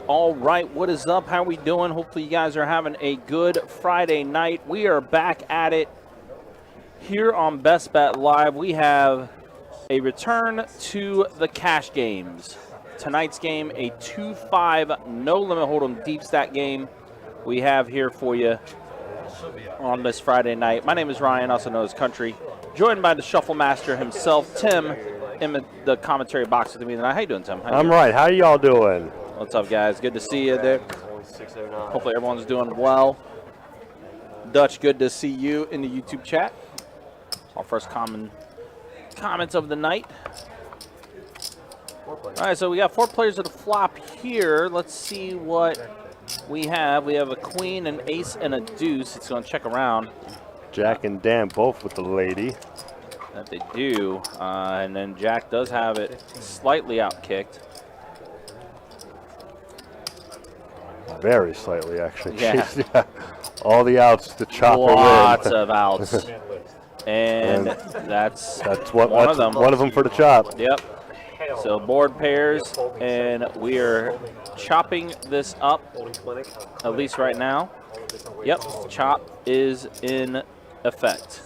All right. What is up? How we doing? Hopefully you guys are having a good Friday night. We are back at it here on Best Bet Live. We have a return to the cash games. Tonight's game, a 2-5 no limit hold'em deep stack game we have here for you on this Friday night. My name is Ryan, also known as Country, joined by the Shuffle Master himself, Tim, in the commentary box with me tonight. How you doing, Tim? I'm right. How y'all doing? What's up, guys? Good to see you there. Hopefully everyone's doing well. Dutch, good to see you in the YouTube chat. Our first comments of the night. All right, so we got 4 players at the flop here. Let's see what we have. We have a queen, an ace, and a deuce. It's going to check around. Jack and Dan both with the lady. That they do, and then Jack does have it slightly outkicked. Very slightly, actually. Yeah. Yeah. All the outs to chop her Lots of outs. And that's one of them. One of them for the chop. Yep. So board pairs, and we are chopping this up, at least right now. Yep, chop is in effect.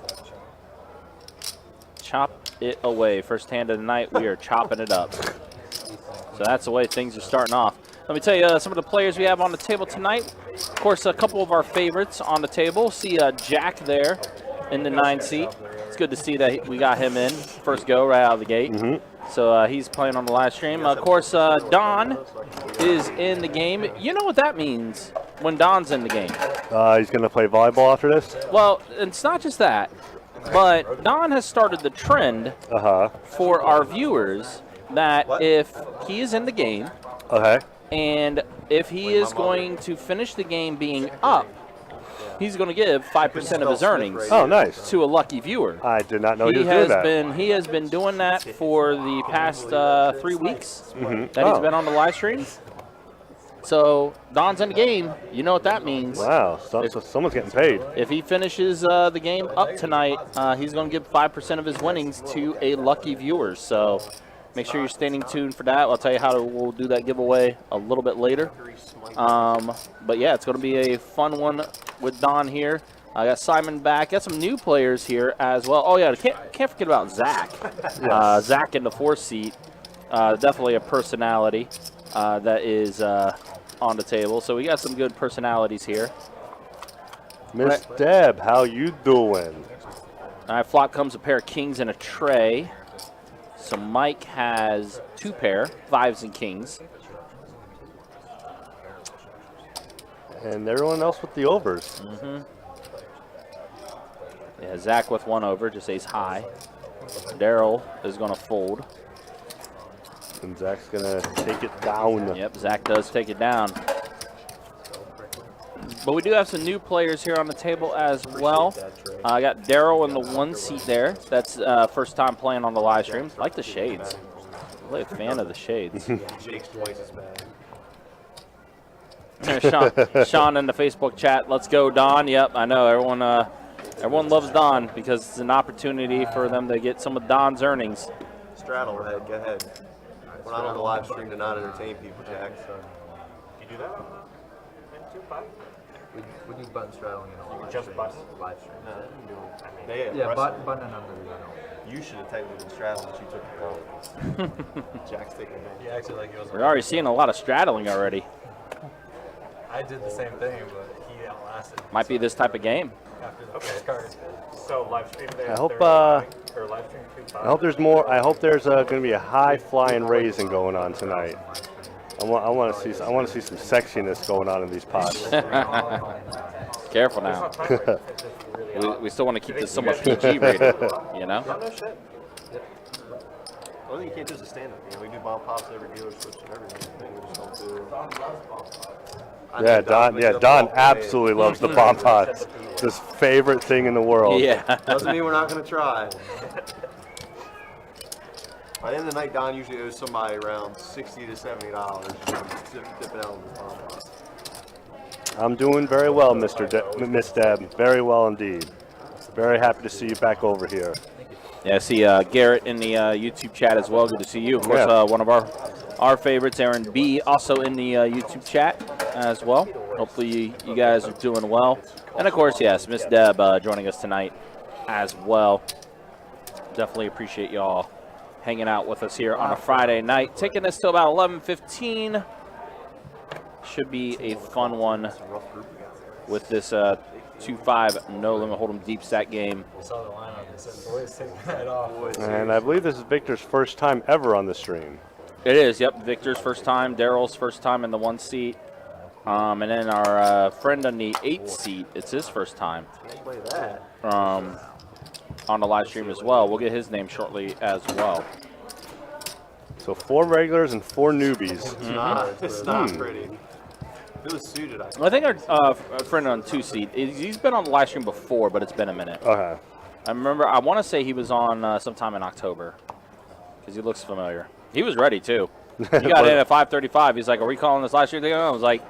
Chop it away. First hand of the night, we are chopping it up. So that's the way things are starting off. Let me tell you some of the players we have on the table tonight. Of course, a couple of our favorites on the table. See Jack there in the 9 seat. It's good to see that we got him in first go right out of the gate. So he's playing on the live stream. Of course, Don is in the game. You know what that means when Don's in the game. He's going to play volleyball after this? Well, it's not just that. But Don has started the trend for our viewers that if he is in the game, and if he is going to finish the game being up, he's going to give 5% of his earnings to a lucky viewer. I did not know he was doing that. He has been doing that for the past 3 weeks that he's been on the live stream. So Don's in the game. You know what that means. Wow, so someone's getting paid. If he finishes the game up tonight, he's going to give 5% of his winnings to a lucky viewer. So make sure you're staying tuned for that. I'll tell you how we'll do that giveaway a little bit later. But yeah, it's going to be a fun one with Don here. I got Simon back. Got some new players here as well. Oh yeah, can't forget about Zach. Yes. Zach in the 4th seat. Definitely a personality that is on the table. So we got some good personalities here. Miss Deb, how you doing? All right, flop comes a pair of kings and a tray. So Mike has 2 pair, 5s and kings. And everyone else with the overs. Yeah, Zach with 1 over, just ace high. Daryl is going to fold. And Zach's going to take it down. Yep, Zach does take it down. But we do have some new players here on the table as well. I got Daryl in the 1 seat there. That's first time playing on the live stream. Like the shades. Really a fan of the shades. Jake's twice as bad. Sean in the Facebook chat. Let's go, Don. Yep, I know. Everyone loves Don because it's an opportunity for them to get some of Don's earnings. Straddle ahead, go ahead. We're not on the live stream to not entertain people, Jack. You do that on We do button straddling and all just button? live stream. Yeah, button and under the you should have technically been straddling, but you took the call. Jack's taking advantage. Yeah, actually, like it was. We're already seeing a lot of straddling already. I did the same thing, but he outlasted. Might be this type of game. After the first card. So live stream there. I hope, or live stream 2-5. I hope there's more. I hope there's going to be a high flying raising going on tonight. I want to see some sexiness going on in these pots. Careful now. we still want to keep this somewhat PG rated, you know? No shit. The only thing you can't do is a stand-up. You know, we do bomb pops every dealer switch and everything. We just don't do. Yeah, Don absolutely loves the bomb pots. It's his favorite thing in the world. Yeah. Doesn't mean we're not going to try. By the end of the night, Don usually owes somebody around $60 to $70. Dipping out on the bomb pot. I'm doing very well, Miss Deb. Very well indeed. Very happy to see you back over here. Yeah, I see Garrett in the YouTube chat as well. Good to see you. Of course, one of our favorites, Aaron B., also in the YouTube chat as well. Hopefully you guys are doing well. And, of course, yes, Miss Deb joining us tonight as well. Definitely appreciate y'all hanging out with us here on a Friday night. Taking us till about 11:15. Should be a fun one with this 2-5 no limit hold'em deep stack game. We saw the lineup and said, boys, take that off. And I believe this is Victor's first time ever on the stream. It is, yep. Victor's first time, Daryl's first time in the 1 seat. And then our friend on the 8 seat, it's his first time Play that. on the live stream as well. We'll get his name shortly as well. So 4 regulars and 4 newbies. It's not pretty. It was suited, I think. I think our friend on 2 seat, he's been on the live stream before, but it's been a minute. Okay. I remember, I want to say he was on sometime in October because he looks familiar. He was ready, too. He got in at 5:35. He's like, are we calling this live stream thing? I was like,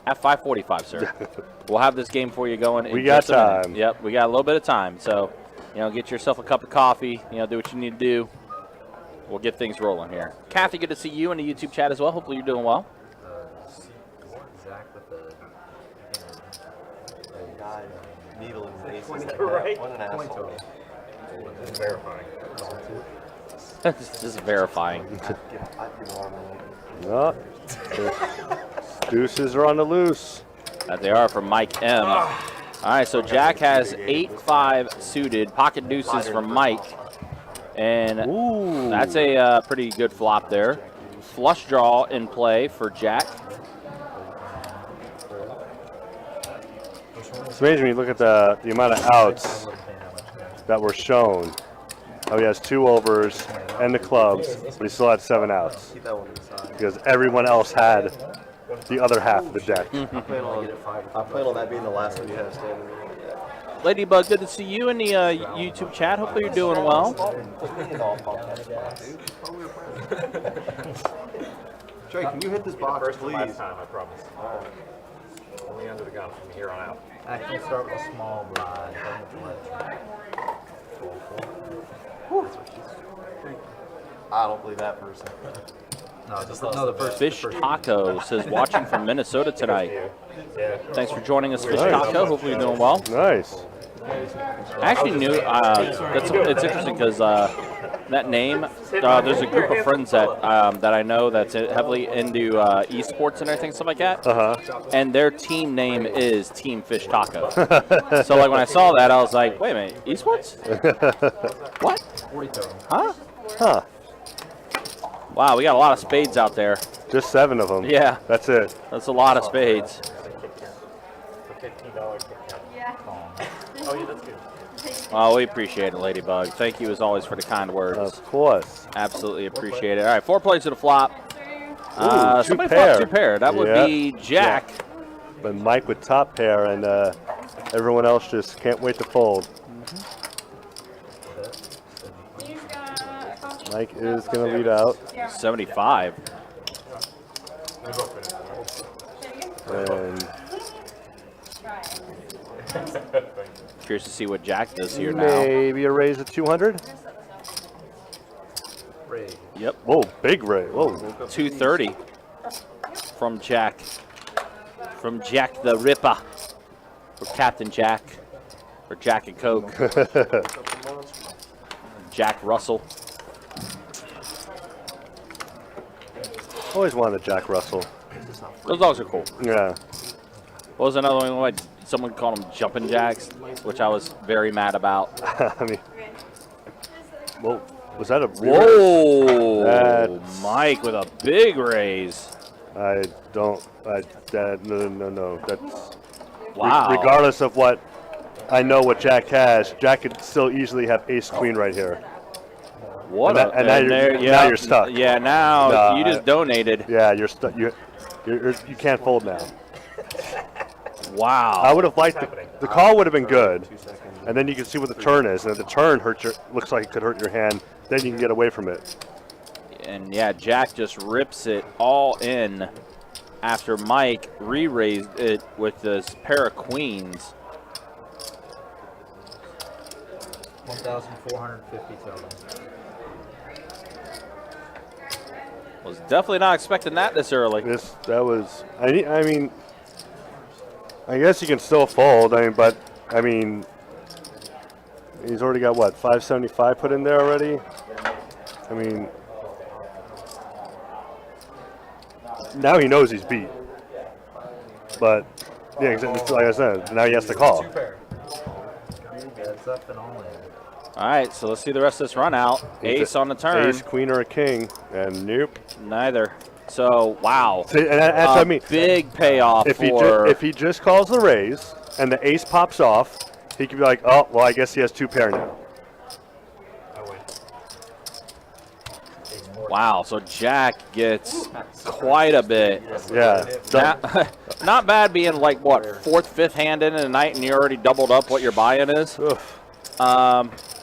at 5:45, sir. We'll have this game for you going in We got just a minute. time. Yep, we got a little bit of time. So, get yourself a cup of coffee, do what you need to do. We'll get things rolling here. Kathy, good to see you in the YouTube chat as well. Hopefully you're doing well. Zach with the Guy, needle in the face. Right. What an asshole. Just verifying. It's just verifying. I'd give an arm and No. Deuces are on the loose. That they are from Mike M. All right, so Jack has 8-5 suited. Pocket deuces from Mike. And Ooh. that's a pretty good flop there. Flush draw in play for Jack. It's amazing when you look at the amount of outs that were shown. Oh, he has 2 overs and the clubs, but he still had 7 outs keep that one inside. because everyone else had the other half of the deck. I plan on that being the last one you have standing. Ladybug, good to see you in the YouTube chat. Hopefully you're doing well. Trey, can you hit this box, First and last please? time, I promise. Only under the gun from here on out. Actually, start with a small blind. I don't believe that person. No, just the first. Fish Taco says watching from Minnesota tonight. Yeah. Thanks for joining us, Fish Nice. Taco. Hopefully you're doing well. Nice. I actually knew it's interesting because that name. There's a group of friends that I know that's heavily into esports and everything, stuff like that. And their team name is Team Fish Taco. So like when I saw that, I was like, wait a minute, esports? What? Huh? Huh. Wow, we got a lot of spades out there. Just 7 of them. Yeah. That's it. That's a lot of spades. For $15. Yeah. Oh, yeah, that's good. Oh, we appreciate it, Ladybug. Thank you as always for the kind words. Of course. Absolutely appreciate it. All right, 4 plays to the flop. Ooh, Somebody 2 pair. flopped 2 pair. That would Yeah. be Jack. but Mike with top pair, and everyone else just can't wait to fold. Mike is going to lead out. 75. And Curious to see what Jack does here now. maybe a raise of 200. Yep. Whoa, big raise. Whoa. 230 from Jack. From Jack the Ripper. Or Captain Jack. Or Jack and Coke. Jack Russell. Always wanted Jack Russell. Those dogs are cool. Yeah. What was another one? What, someone called them jumping jacks, which I was very mad about. I mean, whoa, was that a Whoa! That's- Mike with a big raise. no. That's Wow. regardless of what I know what Jack has, Jack could still easily have ace queen right here. What and now you're stuck. Yeah, now No, you just donated. Yeah, you're stuck. You can't fold now. Wow. I would have liked the call would have been good, and then you can see what the turn is, and if the turn looks like it could hurt your hand, then you can get away from it. And yeah, Jack just rips it all in after Mike re-raised it with this pair of queens. 1,450 total. Was definitely not expecting that this early. That was. I mean, I guess you can still fold. But he's already got what 575 put in there already. I mean, now he knows he's beat. But yeah, exactly. Like I said, now he has to call. Two pair. Heads up and only. All right, so let's see the rest of this run out. Ace on the turn. Ace, queen, or a king, and nope. Neither. So, wow. See, and that's what I mean. Big payoff If for... if he just calls the raise and the ace pops off, he could be like, oh, well, I guess he has two pair now. Wow, so Jack gets quite a bit. Yeah. Not bad being like, what, fourth, fifth hand in the night and you already doubled up what your buy-in is. Oof.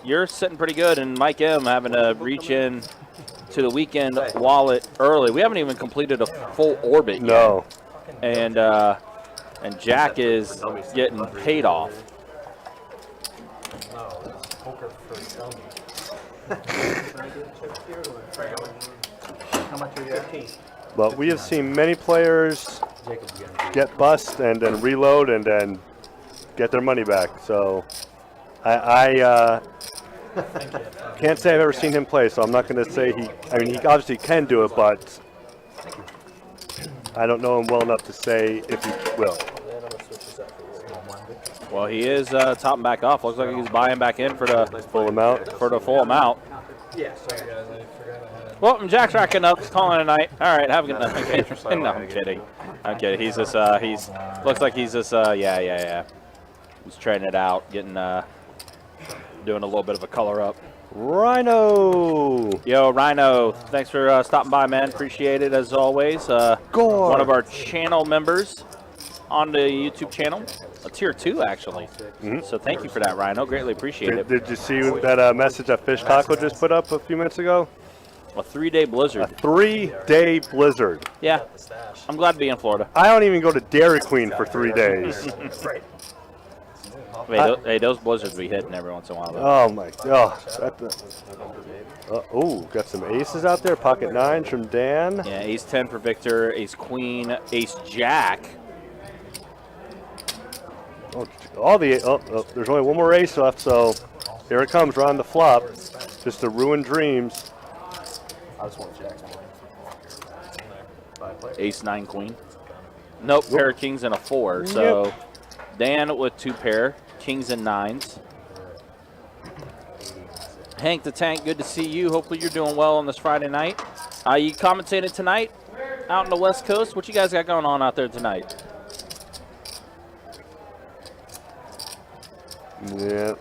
You're sitting pretty good, and Mike M having to reach in to the weekend wallet early. We haven't even completed a full orbit yet. No. And Jack is getting paid off. Poker for How much are you at? But we have seen many players get bust and then reload and then get their money back. So I can't say I've ever seen him play, so I'm not going to say he obviously can do it, but I don't know him well enough to say if he will. Well, he is topping back off. Looks like he's buying back in for the Full amount. full amount. Yeah, sorry guys, I forgot I had. Well, Jack's racking up, calling it a night. All right, have a good night. Okay. No, I'm kidding. I'm kidding. He's just looks like he's just yeah. He's trading it out, getting doing a little bit of a color up. Rhino. Yo, Rhino, thanks for stopping by, man. Appreciate it as always. One of our channel members on the YouTube channel. A tier 2, actually. So thank you for that, Rhino. Greatly appreciate it. Did you see that message that Fish Taco just put up a few minutes ago? A 3-day blizzard. A 3-day blizzard. Yeah, I'm glad to be in Florida. I don't even go to Dairy Queen for 3 days. Hey, those blizzards be hitting every once in a while, though. Oh my gosh. Oh, got some aces out there. Pocket 9s from Dan. Yeah, ace 10 for Victor, ace queen, ace jack. There's only one more ace left, so here it comes. We're on the flop. Just to ruin dreams. I just want Jack's money. Ace 9 queen. Nope, pair of kings and a 4. So Dan with 2 pair, kings and 9s. Hank the Tank, good to see you. Hopefully you're doing well on this Friday night. You commentated tonight out on the West Coast. What you guys got going on out there tonight? Yeah.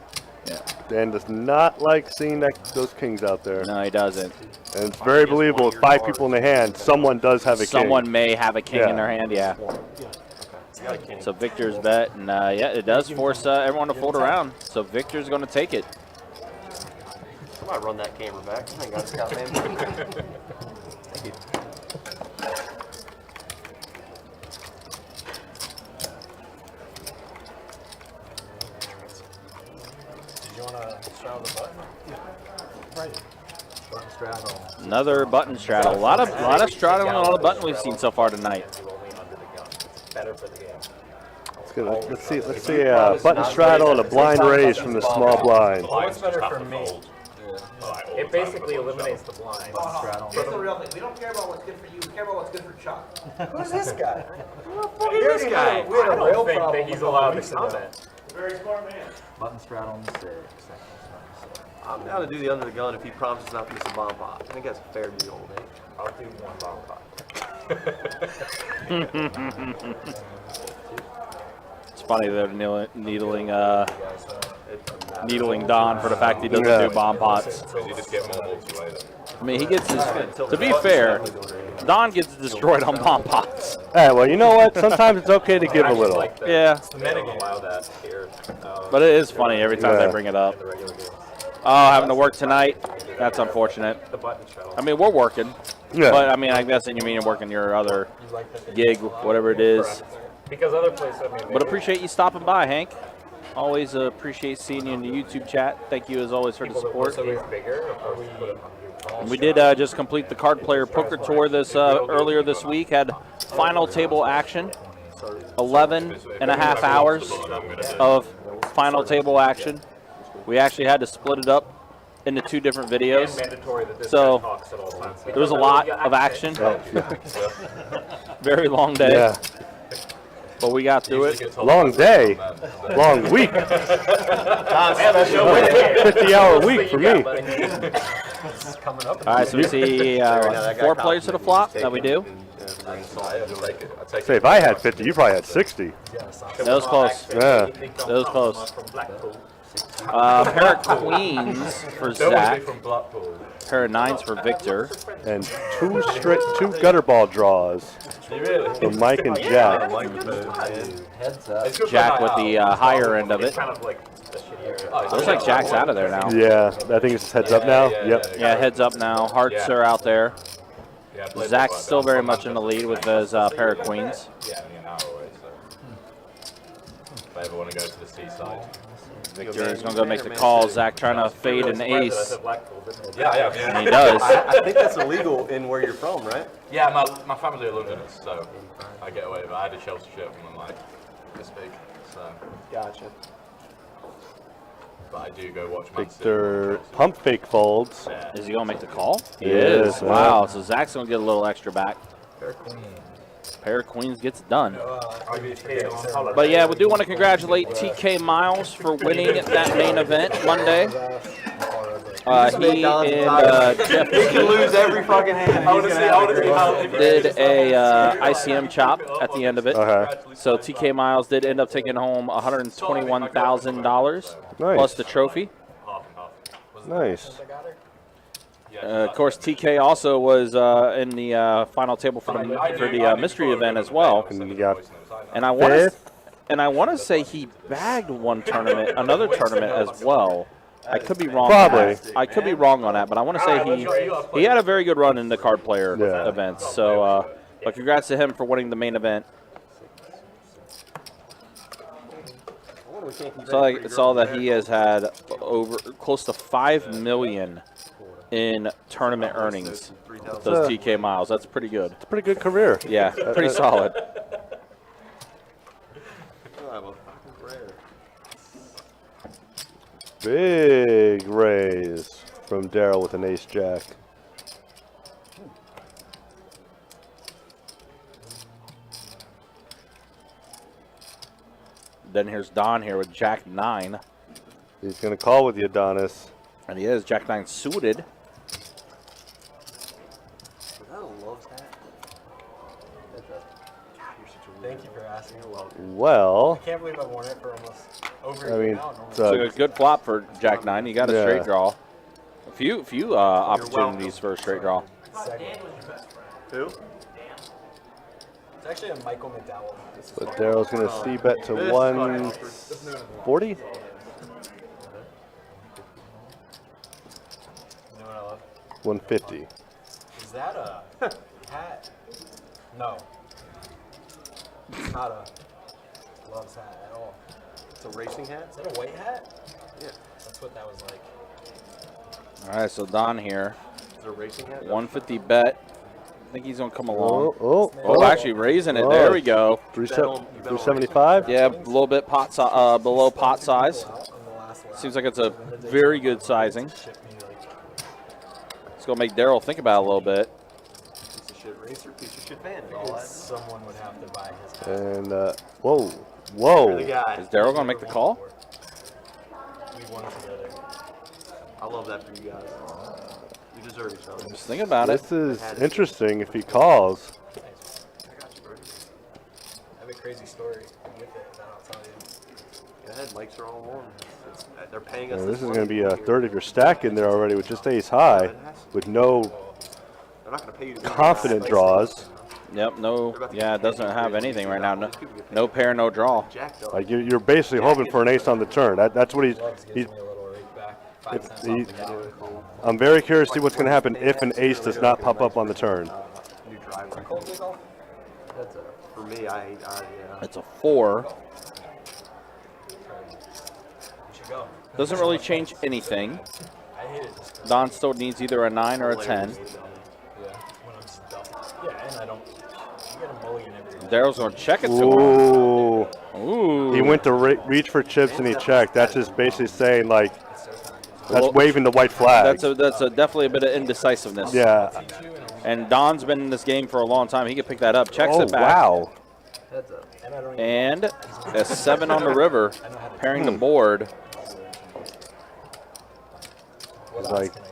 Dan does not like seeing those kings out there. No, he doesn't. And it's very believable. With 5 people in the hand, someone does have a king. Someone may have a king Yeah. in their hand, yeah. So Victor's bet, and yeah, it does force everyone to fold around. So Victor's going to take it. I might run that camera back. I ain't got a scout man. Thank you. Did you want to straddle the button? Yeah. Right. Button straddle. Another button straddle. A lot of straddling and a lot of button we've seen so far tonight. It's better for the game. Let's see a button straddle and a blind raise from the small blind. What's better for me? It basically eliminates the blind. Here's the real thing. We don't care about what's good for you. We care about what's good for Chuck. Who's this guy? This guy. We had a real problem that he's allowed to comment. Very smart man. Button straddle on 6. I'm down to do the under the gun if he promises not to miss a bomb pot. I think that's a fair deal, mate. I'll do one bomb pot. It's funny they're needling Don for the fact he doesn't do bomb pots. You just get more balls away then. I mean, he gets his, to be fair, Don gets destroyed on bomb pots. Hey, well, you know what? Sometimes it's okay to give a little. Yeah, Allow that here. but it is funny every time they bring it up. Oh, having to work tonight? That's unfortunate. The button straddle. I mean, we're working. Yeah. But, I mean, I guess you mean you're working your other gig, whatever it is. Because other places, I mean, But appreciate you stopping by, Hank. Always appreciate seeing you in the YouTube chat. Thank you, as always, for the support. bigger. We did just complete the card player poker tour this earlier this week. Had final table action. 11 and a half hours of final table action. We actually had to split it up into 2 different videos. So there was a lot of action. Very long day. Yeah. But we got through it. Long day. Long week. 50-hour week for me. All right, so we see 4 players to the flop that we do. Say, if I had 50, you probably had 60. That was close. Yeah. That was close. Pair of queens for Zach. Pair of 9s for Victor. And 2 gutter ball draws for Mike and Jack. Jack with the higher end of it. Looks like Jack's out of there now. Yeah, I think it's heads up now. Yep. Yeah, heads up now. Hearts are out there. Zach's still very much in the lead with his pair of queens. Yeah, only an hour away, so. If I ever want to go to the seaside. Victor is going to go make the call. Zach trying to fade an ace. Yeah. And he does. I think that's illegal in where you're from, right? Yeah, my family are Londoners, so I get away with it. I had a Chelsea shirt from them like this big, so. Gotcha. But I do go watch Man City. Victor pump fake folds. Is he going to make the call? He is, is. Wow, so Zach's going to get a little extra back. Pair of queens. Pair of queens gets it done. But yeah, we do want to congratulate TK Miles for winning that main event Monday. He and Jeff He can lose every fucking hand. did a ICM chop at the end of it. Okay. So TK Miles did end up taking home $121,000 plus the trophy. Nice. Of course, TK also was in the final table for the mystery event as well. And you got And I want to, fifth. say he bagged another tournament as well. I could be wrong. Probably. I could be wrong on that, but I want to say he had a very good run in the card player events. So, but congrats to him for winning the main event. So I saw that he has had over close to $5 million in tournament earnings with those TK Miles. That's pretty good. It's a pretty good career. Yeah, pretty solid. Big raise from Daryl with an ace jack. Then here's Don here with Jack 9. He's going to call with the Adonis. And he is Jack 9 suited. Thank you for asking. Well, I can't believe I've worn it for almost over a I year mean, now. it's So a good flop for Jack 9. He got a Yeah. straight draw. A few opportunities for a straight draw. Who? It's actually a Michael McDowell. But Daryl's going to see bet to 140. You know what I love? 150. Is that a hat? No. It's not a gloves hat at all. It's a racing hat. Is that a white hat? Yeah. That's what that was like. All right, so Don here, Is it a racing hat? 150 bet. I think he's gonna come along. Oh, Actually raising it. There we go. 375. Yeah, a little bit below pot size. Seems like it's a very good sizing. It's gonna make Daryl think about it a little bit. Piece of shit racer, piece of shit fan. and all that. Someone would have to buy his hat. And You're the whoa. guy. Is Daryl gonna make the call? We won together. I love that for you guys. You deserve each other. Just thinking about it. This is interesting if he calls. I got you, bro. I have a crazy story with it that I'll tell you. Go ahead, mics are all on. They're paying us. This is going to be a third of your stack in there already with just ace high, with no They're not going to pay you to confident draws. Yep. No. Yeah, it doesn't have anything right now. No pair, no draw. Jacked up. Like you're basically hoping for an ace on the turn. That's what he's. Gloves gives me a little rake back. 5 If cents he- off the gallon. I'm very curious to see what's going to happen if an ace does not pop up on the turn. New driveway. That's for me. Yeah. It's a 4. You should go. Doesn't really change anything. I hate it just Don still needs either a 9 or a 10. yeah, when I'm stuffed. Yeah, and I don't. You get a mulligan every day. Daryl's gonna check it to him. Ooh. Ooh. He went to reach for chips and he checked. That's just basically saying like that's waving the white flag. That's definitely a bit of indecisiveness. Yeah. And Don's been in this game for a long time. He can pick that up. Checks Oh it back. wow. And I don't even And a 7 on the river, pairing the board. what It's odds like- can I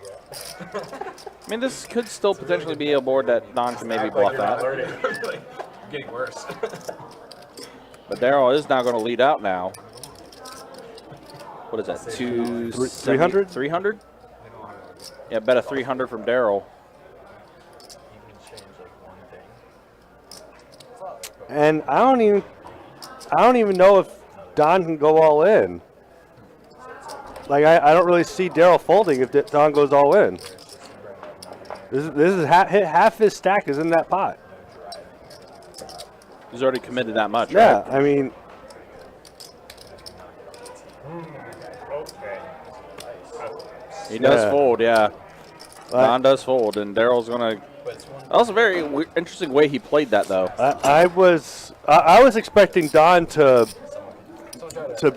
get? I mean, this could still potentially be a board that Don can maybe Act like bluff you're not at. learning. Like, you're getting worse. But Daryl is now going to lead out now. What is that? 300? 300? Yeah, bet a 300 from Daryl. You can change like one thing. And I don't even know if Don can go all in. Like I don't really see Daryl folding if Don goes all in. This is half his stack is in that pot. He's already committed that much, Yeah, right? I mean, Okay. He does Yeah. fold, yeah. I- Don does fold, and Daryl's going to... That was a very interesting way he played that, though. I was expecting Don to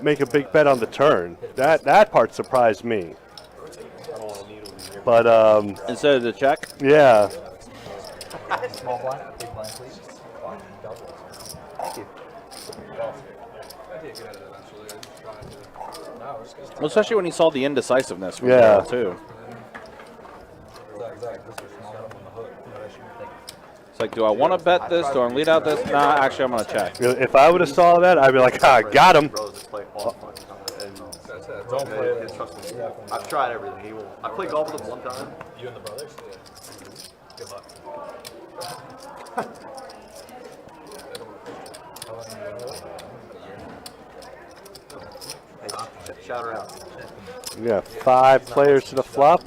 make a big bet on the turn. That part surprised me. But Instead of the check? yeah. Small blind, big blind, please. Well, especially when he saw the indecisiveness from Yeah. Daryl, too. It's like, do I want to bet this? Do I lead out this? Nah, actually, I'm going to check. If I would have saw that, I'd be like, got him. Bros that play all fun. And Don't play yeah, it. trust me. I've tried everything. He will. I played golf with him one time. You and the brothers? Good luck. Hey, shout her out. Yeah, 5 players to the flop.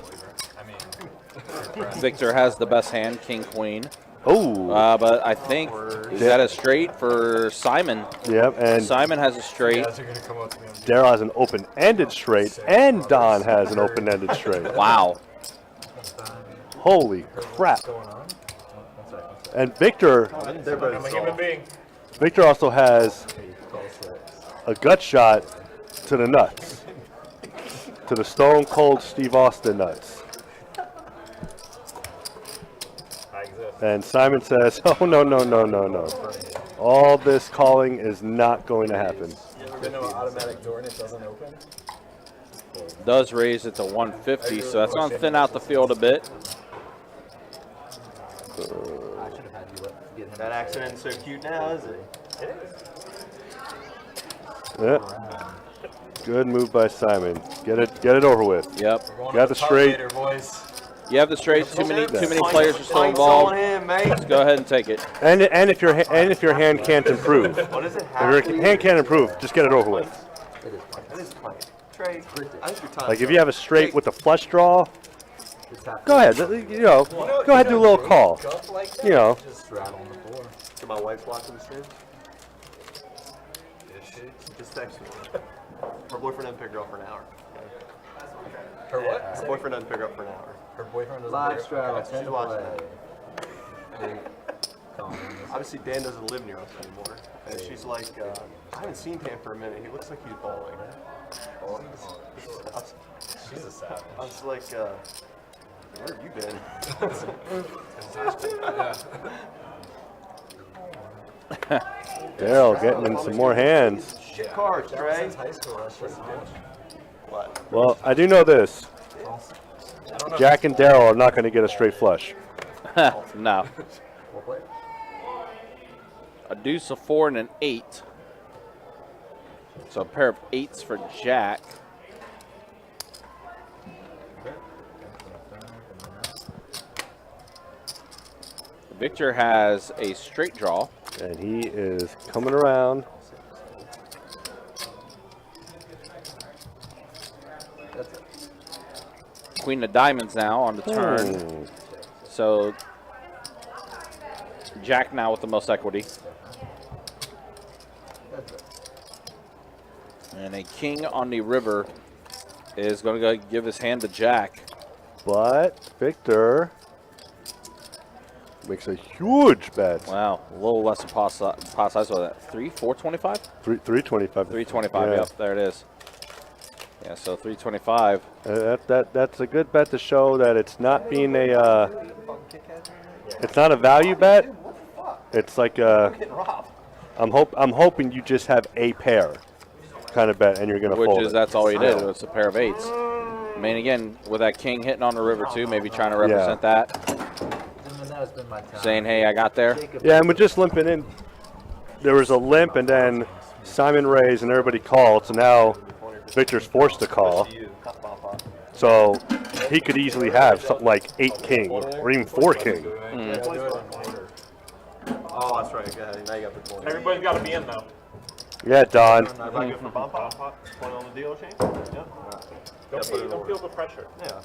Victor has the best hand, King Queen. Oh, But I think, is that a straight for Simon? yep. And Simon has a straight. Daryl has an open-ended straight, and Don has an open-ended straight. Wow. Holy crap! And Victor They're both I'm a human being. Victor also has a gut shot to the nuts, to the Stone Cold Steve Austin nuts. I exist. And Simon says, "Oh no, no, no, no, no! All this calling is not going to happen." You know, automatic door and it doesn't open? Does raise it to 150, so that's going to thin out the field a bit. That accident's so cute now, is it? Yeah. Good move by Simon. Get it over with. Yep. Got the straight. Later, boys. You have the straights. Too many players are still Find involved. someone in, mate. Let's go ahead and take it. And if your hand can't improve, What is it? if your hand can't improve, just get it over with. That is playing. Trey, I think your time. Like if you have a straight with a flush draw, go ahead. You know, go ahead and do a little call. You know. Just rattle on the floor. So my wife's watching the stream. Just text me. Her boyfriend doesn't pick her up for an hour. Her what? Her boyfriend doesn't pick her up for an hour. Her boyfriend doesn't Live pick her straddle. up. She's watching that. Obviously, Dan doesn't live near us anymore. And she's like, I haven't seen Dan for a minute. He looks like he's balding. She's a savage. I was like, where have you been? Daryl getting in some more hands. Shit cards, Trey. Since high school, that's just What? Well, I do know this. Jack and Daryl are not going to get a straight flush. No. A deuce, a 4, and an 8. So a pair of 8s for Jack. Victor has a straight draw. And he is coming around. Queen of diamonds now on the turn. So Jack now with the most equity. And a king on the river is going to give his hand to Jack. But Victor makes a huge bet. Wow, a little less than pot size. So that 425? 325. 325. Yeah. Yep, there it is. Yeah, so 325. That's a good bet to show that it's not being a it's not a value bet. It's like I'm hoping you just have a pair kind of bet and you're gonna fold Which is it. that's all he did. It's a pair of 8s. I mean, again, with that king hitting on the river too, maybe trying to represent that, has been my time. saying, "Hey, I got there." Yeah, and we're just limping in. There was a limp, and then Simon raised, and everybody called. So now Victor's forced to call. So he could easily have something like 8 king or even 4 king. Oh, that's right. Go ahead. Now you got the point. Everybody's got to be in though. Yeah, Don. Everybody go for bomb pot? Point on the dealer chain? Yeah. Don't feel the pressure. Yeah.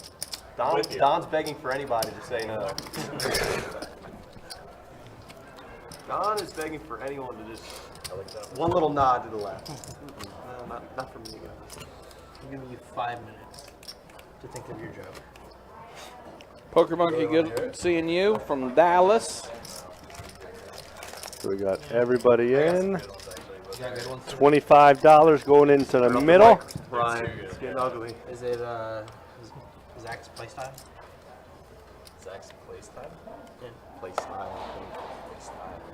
With you. Don's begging for anybody to say no. Don is begging for anyone to just one little nod to the left. No, not from you guys. I'm giving you 5 minutes to think of your joke. Poker Monkey, good seeing you from Dallas. So we got everybody in. $25 going into the middle. Brian, it's getting ugly. Is it Zach's place time? Zach's place time? Yeah. Play style.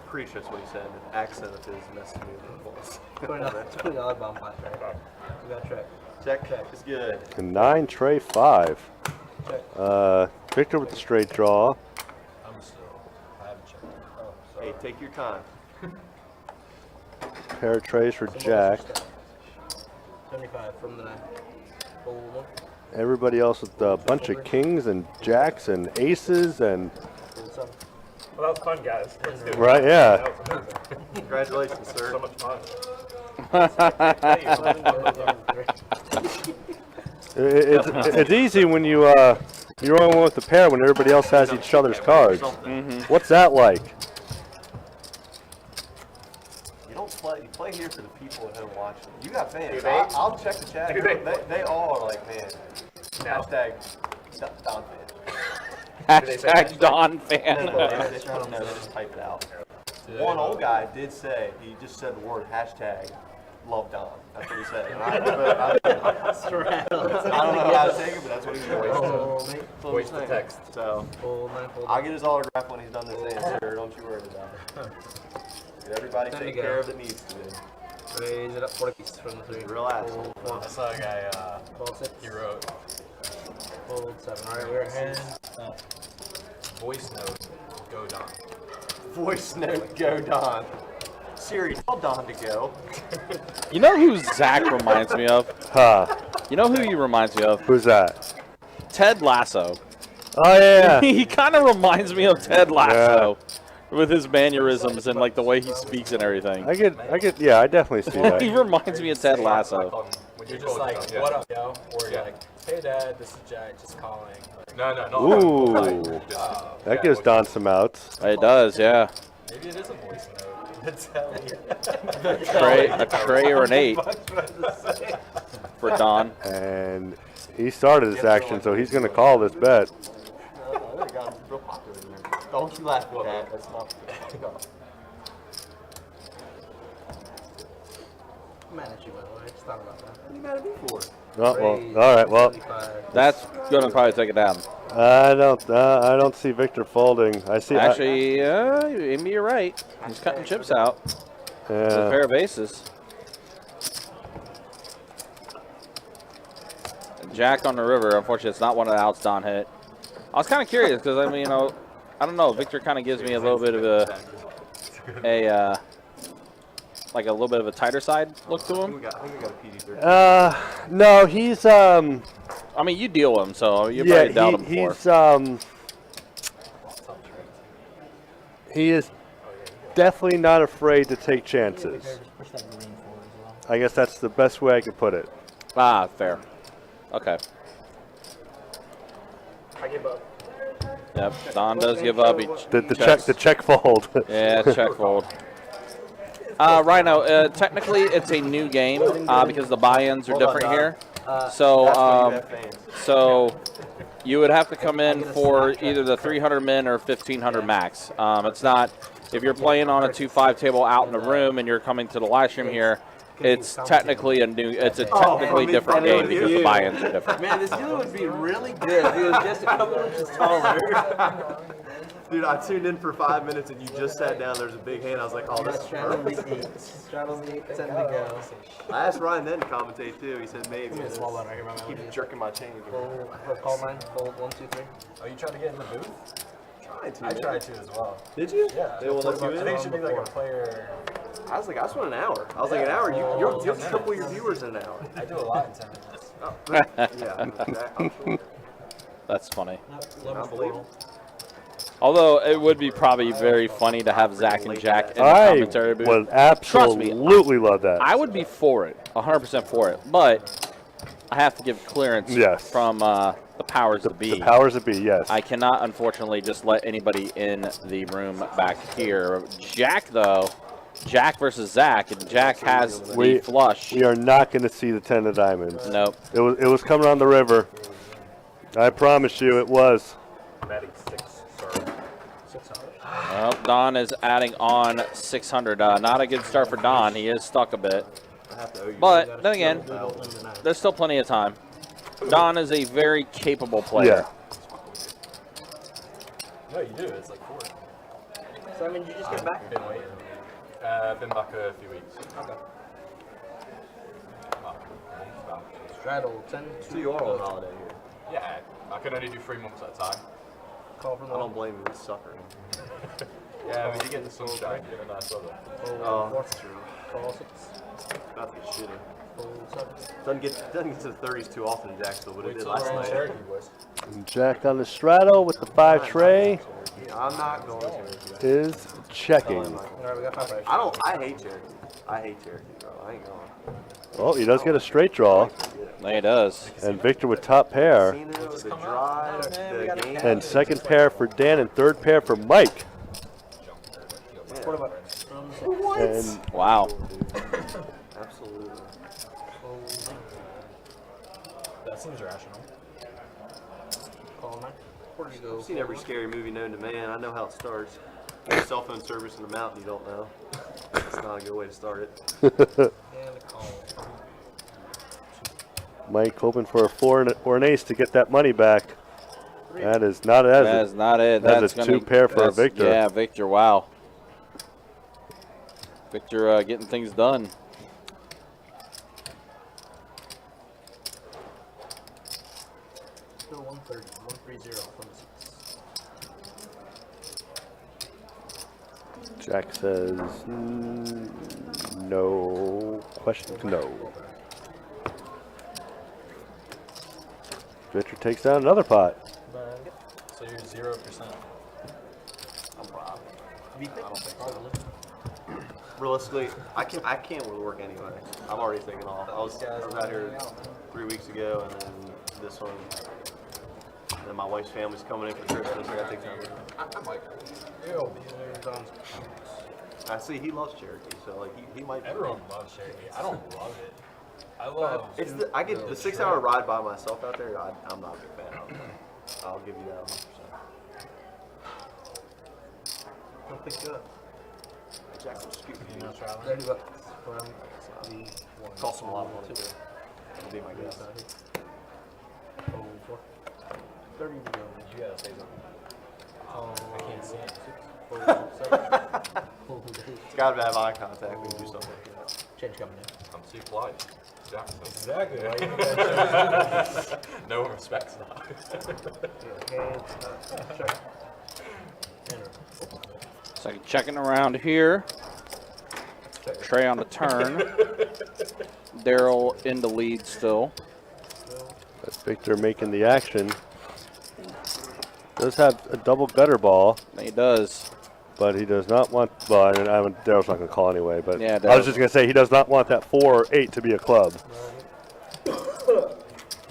Pretty sure that's what he said. The accent of his messed me with. $20 bomb pot, right? We got check. Check. It's good. 9 tray 5. Victor with the straight draw. I haven't checked. Hey, take your time. Pair of trays for Jack. 75 from the 9. Hold one. Everybody else with a bunch of kings and jacks and aces and Hold 7. Well, that was fun, guys. Let's do it. right, yeah. That was amazing. Congratulations, sir. So much fun. It's easy when you're only one with the pair when everybody else has each other's cards. What's that like? You don't play. You play here for the people at home watching. You got fans. Do they? I'll check the chat. Do they? They all are like, man. No. Hashtag Don fan. Hashtag Don fan. No, they just type it out. One old guy did say, he just said the word hashtag love Don. That's what he said. And I don't know how to take it, but that's what he said. Voice to text. So Hold 9. Hold I'll get his autograph when he's done this answer. Don't you worry about it. Get everybody Time to taken go. care of that needs to be. Raise it up 40 pieces from the 3. Real ass. Hold I 1. saw a guy, Hold 6. he wrote Hold 7. Alright, we're ahead. voice note, go Don. Voice note, go Don. Siri, tell Don to go. You know who Zach reminds me of? Huh. You know who he reminds me of? Who's that? Ted Lasso. Oh yeah. He kind of reminds me of Ted Lasso with his mannerisms and like the way he speaks and everything. Yeah, I definitely see that. He reminds me of Ted Lasso. When You're you just call like, it, yeah. what up, yo? Or Yeah. you're like, hey, Dad, this is Jack, just calling. Like, No, not Ooh. right. That gives Don some outs. It does, yeah. maybe it is a voice note. That's how A tray or an 8 for Don. And he started this action, so he's going to call this bet. That got real popular in there. Don't you laugh at that. That's not. I'm mad at you, by the way. I just thought about that. What are you mad at me for? Oh, well, all right. Well, That's gonna probably take it down. I don't see Victor folding. I see. Actually, maybe you're right. He's cutting chips out. With a pair of aces. Jack on the river. Unfortunately, it's not one of the outs Don hit. I was kind of curious because I mean, you know, I don't know. Victor kind of gives me a little bit of like a little bit of a tighter side look to him. I think we got a PD3. No, he's I mean, you deal with him, so you probably dealt him before. He is definitely not afraid to take chances. I guess that's the best way I could put it. Ah, fair. Okay. I give up. Yep. Don does give up. He The check fold. Yeah, check fold. Rhino, technically it's a new game because the buy-ins are different here. So you would have to come in for either the 300 min or 1500 max. It's not, if you're playing on a 2-5 table out in the room and you're coming to the live stream here, it's technically a technically different game because the buy-ins are different. Man, this dude would be really good if he was just a couple inches taller. Dude, I tuned in for 5 minutes and you just sat down. There's a big hand. I was like, oh, this is perfect. Straddles 8, 10 to go. I asked Ryan then to commentate too. He said maybe. Give me a small one right here, my man. Keep jerking my chain. Call mine. Fold 1, 2, 3. Oh, you trying to get in the booth? Tried to. I tried to as well. Did you? Yeah. They won't let you I in? think it should be like a player. I was like, I just want an hour. I was like, an hour? You'll get a couple of your viewers in an hour. I do a lot in 10 minutes. Oh, yeah, I'm sure. That's funny. Unbelievable. Although it would be probably very funny to have Zach and Jack in the I commentary booth. would Trust me, absolutely love that. I would be for it, 100% for it. But I have to give clearance from the powers that be. The powers that be, yes. I cannot, unfortunately, just let anybody in the room back here. Jack, though, Jack versus Zach, and Jack has the flush. We are not going to see the 10 of diamonds. Nope. It was coming on the river. I promise you it was. Betting 6, sorry. Well, Don is adding on 600. Not a good start for Don. He is stuck a bit. But then again, there's still plenty of time. Don is a very capable player. No, you do. It's like 4. So, I mean, did you just get back? Been waiting. Been back a few weeks. Okay. About. Straddle 10, 2. So you are on holiday here. Yeah, I can only do 3 months at a time. Call from the I don't blame you. This sucker. Yeah, but you get the sunshine, you get a nice weather. Oh, that's true. Call 6. About to get shitty. Fold 7. Doesn't get to the 30s too often in Jacksonville, but it did last night. Cherokee, boys. And Jack on the straddle with the 5 tray I'm not going to. is checking. All right, we got 5 right. I hate Cherokee. I hate Cherokee, bro. I ain't going. Oh, he does get a straight draw. He does. And Victor with top pair. Casino, the drive, the game. And second pair for Dan and third pair for Mike. And Wow. Absolutely. That seems rational. Call 9. Where do you go? I've seen every scary movie known to man. I know how it starts. Cell phone service in the mountain, you don't know. It's not a good way to start it. And a call. Mike hoping for a 4 or an ace to get that money back. That is not it. That's not it. That's a 2 pair for a Victor. Yeah, Victor, wow. Victor getting things done. Still 130. 130 from the 6. Jack says no. Question no. Victor takes down another pot. So you're 0%. I'm proud. I don't think so. Realistically, I can't really work anyway. I'm already thinking off. I was out here 3 weeks ago, and then this one. And then my wife's family's coming in for Christmas. I gotta take time. I'm like, ew. I see he loves Cherokee, so like he might. Everyone loves Cherokee. I don't love it. I love. I get the 6 hour ride by myself out there. I'm not a big fan of it. I'll give you that 100%. Don't pick it up. Jackson scoop. You know, traveling. $30. Cost him a lot of money too. That'd be my guess. 30 to go. You gotta say something. I can't see it. It's gotta have eye contact when you do something like that. Change coming in. I'm too polite. Jackson. Exactly. No one respects that. Second checking around here. Trey on the turn. Daryl in the lead still. That's Victor making the action. Does have a double gutter ball, He does. but he does not want. Well, Daryl's not going to call anyway. But Yeah, I was just going to say he does not want that 4 or 8 to be a club. You're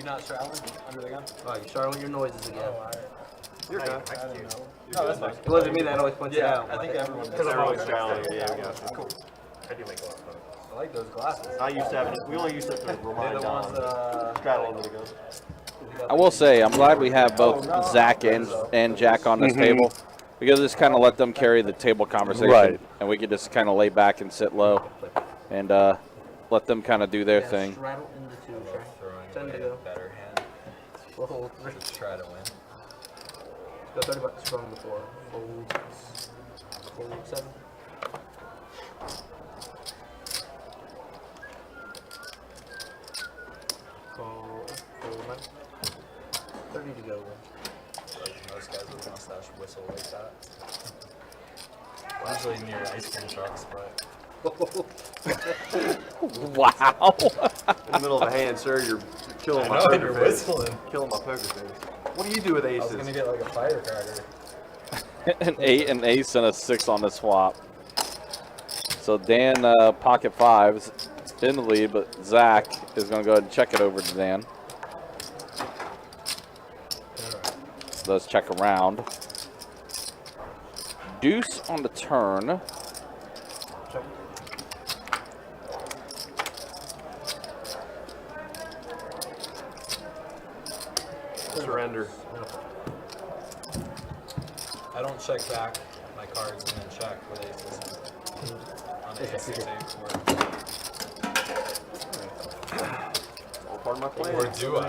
not straddling under the gun? Oh, you're straddling your noises again. You're good. No, that's fine. It wasn't me that always points it Yeah, out. I think everyone. Because everyone's straddling. Yeah, we got Cool. I do make a lot of fun. I like those glasses. I used to have it. We only used it to remind They're the ones, Don. Straddle under the gun. I will say, I'm glad we have both Zach and Jack on this table, because just kind of let them carry the table conversation, Right. and we could just kind of lay back and sit low, and let them kind of do their thing. Straddle into 2, Trey. Throwing 10 to away go. a better hand. Fold 3. Just try to win. Go $30 from the 4. Fold 7. Fold 9. 30 to go. Like most guys with a mustache whistle like that. Usually near ice cream trucks, but Wow. In the middle of a hand, sir, you're killing my know, poker you're face. whistling. Killing my poker face. What do you do with I was aces? gonna get like a firecracker. An 8, an ace, and a 6 on the swap. So Dan, pocket 5s, in the lead, but Zach is going to go ahead and check it over to Dan. Let's check around. Deuce on the turn. Surrender. I don't check back my cards and then check with aces. On the ace, All part of my plan. or do I?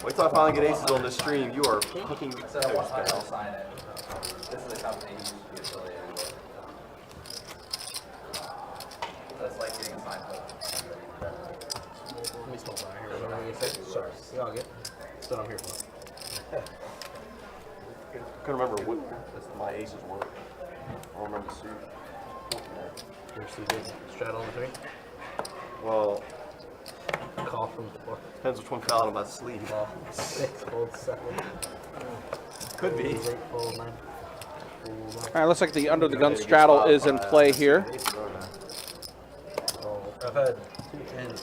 Wait till I finally get aces on this stream. You are cooking toast, pal. Sign it. This is a company you used to be affiliated with. That's like getting a sign book. Let me smoke right here. Sorry. You all good? That's what I'm here for. Couldn't remember what my aces were. I don't remember the suit. Here's the straddle on the 3. Well, Call from the 4. depends which one fell out of my sleeve. 6, fold 7. Could be. 8, fold 9. Fold 1. All right, looks like the under the gun straddle is in play here. I've had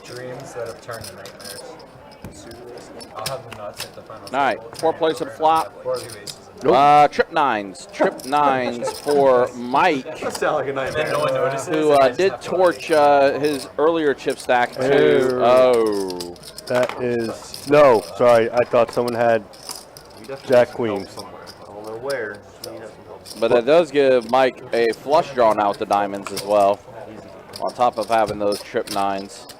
dreams that have turned to nightmares. I'll have the nuts at the final. All right, table, 4 turn plays it to the over, flop. and have, like, 2 aces in Trip 9s. Trip 9s for Mike, That sounds like a And then nightmare. no one notices. who and I just did have to, torch his earlier chip stack to. Ew. Oh. That is no. Sorry, I thought someone had You definitely Jack need some Queen. help somewhere. I don't know where. You need some help. But that does give Mike a flush draw now with the diamonds as well, on top of having those trip 9s.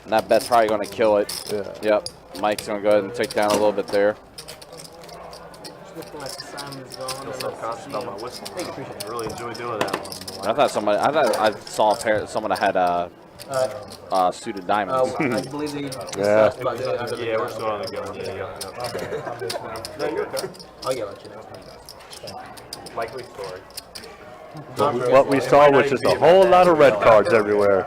And that bet's probably going to kill it. Yeah. Yep. Mike's going to go ahead and take down a little bit there. Just looking like Simon's I feel going. self-conscious about my whistle. I really enjoy doing that one. I thought I saw a pair. Someone that had suited diamonds. I believe they Yeah. about doing it under the Yeah, we're gun. still on the go. Yeah, yeah. No, you're okay. I'll get at you next time. Likely story. What we saw was just a whole lot of red cards everywhere.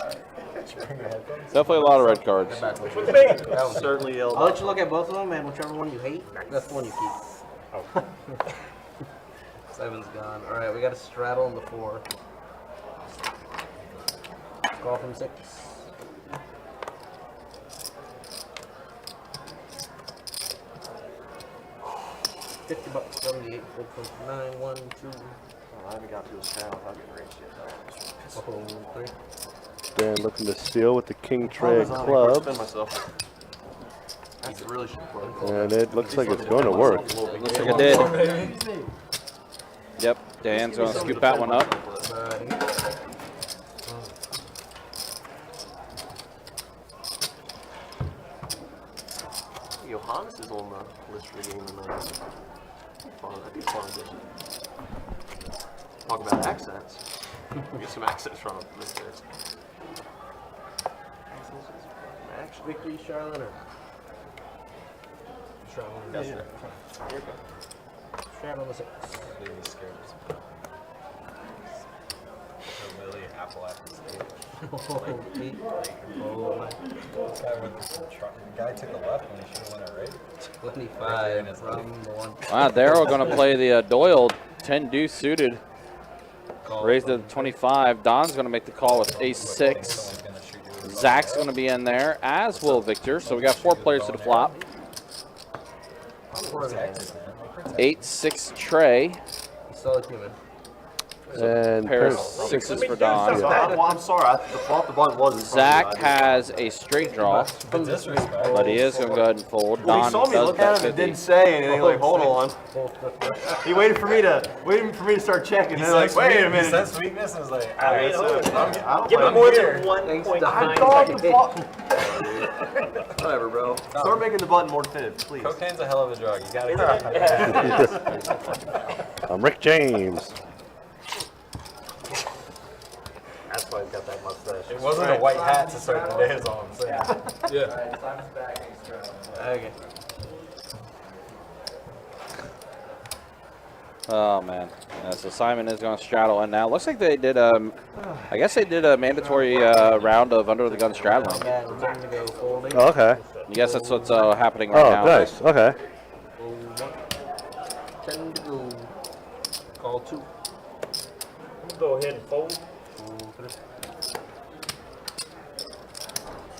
Definitely a lot of red cards. That was certainly yelled. I'll let you look at both of them, and whichever one you hate, that's the one you keep. Oh. 7's gone. All right, we got a straddle in the 4. Call from 6. $50 from the 8, 4.9, 1, 2. Oh, I haven't got to his town without getting raged yet. Oh, 3. Dan looking to steal with the king tray I spend clubs. myself. I really should play. And it looks like it's going to work. Looks like it did. Yep, Dan's going to scoop that one up. Johannes is on the list for the game tonight. That'd be a fun addition. Talk about accents. Get some accents from him. Victory, Charlotte, or? Yes, sir. Straddle the 6. Really scared us. Lily Apple after stage. Oh, 8. Oh, 9. This guy went to the truck. The guy took a left when he should have went a right. 25 from the 1. Wow, Darryl going to play the Doyle 10 deuce suited. Raised to 25. Don's going to make the call with ace 6. Zach's going to be in there, as will Victor. So we got 4 players to the flop. 8-6 Trey. Solid human. And Pair of pair of 6s for Don. Well, I'm sorry. The button was in front Zach of me. has a straight draw, but he is going to go ahead and fold. Well, he Don saw me does look bet at him and 50. didn't say anything. Like, hold on. He waited for me to start checking. And they're like, wait a He minute. sensed weakness and was like, I mean, alright, look, Give I'm him more here. than 1.9 I thought the seconds. Whatever, bro. Start making the button more definitive, please. cocaine's a hell of a drug. You gotta get it. I'm Rick James. That's why he's got that mustache. It wasn't a white hat to start the day, is all I'm saying. Okay. Oh man, yeah, so Simon is going to straddle in now. Looks like they did I guess they did a mandatory round of under the gun straddling. Yeah, we're going to go folding. Oh, okay. I guess that's what's happening right Oh, now. nice. Okay. 10 to go. Call 2. I'm gonna go ahead and fold.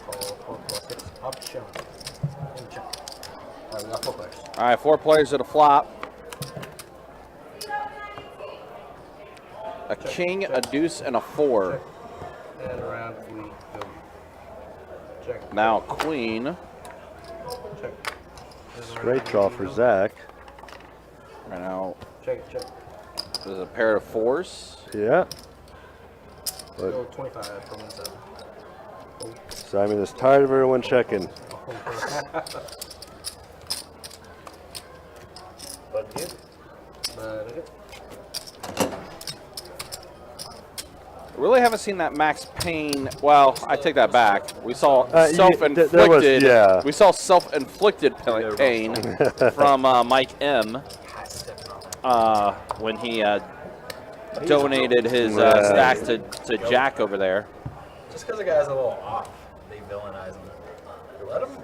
Call 4 plus 6. Option. And check. Alright, we got 4 players. All right, 4 players to the flop. A king, a deuce, and a 4. And around we go. Check. Now queen. Check. Straight draw for Zach. Right now Check, check. there's a pair of 4s. Yeah. Go 25 from 7. Simon is tired of everyone checking. But good. Okay. Really haven't seen that Max Payne. Well, I take that back. We saw there self-inflicted. was- yeah. We saw self-inflicted pain from Mike M. When he donated his stack to Jack over there. Just because a guy's a little off, they villainize him.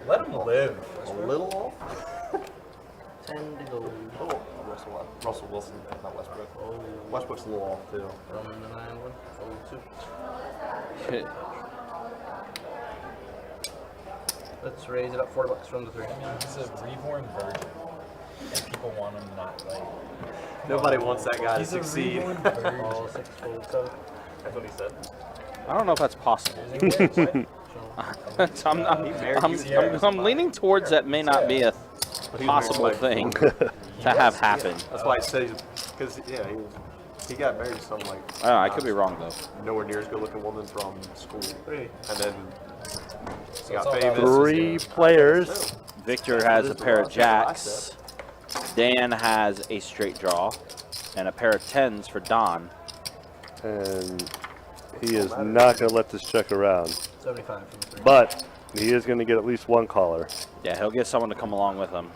Let him live. A little off. 10 to go. Oh, Russell Wilson, not Westbrook. Oh, Westbrook's a little off too. From the 9 1. Fold 2. Let's raise it up $40 from the 3. He's a reborn virgin, and people want him not like. Nobody wants that guy to He's a succeed. reborn virgin. Call 6, fold 7. That's what he said. I don't know if that's possible. Show. I'm leaning towards that may not be a possible thing to have happen. That's why I said because he got married to some like I don't know, I could be wrong though. nowhere near as good looking woman from school, 3. and then he got all about famous. 3 players. Victor has a pair of jacks. Dan has a straight draw and a pair of 10s for Don. And he is not going to let this check around. 75 from the 3. But he is going to get at least one caller. Yeah, he'll get someone to come along with him.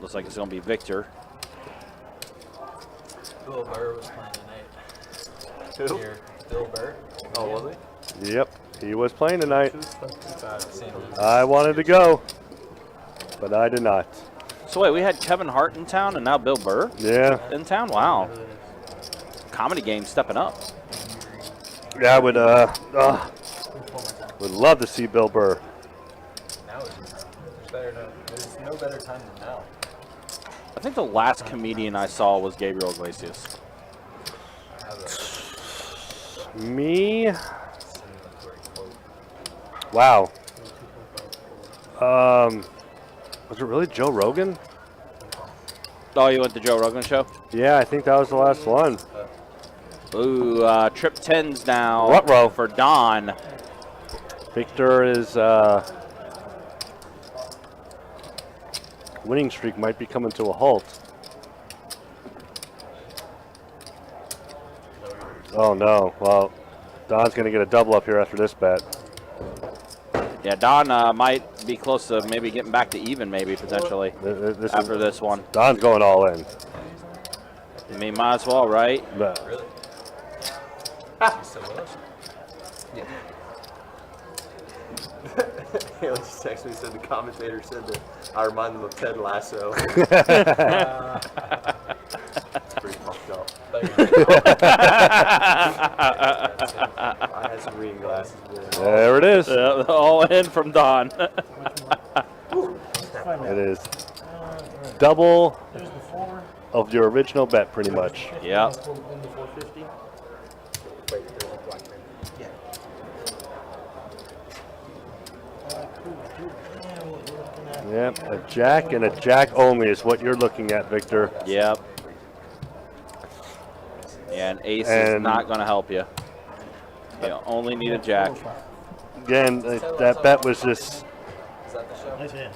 Looks like it's going to be Victor. Bill Burr was playing tonight. Who? Here, Bill Burr. Oh, was he? Yep. He was playing tonight. 225. I wanted to go, but I did not. So wait, we had Kevin Hart in town and now Bill Burr Yeah. in town? Wow. Comedy game stepping up. Yeah, I would love to see Bill Burr. Now it's better. There's no better time than now. I think the last comedian I saw was Gabriel Iglesias. Me? Wow. Was it really Joe Rogan? Oh, you went to Joe Rogan show? Yeah, I think that was the last one. Ooh, trip 10s now Ruh-roh. for Don. Victor is winning streak might be coming to a halt. Oh no! Well, Don's gonna get a double up here after this bet. Yeah, Don might be close to maybe getting back to even, maybe potentially after this one. Don's going all in. I mean, might as well, right? But He just texted me, said the commentator said that I remind them of Ted Lasso. It's pretty fucked up. I had some reading glasses. there it is. All in from Don. It is double of your original bet, pretty much. Yep. In the 450. Wait, there's a black man. Yeah. Yep, a jack and a jack only is what you're looking at, Victor. Yep. Yeah, an ace is And- not going to help you. You only need a jack. Again, that bet was just Nice hand.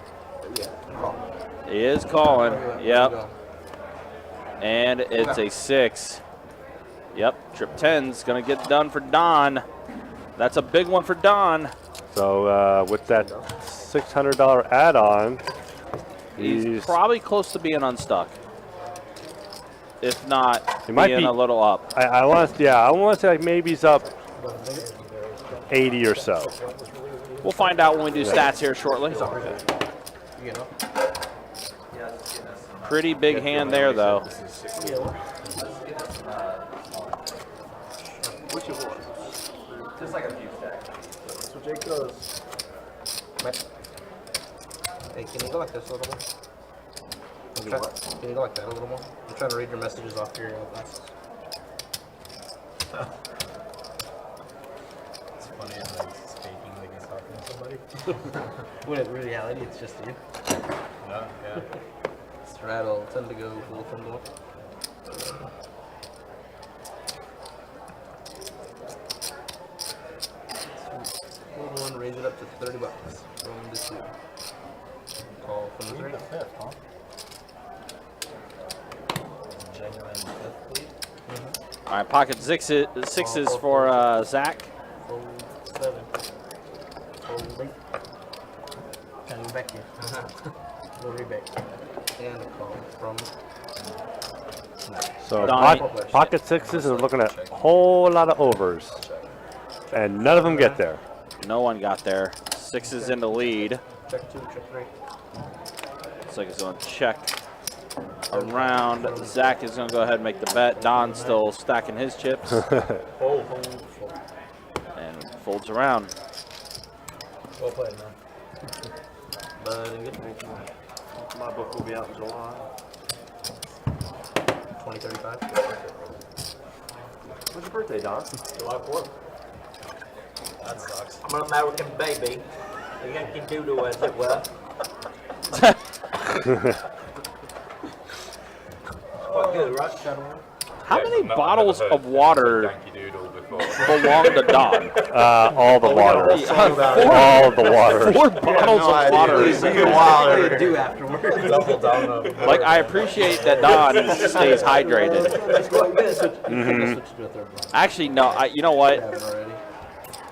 He is calling. Yep. And it's a 6. Yep, trip 10's going to get done for Don. That's a big one for Don. so. With that $600 add-on, He's probably close to being unstuck. If not, He might being be. a little up. I want to. Yeah, I want to say like maybe he's up 80 or so. We'll find out when we do stats here shortly. You know? Pretty big hand there, though. Which it was? Just like a few stacks. That's what Jake does. Hey, can you go like this a little more? Can you go like that a little more? I'm trying to read your messages off your glasses. It's funny as like speaking like he's talking to somebody. When in reality it's just you. No, yeah. Straddle, tend to go full from door. Little one, raise it up to $30. Rolling to 2. Call from the 3. Genuine fifth lead. All right, pocket sixes for Zach. Fold 7. Fold 8. Can you back here? We'll reback. And a call from. So Donnie. pocket sixes are looking at a whole lot of overs, and none of them get there. No one got there. 6 is in the lead. Check 2, check 3. Looks like it's going to check around. Zach is going to go ahead and make the bet. Don's still stacking his chips Fold. and folds around. Well played, man. But My book will be out in July. 2035. When's your birthday, Don? July 4th. That sucks. I'm an American baby. A Yankee Doodle, as it were. Quite good, right? How many bottles of water Yankee Doodle before. belong to Don? All the water. All of the water. 4 bottles of water. What do you do afterwards? Double down on. Like, I appreciate that Don stays hydrated. Actually, no. You know what?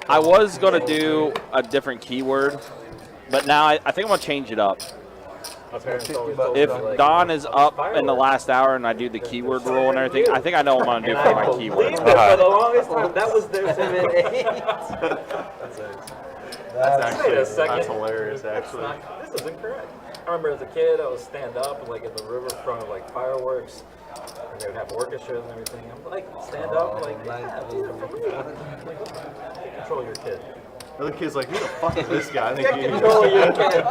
I was going to do a different keyword, but now I think I'm going to change it up. My parents always told If me, like, Don is up in the fireworks. last hour and I do the keyword rule and everything, I think I know what I'm going to do for my keyword. For the longest time, that was their That's Wait a second. That's hilarious, actually. This is incorrect. I remember as a kid, I would stand up like in the riverfront, like fireworks, and they would have orchestras and everything. I'm like, stand up, like, yeah, these are for real. Like, control your kid. The other kid's like, who the fuck is this guy? I think he Control your kid.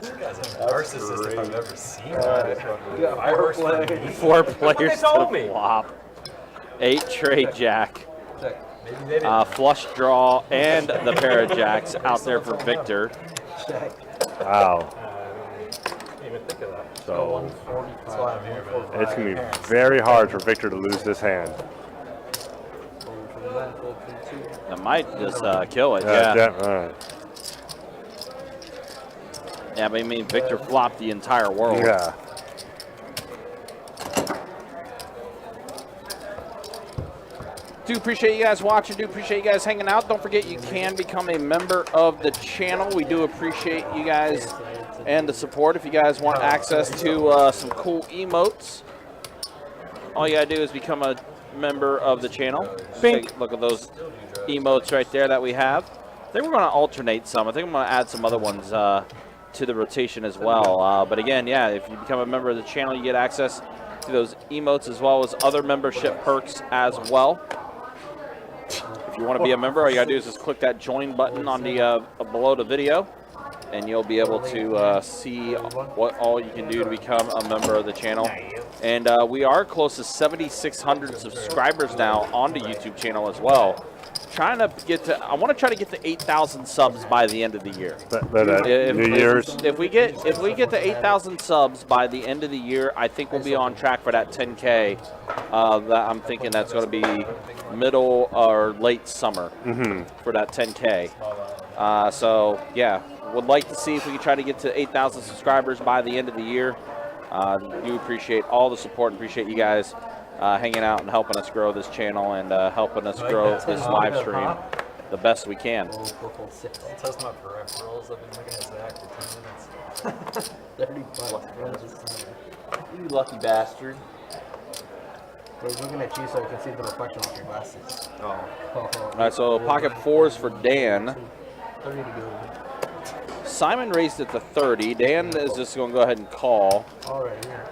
Narcissist if I've ever seen Fireworks. 4 players to told the me. flop. 8 trade jack. Maybe they didn't. Flush draw and the pair of jacks out there for Victor. Wow. Didn't even think of that. So That's why I'm here, man. it's going to be very hard for Victor to lose this hand. That might just kill it, yeah. All right. Yeah, but I mean, Victor flopped the entire world. Yeah. Do appreciate you guys watching. Do appreciate you guys hanging out. Don't forget you can become a member of the channel. We do appreciate you guys and the support. If you guys want access to some cool emotes, all you gotta do is become a member of the channel. Take a look at those emotes right there that we have. I think we're gonna alternate some. I think I'm gonna add some other ones to the rotation as well. But again, yeah, if you become a member of the channel, you get access to those emotes as well as other membership perks as well. If you want to be a member, all you got to do is just click that join button on the below the video, and you'll be able to see what all you can do to become a member of the channel. And we are close to 7,600 subscribers now on the YouTube channel as well. Trying to get to, I want to try to get to 8,000 subs by the end of the year. New Year's. If we get to 8,000 subs by the end of the year, I think we'll be on track for that 10K. That I'm thinking that's going to be middle or late summer for that 10K. So yeah, would like to see if we can try to get to 8,000 subscribers by the end of the year. Do appreciate all the support and appreciate you guys hanging out and helping us grow this channel and helping us grow this live stream the best we can. I'll test my peripherals. I've been looking at Zach for 10 minutes. $30. You lucky bastard. I was looking at you so I could see the reflection off your glasses. Oh. All right, so pocket fours for Dan. 30 to go. Simon raised it to 30. Dan is just going to go ahead and call. All right, here.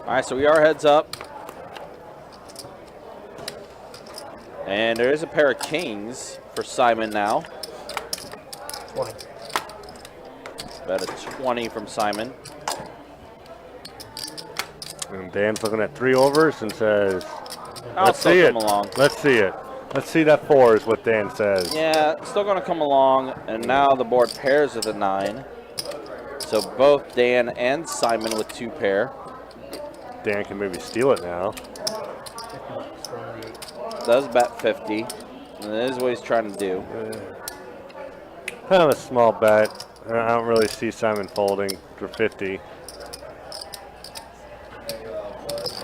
All right, so we are heads up. And there is a pair of kings for Simon now. 20. Bet a 20 from Simon. And Dan's looking at 3 overs and says, I'll let's still see it. come along. Let's see it. Let's see that 4 is what Dan says. Yeah, still going to come along. And now the board pairs with a 9. So both Dan and Simon with 2 pair. Dan can maybe steal it now. Does bet 50. And that is what he's trying to do. Kind of a small bet. I don't really see Simon folding for 50.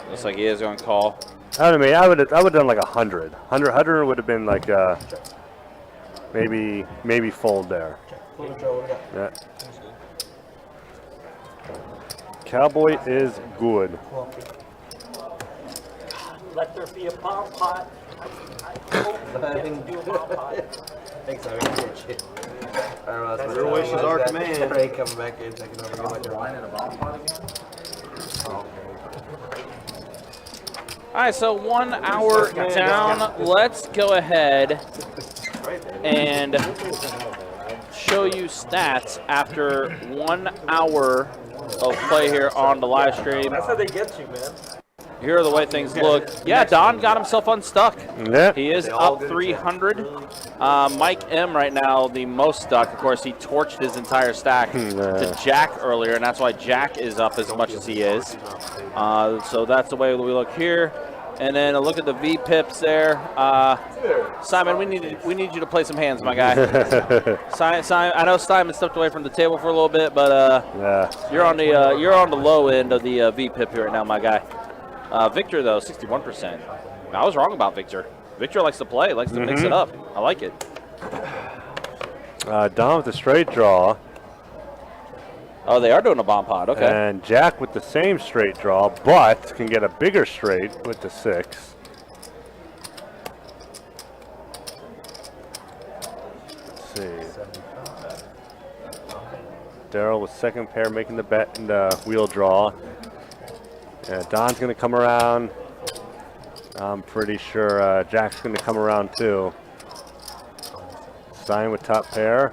Looks like he is going to call. I would have done like 100. 100 would have been like maybe fold there. Yeah. Cowboy is good. Let there be a bomb pot. I hope that can do a bomb pot. Thanks, I appreciate you. I don't know, Your wishes are command. Ray coming back in, taking over. All right, so 1 hour down. Let's go ahead and show you stats after 1 hour of play here on the live stream. That's how they get you, man. Here are the way things look. Yeah, Don got himself unstuck. Yeah. He is up 300. Mike M right now, the most stuck. Of course, he torched his entire stack to Jack earlier, and that's why Jack is up as much as he is. So that's the way we look here. And then a look at the V pips there. Simon, we need you to play some hands, my guy. Simon, I know Simon stepped away from the table for a little bit, but you're on the low end of the V pip here right now, my guy. Victor though, 61%. I was wrong about Victor. Victor likes to play, likes to mix it up. I like it. Don with the straight draw. Oh, they are doing a bomb pot. Okay. And Jack with the same straight draw, but can get a bigger straight with the 6. Let's see. Daryl with second pair making the bet in the wheel draw. Yeah, Don's going to come around. I'm pretty sure Jack's going to come around too. Stein with top pair.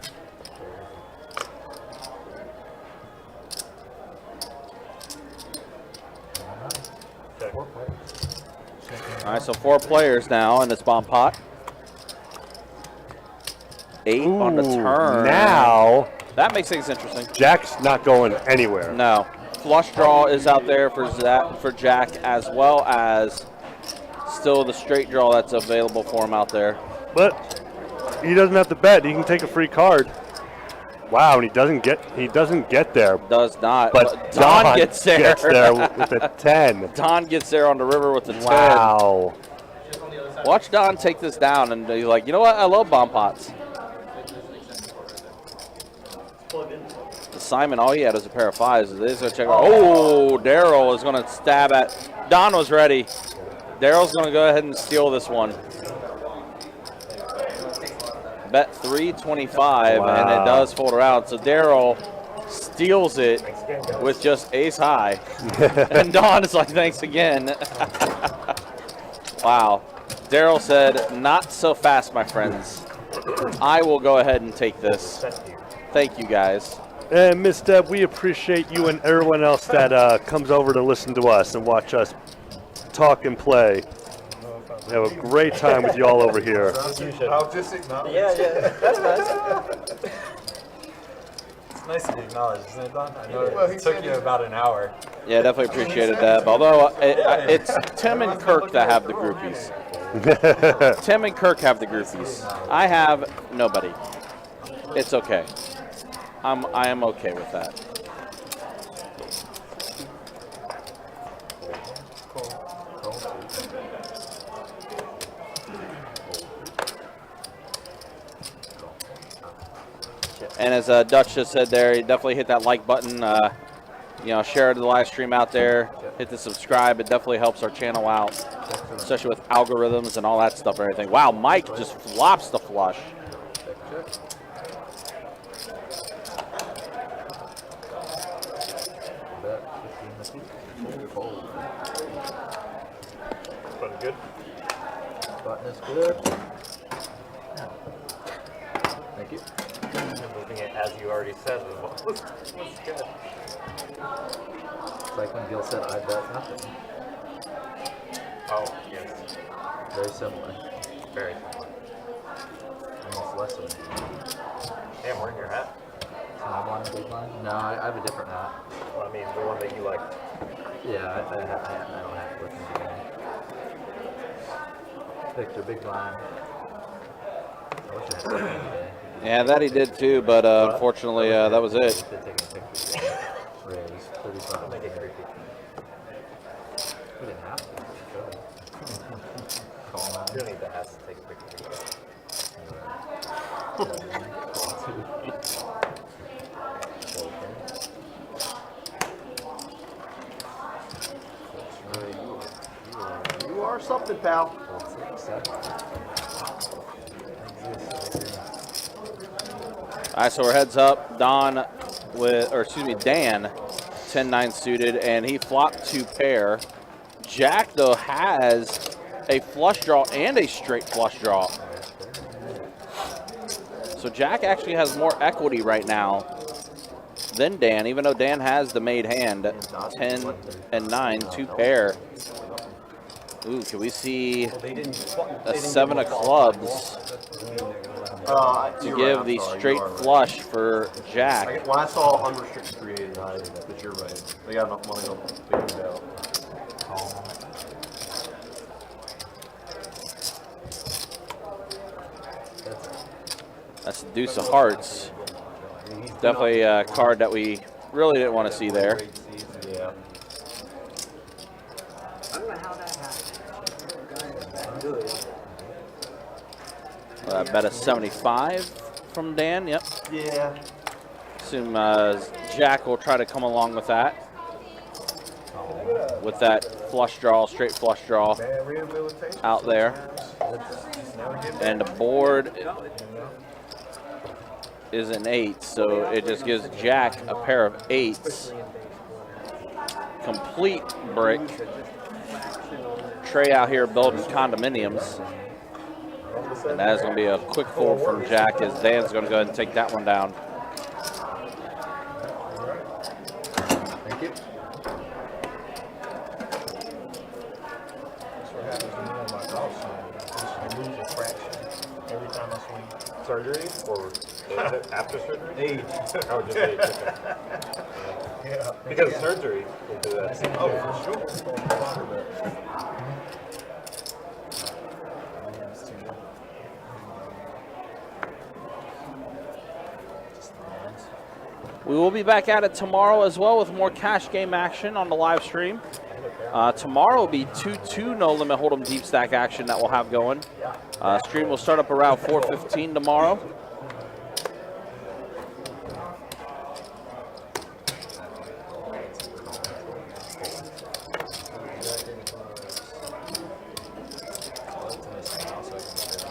All right, so 4 players now in this bomb pot. 8 on the turn. Now That makes things interesting. Jack's not going anywhere. No. Flush draw is out there for Jack, as well as still the straight draw that's available for him out there. But he doesn't have to bet. He can take a free card. Wow, and he doesn't get there. Does not. But Don gets there. Gets there with a 10. Don gets there on the river with the 10. Wow. Watch Don take this down and he's like, you know what? I love bomb pots. Simon, all he had was a pair of 5s. This is check. Oh, Daryl is going to stab at. Don was ready. Daryl's going to go ahead and steal this one. Bet 325, and it does fold around. So Daryl steals it with just ace high. And Don is like, thanks again. Wow. Daryl said, not so fast, my friends. I will go ahead and take this. Thank you, guys. And Miss Deb, we appreciate you and everyone else that comes over to listen to us and watch us talk and play. We have a great time with you all over here. I'll just acknowledge. Yeah, that's nice. It's nice to be acknowledged, isn't it, Don? I know it took you about an hour. Yeah, definitely appreciated that. Although it's Tim and Kirk that have the groupies. Tim and Kirk have the groupies. I have nobody. It's okay. I am okay with that. And as Dutch just said there, you definitely hit that like button. Share the live stream out there. Hit the subscribe. It definitely helps our channel out, especially with algorithms and all that stuff and everything. Wow, Mike just flops the flush. Button good? Button is good. Thank you. Moving it as you already said was good. It's like when Gil said, I bet nothing. Oh, yes. Very similar. Very similar. Almost less of an Damn, wearing your hat? small blind, big blind? No, I have a different hat. Well, I mean, the one that you liked. Yeah, I don't have to listen to that. Victor, big blind. I wish I had something today. Yeah, that he did too, but unfortunately, that was it. Taking pictures. Raise 35. Make it creepy. We didn't have to. Call You don't need the hats to take a picture. You are something, pal. All right, so we're heads up. Dan, 10-9 suited, and he flopped 2 pair. Jack, though, has a flush draw and a straight flush draw. So Jack actually has more equity right now than Dan, even though Dan has the made hand. 10 and 9, 2 pair. Ooh, can we see a 7 of clubs to give the straight flush for Jack? When I saw unrestricted created, but you're right. They got enough money to figure it out. That's the deuce of hearts. Definitely a card that we really didn't want to see there. Yeah. Bet a 75 from Dan. Yep. Yeah. Assume Jack will try to come along with that. With that flush draw, straight flush draw out there. And the board is an 8, so it just gives Jack a pair of 8s. Complete brick. Trey out here building condominiums. And that is going to be a quick fold from Jack as Dan's going to go ahead and take that one down. Thank you. That's what happens to me on my golf swing. I lose a fraction every time I swing. Surgery or after surgery? Age. Oh, just age. Yeah. Because surgery will do that. Oh, for sure. We will be back at it tomorrow as well with more cash game action on the live stream. Tomorrow will be 2-2 no limit hold'em deep stack action that we'll have going. Stream will start up around 4:15 tomorrow.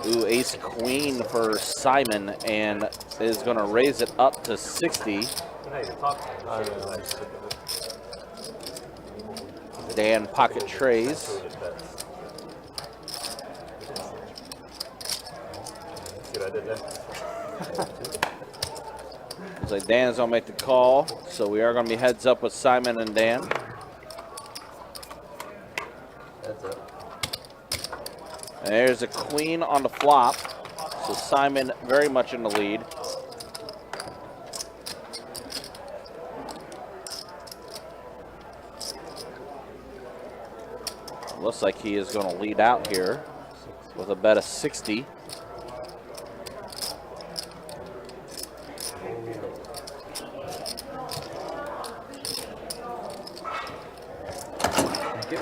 Ooh, ace queen for Simon, and is going to raise it up to 60. Dan pocket trays. Looks like Dan's going to make the call, so we are going to be heads up with Simon and Dan. That's it. And there's a queen on the flop, so Simon very much in the lead. Looks like he is going to lead out here with a bet of 60. Thank you.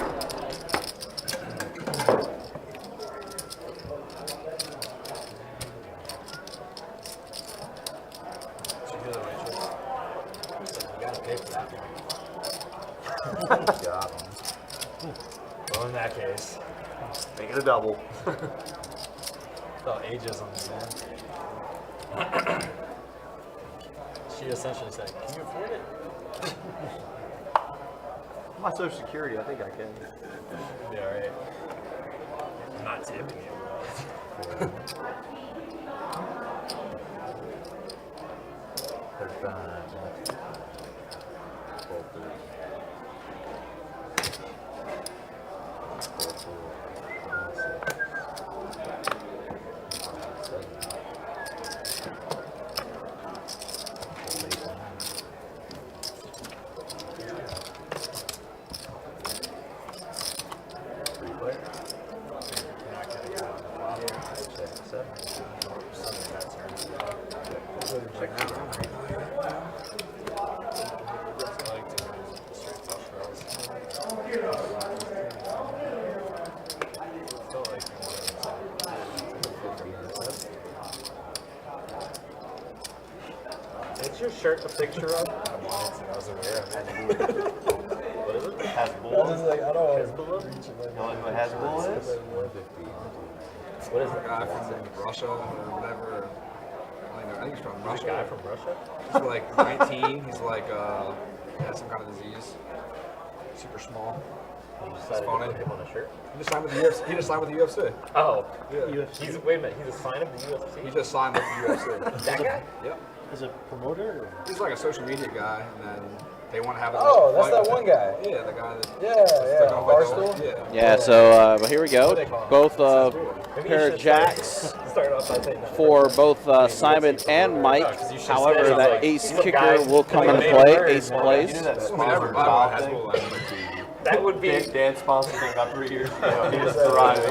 Well, in that case, Make it a double. felt ages on this man. She essentially said, "Can you afford it?" My Social Security, I think I can. Yeah, right. I'm not tipping you. Is your shirt a picture of? I wanted to. I was aware of it. What is it? Hasbull. I was like, I don't want to You know what Hasbull is? What is A it? guy from Russia or whatever. I think he's from This Russia. guy from Russia? He's like 19. He's like has some kind of disease. Super small. You decided to funny. put him on a shirt? He just signed with the UFC. He just signed with the UFC. Oh. Yeah. He's, wait a minute, he's a sign of the UFC? He just signed with the UFC. that guy? Yep. Is it promoter? Or? He's like a social media guy, and then they want to have his Oh, next that's fight that with one him. guy. Yeah, the guy that. Yeah, took off Barstool. Yeah. Yeah, so but here we go. Both pair of jacks Start off by saying that. for both Simon and Mike. However, that ace kicker will come into play. Ace plays. You knew that I mean, sponsor everybody job has thing? bull. That would be. Dan sponsored thing about 3 years ago. He just thriving.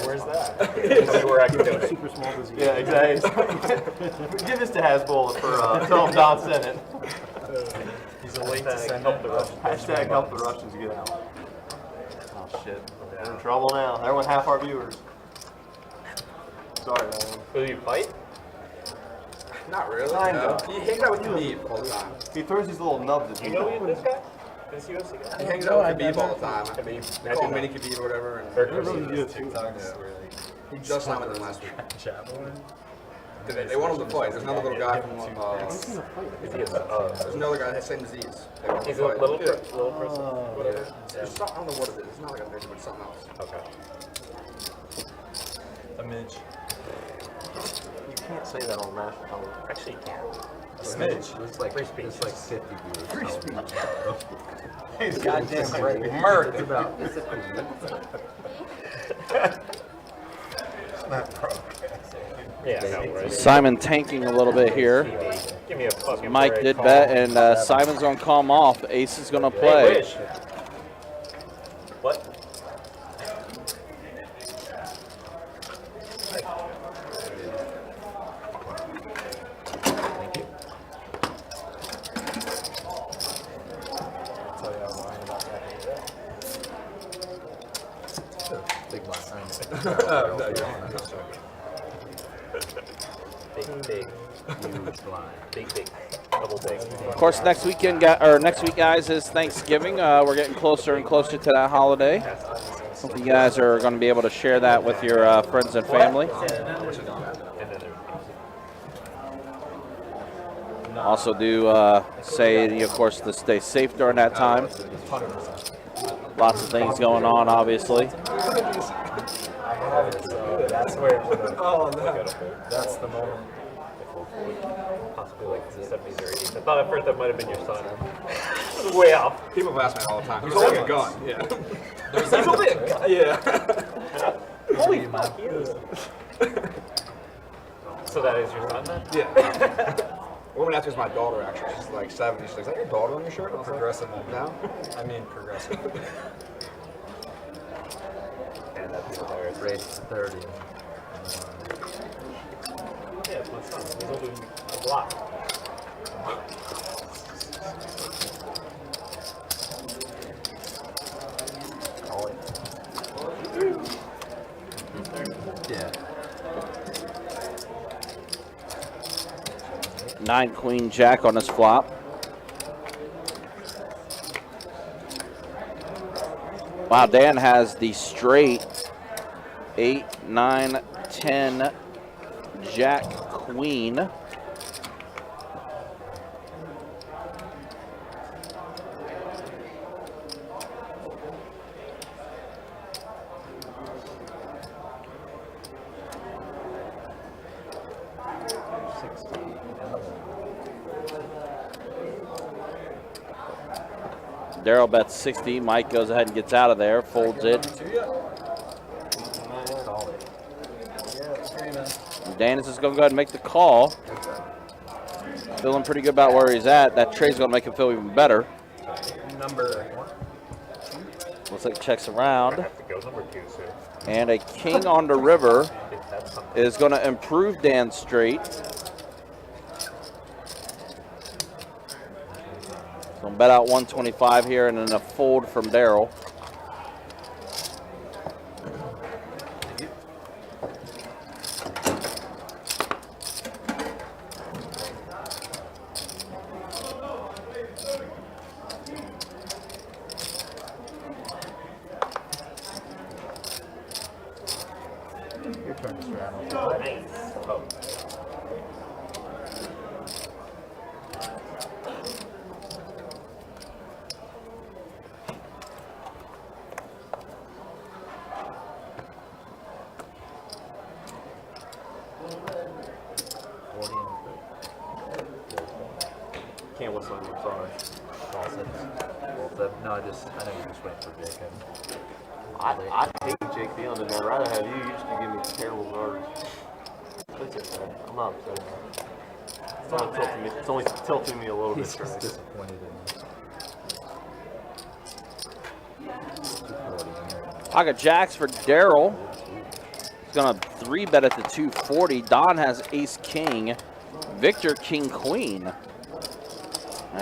Where's that? Where I can donate. Super small disease. Yeah, exactly. Give this to Hasbull for tell him Don sent it. He's a link to send help the Russians. Hashtag help the Russians get out. Oh shit. We're in trouble now. There went half our viewers. Sorry, man. Will you fight? Not really. Kinda. No. He hangs out with Khabib all the time. He throws these little nubs at You me. know this guy? This UFC guy? He hangs out with Khabib all the time. Khabib. They call him Mini Khabib or whatever. And he just signed with him last week. They want him to fight. There's another little guy from. There's another guy that has the same disease. He's a little person. Whatever. It's not, I don't know what it is. It's not like a midget, but it's something else. Okay. A midge. You can't say that on national television. Actually, you can. A smidge. It's like, Free speech. it's like 50 viewers. Free speech. He's goddamn great. It's Murder. about, Yeah, no, right. Simon tanking a little bit here. Give me a fucking Mike break, did call. bet, and Simon's going to call him off. Ace is going to Hey, play. Wish. What? big blind. Big. Huge blind. Big. Double big. Of course, next week, guys, is Thanksgiving. We're getting closer and closer to that holiday. Hope you guys are going to be able to share that with your friends and family. Also, do say, of course, to stay safe during that time. Lots of things going on, obviously. That's where it would have. Oh, no. That's the moment. Possibly like the 70s or 80s. I thought at first that might have been your son. It was way off. People have asked me all the time. He's holding a gun. Yeah. He's holding a gun. Yeah. Holy fuck, you. So that is your son then? Yeah. Woman asked me, it's my daughter actually. She's like 7. She's like, is that your daughter on your shirt? I was like, Progressive. no. I mean progressive. And that's hilarious. Race to 30. Yeah, it's my son. He's holding a block. Call it. Yeah. 9 Queen Jack on his flop. Wow, Dan has the straight 8, 9, 10, Jack, Queen. Daryl bets 60. Mike goes ahead and gets out of there, folds it. Dan is just going to go ahead and make the call. Feeling pretty good about where he's at. That trade's going to make him feel even better. Number Looks like checks around. Have to go number 2, sir. And a king on the river If that's something. is going to improve Dan's straight. So bet out 125 here and then a fold from Daryl. Your turn to straddle. Nice. Oh. Can't whistle, I'm sorry. No, I know you just went for Jacob. I hate Jake Dillon, and I'd rather have you. You used to give me terrible nerves. It's okay. I'm not upset about it. It's only tilting me a little bit. He's just disappointed in Pocket jacks for Daryl. He's going to 3-bet at the 240. Don has ace king. Victor king queen. All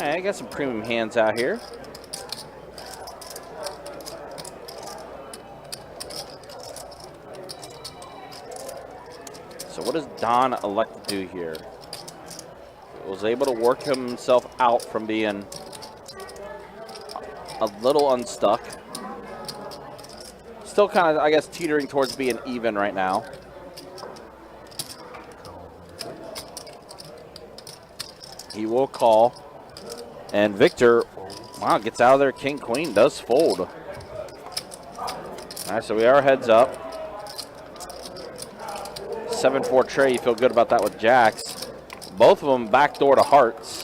right, I got some premium hands out here. So what does Don elect to do here? was able to work himself out from being a little unstuck. Still kind of, I guess, teetering towards being even right now. He will call. And Victor, wow, gets out of there. King, queen does fold. All right, so we are heads up. 7-4 tray, you feel good about that with jacks. Both of them backdoor to hearts.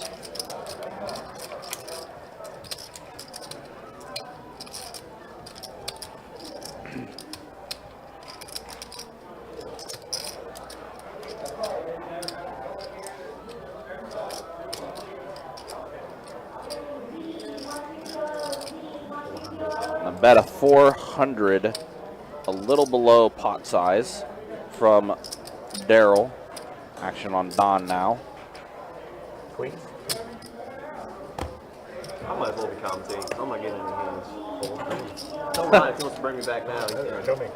I bet a 400, a little below pot size from Daryl. Action on Don now. Queen. I might as well be commentating. I'm not getting any hands. Don't mind if he wants to bring me back now. Show me.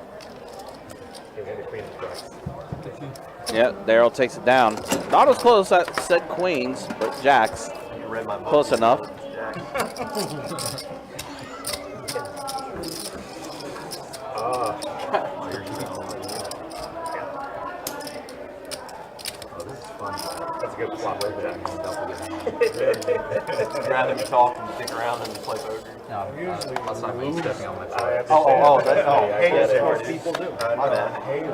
Give me the queen twice. Yeah, Daryl takes it down. Not as close as said queens, but jacks. You read my book. Close enough. That's a good flop with jacks. I'd rather be talking and stick around than play poker. No, usually that's not me stepping on my I toes. That's get what it. people do. My bad. You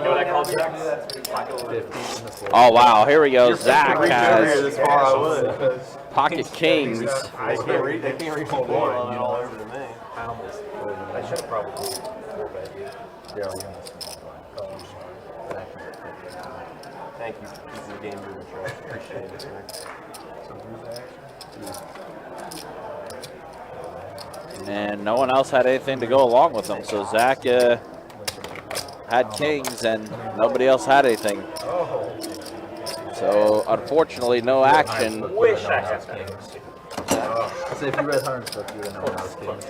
know what I call jacks? 50 in the floor. Oh, wow. Here we go. Zach Reach over here has this far, I would. pocket kings. They can't reach the board all over to me. I almost. I should have probably 4-bet you. Yeah, you're in the small blind. Thank you for keeping the game moving, Trey. Appreciate it, sir. And no one else had anything to go along with them. So Zach had kings and nobody else had anything. So unfortunately, no action. Wish I had kings. So if you read Hunter's book, you would know when I was kings.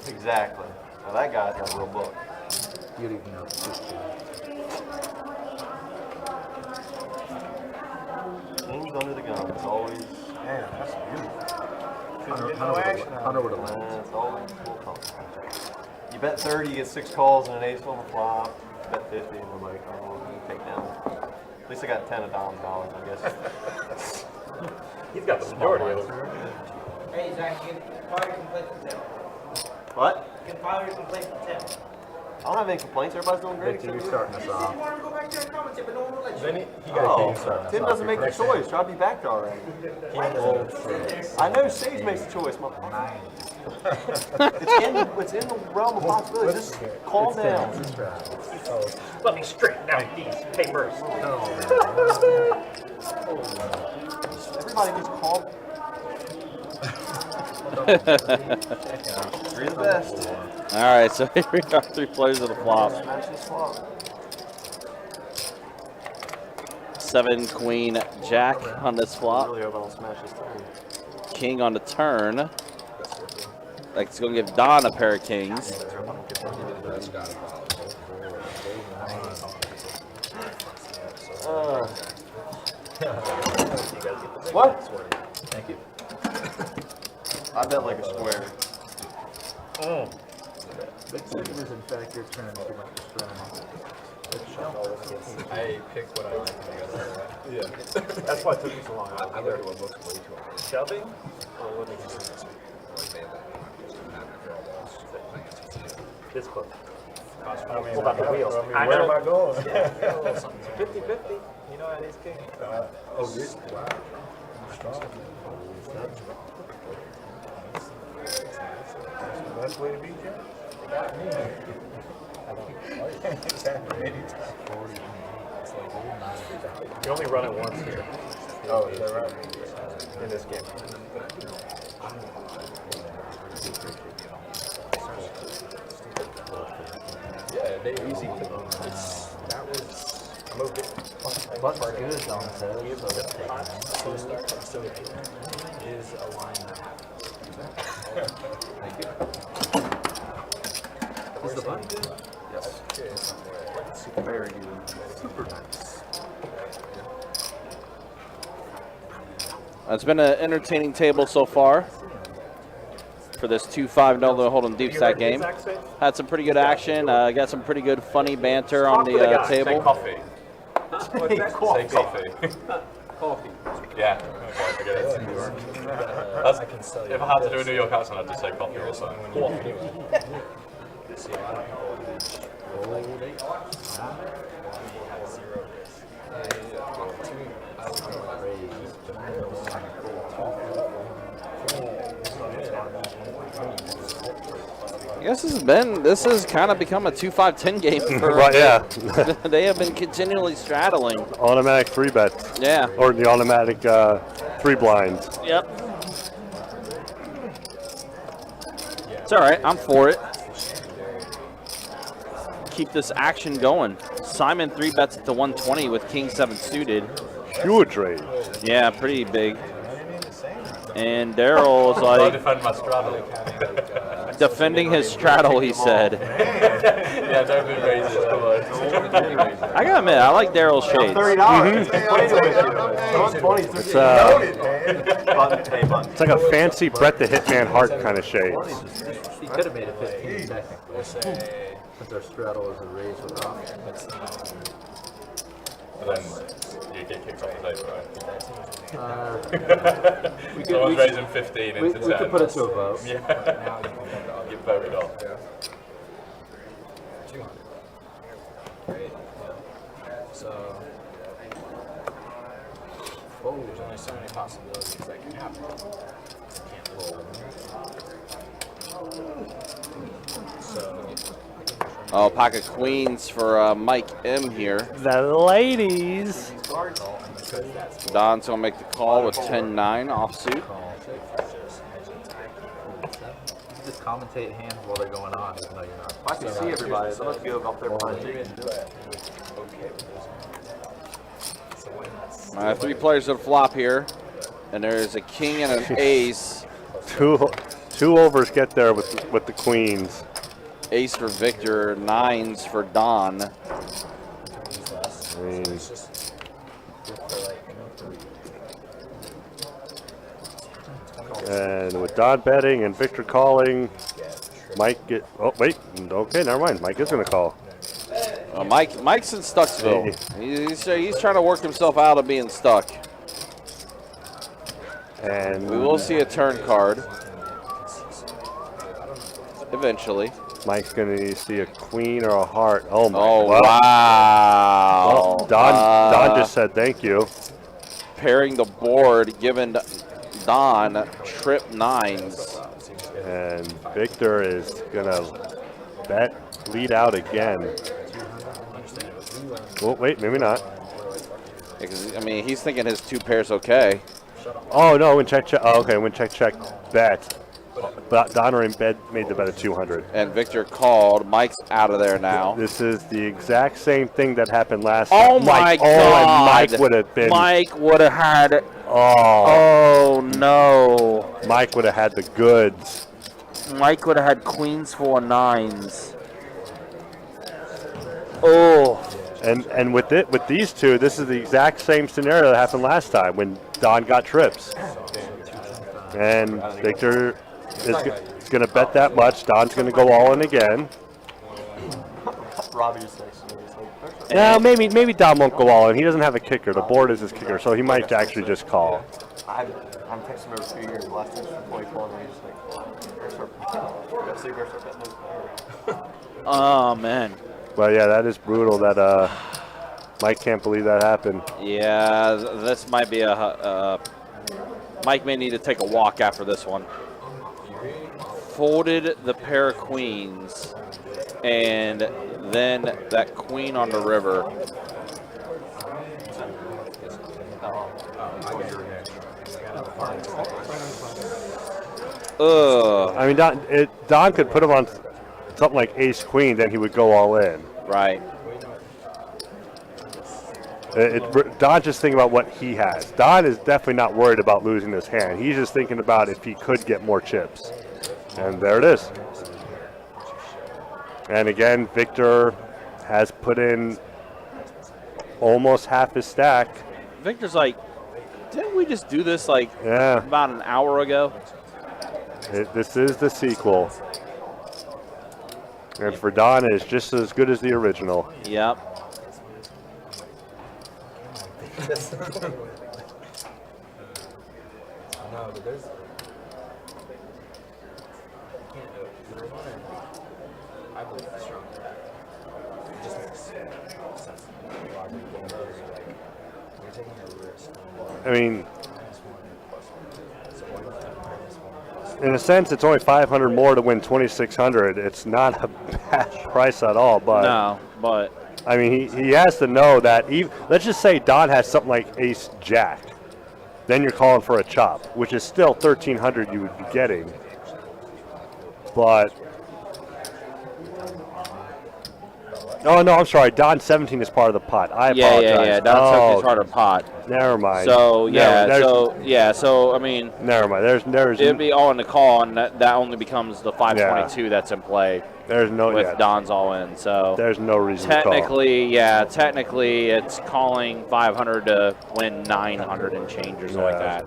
Exactly. Now that guy's got a real book. You'd even know it's 15. Kings under the gun. It's always. Man, that's beautiful. Hunter would have won. It's always a little complicated. You bet 30, you get 6 calls and an ace on the flop. You bet 50, and I'm like, oh, you take down. At least I got 10 of Dom's dollars, I guess. He's got the majority of them. Hey, Zach, you can file your complaint with Tim. What? You can file your complaint with Tim. I don't have any complaints. Everybody's doing great. Victor, you're starting us You off. wanted to go back there and commentate, but no one will let you. Then he got a king. Oh, Tim doesn't make the choice. Try to be back there already. I know Sage makes the choice, motherfucker. It's in the realm of possibility. Just calm down. Let me straighten out these papers. Everybody just calm. You're the best. All right, so here we are, 3 plays of the flop. Smash this flop. 7 queen jack on this I flop. really hope I don't smash this turn. King on the turn. Like it's going to give Don a pair of kings. What? Thank you. I bet like a square. Big Silver's in fact your turn if you want to strong. I picked what I like. Yeah. That's why it took me so long. I learned what books way too long. Shoving? Or what did you do? This close. What about the wheels? I Where know. am I going? 50-50. You know how it is, king. Oh, this? Wow. Strong. That's the best way to beat you? You only run it once here. Oh, is that right? In this game. Yeah, they easy. That was moved it. Buck's good, Don says. So Is a line now. thank you. Is the button good? Yes. Very good. Super nice. It's been an entertaining table so far for this 2-5 no hold'em deep stack game. Had some pretty good action. Got some pretty good funny banter on the Say table. coffee. Say coffee. Coffee. Yeah. Okay, I get it. If I had to do a New York accent, I'd just say coffee or something. I guess this has kind of become a 2-5-10 game. For, Right, yeah. They have been continually straddling. Automatic 3-bets. Yeah. Or the automatic 3 blinds. Yep. It's all right. I'm for it. Keep this action going. Simon 3-bets at the 120 with King 7 suited. Huge raise. Yeah, pretty big. And Daryl's I like defend my straddle. defending his straddle, he said. Yeah, don't be racist. Come on. I gotta admit, I like Daryl's shades. It's like a fancy Brett the Hitman Hart kind of shades. He could have made it 15 technically. Since our straddle is a raise with off. But then you get kicked off the table, right? We Someone's raising 15 into 10. We could put it to a vote. Yeah. Get voted off. So, there's only so many possibilities that can happen. Can't roll. So, Oh, pocket queens for Mike M here. The ladies. Don's gonna make the call with 10-9 offsuit. Just commentate hands while they're going on, even though you're not. I can see everybody. So let's go up there behind you. Three players to the flop here, and there's a king and an ace. Two overs get there with the queens. Ace for Victor, 9s for Don. I mean, and with Don betting and Victor calling, Mike get. Oh wait, okay, never mind. Mike is gonna call. Mike's in Stucksville. He's trying to work himself out of being stuck. And We will see a turn card eventually. Mike's gonna see a queen or a heart. Oh my! Oh wow! wow! Well, Don just said thank you. Pairing the board, giving Don trip 9s. And Victor is gonna lead out again. Oh wait, maybe not. Because, I mean, he's thinking his 2 pairs okay. Oh no, when check. Oh, okay, when check bet. But Don or in bed made the bet at 200. And Victor called. Mike's out of there now. This is the exact same thing that happened last Oh time. my Oh, and God! Mike would have been. Mike would have had. Oh, Oh no! Mike would have had the goods. Mike would have had queens 4 9s. Oh. And with these two, this is the exact same scenario that happened last time when Don got trips. And Victor is going to bet that much. Don's going to go all in again. Robbie just texted me. He's like, Now maybe Don won't go all in. He doesn't have a kicker. The board is his kicker, so he might actually just call. I'm texting him over 2 years. The last time for 2012, and he's just like, better start betting those. Oh man. But yeah, that is brutal. That Mike can't believe that happened. Yeah, this might be Mike may need to take a walk after this one. Folded the pair of queens, and then that queen on the river. Ugh. I mean, Don could put him on something like ace queen, then he would go all in. Right. Don's just thinking about what he has. Don is definitely not worried about losing this hand. He's just thinking about if he could get more chips. And there it is. And again, Victor has put in almost half his stack. Victor's like Didn't we just do this like Yeah. about an hour ago? This is the sequel. And for Don, it's just as good as the original. Yep. No, but there's. I believe it's strong. It just makes sense. You're taking a risk. I mean, in a sense, it's only 500 more to win 2,600. It's not a bad price at all, but No, but I mean, he has to know that. Let's just say Don has something like Ace Jack, then you're calling for a chop, which is still 1,300 you would be getting. But oh no, I'm sorry. Don 17 is part of the pot. I apologize. yeah. Don 17 is part of the pot. Never mind. So No, so I mean, never mind. it'd be all in the call, and that only becomes the 522 that's in play. There's no with Don's all in. So there's no reason to call. Technically, it's calling 500 to win 900 and change or something like that.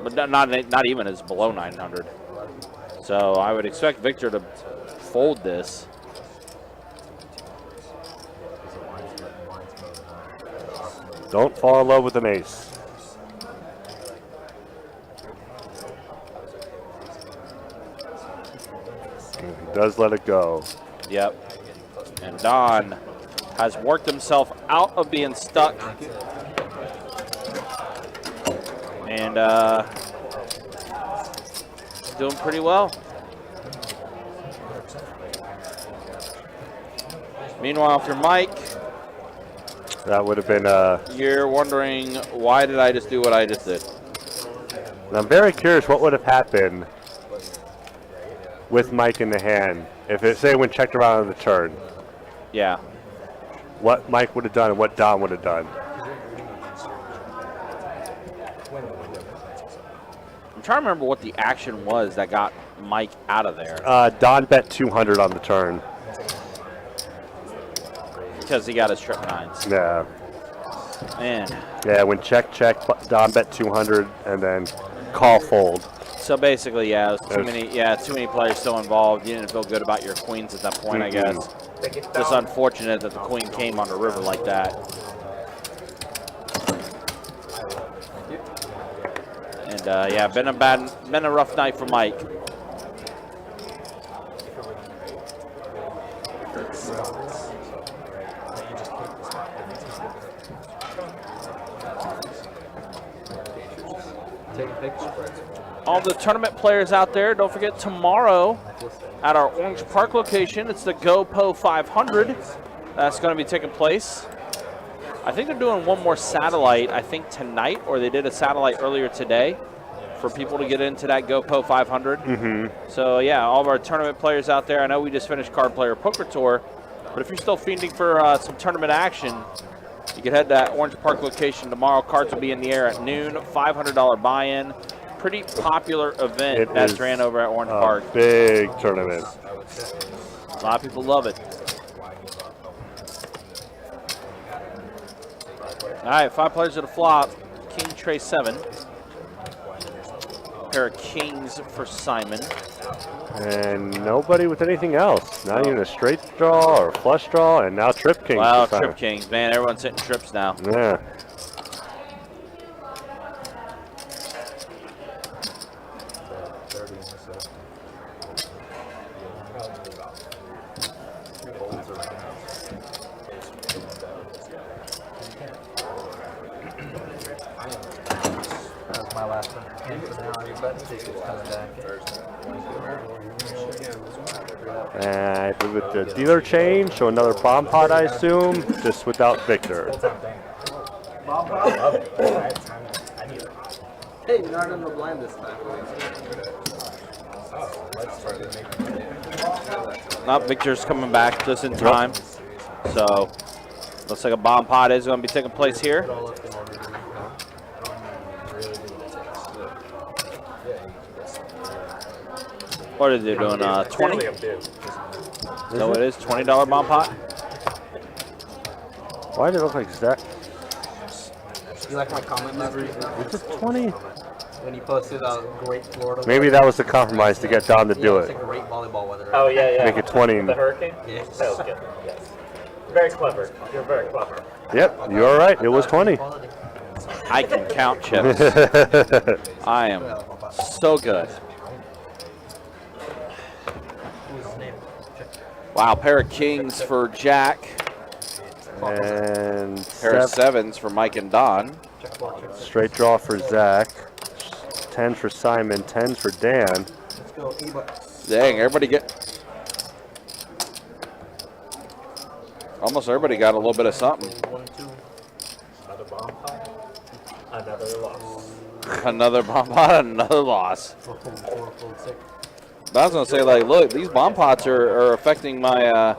But not even is below 900. So I would expect Victor to fold this. Don't fall in love with an ace. He does let it go. Yep. And Don has worked himself out of being stuck. And doing pretty well. Meanwhile, if you're Mike, that would have been you're wondering, why did I just do what I just did? And I'm very curious what would have happened with Mike in the hand if it say when checked around on the turn. Yeah. What Mike would have done and what Don would have done. I'm trying to remember what the action was that got Mike out of there. Don bet 200 on the turn. Because he got his trip nines. Yeah. Man. Yeah, when check, Don bet 200 and then call fold. So basically, yeah, it was too many players still involved. You didn't feel good about your queens at that point, I guess. Just unfortunate that the queen came on the river like that. And yeah, been a rough night for Mike. All the tournament players out there, don't forget tomorrow at our Orange Park location, it's the GoPo 500. That's going to be taking place. I think they're doing one more satellite, I think tonight, or they did a satellite earlier today for people to get into that GoPo 500. Mm-hmm. So yeah, all of our tournament players out there, I know we just finished Card Player Poker Tour, but if you're still fiending for some tournament action, you can head to that Orange Park location tomorrow. Cards will be in the air at noon, $500 buy-in. Pretty popular event that's ran over at Orange Park. Big tournament. A lot of people love it. All right, 5 players at a flop. King, tray 7. Pair of kings for Simon. And nobody with anything else. Not even a straight draw or flush draw, and now trip kings. Wow, trip kings. Man, everyone's hitting trips now. Yeah. My last one. And with the dealer change, so another bomb pot, I assume, just without Victor. Hey, you're not in the blind this time. Not Victor's coming back just in time. So looks like a bomb pot is going to be taking place here. What are they doing? 20? No, it is $20 bomb pot. Why did it look like that? You like my comment last week? Is this 20? When you posted great Florida. Maybe that was the compromise to get Don to do It's it. a great volleyball weather. Oh yeah, yeah. Make it 20. The hurricane. Yes. That was good. Yes. Very clever. You're very clever. Yep, you're right. It was 20. I can count chips. I am so good. Wow, pair of kings for Jack. And Pair of sevens for Mike and Don. straight draw for Zach. 10s for Simon. 10s for Dan. Let's go. $8. Dang, everybody get. Almost everybody got a little bit of something. 1, 2. Another bomb pot. Another loss. Another bomb pot, another loss. 4, 6. But I was gonna say, like, look, these bomb pots are affecting my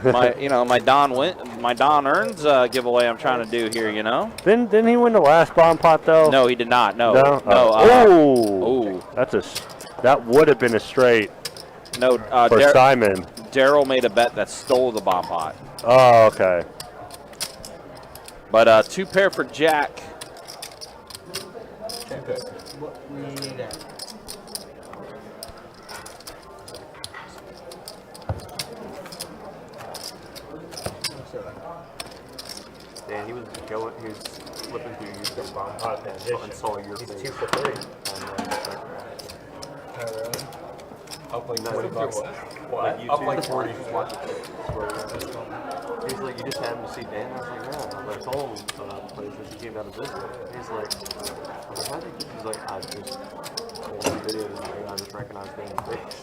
my Don Earns giveaway I'm trying to do here. You know. Didn't he win the last bomb pot though? No, he did not. No. No. Oh. That would have been a straight No. for Simon. Daryl made a bet that stole the bomb pot. Oh, okay. But 2 pair for Jack. What we need at? Dan, he was flipping through your bomb pot and saw your He's face. 2 for 3. Up like No, 40 bucks. Like Up YouTube, like 40. just watch it. He's like, you just happened to see Dan? I was like, no. I told him places he came out of business. He's like, how did he's like, I just watched the videos and I just recognized Dan's face.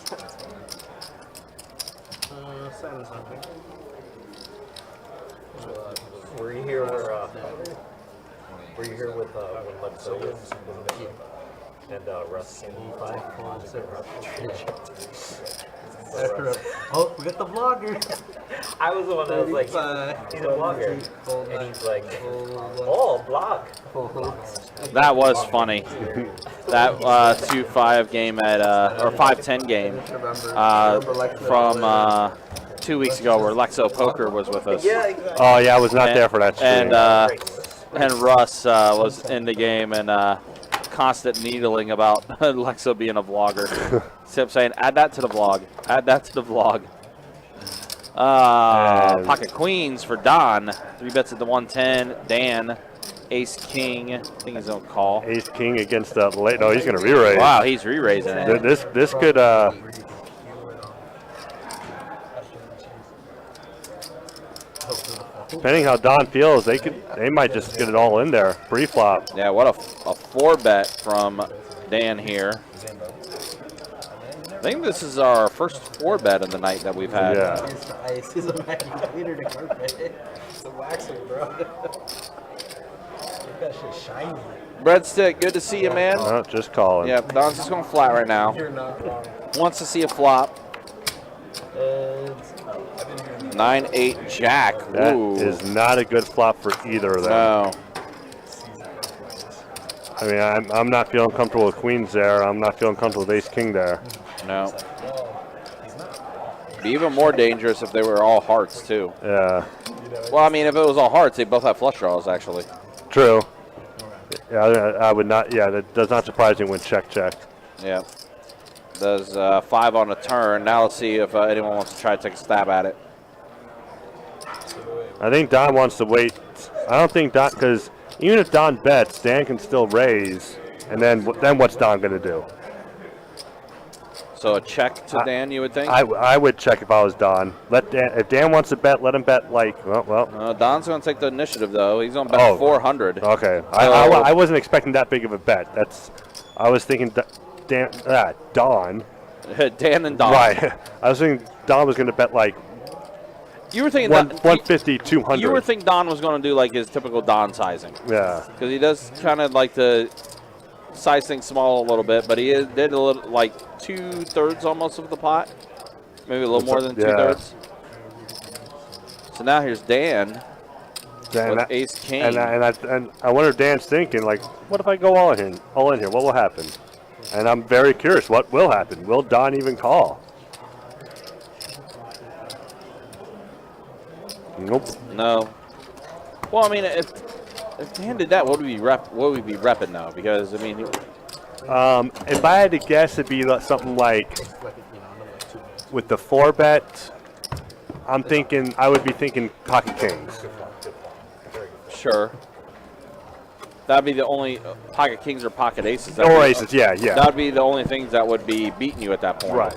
7 something. Were you here with when Lexo was and Russ came by? Oh, we got the vlogger. I was the one that was like, he's a vlogger, and he's like, oh, vlog. That was funny. That 2-5 game at or 5-10 game from 2 weeks ago where Lexo Poker was with us. Yeah, exactly. Oh yeah, I was not there for that stream. And Russ was in the game and constant needling about Lexo being a vlogger. Kept saying, add that to the vlog. Add that to the vlog. Pocket queens for Don. 3 bets at the 110. Dan. Ace king. I think he's gonna call. Ace king against the late. No, he's gonna re-raise. Wow, he's re-raising it. This could depending how Don feels, they might just get it all in there pre-flop. Yeah, what a 4-bet from Dan here. I think this is our first 4-bet of the night that we've had. Yeah. It's the ice. It's a vacuum cleaner to carpet. It's a waxer, bro. That shit's shiny. Breadstick, good to see you, man. Oh, just calling. Yeah, Don's just going flat right now. You're not wrong. Wants to see a flop. 9-8 Jack. That Ooh. is not a good flop for either of them. No. I mean, I'm not feeling comfortable with queens there. I'm not feeling comfortable with ace king there. No. Be even more dangerous if they were all hearts, too. Yeah. Well, I mean, if it was all hearts, they both have flush draws, actually. True. Yeah, I would not. Yeah, that does not surprise me when check. Yeah. Does 5 on a turn. Now let's see if anyone wants to try to take a stab at it. I think Don wants to wait. I don't think Don, because even if Don bets, Dan can still raise, and then what's Don going to do? So a check to Dan, you would think? I would check if I was Don. If Dan wants to bet, let him bet like well. Don's going to take the initiative though. He's going to bet 400. Okay, So, I wasn't expecting that big of a bet. I was thinking Don. Dan and Don. Right. I was thinking Don was going to bet like. You were thinking 150, 200. You were thinking Don was going to do like his typical Don sizing. Yeah. Because he does kind of like to size things small a little bit, but he did a little like 2/3 almost of the pot, maybe a little more than 2/3. So now here's Dan with ace king, and I wonder if Dan's thinking like, what if I go all in here? What will happen? And I'm very curious, what will happen? Will Don even call? Nope. No. Well, I mean, If he handed that, what would we be repping though? Because I mean, If I had to guess, it'd be something like with the 4-bet. I would be thinking pocket kings. sure. That'd be the only pocket kings or pocket aces. Or aces, yeah. That'd be the only things that would be beating you at that point. Right.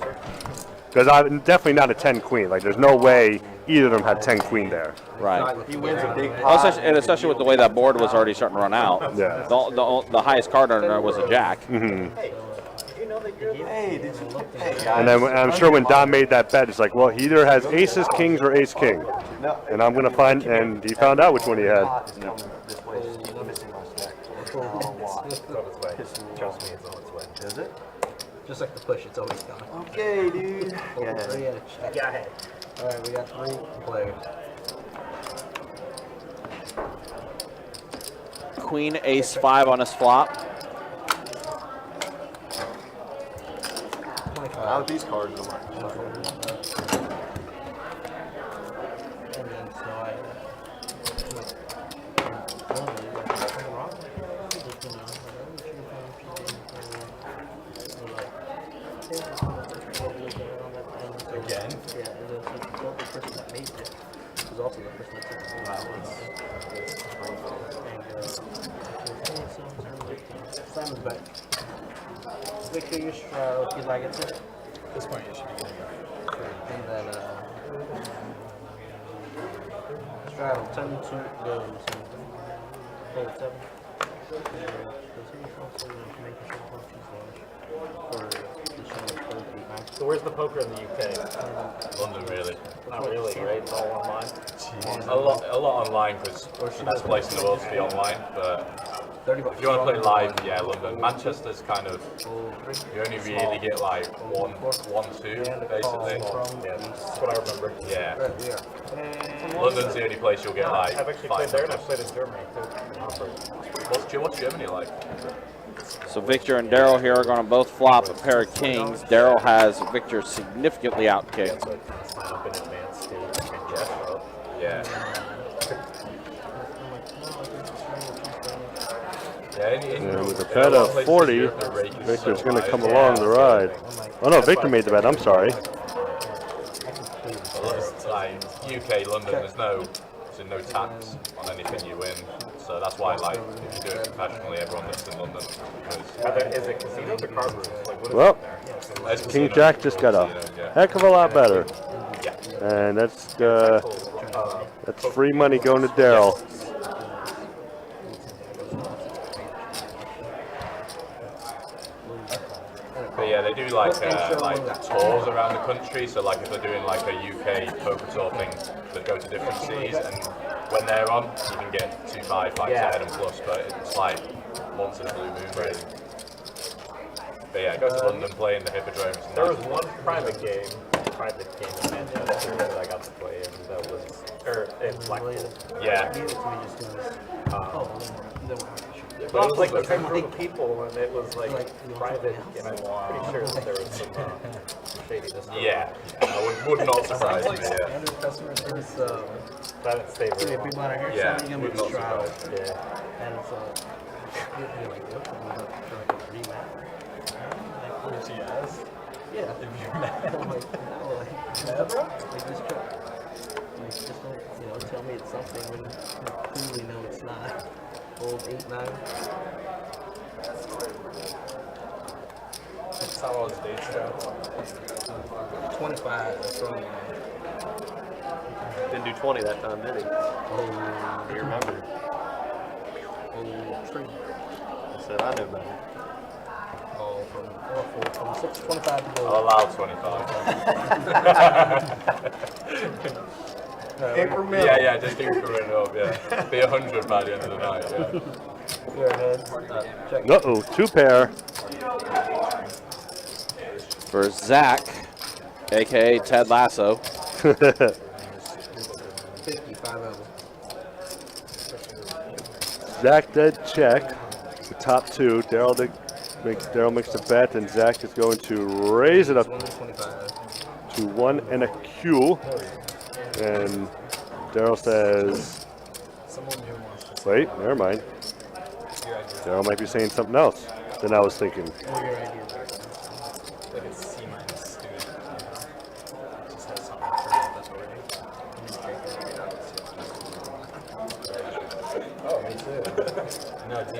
Because I'm definitely not a 10 queen. Like, there's no way either of them had 10 queen there. Right. He wins a big Well, pot. especially with the way that board was already starting to run out. Yeah. The highest card under there was a jack. Mm-hmm. Hey, did you look? Hey, And then I'm sure when Don made that bet, it's like, well, he either has aces, kings, or ace king. And I'm going to find, and he found out which one he had. This way is missing my stack. It's on its way. Trust me, it's on its way. Is it? Just like the push, it's always gone. Okay, dude. Over 3 and a check. Yeah. Alright, we got 3 players. Queen, ace, 5 on his flop. How with these cards, I'm like, And then so I Again? Yeah, and then so the person that made it was also the person that took it. Simon's back. Victor, your straddle if you'd like it to. At this point, you should be getting And then straddle 10 to goes. Hold 7. So where's the poker in the UK? London, really. Not really, right? It's all online. A lot online because the best place in the world to be online. But $30. if you want to play live, yeah, London. Manchester's kind of, you only really get like one, two, basically. Yeah, that's what I remember. Yeah. Right, we are. London's the only place you'll get like I've actually played there and I've played in Germany too. in Hamburg. What's Germany like? So Victor and Daryl here are going to both flop a pair of kings. Daryl has Victor significantly outkicked. So it's sign up in advance too. And Jeff, well, Yeah. Yeah, With a bet of 40, Victor's going to come along the ride. Oh no, Victor made the bet. I'm sorry. Like UK, London, there's no tax on anything you win. So that's why, like, if you do it professionally, everyone lives in London. is it casinos or card rooms? Like, what is Well, it there? There's King casinos, Jack just got a yeah. heck of a lot better. Yeah. And that's free money going to Daryl. But yeah, they do like tours around the country. So like if they're doing like a UK poker tour thing, they go to different cities, and when they're on, you can get 2, 5, 10 and plus. But it's like once in a blue moon, really. But yeah, go to London, play in the Hippodromes. And There was one private game in Manchester that I got to play in that was, in Blackpool. Yeah. But it was like the same group of people, and it was like private, and I'm pretty sure that there was some shadiness. Yeah. Would not surprise me. Yeah. That didn't stay Yeah, very long. people out here, Yeah, something would gonna not be straddle. surprise. Yeah. And it's you're like, what? For like a rematch? Yes. Yeah. If you're mad. I'm like, no, like, Yeah, bro. like just try. Like, just don't, tell me it's something when you clearly know it's not. Old 8-9. That's how all his dates go. 25. That's all. didn't do 20 that time, did he? Oh, Do you remember? tree. I said I knew better. Oh, from 625 to I'll allow 25. Incremental. Yeah, just increment it up, yeah. Be 100 by the end of the night, yeah. your head. Check. Uh-oh, 2 pair. For Zach, a.k.a. Ted Lasso. 55 Zach did check the top 2. Daryl makes the bet, and Zach is going to raise it up 125. to 1 and a Q. And Daryl says, Someone who wants to Wait, never mind. Daryl might be saying something else than I was thinking. What are your ideas? Like a C- student, you know? Just has something for that's already. Oh, me too. No, D+.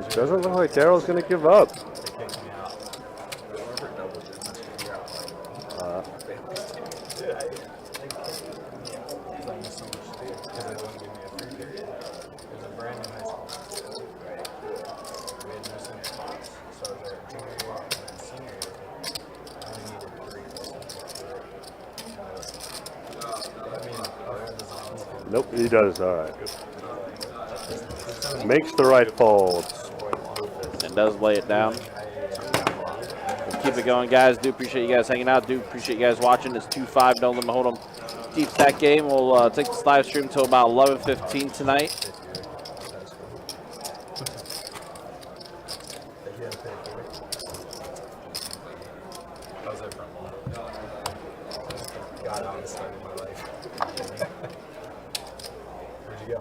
It doesn't look like Daryl's going to give up. They kicked me out. Dude, I missed so much too, because they wouldn't give me a free period. It was a brand new high school. We had no senior spots, so I was there junior year and then senior year. I only needed 3 Nope, he does. All right. Makes the right fold. And does lay it down. Keep it going, guys. Do appreciate you guys hanging out. Do appreciate you guys watching. It's 2-5. No limit hold'em. Deep stack game. We'll take this live stream until about 11:15 tonight. I was there for a month. God, I was starting my life. Where'd you go?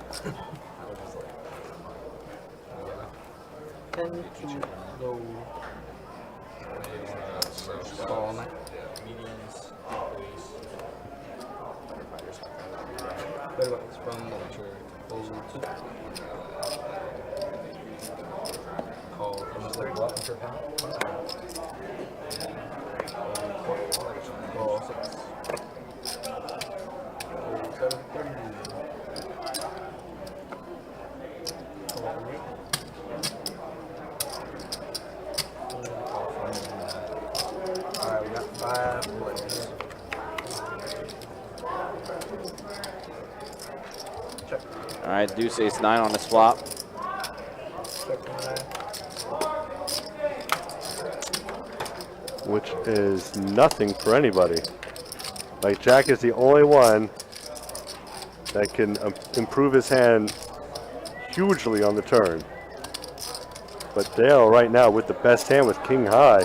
I was just like, Go all night. mediums, police. What about it's from Call almost like what per pound? Call 6. 7:30. Alright, we got 5 players. Check. All right, Deuce Ace 9 on this flop. Check 9. Which is nothing for anybody. Like, Jack is the only one that can improve his hand hugely on the turn. But Dale right now with the best hand with King High.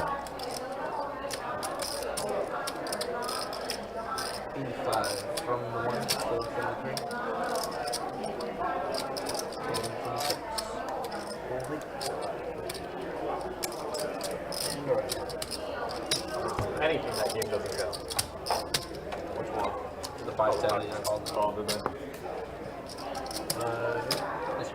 85 from the 1 to the 3. 26. Anything that game doesn't go. Which one? The 510 is called. Oh, did they? This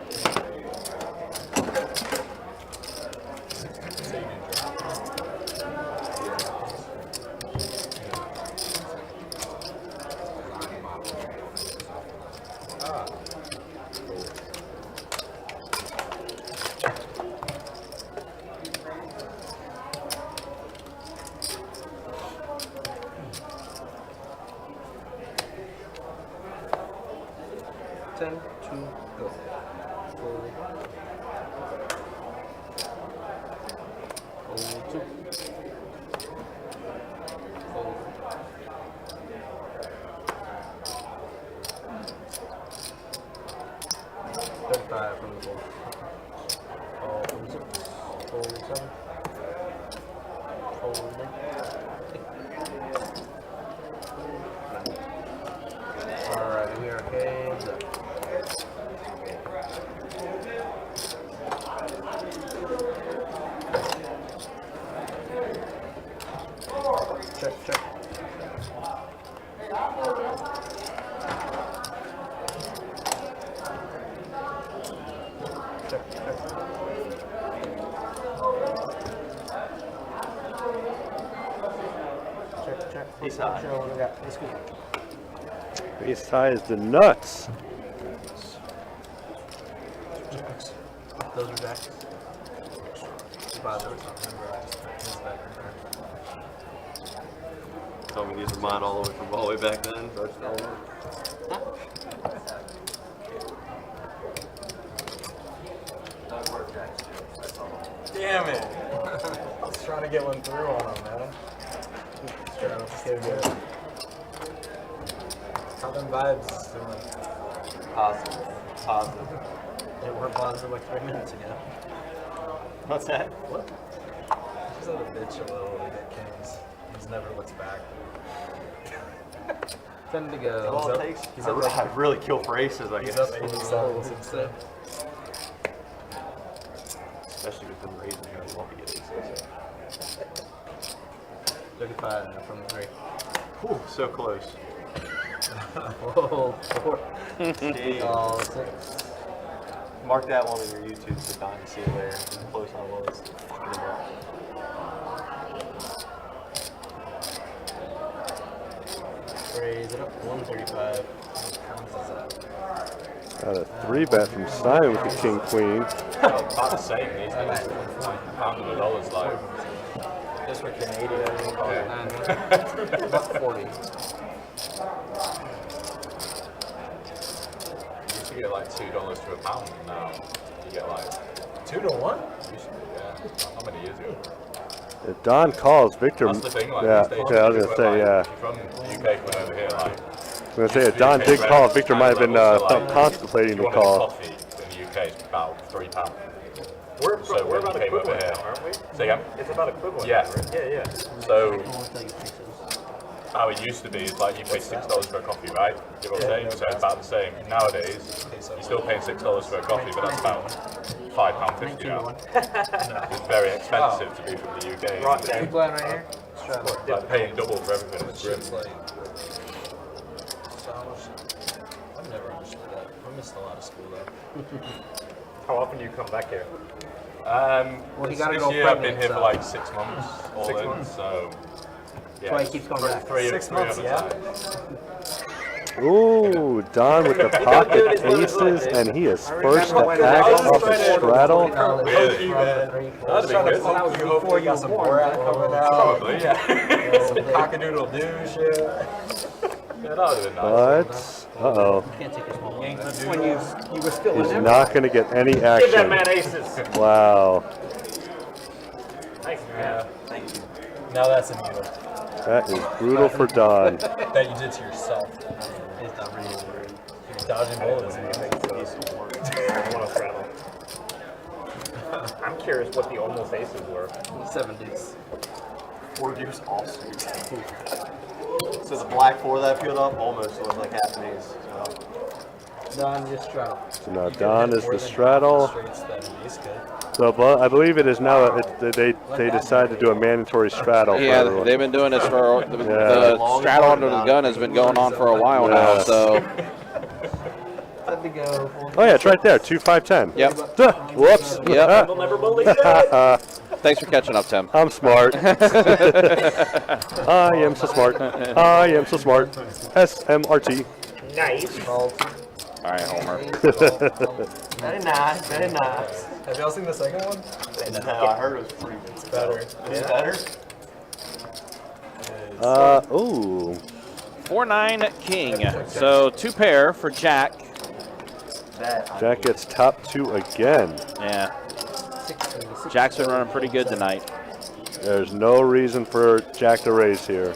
Ten to go. Fold. Fold 2. Fold. $35 from the fold. Call from 6. Fold 7. Fold 8. Alright, we are heads up. Check, check. Check, check. Check, check. Ace high. Show what we got. Let's go. Ace high is the nuts. Jacks. Those are jacks. Told me these are mine all the way back then. Damn it! I was trying to get one through on him, man. How them vibes doing? Positive. Positive. They were positive like 3 minutes ago. What's that? What? He's a bitch a little to get kings. He just never looks back. 10 to go. All it takes. I really kill for aces, I He's guess. up 87 since then. Especially with them raising here, I love to get aces. 35 from 3. Whew, so close. Whoa, 4. Oh, 6. Mark that one on your YouTube so Don can see where close I was. Fucking him up. Raise it up 135. Got a 3-bet from Simon with the king queen. About the same these days. Pound of the dollar's like. Just for Canadian. About 40. You used to get like $2 to a pound, and now you get like 2 to 1? used to be, yeah. How many years ago? If Don calls, Victor. That's the thing, like Yeah, these days, yeah, I was if gonna say, yeah. if you're from the UK coming over here, like I was gonna say, if Don did call, Victor might have been contemplating the you want call. a coffee in the UK, it's about £3. We're So we're when about you came over equivalent, here, now, aren't we? say again? It's about equivalent. Yeah. Right? Yeah. So how it used to be is like you pay $6 for a coffee, right? Give or take, so it's about the same. Nowadays, you're still paying $6 for a coffee, but that's about £5.50 now. It's very expensive to be from the UK. Rock down. Keep line right here. Like paying double for everything. It's grim. I've never understood that. I missed a lot of school though. How often do you come back here? Well, he gotta this go year I've been pregnant, here so- for like 6 months, all 6 in, months. so yeah. why he keeps coming back. 6 months, yeah? Ooh, Don with the pocket aces, and he is first to act off the straddle. Really? That's trying to pump you before you got some Borat coming out. Probably, yeah. Some cockadoodle-doo shit. Yeah, that would have been nice. But, uh-oh, Can't take a small one. When you were still he's in not going to get any Give that action. man aces. Wow, Nice, man. Now that's a deal that is brutal for Don. that you did to yourself. It's not really worried. You're dodging bullets. I want to straddle. I'm curious what the almost aces were. 70s. 4 deuce offsuit. So the black 4 that I peeled up almost was like half an ace. So. Don, just straddle. So now Don is the straddle. Straights that an ace could. So I believe it is now, they decided to do a mandatory straddle for Yeah, everyone. they've been doing this for the straddle under the gun has been going on for a while now. Yeah. So 10 to go. Oh yeah, it's right there, 2, 5, 10. Yep. Duh, whoops. Yep. You'll never believe it. Thanks for catching up, Tim. I'm smart. I am so smart. I am so smart. SMRT. Nice. All right, Homer. Very nice, very nice. Have y'all seen the second one? No, I heard it was pretty good. Better. It's better? Ooh. 4-9 king. So 2 pair for Jack. Jack gets top 2 again. Yeah. Jack's been running pretty good tonight. There's no reason for Jack to raise here.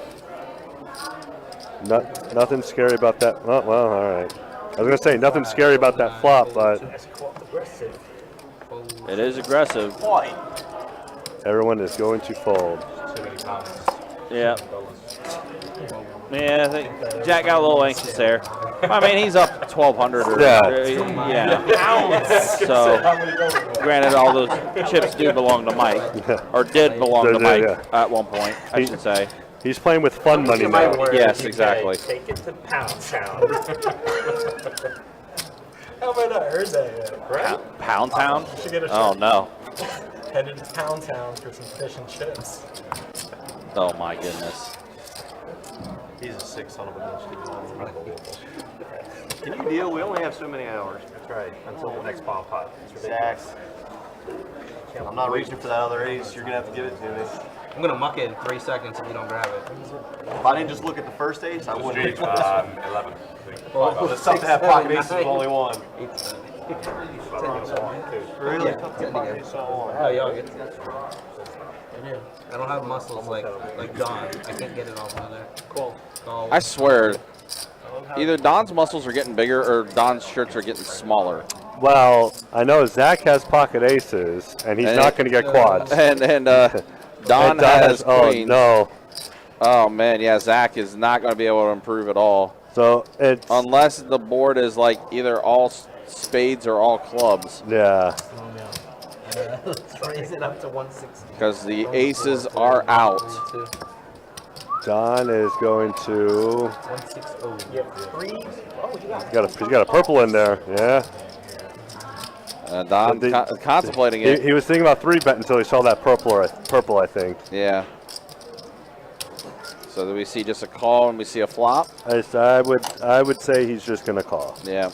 Nothing scary about that. Oh, well, all right. I was going to say nothing scary about that flop, but Aggressive. It is aggressive. White. everyone is going to fold. Too many pounds. Yeah. Yeah, I think Jack got a little anxious there. I mean, he's up 1,200 or yeah. So, granted, all those chips do belong to Mike, or did belong to Mike at one point, I should say. He's playing with fun money now. Yes, exactly. Take it to Pound Town. How have I not heard that yet? Right? Pound Town? You should get a Oh shirt. no. Headed to Pound Town for some fish and chips. Oh my goodness. He's a sick son of a bitch. Can you deal? We only have so many hours. That's right. Until the next bomb pot. Exactly. I'm not reaching for that other ace. You're gonna have to give it to me. I'm gonna muck it in 3 seconds if you don't grab it. If I didn't just look at the first ace, I wouldn't reach for this. 11. I think. It's tough to have pocket aces with only one. Really Yeah, tough to 10 have to pocket go. aces with only one. Oh, y'all get I don't have muscles like Don. I can't get it all together. Cool. I swear, either Don's muscles are getting bigger or Don's shirts are getting smaller. Well, I know Zach has pocket aces, and he's not going to get quads. And Don And has oh queens. no. Oh man, yeah, Zach is not going to be able to improve at all. So it's Unless the board is like either all spades or all clubs, yeah. Let's raise it up to 160. because the aces are out. Don is going to. 160. You have 3. Oh, you got He's got a purple in there. Yeah. Don contemplating it. He was thinking about 3-bet until he saw that purple, I think. Yeah. So do we see just a call and we see a flop? I would say he's just gonna call. Yeah.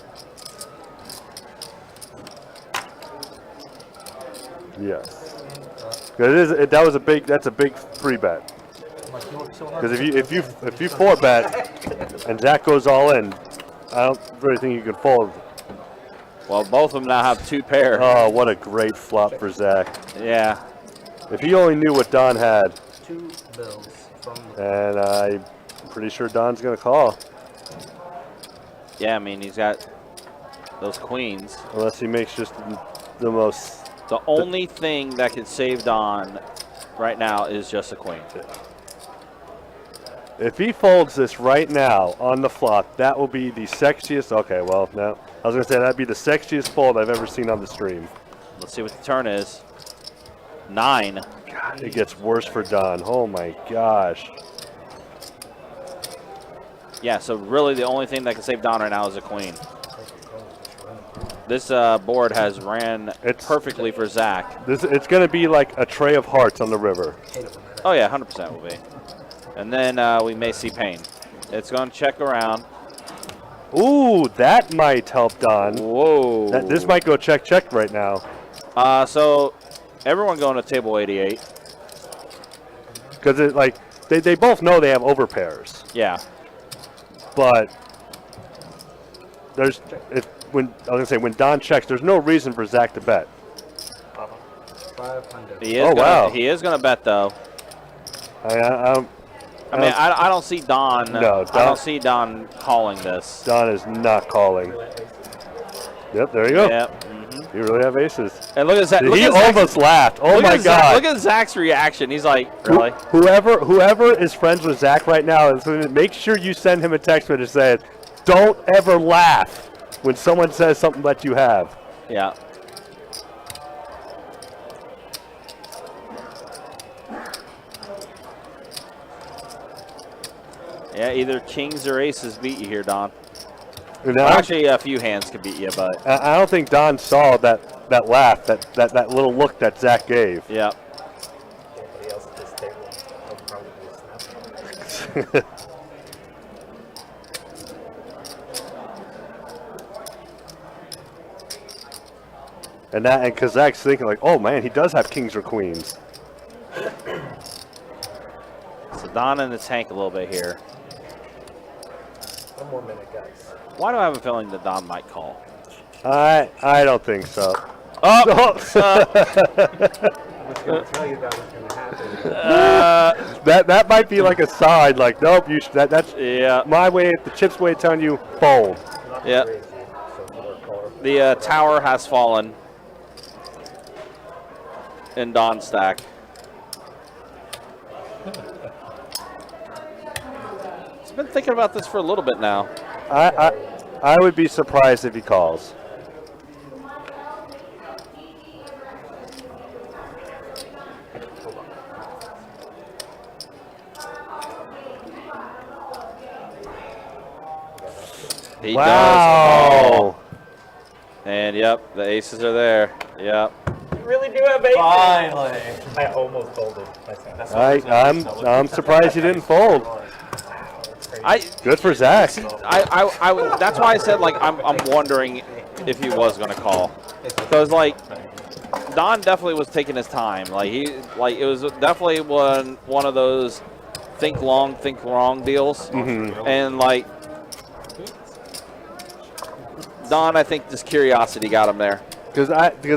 Yes. That's a big 3-bet. Because if you 4-bet and Zach goes all in, I don't really think you can fold. Well, both of them now have 2 pair. Oh, what a great flop for Zach. Yeah. If he only knew what Don had. 2 bills from And I'm pretty sure Don's going to call. Yeah, I mean, he's got those queens. Unless he makes just the most... The only thing that could save Don right now is just a queen. If he folds this right now on the flop, that will be the sexiest... Okay, well, no. I was going to say that'd be the sexiest fold I've ever seen on the stream. Let's see what the turn is. 9. God, it gets worse for Don. Oh, my gosh. Yeah, so really the only thing that can save Don right now is a queen. This board has ran perfectly for Zach. It's going to be like a tray of hearts on the river. Oh, yeah, 100% will be. And then we may see pain. It's going to check around. Ooh, that might help Don. Whoa. This might go check right now. So everyone going to table 88. Because they both know they have overpairs. Yeah. But when Don checks, there's no reason for Zach to bet. 500. He is wow. He is going to bet though. I don't see Don. No, I don't see Don calling this. Don is not calling. Yep, there you go. Yep. You really have aces. And look at Zach. He almost laughed. Oh my God! Look at Zach's reaction. He's like, really? Whoever is friends with Zach right now, make sure you send him a text message saying, "Don't ever laugh when someone says something that you have." Yeah. Yeah, either kings or aces beat you here, Don. Well, actually, a few hands could beat you, but I don't think Don saw that laugh, that little look that Zach gave. Yeah. Anybody else at this table will probably snap. And because Zach's thinking like, oh man, he does have kings or queens. So Don in the tank a little bit here. 1 more minute, guys. Why do I have a feeling that Don might call? I don't think so. Oh! I was going to tell you that was going to happen. That might be like a sign, like nope, that's my way, the chip's way of telling you fold. Yeah. The tower has fallen in Don's stack. He's been thinking about this for a little bit now. I would be surprised if he calls. He wow. does. Oh. And yep, the aces are there. Yep. You really do have aces. Finally. I almost folded myself. I'm surprised he didn't fold. Good for Zach. I that's why I said like I'm wondering if he was gonna call, because like Don definitely was taking his time. It was definitely one of those think long, think wrong deals, and like Don, I think this curiosity got him there. Because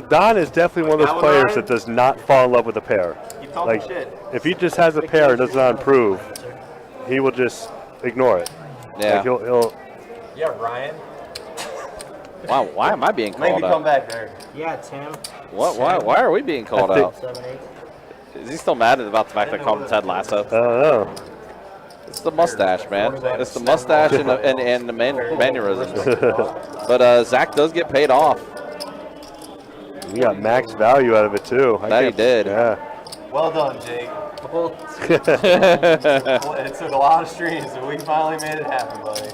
Don is definitely one of those players that does not fall in love with a pair. Like shit. If he just has a pair and does not improve, he will just ignore it. Yeah. Like he'll Yeah, Ryan. Wow, why am I being called Maybe out? come back there. Yeah, Tim. What? Why are we being called out? 7, 8. Is he still mad about the fact that I called him Ted Lasso? I don't know. It's the mustache, man. It's the mustache and the mannerisms. But Zach does get paid off. We got max value out of it too. That he did. Yeah. Well done, Jake. It took a lot of streams, and we finally made it happen, buddy.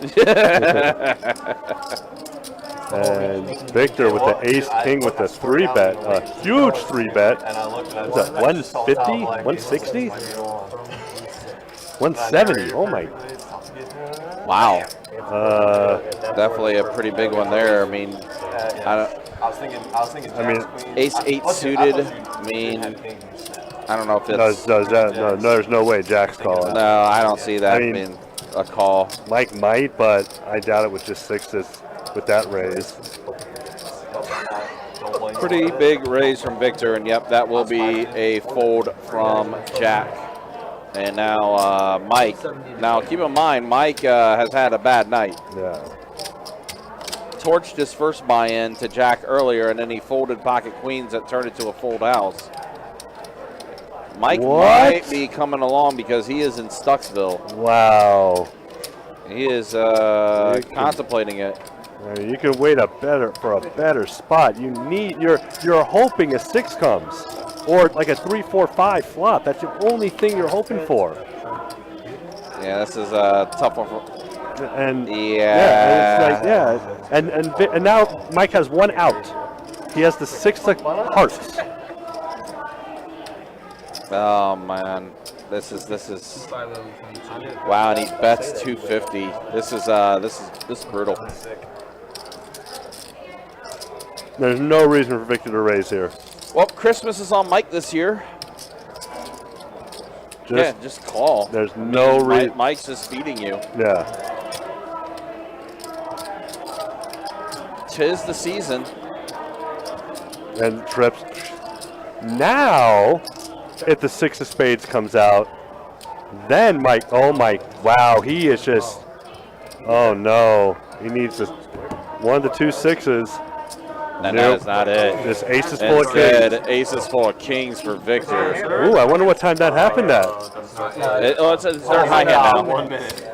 And Victor with the ace king with the 3-bet, a huge 3-bet. And I looked at it. What's that, 150, 160? 170, oh my. Wow. Definitely a pretty big one there. I mean, I was thinking ace 8 suited. I mean, I don't know if it's. No, there's no way Jack's calling. No, I don't see that being a call. Mike might, but I doubt it with just sixes with that raise. Pretty big raise from Victor, and yep, that will be a fold from Jack. And now Mike. Now keep in mind, Mike has had a bad night. Yeah. Torched his first buy-in to Jack earlier, and then he folded pocket queens that turned into a full house. Mike might be coming along because he is in Stucksville. Wow. He is contemplating it. You can wait for a better spot. You're hoping a 6 comes, or like a 3-4-5 flop. That's the only thing you're hoping for. Yeah, this is a tough one. And yeah, and now Mike has one out. He has the 6 of hearts. Oh man, this is wow, and he bets 250. This is brutal. There's no reason for Victor to raise here. Well, Christmas is on Mike this year. Just call. There's no reason. Mike's just feeding you. Yeah. 'Tis the season. And trips. Now, if the 6 of spades comes out, then Mike, oh my, wow, he is just, oh no. He needs just 1 to 2 6s. And that is not it. This ace is full of kings. Ace is full of kings for Victor. Ooh, I wonder what time that happened at. It's third high hand now. 1 minute.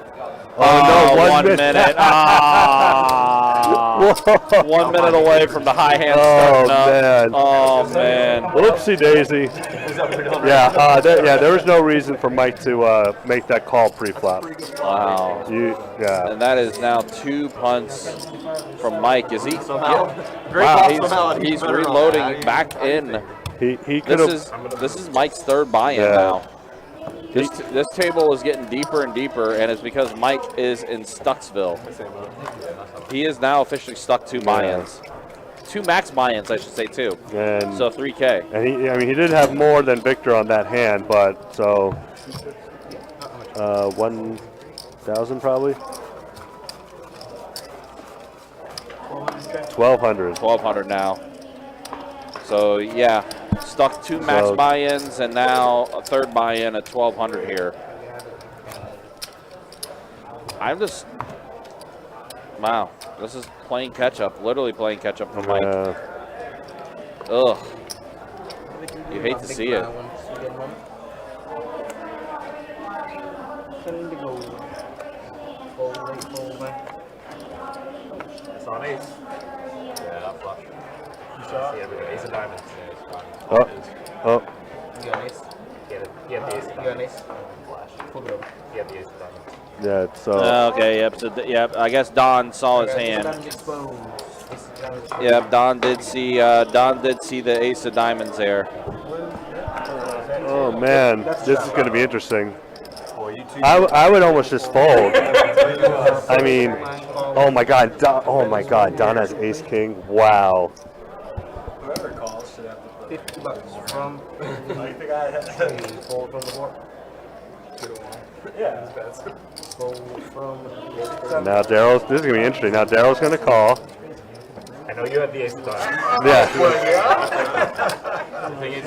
Oh, no, 1 minute. Ah. 1 minute away from the high hand starting up. Man. Oh, man. Whoopsie daisy. There was no reason for Mike to make that call pre-flop. Wow. And that is now 2 punts from Mike. Is he? Wow, he's reloading back in. He could have. This is Mike's third buy-in now. This table is getting deeper and deeper, and it's because Mike is in Stucksville. He is now officially stuck 2 buy-ins. 2 max buy-ins, I should say, too. And so 3K. And he did have more than Victor on that hand, but so 1,000 probably. 1,200. 1,200 now. So yeah, stuck 2 max buy-ins and now a third buy-in at 1,200 here. Wow, this is playing catch-up, literally playing catch-up for Mike. Ugh, you hate to see it. It's on ace. Yeah, not flush. You saw? Yeah, ace of diamonds. Oh. You got an ace? He had the ace of diamonds. You got an ace? Flip it over. He had the ace of diamonds. Yeah, so. Okay, yep. So I guess Don saw his hand. Yep, Don did see the ace of diamonds there. Oh man, this is going to be interesting. I would almost just fold. I mean, oh my God, Don has ace king. Wow. Whoever calls should have to put $50 from fold from the board. Yeah, that's Fold from Now Daryl's. This is going to be interesting. Now Daryl's going to call. I know you had the ace of diamonds. Yeah.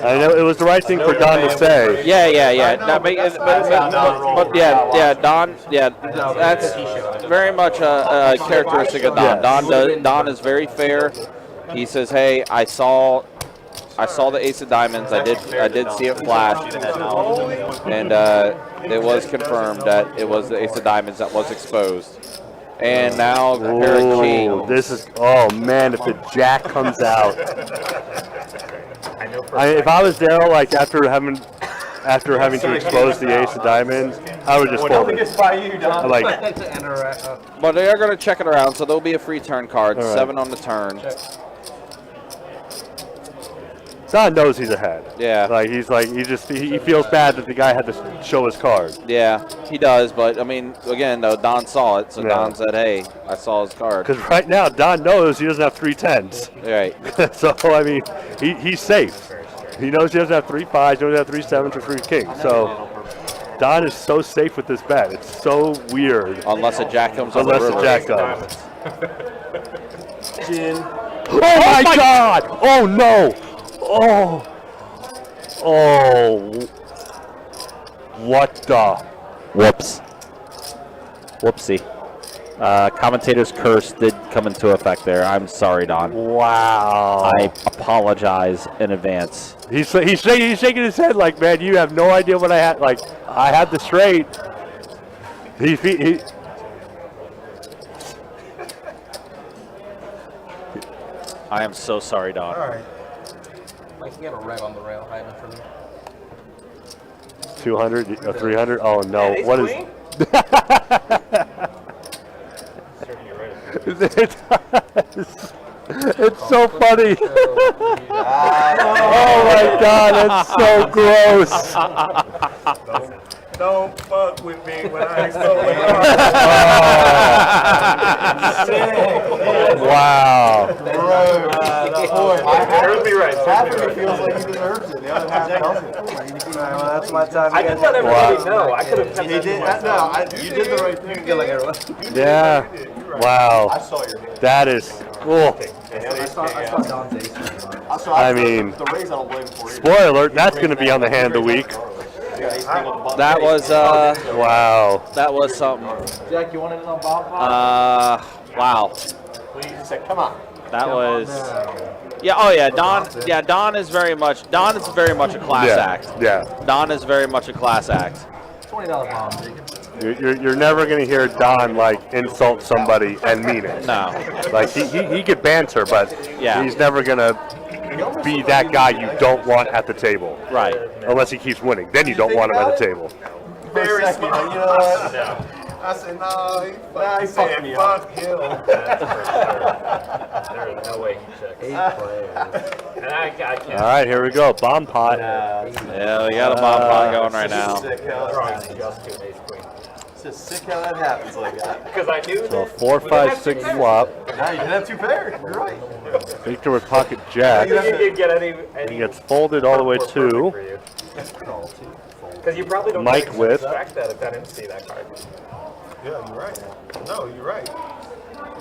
I know it was the right thing for Don to say. Yeah. But Don. Yeah, that's very much a characteristic of Don. Yes. Don is very fair. He says, "Hey, I saw I saw the ace of diamonds. I did see it flash, and it was confirmed that it was the ace of diamonds that was exposed. And now pair of king. This is, oh man, if the jack comes out. If I was Daryl, like after having to expose the ace of diamonds, I would just fold it. Like, but they are going to check it around, so there'll be a free turn card. Right. 7 on the turn. Don knows he's ahead. Yeah. Like he feels bad that the guy had to show his card. Yeah, he does. But I mean, again, though, Don saw it, so Don said, "Hey, I saw his card." Because right now, Don knows he doesn't have 3 10s. Right. So I mean, he's safe. He knows he doesn't have 3 5s, he doesn't have 3 7s or 3 kings. So Don is so safe with this bet. It's so weird. Unless a jack comes on the river. Unless a jack comes. Oh my God! Oh no! Oh! Oh! What the? Whoops. Whoopsie. Commentator's curse did come into effect there. I'm sorry, Don. Wow. I apologize in advance. He's shaking his head like, man, you have no idea what I had. Like, I had the straight. I am so sorry, Don. All right. Mike, you have a red on the rail hiding for me. 200 or 300? Oh no! What is? It's so funny. Oh my God, that's so gross. Don't fuck with me when I stole it. Wow. He'll be right. Half of me feels like he deserves it. The other half doesn't. Well, that's my time. I didn't let everybody know. I could have kept You did. No, you did the right thing. Get like everyone. Yeah. Wow. I saw your hand. That is. Oh. I saw Don's ace. I mean, the raise I don't blame for you. spoiler alert, that's going to be on the hand of the week. That was Wow. that was something. Jack, you wanted it on bomb? Wow. Please say, come on. That was. Yeah. Oh yeah. Don. Yeah. Don is very much a class act. Yeah. Don is very much a class act. $20 bomb, Jacob. You're never going to hear Don like insult somebody and mean it. No. Like he could banter, but Yeah. he's never going to be that guy you don't want at the table. Right. Unless he keeps winning. Then you don't want him at the table. Very smart. You know what? No. I said, no, he fucked me up. Him. There is no way he checks. 8 players. And I can't. All right, here we go. Bomb pot. Yeah, we got a bomb pot going right now. Sick how that happens. Just to ace queen. It's just sick how that happens like that. Because I knew So that. 4, 5, 6 flop. Now you can have 2 pairs. You're right. Victor with pocket jack. You didn't get any He gets folded all the way to because you probably don't Mike with. expect that if I didn't see that card. Yeah, you're right. No, you're right.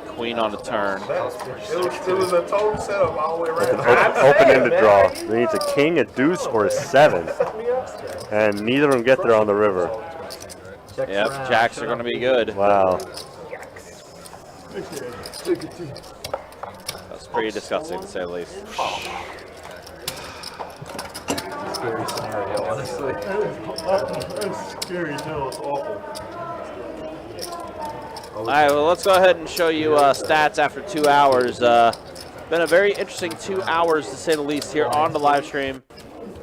Queen on the turn. It was a total setup all the way around. Open-ended draw. He needs a king, a deuce, or a 7. And neither of them get there on the river. Yep, jacks are going to be good. Wow. That's pretty disgusting to say the least. Scary scenario, honestly. That's scary too. It's awful. All right, well, let's go ahead and show you stats after 2 hours. Been a very interesting 2 hours, to say the least, here on the live stream.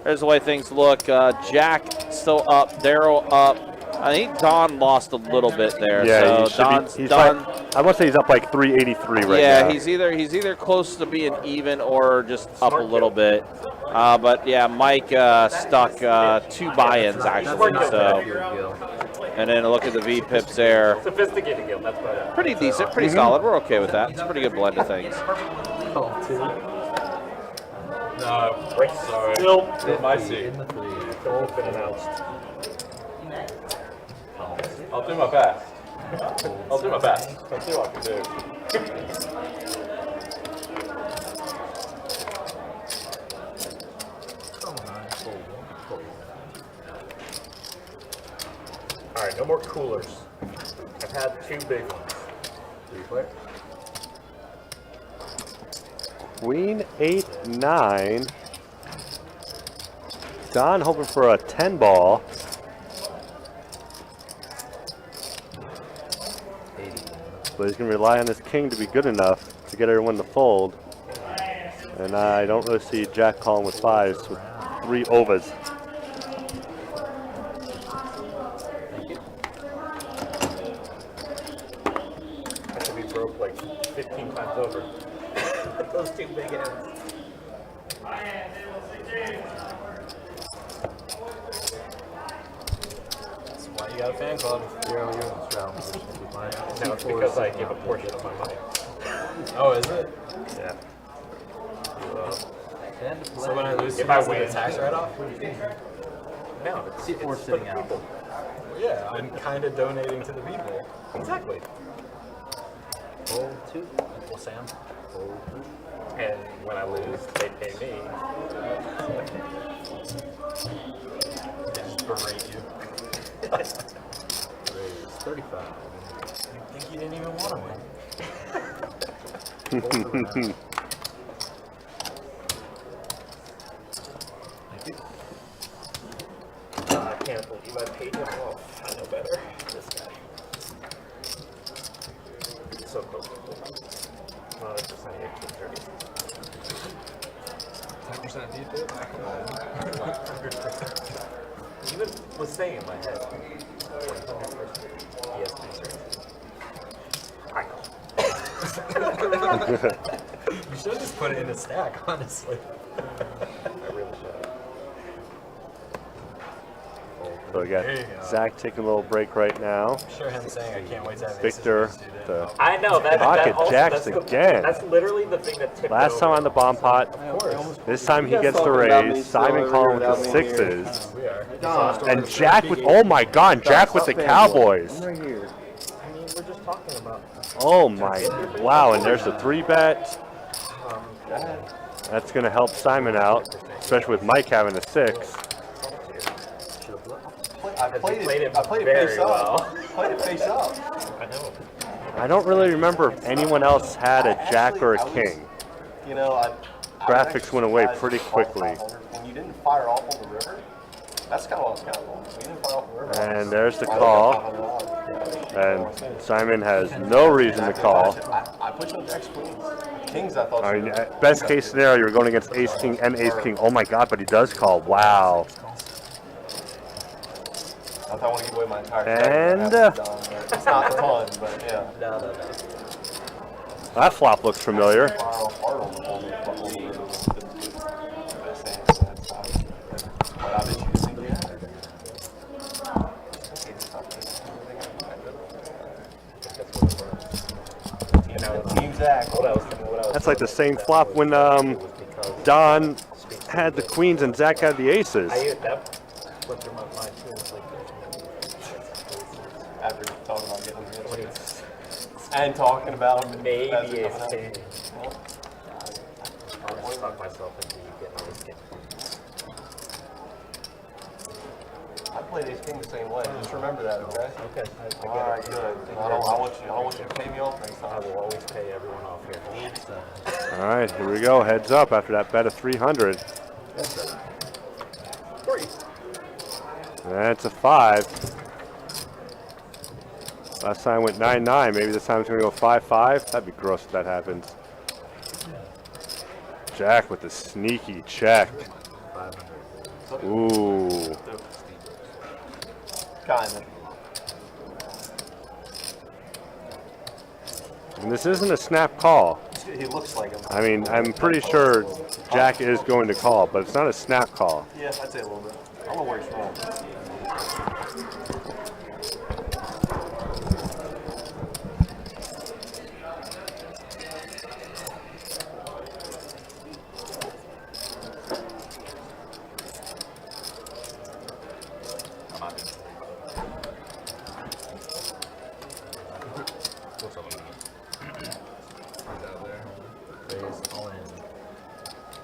There's the way things look. Jack still up, Daryl up. I think Don lost a little bit there. Yeah, so Don. I must say he's up like 383 right now. Yeah, he's either close to being even or just up a little bit. But yeah, Mike stuck 2 buy-ins actually. So, and then look at the V pips there. Sophisticated guild, that's better. Pretty decent, pretty solid. We're okay with that. It's a pretty good blend of things. No, sorry. Still my seat. Goal's been announced. I'll do my best. I'll do my best. I'll see what I can do. All right, no more coolers. I've had 2 big ones. 3 player. Queen, 8, 9. Don hoping for a 10 ball. But he's going to rely on his king to be good enough to get everyone to fold. And I don't really see Jack calling with 5s with 3 overs. I should be broke like 15 times over. Those two big ends. That's why you got a fan club. You're in this round. No, it's because I give a portion of my money. Oh, is it? Yeah. So when I lose, If I it's like win. a tax write-off? No, it's Or for sitting the out. people. Yeah, I'm kind of donating to the people. Exactly. Fold 2. Well, Sam. Fold 3. And when I lose, they pay me. Just berate you. Raise 35. You think you didn't even want to win? Fold the round. Thank you. I can't believe I paid him off. I know better. This guy. So close. Well, it's just only 1830. 10% defib? Even was saying in my head, ESP service. I know. You should just put it in a stack, honestly. I really should. So we got There you go. Zach taking a little break right now. I'm sure him saying I can't wait to have Victor, the I know that. Pocket that also, jacks that's the, again. That's literally the thing that tipped Last it time over. on the bomb pot. Of course. This time he You guys gets the talking about me raise. still Simon over calling here with the without me here. 6s. We are. Don, And Jack with, oh my God, Jack with the Cowboys. I'm right here. I mean, we're just talking about. Oh my, wow, and there's the 3-bet. That's going to help Simon out, especially with Mike having a 6. I played it very face well. up. Played it face up. I know. I don't really remember if anyone else had a Jack or a I was- King. You know, I Graphics was went away surprised pretty you called quickly. 500. When you didn't fire off on the river, that's kind of what I was counting on. When you didn't fire off on the river. And there's the I call. got $500. And Simon has no reason to call. I put you on X Queens. Kings, I thought. I you mean, were- best case scenario, you're going against Ace King and Ace King. Oh my God, but he does call. Wow. I thought I want to give away my entire And, it's not a ton, but yeah. No. That flop looks familiar. Fire off hard on the river. But I bet you think you had it. You know, Team Zach. What else? That's like the same flop when Don had the queens and Zach had the aces. That went through my mind too. It's like, After talking about getting rid of it. And talking about maybe as it it's coming king. out. I'll just talk myself into getting this game. I played Ace King the same way. Just remember that, okay? Okay. I All right, good. I don't want you to pay me off next I time. will always pay everyone off here. All right, here we go. Heads up after that bet of 300. That's a 5. Last time went 9-9. Maybe this time it's going to go 5-5. That'd be gross if that happens. Jack with the sneaky check. Ooh. Kinda. And this isn't a snap call. He looks like him. I mean, I'm pretty sure Jack is going to call, but it's not a snap call. Yeah, I'd say a little bit. I don't know where he's from.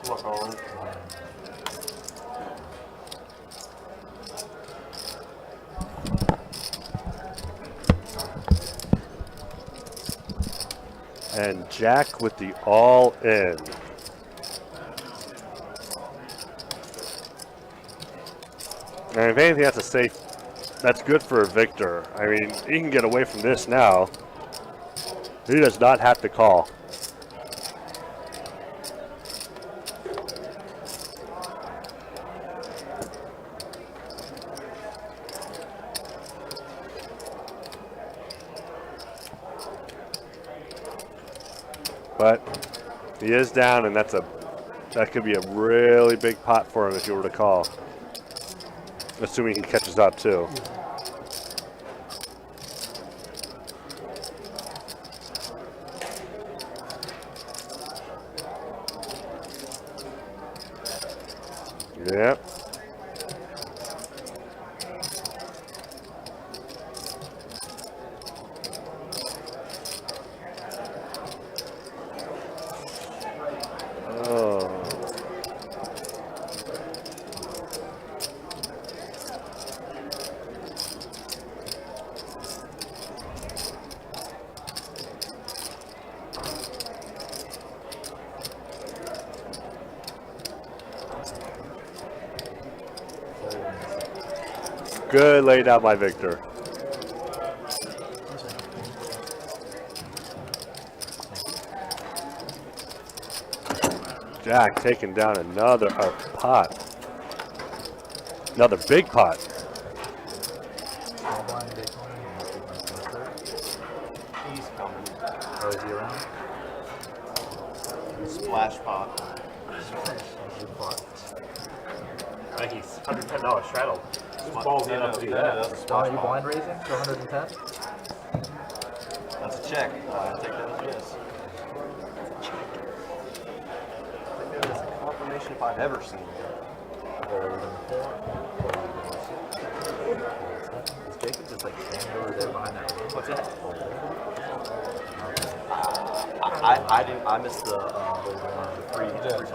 Look on. And Jack with the all in. And if anything, that's a safe. That's good for Victor. I mean, he can get away from this now. He does not have to call. But he is down, and that could be a really big pot for him if you were to call. Assuming he catches up too. Yep. Good laid out by Victor. Jack taking down another pot. Another big pot. He's coming. Oh, is he around? Splash pot. He's $110 straddle. Balls enough to do that. That's a Are splash you pot. blind raising to 110? That's a check. I take that as a yes. I think that is a confirmation if I've ever seen it. Is Jacob just like standing over there behind that? What's that? I missed the free tax.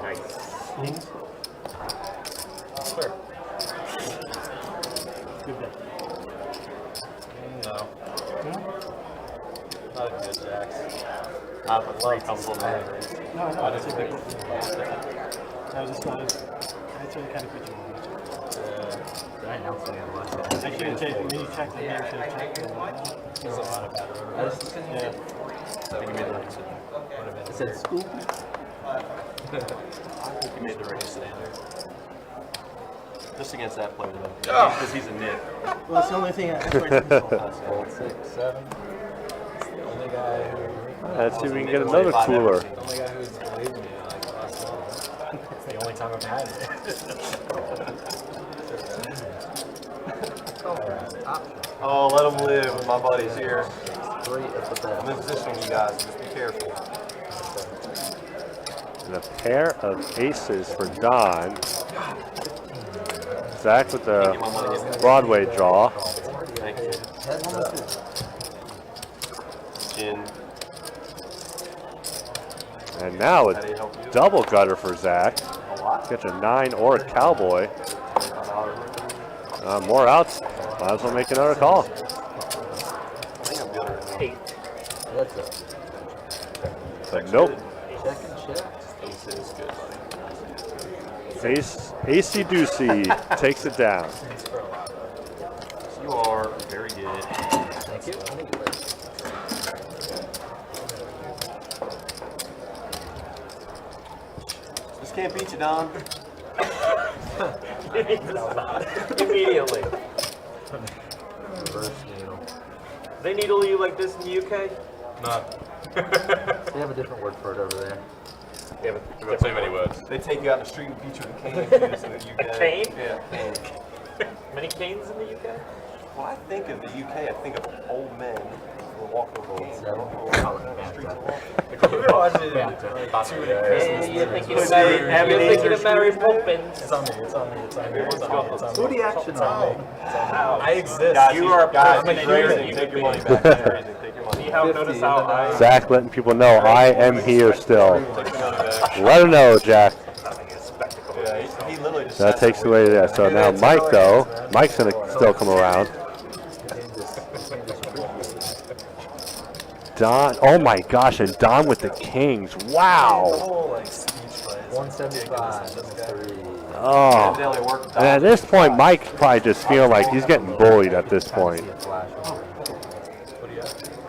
Nice. No. Not a good jacks. I have a three tumble man. No, I know. That's a big one. I was just trying to. That's really kind of put you on. Did I announce it again last time? I should have checked. When you checked the game, I should have checked it. There's a lot of bad Yeah. I think you made the right decision. It said scoop. I think you made the right standard. Just against that player though, because he's a nit. Well, that's the only thing I didn't control. 6, 7. It's the only guy who. Let's see if we can get another cooler. The only guy who's believed me like last time. It's the only time I've had it. Oh, let him live with my buddies here. 3 at the I'm best. in position, you guys. Just be careful. And a pair of aces for Don. Zach with the Broadway draw. Thank you. Gin. And now a double gutter for Zach. A lot. Catch a 9 or a cowboy. More outs. Might as well make another call. I think I'm good at 8. That's it. But nope. Check and check. Ace is good, buddy. Acey Deucey takes it down. You are very good. Thank you. Just can't beat you, Don. Immediately. Reverse needle. They needle you like this in the UK? No. They have a different word for it over there. They have We've got too many words. They take you out in the street and beat you with a cane if you use it in the UK. A cane? Yeah, cane. Many canes in the UK? When I think of the UK, I think of old men who are walking over the streets of You're thinking of Mary Poppins. It's on me. It's on me. It's on me. It's on me. It's on me. Who the action on? I exist. Guys, You are guys, I'm a he's human. raising. Take your money back. He's raising. Take your money. See how notice how I Zach letting people know I am here still. Take your money back. Let him know, Jack. Yeah, he literally just That sat takes there away waiting. that. So now Mike, though. Mike's going to still come around. Don. Oh my gosh, and Don with the kings. Wow. 175. 3. Oh. Evidently worked And at this point, Mike's probably just feeling like he's getting bullied at this point. We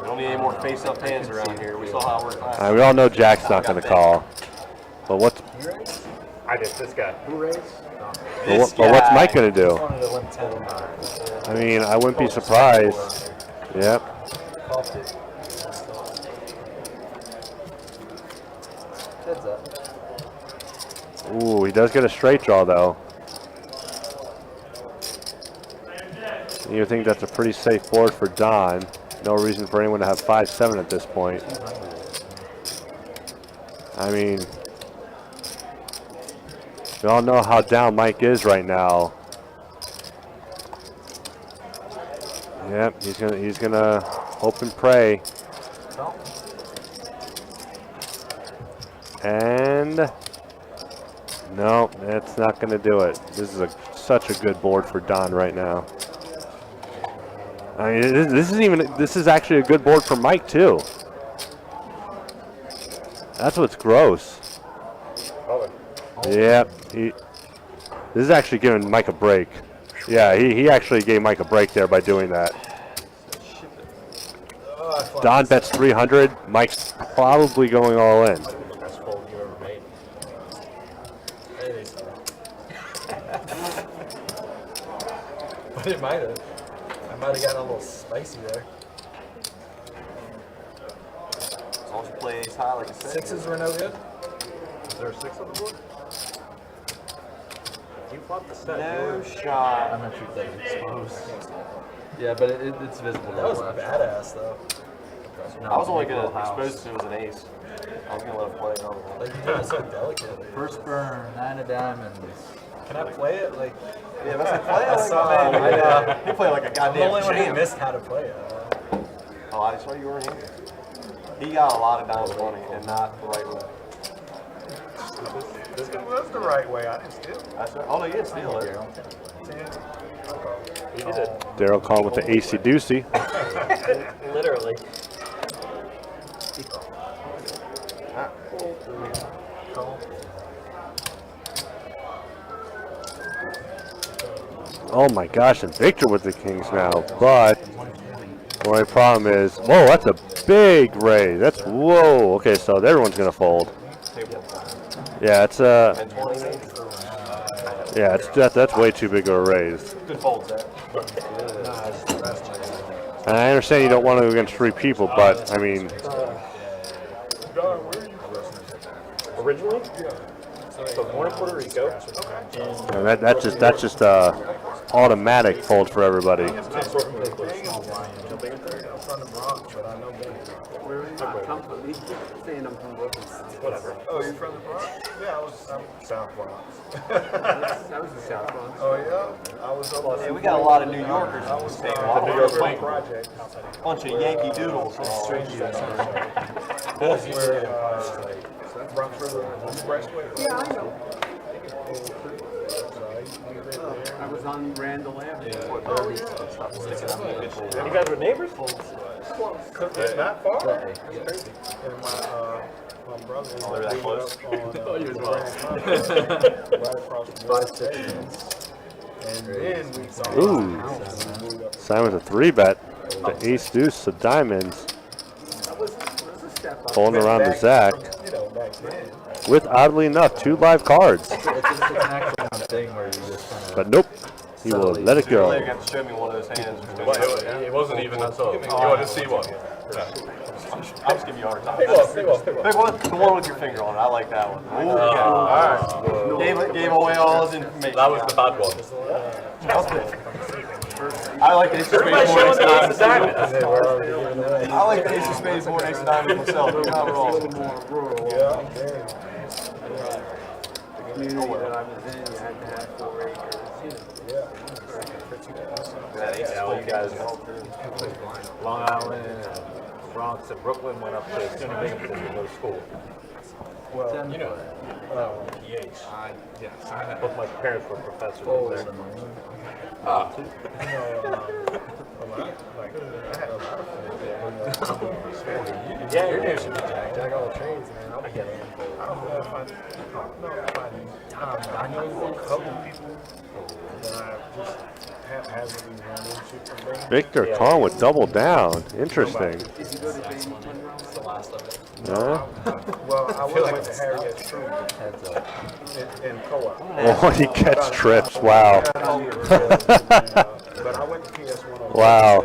don't need any more face-up hands around here. We saw how it worked last time. We all know Jack's not going to call. But what's I did this guy. Who raised? what's Mike going to do? I mean, I wouldn't be surprised. Yep. Heads up. Ooh, he does get a straight draw though. You think that's a pretty safe board for Don. No reason for anyone to have 5-7 at this point. I mean, we all know how down Mike is right now. Yep, he's gonna hope and pray. And no, that's not gonna do it. This is such a good board for Don right now. I mean, this is actually a good board for Mike too. That's what's gross. Yeah, this is actually giving Mike a break. Yeah, he actually gave Mike a break there by doing that. Don bets 300. Mike's probably going all in. Best fold you ever made. But it might have. I might have gotten a little spicy there. As long as you play ace high like I said. Sixes were no good. Is there a 6 on the board? You flopped the set. No shot. I'm not sure if that's exposed. Yeah, but it's visible. That was badass though. No, I was only going to house. expose it to it was an ace. I was going to let it play it on. Like you did it so delicately. First burn, 9 of diamonds. Can I play it like? Yeah, that's like play it. I saw it. He played like a I'm the goddamn only one who champ. missed how to play it. Oh, I saw you weren't here. He got a lot of diamond money and not the right way. This was the right way. I didn't steal. That's right. Oh no, you didn't steal it. He did it. Daryl called with the AC deucey. Literally. Oh my gosh, and Victor with the kings now. But the only problem is, whoa, that's a big raise. That's whoa. Okay, so everyone's gonna fold. Yeah, it's yeah, that's way too big of a raise. Good folds there. And I understand you don't want to go against 3 people, but I mean, Originally? So born in Puerto Rico. and that's just automatic fold for everybody. Whatever. Oh, you're from the Bronx? Yeah, I'm South Bronx. I was in South Bronx. Oh yeah? I was up. Yeah, we got a lot of New Yorkers in I this was state. the A lot New of York York Project. bunch of Yankee doodles. That's where Bronx River Expressway. Yeah, I know. I was on Randall Avenue. You guys were neighbors? It's not far. And my brother Oh, they're that close? right across the road. And then we saw Ooh, Simon's a 3-bet. The ace deuce of diamonds. Pulling around to Zach. you know, back then. With, oddly enough, 2 live cards. It's just an actual thing where you just kind of. But nope, he will let it You later go. got to show me one of those hands. It wasn't even that tall. You want to see one? I'll just give you a hard time. Pick one. Pick one, the one with your finger on it. I like that one. All right. Gave away all his information. That was the bad one. I like the ace of spades more Showing than the ace ace of diamonds. I like the ace of spades more than ace of diamonds myself. You're not wrong. Community that I was in, you had to have 4 acres. Yeah, ace of spades guys. Long Island, Bronx, and Brooklyn went up to SUNY Binghamton to go to school. Well, you know, PH. Yes. Both my parents were professors over there. Yeah, you're new to me, Jack. Jack all the trains, man. I'll be getting. I I know a couple people that I just haphazardly run into from there. Victor Kong with double down. Interesting. Yeah. Well, I went to Harriet True in co-op. Oh, he gets trips. Wow. But I went to PS1 on Wow.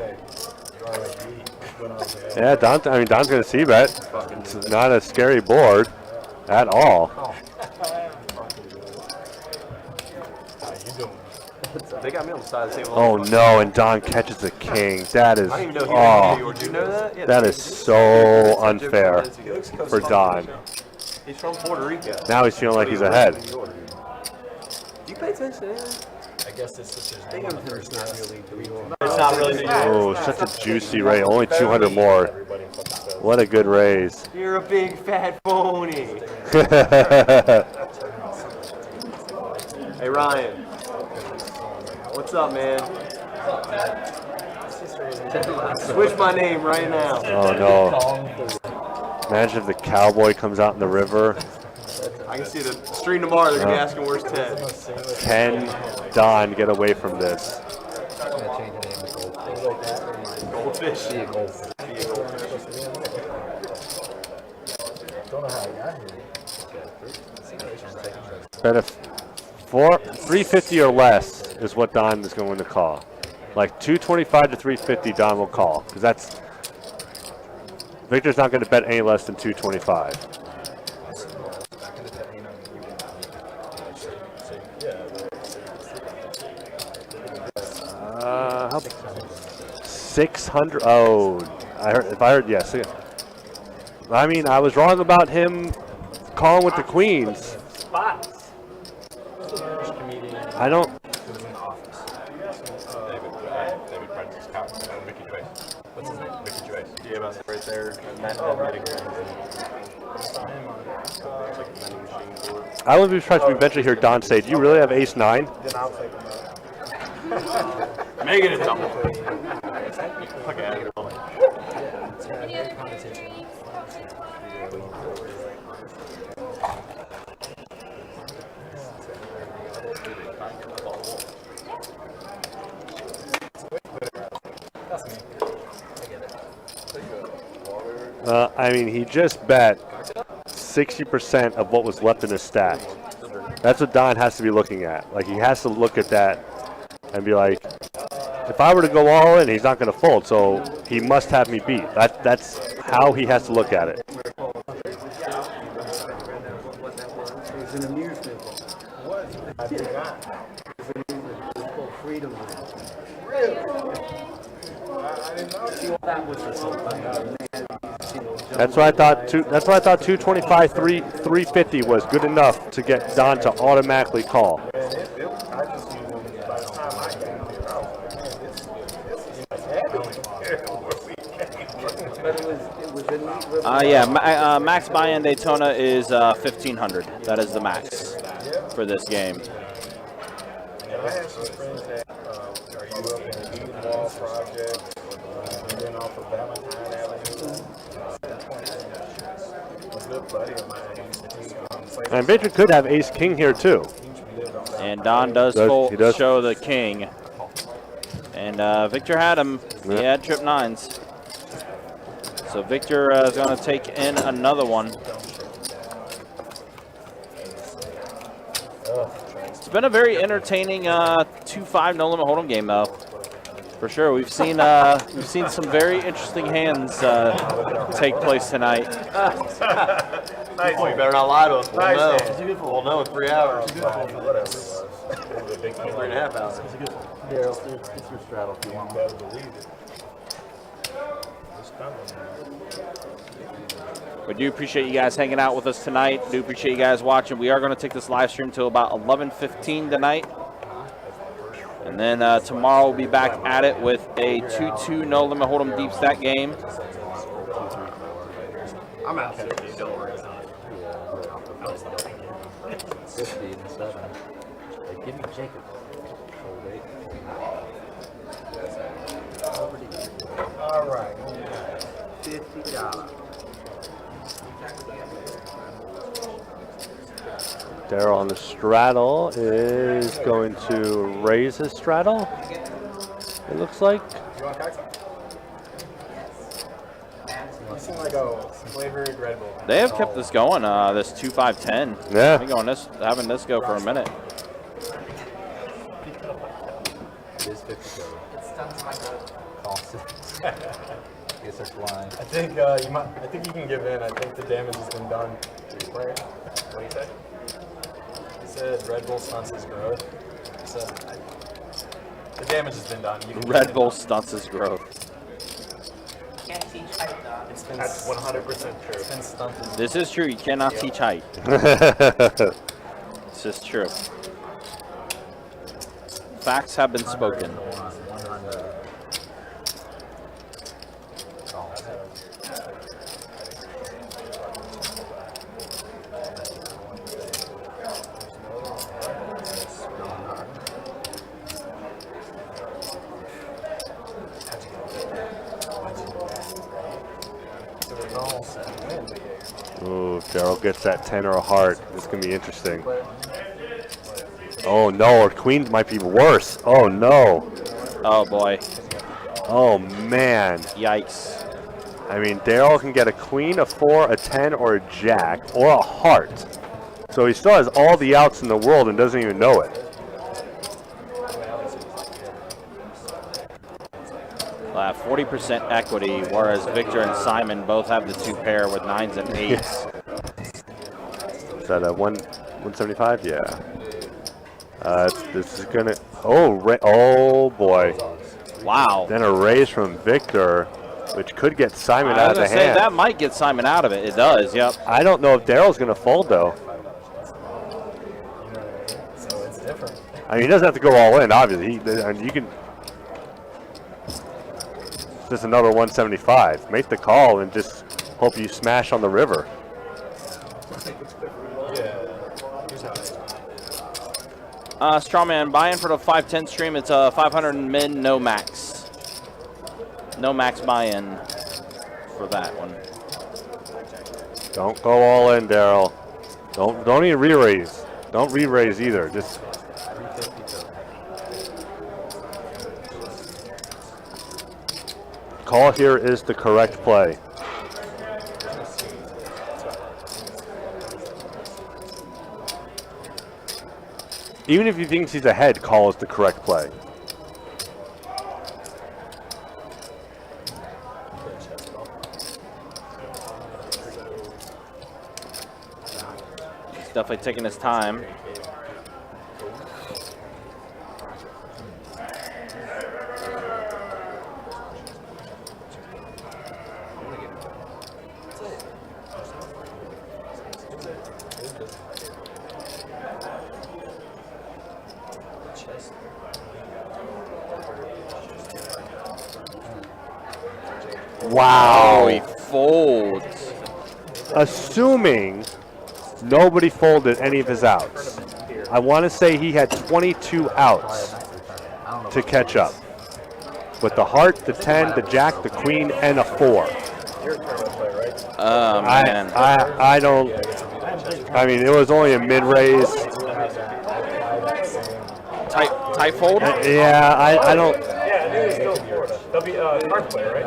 when I was there. Yeah, Don's going to see bet. It's not a scary board at all. They got me on the side of the table. Oh no, and Don catches the king. That is, I didn't even know he was in New oh, York. Do you know that? Yeah, that is so unfair for Don. He's from Puerto Rico. Now he's feeling like he's ahead. Do you pay attention to anything? I guess it's just It's not really. Oh, such a juicy raise. Only 200 more. What a good raise. You're a big fat phony. Hey Ryan. What's up, man? Switch my name right now. Oh no. Imagine if the cowboy comes out in the river. I can see the stream tomorrow. They're gonna be asking where's Ted. Can Don get away from this? Goldfish. Bet if 350 or less is what Don is going to call. Like 225 to 350, Don will call because that's Victor's not going to bet any less than 225. How 600? Oh, if I heard yes. I mean, I was wrong about him calling with the queens. I don't. David Prentice, Ricky Gervais. What's his name? Ricky Gervais. Yeah, about right there. I wouldn't be surprised if we eventually hear Don say, "Do you really have Ace 9?" Make it a double. Okay. I mean, he just bet 60% of what was left in his stack. That's what Don has to be looking at. Like, he has to look at that and be like, if I were to go all in, he's not going to fold, so he must have me beat. That's how he has to look at it. That's why I thought 225, 350 was good enough to get Don to automatically call. Max buy-in Daytona is 1,500. That is the max for this game. I have some friends that are you up in the Eden Wall project, and then off of Valentine Avenue. A good buddy of mine used to And Victor could have Ace King here too. And Don does show the king. And Victor had him. He had trip nines. So Victor is going to take in another one. It's been a very entertaining 2-5 no limit hold'em game though. For sure, we've seen some very interesting hands take place tonight. Nice. Oh, you better not lie to us. We'll know. We'll know in 3 hours. 3.5 hours. Daryl, it's your straddle if you want. We do appreciate you guys hanging out with us tonight. Do appreciate you guys watching. We are going to take this live stream till about 11:15 tonight. And then tomorrow we'll be back at it with a 2-2 no limit hold'em deep stack game. I'm out 50, don't worry. 50 and 7. Like, give me Jacob. All right. $50. Daryl on the straddle is going to raise his straddle, it looks like. You want cocktail? You seem like a flavored Red Bull. They have kept this going, this 2-5-10. Yeah. I've been going having this go for a minute. It is 50 code. It stuns my growth. Guess they're flying. I think I think you can give in. I think the damage has been done. What do you say? He said Red Bull stunts his growth. He said the damage has been done. You can Red Bull stunts his growth. Can't teach height, dog. That's 100% true. It's been stunted. This is true. You cannot teach height. This is true. Facts have been spoken. Ooh, if Daryl gets that 10 or a heart, it's going to be interesting. Oh no, or queens might be worse. Oh no. Oh boy. Oh man. Yikes. I mean, Daryl can get a queen, a 4, a 10, or a jack, or a heart. So he still has all the outs in the world and doesn't even know it. 40% equity, whereas Victor and Simon both have the 2 pair with 9s and 8s. Is that a 175? Yeah. This is gonna. Oh boy. Wow. Then a raise from Victor, which could get Simon out of the hand. That might get Simon out of it. It does. Yep. I don't know if Daryl's gonna fold though. So it's different. I mean, he doesn't have to go all in. Obviously, you can. Just another 175. Make the call and just hope you smash on the river. Strawman, buy-in for the 510 stream. It's a 500 min, no max. No max buy-in for that one. Don't go all in, Daryl. Don't even re-raise. Don't re-raise either. Just. Call here is the correct play. Even if you think he's ahead, call is the correct play. He's definitely taking his time. Wow. Oh, he folds. Assuming nobody folded any of his outs. I want to say he had 22 outs to catch up. With the heart, the 10, the jack, the queen, and a 4. Oh, man. I don't. I mean, it was only a mid-raise. Tight fold? Yeah, I don't. Yeah, I knew it was still Florida. They'll be card play, right?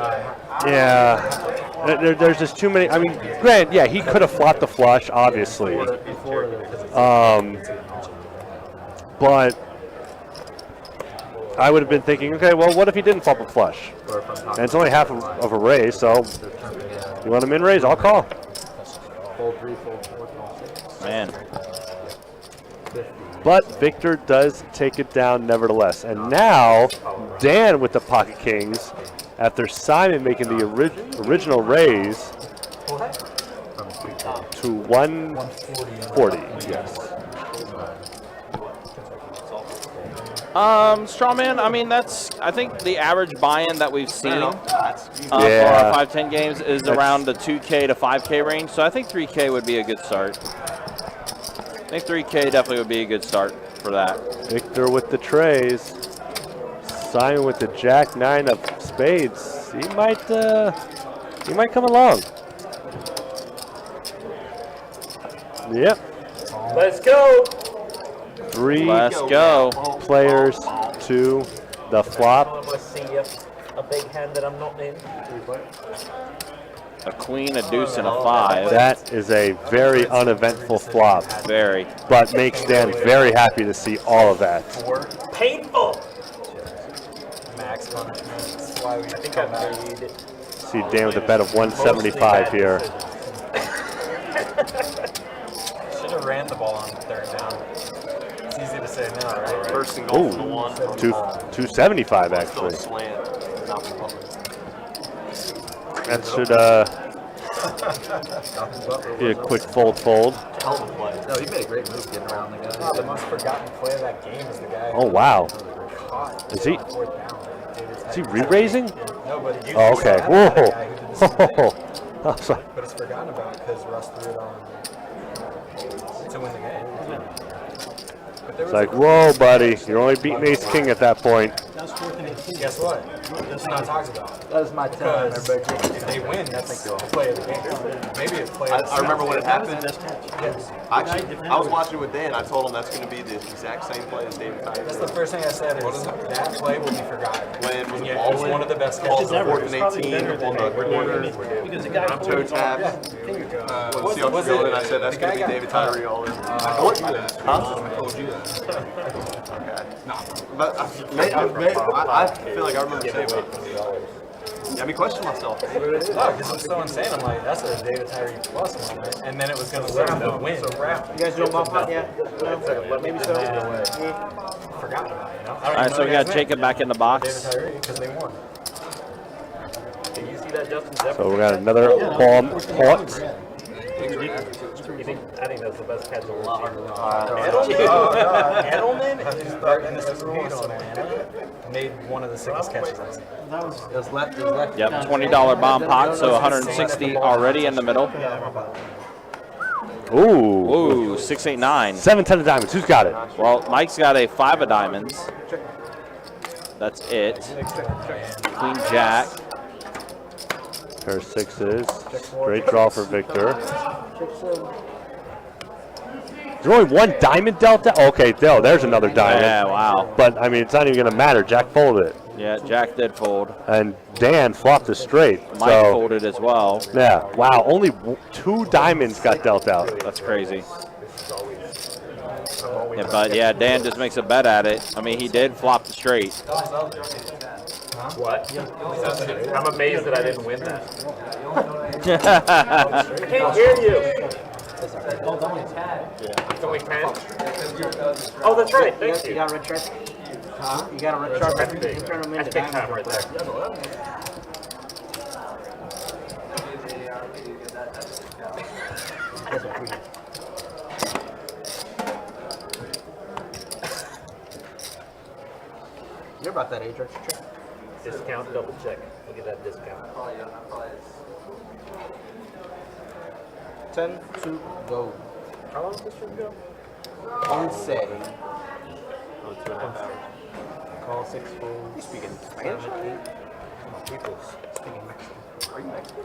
Yeah. There's just too many. I mean, granted, yeah, he could have flopped the flush, obviously. But I would have been thinking, okay, well, what if he didn't flop a flush? And it's only half of a raise, so you want a min raise? I'll call. Fold 3, fold 4, fold 6. Man. But Victor does take it down nevertheless. And now, Dan with the pocket kings, after Simon making the original raise to 140. Yes. Strawman, I mean, I think the average buy-in that we've seen for Yeah. our 510 games is around the 2K to 5K range. So I think 3K would be a good start. I think 3K definitely would be a good start for that. Victor with the trays. Simon with the jack 9 of spades. He might come along. Yep. Let's go. 3 Let's go. players to the flop. I'm gonna see a big hand that I'm not in. A queen, a deuce, and a 5. That is a very uneventful flop, Very. but makes Dan very happy to see all of that. Painful. Max punishment. That's why we I think I made. See Dan with a bet of 175 here. should have ran the ball on third down. It's easy to say now, right? First and goal for the Ooh, one. 275 Still a actually. slant. Not the button. That should be a quick fold. Hell of a play. No, he made a great move getting around the guy. The most forgotten play of that game is the guy. Oh wow. Caught Is he? fourth down. Is he re-raising? No, but he Oh, okay. used to have that guy who did the same thing. Whoa. Oh, sorry. But it's forgotten about because Russ threw it on to win the game. But there It's was like, whoa, buddy, you're only beating Ace King at that point. guess what? That's not talked about. That was my time. Because if they win, that's the play of the game. Maybe a play. I remember when it happened. Yes. Actually, I was watching with Dan. I told him that's going to be the exact same play as David Tyler. That's the first thing I said. Is that play will be forgotten. When was And it yet ball it's win? one of the best Ball catches for ever. 4th and 18 on the corner. Toe taps. Let's see how it's going. And I said that's going to be David Tyree all in. I told you that. I told you that. Okay. But I feel like I remember saying that. I mean, question myself. No, because I'm so insane. I'm like, that's a David Tyree plus moment. And then it was going to win the win. You guys doing bump up yet? Maybe so. Forgot about it, you know? All right, so we got Jacob back in the David box. Tyree because they won. Did you see that Justin Jefferson? So we got another pot. I think that's the best catch of all time. Edelman? Edelman in the Super Bowl against Atlanta made one of the sickest catches I've seen. It was left. It was left. Yep, $20 bomb pot, so 160 already in the middle. Ooh. Ooh, 689. 7, 10 of diamonds. Who's got it? Well, Mike's got a 5 of diamonds. That's it. Queen Jack. Pair of 6s. Great draw for Victor. There's only 1 diamond dealt out? Okay, there's another diamond. Yeah, wow. But, I mean, it's not even going to matter. Jack folded it. Yeah, Jack did fold. And Dan flopped a straight. Mike So, folded as well. yeah. Wow, only 2 diamonds got dealt out. That's crazy. Yeah, but yeah, Dan just makes a bet at it. I mean, he did flop the straight. What? I'm amazed that I didn't win that. I can't hear you. It's only 10. Oh, that's right. Thank you. You got a red shirt? Huh? You got a red shirt? That's big. That's big time right there. You're about that age, right? Discount, double check. Look at that discount. 10 to go. How long does this should go? Once. Call 6 fold. You speaking Spanish? People. Speaking Mexican. Are you Mexican?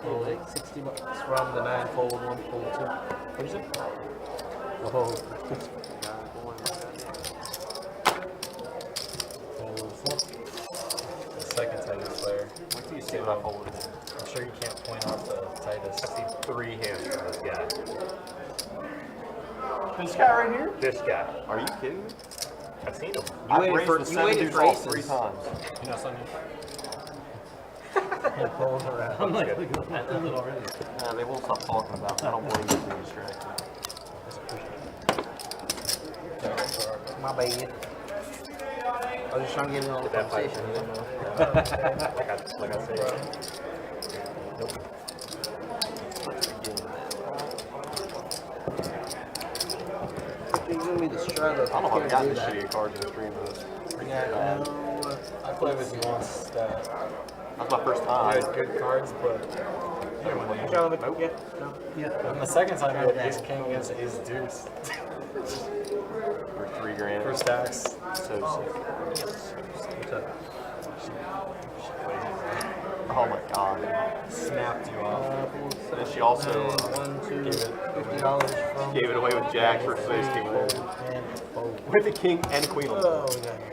Okay, $60 from the 9 fold, 1 fold 2. What is it? Oh. The second tightest player. What do you say about folding? I'm sure you can't point out the tightest. I see 3 hands from this guy. This guy right here? This guy. Are you kidding me? I've seen him. I've waited raised for- the you 7 waited deuce for off aces. 3 times. You know something? I'm like, Nah, they won't stop talking about it. I don't believe it's being distracted. my bad. I was just trying to get in on the That fight. conversation. Like I said. You're giving me the struggle. I don't know how I got this shitty cards in the stream of this. Yeah, no. I played with you once that That's my first I time. had good cards, but you didn't win any. Yeah. And the second time I had ace king against ace deuce For $3 for grand. stacks. So sick. Oh my god. Snapped you off. And she also $50 from gave it away with Jacks versus Ace King and with the king and queen on the oh, board. we got here.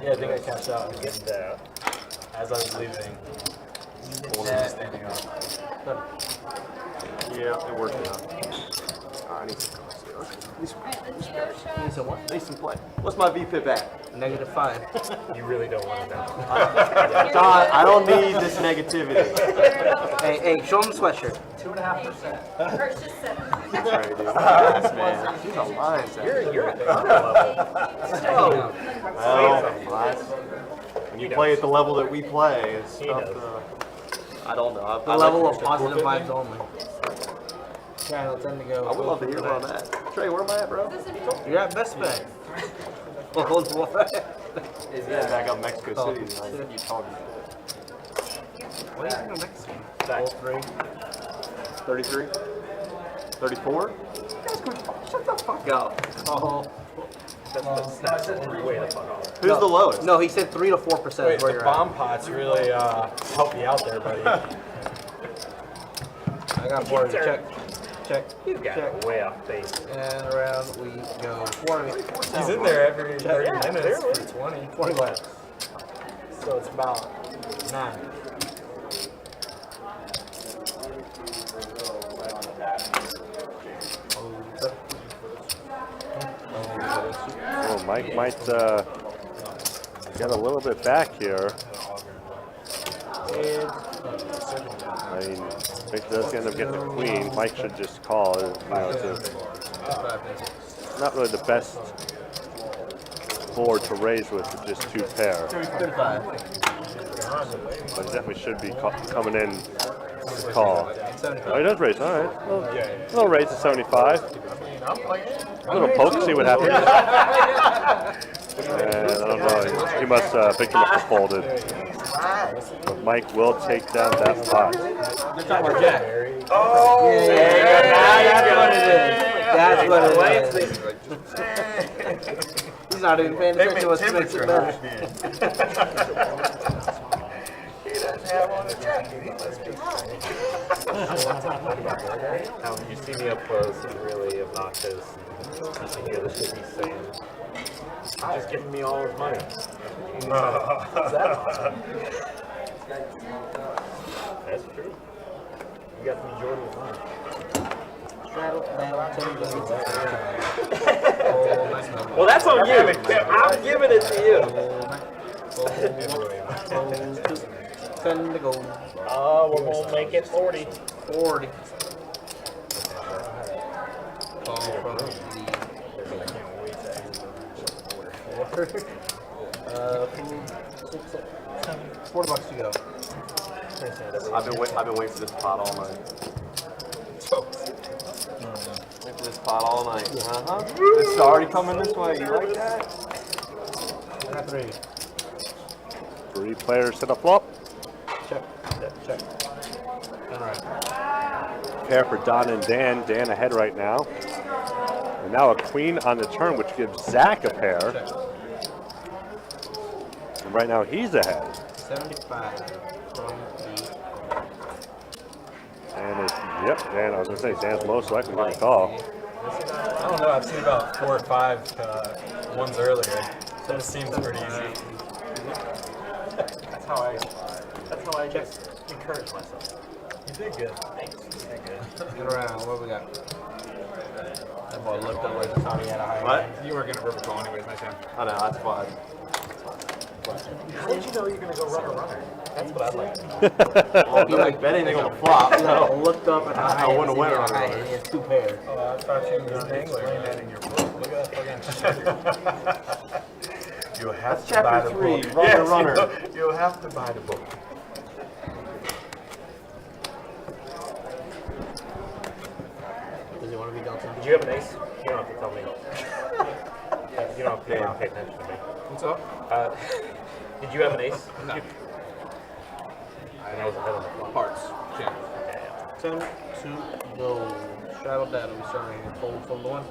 Yeah, I think I cashed out again as I was leaving. Standing up. Yeah, it worked out. I need some cards. Need some what? Need some play. What's my VPIP at? -5. You really don't want to know. Todd, I don't need this negativity. Hey, show him the sweatshirt. 2.5%. Purchase 7. That's right, dude. Yes, man. She's a lion. You're at the level. Well, when you play at the level that we play, it's tough to... I don't know. The level of positive vibes only. Channel 10 to go. I would love to hear where I'm at. Trey, where am I at, bro? You're at Best Bet. Hold what? Yeah, back up Mexico City tonight. You talking What do you think of Mexico? shit. 33? 34? Shut the fuck up. Oh. That's way the fuck off. Who's the lowest? No, he said 3 to 4% Wait, is where the you're bomb pots really help you out there, buddy. at. I got 40. Check. Check. You got Check. way off base. And around we go 40. He's in there every 30 minutes for 20. 20 left. So it's about 9. Well, Mike might get a little bit back here. I mean, if it does end up getting the queen, Mike should just call. You know, it's not really the best board to raise with just 2 pair. 35. But definitely should be coming in to call. 75. Oh, he does raise. All right. A little raise to 75. A little poke, see what happens. And I don't know. He must think he must have folded. But Mike will take down that pot. Oh! Yeah, that's what it is. He's not even paying attention to what's makes it better. You see me up close and really obnoxious. You can hear the shit he's saying. He's just giving me all his money. What's that awesome? That's true. You got the majority of mine. Well, that's on you. I'm giving it to you. 10 to go. Oh, we're going to make it 40. 40. Call from the 40 bucks to go. I've been waiting for this pot all night. Wait for this pot all night. It's already coming this way. You like that? I got 3. 3 players to the flop. Check. Check. Alright. Pair for Don and Dan. Dan ahead right now. And now a queen on the turn, which gives Zach a pair. And right now he's ahead. 75 from the... And it's, yep, Dan, I was going to say, Dan's most likely going to call. I don't know. I've seen about 4 or 5 ones earlier. So it seems pretty easy. That's how I just encourage myself. You did good. Thanks. You did good. Get around. What we got? That boy looked up like the Tommy had a high. What? You weren't gonna river call anyways, my son. I know, that's fine. How did you know you're going to go runner? That's what I'd like to know. Well, you like bet anything on the flop, He so. looked up and I wouldn't win on He it. had 2 pairs. Oh, I thought you were an angler. That in your book. Look at that fucking You have That's to buy chapter the 3, book. runner. You'll have to buy the book. Does he want to be Delta? Did you have an ace? You don't have to tell me. You don't have to pay attention to me. What's up? Did you have an ace? No. I was ahead on the flop. Hearts. Check. 10 to go. Shadow data. We starting to fold from the 1.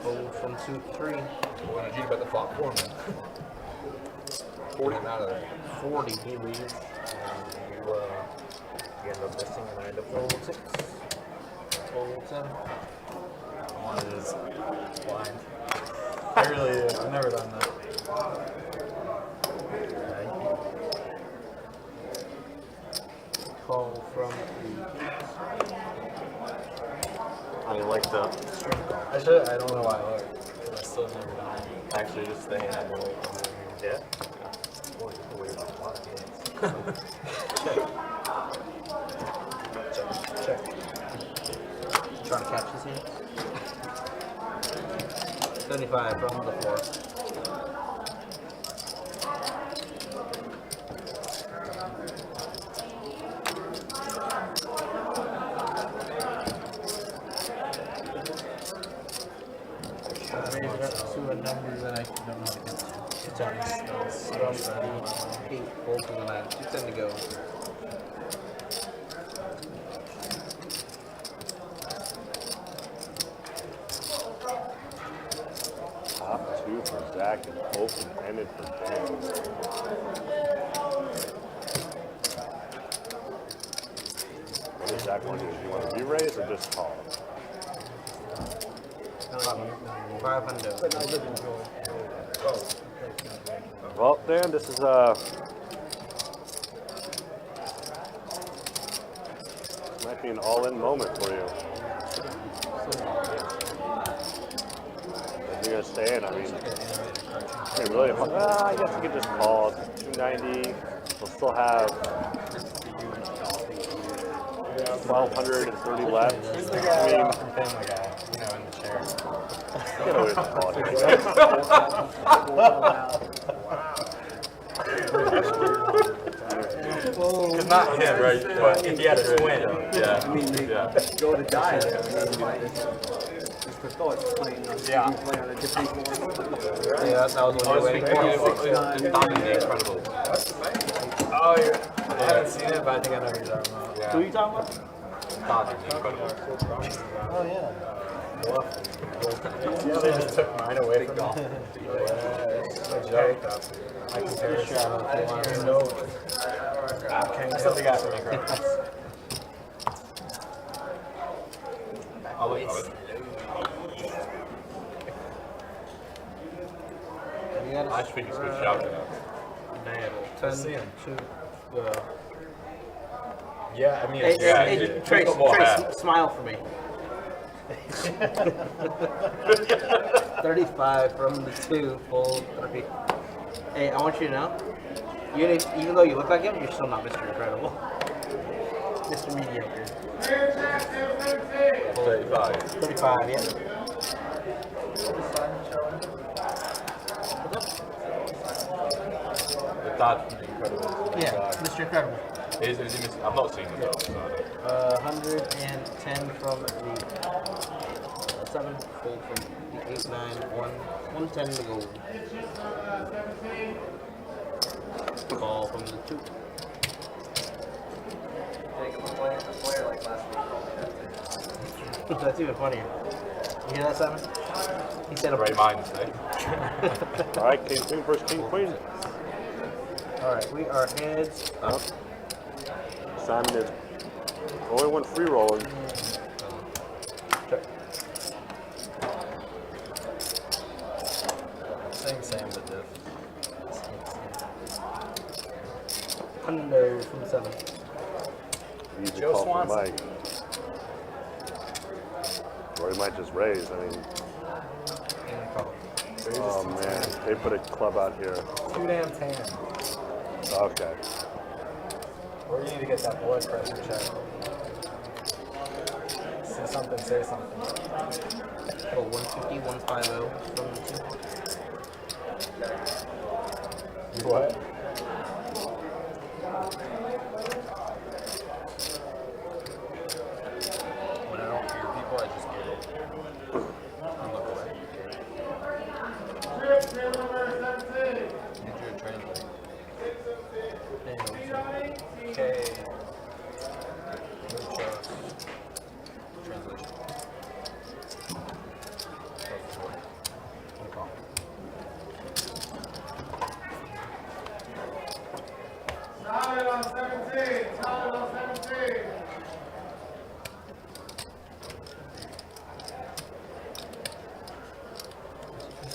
Fold from 2 to 3. Why don't you bet the flop for me? 40 out of there. 40. He leaves, and you end up missing, and I end up rolling 6. Full 7. One is blind. I really, I've never done that. Call from I mean, like the I don't know why I looked. I still have never done it. actually just staying out of the way. Yeah? Boy, you can wait on a lot of games. Check. trying to catch his hands. 75 from the floor. Raise it up to a number that I don't know how to get to. It's on 8, full to the 9. 210 to go. Top 2 for Zach and open-ended for Dan. What does Zach want to do? Do you want to re-raise or just call? 500. Well, Dan, this is might be an all-in moment for you. If you're gonna stay in, I mean, really, I guess you could just call it 290. We'll still have 1,230 left. Who's the I guy mean, from Family Guy? You know, in the chair. you can always call it. It's not him, right? But if he had a twin, yeah. I mean, they go to die. Just the thoughts playing on Yeah. play on a different form. Yeah, that was what you were waiting for. Tommy the Incredible. Oh, I haven't seen it, but I think I know who you're talking about. Yeah. Who are you talking about? Tommy the Incredible. Oh, yeah. They just took mine away from me. It's a joke. I can tear a shot out of the line. That's what they got for me, Incredibles. I'll look at it. You got I think it's good shouting. 10 see him. to Yeah, I mean, Hey, Yeah, hey, he's Trace, got more hair. smile for me. 35 from the 2, full 30. Hey, I want you to know, even though you look like him, you're still not Mr. Incredible. Mr. Mediocre. 35. 35, yeah. The dad from the Incredible. Yeah, Mr. Incredible. Is he missing? I've not seen him though. So I don't. 110 from the 7, full from the 8, 9, 1, 110 to go. Ball from the 2. That's even funnier. You hear that, Simon? He said a Great minds, eh? All right, king, queen versus king, queen. Alright, we are heads up. Simon is only one free rolling. Check. same, but diff. Hundo from 7. Easy Joe call from Swanson. Mike. Or he might just raise. I mean, oh man, they put a club out here. Too damn tan. Okay. Or you need to get that blood pressure checked. Say something, say something. Oh, 150, 150 from the 2. What? When I don't hear people, I just get it. I look away. Need you to translate. Okay. Translation.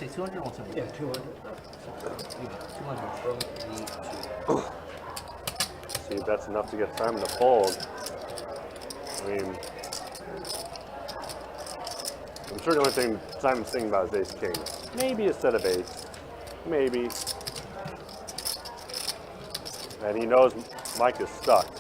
say 200 or 175? Yeah, 200. 200 from the See if that's enough to get Simon to fold. I mean, I'm sure the only thing Simon's thinking about is ace king. Maybe a set of eights. Maybe. And he knows Mike is stuck.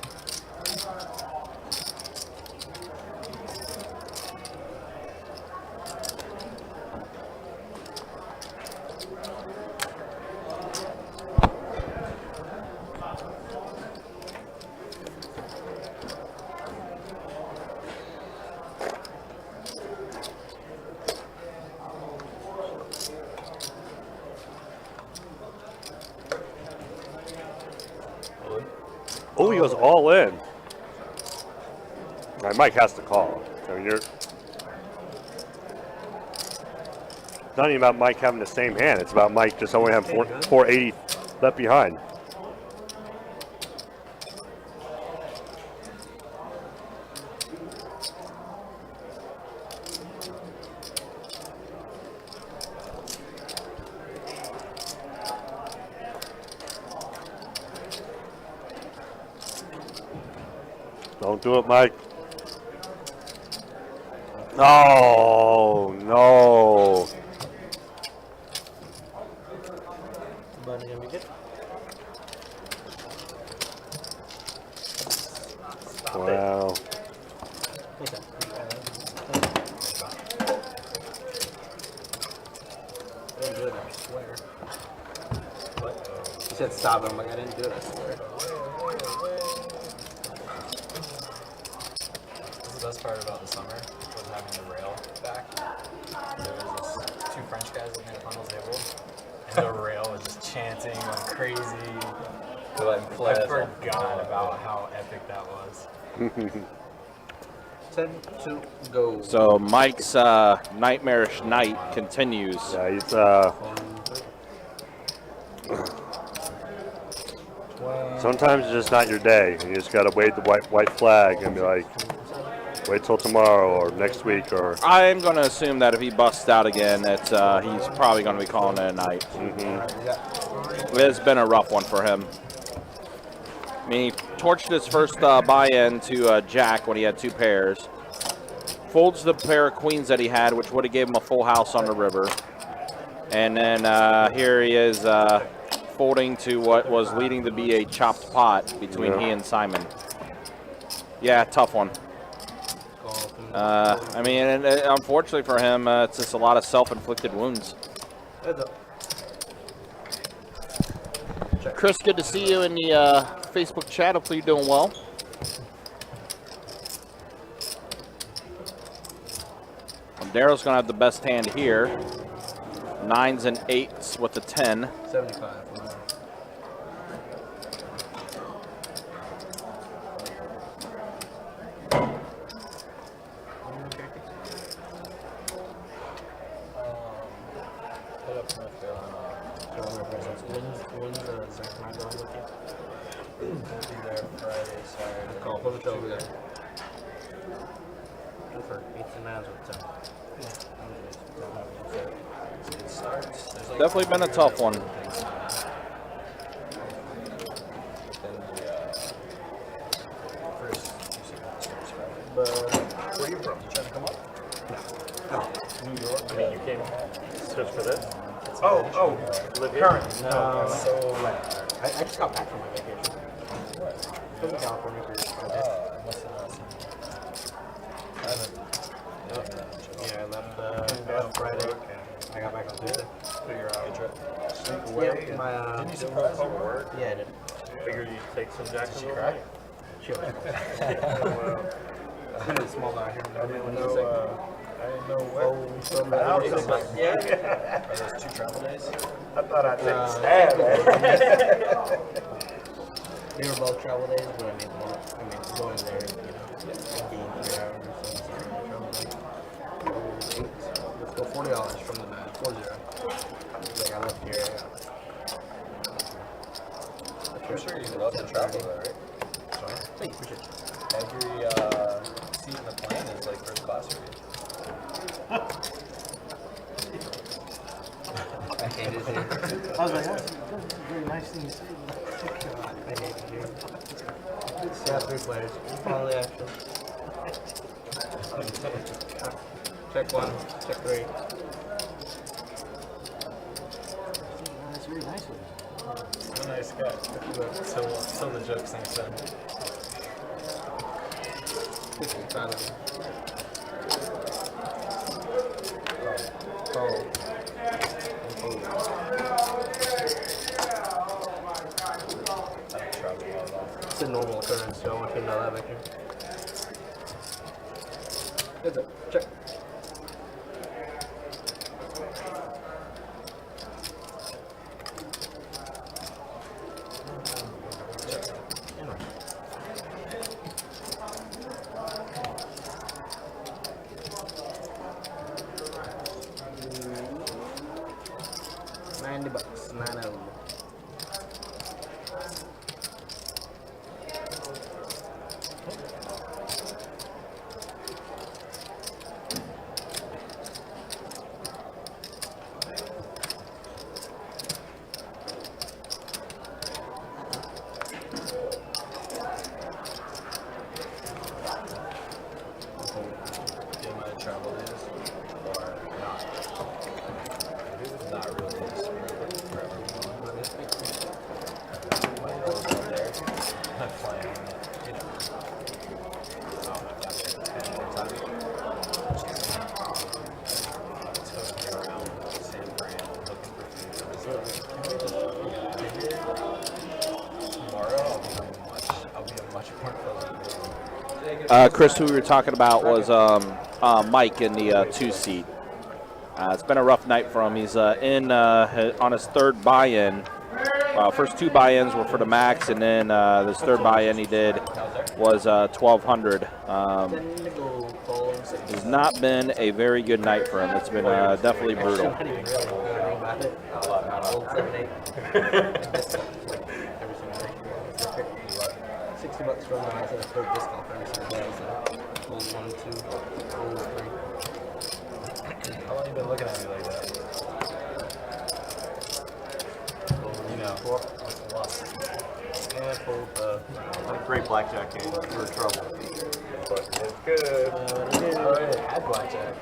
Oh, he goes all in. Right, Mike has to call. I mean, it's not even about Mike having the same hand. It's about Mike just only having 480 left behind. Don't do it, Mike. Oh, no. Bunny gonna be good. Wow. I didn't do it, I swear. What? You said stop, and I'm like, I didn't do it, I swear. The best part about the summer was having the rail back. There was this, two French guys looking at the final table, and the rail was just chanting like crazy. I forgot about how epic that was. 10 to go. So Mike's nightmarish night continues. Yeah, he's sometimes it's just not your day. You just gotta wave the white flag and be like, wait till tomorrow or next week or. I'm going to assume that if he busts out again, that he's probably going to be calling it a night. It's been a rough one for him. I mean, he torched his first buy-in to Jack when he had two pairs. Folds the pair of queens that he had, which would have gave him a full house on the river. And then here he is folding to what was leading to be a chopped pot between he and Simon. Yeah, tough one. I mean, and unfortunately for him, it's just a lot of self-inflicted wounds. Chris, good to see you in the Facebook chat. Hopefully you're doing well. Daryl's going to have the best hand here. 9s and 8s with the 10. 75. Definitely been a tough one. Where are you from? You trying to come up? No. New York? I mean, you came just for this? Oh, live here? Current. No, so like, I just got back from my vacation. I was in California for 5 days. Yeah, I left Friday. I got back on Tuesday. Figure out. Yeah, my Didn't you surprise you at work? yeah, I did. Figured you'd take some Jackson crack? Sure. Well, I'm a small guy here. I didn't know what. I was like, yeah. Are those 2 travel days? I thought I'd take a stab at it. They were both travel days, but I mean, going there, you know, being 3 hours or so, travel day. Let's go $40 from the mat, 40. Like I left here. I'm sure you love to travel though, right? Sorry? Thank you, appreciate it. Every seat in the plane is like first class for you. I hate it here. Yeah, 3 players. Follow the action. Check 1, check 3. That's very nice of you. I'm a nice guy. So the jokes ain't said. Oh. It's a normal occurrence, so I want you to know that, Victor. Heads up. Check. $90. 90. In my travel days, or not. Not really. My girls out there, I'm playing, you know. I've got 10 more times. Toting around San Fran, looking for food. Tomorrow, I'll be a much more fun. Chris, who we were talking about was Mike in the 2 seat. It's been a rough night for him. He's in on his 3rd buy-in. First 2 buy-ins were for the max, and then this 3rd buy-in he did was 1,200. It's not been a very good night for him. It's been definitely brutal. $60 from the night and a third discount for every single day. So, hold 1, 2, hold 3. How long you been looking at me like that? You know, it's a loss. And hold What a great blackjack game. We're in trouble. But it's good. I already had blackjack.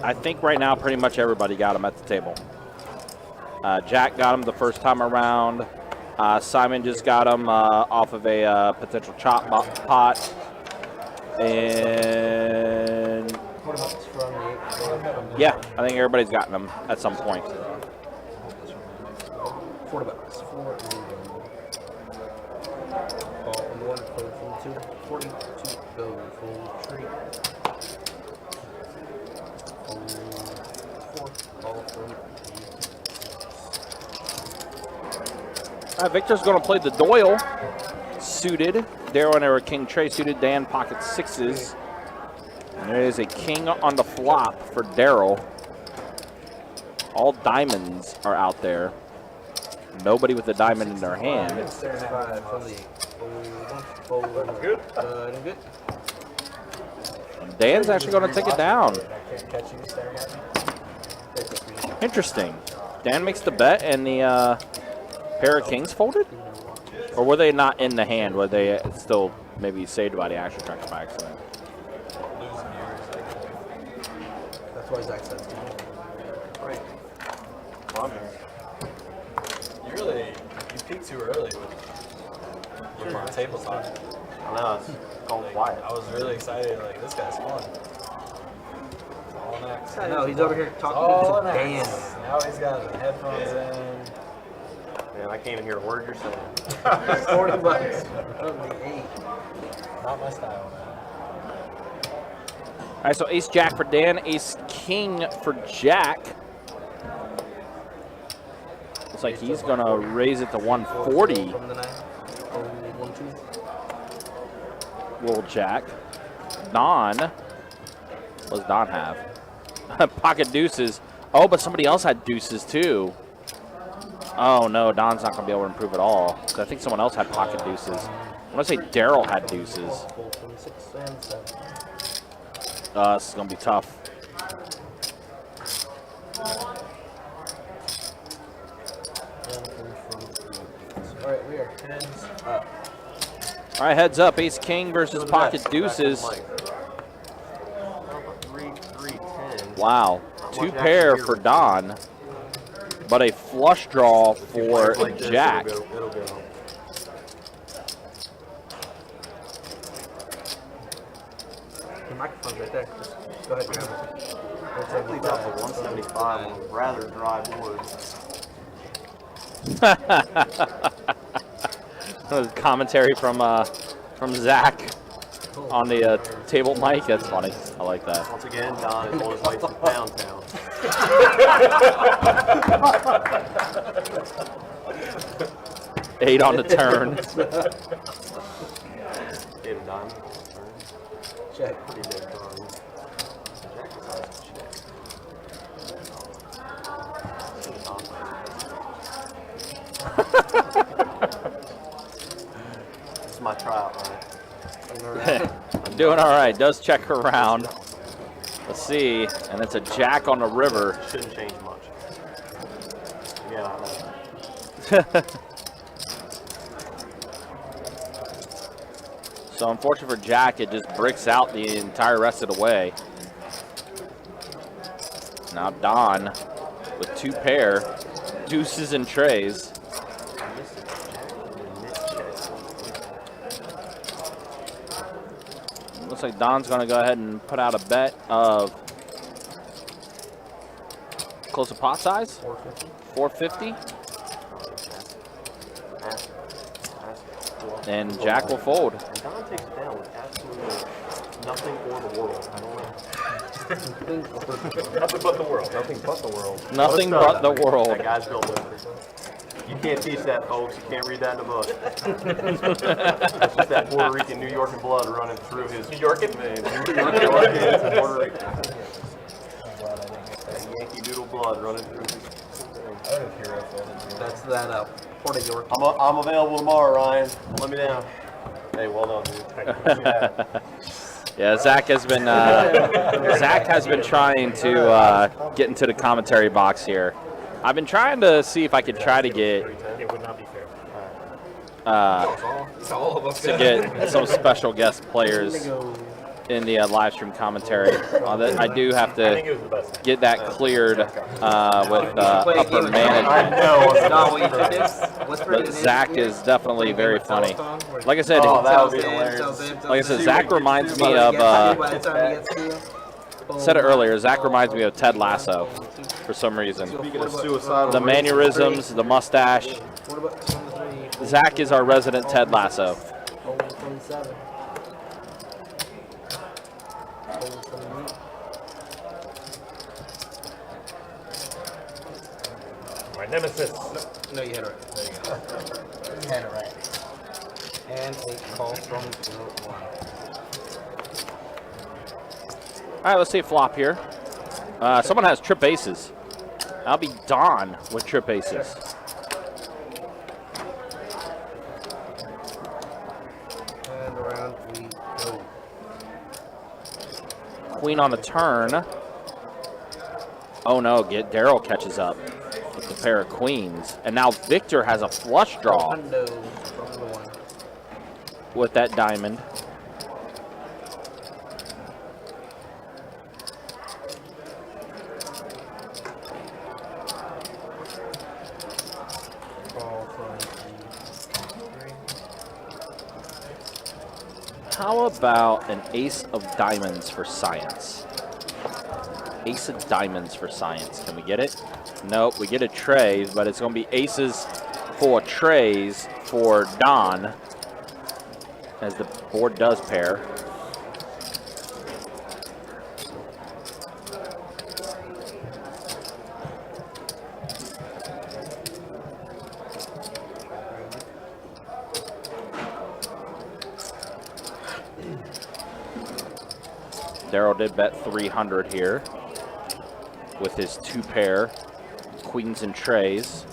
I think right now pretty much everybody got him at the table. Jack got him the first time around. Simon just got him off of a potential chop pot. And yeah, I think everybody's gotten them at some point. $40. 4 Ball from 1, fold from 2, 40 to go, fold 3. Fold 4, ball from 8. Victor's going to play the Doyle suited. Daryl and Eric King Trey suited. Dan pocket 6s. And there is a king on the flop for Daryl. All diamonds are out there. Nobody with a diamond in their hand. 35 from the 8. Fold 1, good. Good. Dan's actually going to take it down. I can't catch you staring at me. Interesting. Dan makes the bet, and the pair of kings folded? Or were they not in the hand? Were they still maybe saved by the action tracker by accident? That's why Zach says Right. Come on, You peaked too early with my table talk. I know, it's going quiet. I was really excited, like, this guy's fun. It's all next. No, he's over here talking All to Dan. next. Now he's got the headphones in. Man, I can't even hear a word you're saying. $40 from the 8. Not my style, man. All right, so ace jack for Dan, ace king for Jack. Looks like he's going to raise it to 140. From the 9. Fold 1, 2. Little Jack. Don. What does Don have? Pocket deuces. Oh, but somebody else had deuces too. Oh no, Don's not gonna be able to improve at all. 'Cause I think someone else had pocket deuces. I want to say Daryl had deuces. This is gonna be tough. All right, we are heads up. All right, heads up. Ace King versus pocket deuces. 3, 10. Wow, 2 pair for Don, but a flush draw for Like this, Jack. It'll go. The microphone's right there. Just go ahead and grab it. Technically, that's a 175 on a rather dry board. Commentary from Zach on the table mic. That's funny. I like that. Once again, Don is on his way to Pound Town. 8 on the turn. 8 of diamonds. Check. Pretty big turn. Jack decides to check. This is my tryout, right? I'm doing all right. Does check around. Let's see. And it's a Jack on the river. Shouldn't change much. Yeah, I know. So unfortunately for Jack, it just bricks out the entire rest of the way. Now Don with 2 pair, deuces and trays. Looks like Don's going to go ahead and put out a bet of close to pot size. 450. And Jack will fold. And Don takes it down with absolutely nothing or the world. I don't know. Nothing but the world. Nothing but the world. Nothing but the world. That guy's built different. You can't teach that, folks. You can't read that in a book. It's just that Puerto Rican, New York blood running through his New York and veins. New Yorkers and Puerto Ricans. That Yankee Doodle blood running through his veins. That's that Port of York. I'm available tomorrow, Ryan. Let me down. Hey, well done, dude. Yeah, Zach has been trying to get into the commentary box here. I've been trying to see if I could try to get It would not be fair. to get some special guest players in the live stream commentary. I do have I think to it was the best. get that cleared with upper management. I know. No, what you should do? Whisper it But in Zach his ear. is definitely very funny. Like I said, Oh, that would be Tells him, hilarious. tells him, like I said, tells Zach him. reminds me By of. the time he gets to you, boom. Said it earlier. Zach reminds me of Ted Lasso for some reason. Speaking of suicidal, The mannerisms, the mustache. What about 23? Zach is our resident Ted Lasso. 27. 28. My nemesis. No, you had it right. There you go. You had it right. And a call from 01. All right, let's see a flop here. Someone has trip aces. That'll be Don with trip aces. And around we go. Queen on the turn. Oh no, Daryl catches up with the pair of queens. And now Victor has a flush draw Hundo from the 1. with that diamond. Call from 3. How about an ace of diamonds for science? Ace of diamonds for science. Can we get it? Nope, we get a tray, but it's going to be aces for trays for Don, as the board does pair. Daryl did bet 300 here with his 2 pair, queens and trays.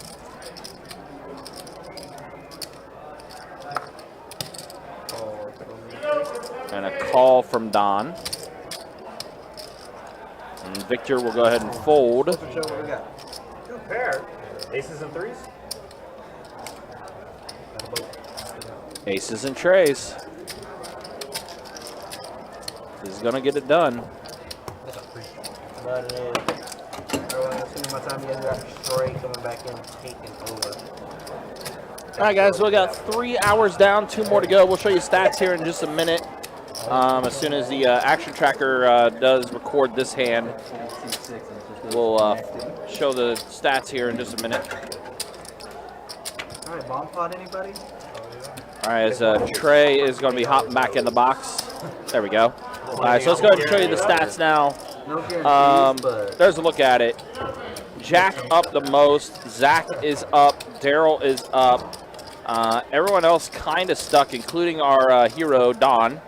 And a call from Don. And Victor will go ahead and fold. What we got? 2 pair. Aces and 3s. Aces and trays. This is going to get it done. But assuming my time you guys are after straight coming back in, taking over. All right, guys, we got 3 hours down, 2 more to go. We'll show you stats here in just a minute. As soon as the action tracker does record this hand, we'll show the stats here in just a minute. All right, bomb pot, anybody? All right, as Trey is going to be hopping back in the box. There we go. All right, so let's go ahead and show you the stats now. No guarantees, but There's a look at it. Jack up the most. Zach is up. Daryl is up. Everyone else kind of stuck, including our hero, Don.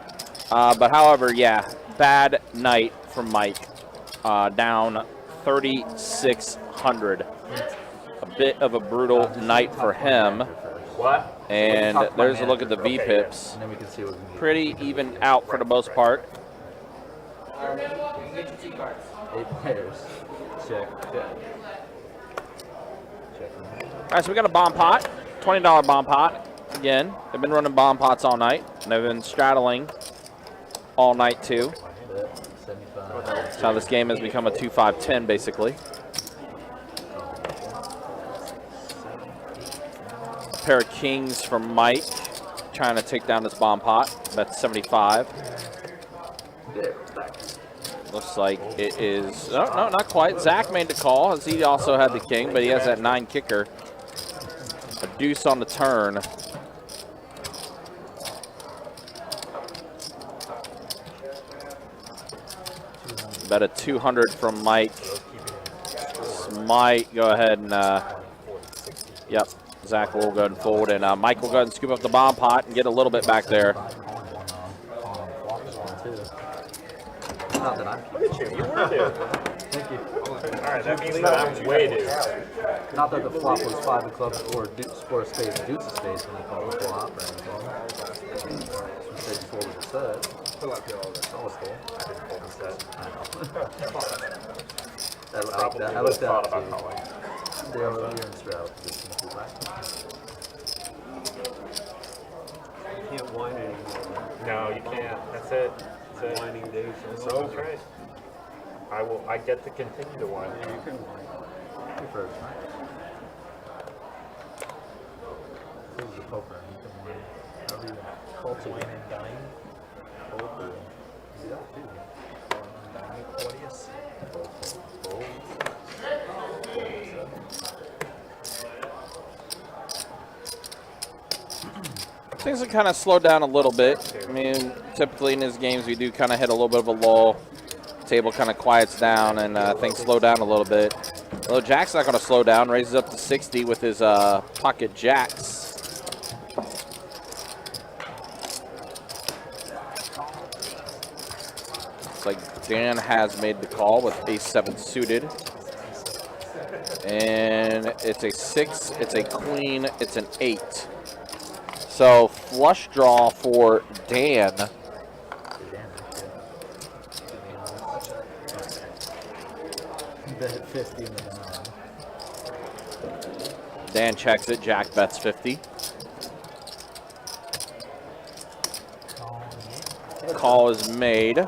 But however, yeah, bad night from Mike. Down 3,600. A bit of a brutal night for him. What? And there's a look at the V-pips. and then we can see what we can get. Pretty even out for the most part. 8 players. Check. All right, so we got a bomb pot, $20 bomb pot. Again, they've been running bomb pots all night, and they've been straddling all night too. 75. That's how this game has become a 2-5-10 basically. A pair of kings from Mike, trying to take down this bomb pot. That's 75. Looks like it is, no, not quite. Zach made the call, as he also had the king, but he has that 9 kicker. A deuce on the turn. Bet a 200 from Mike. Might go ahead and, yep, Zach will go ahead and fold, and Mike will go ahead and scoop up the bomb pot and get a little bit back there. Not that I'm. Look at you. You were due. Thank you. All right, that means that I'm way due. Not that the flop was 5 of clubs or deuce, 4 of spades, deuce of spades when they call it flop or anything. We said before we said. It's always cool. I know. I like that. I like that too. They're over here in Stroud. You can't whine anymore. No, you can't. That's it. That's it. Whining days. That's right. I get to continue to whine. You can whine. First. This is a poker. You can win. However you want. Cultivate and dying. Poker. Yeah, too. Claudius. Things have kind of slowed down a little bit. I mean, typically in these games we do kind of hit a little bit of a lull. Table kind of quiets down and things slow down a little bit. Although Jack's not going to slow down, raises up to 60 with his pocket jacks. Looks like Dan has made the call with ace-7 suited. And it's a 6, it's a queen, it's an 8. So flush draw for Dan. Bet 50 in the nine. Dan checks it, Jack bets 50. Call is made.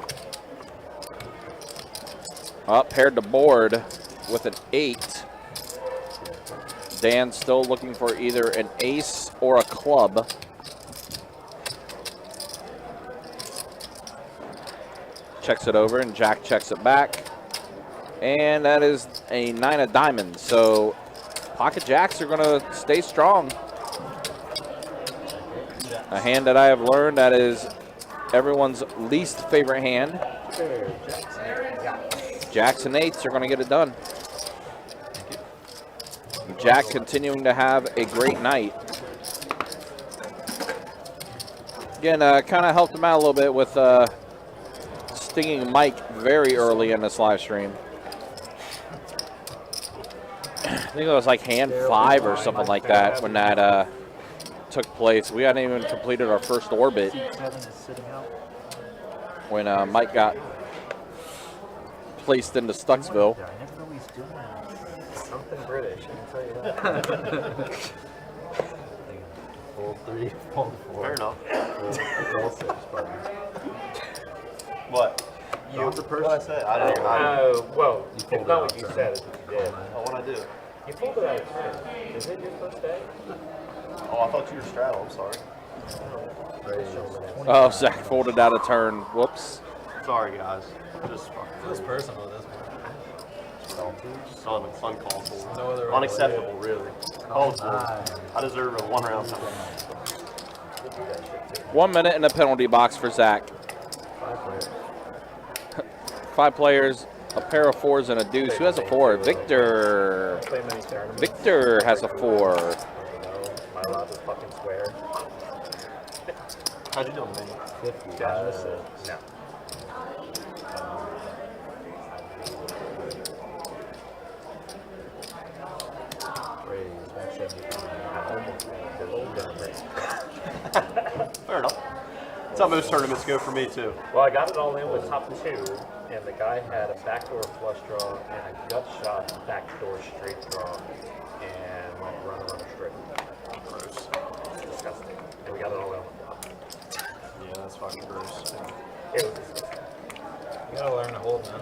Up, paired to board with an 8. Dan still looking for either an ace or a club. Checks it over and Jack checks it back. And that is a 9 of diamonds. So pocket jacks are going to stay strong. A hand that I have learned that is everyone's least favorite hand. Jacks and 8s are going to get it done. Jack continuing to have a great night. Again, kind of helped him out a little bit with stinging Mike very early in this live stream. I think it was like hand 5 or something like that when that took place. We hadn't even completed our first orbit when Mike got placed into Stucksville. Something British, I can tell you that. Fold 3, fold 4. Fair enough. Fold 6, probably. What? You? What's the person I said? I didn't. Well, it's not what you said, it's what you did. Oh, what I do? You folded out of turn. Is it your first day? Oh, I thought you were straddle. I'm sorry. Oh, Zach folded out a turn. Whoops. Sorry, guys. Just fucking. Feels personal at this point. Fun call for. No other Unacceptable, really. Called for. I deserve a 1 round time. 1 minute in the penalty box for Zach. 5 players, a pair of 4s and a deuce. Who has a 4? Victor. Victor has a 4. Am I allowed to fucking swear? How'd you doing, man? 50. No. Raise, back 75. Fair enough. That's how most tournaments go for me, too. Well, I got it all in with top 2, and the guy had a backdoor flush draw and a gut shot backdoor straight draw, and went runner straight. Gross. Disgusting. And we got it all in. Yeah, that's fucking gross. It was disgusting. You gotta learn to hold, man.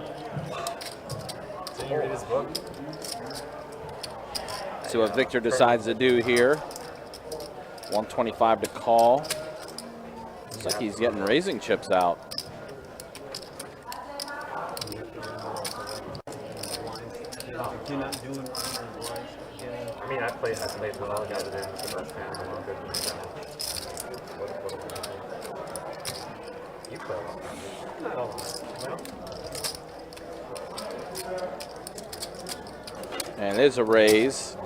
Didn't you read his book? See what Victor decides to do here. 125 to call. Looks like he's getting raising chips out. I mean, I played well. I got it in the first hand. I'm all good. You play well. I don't know. And there's a raise.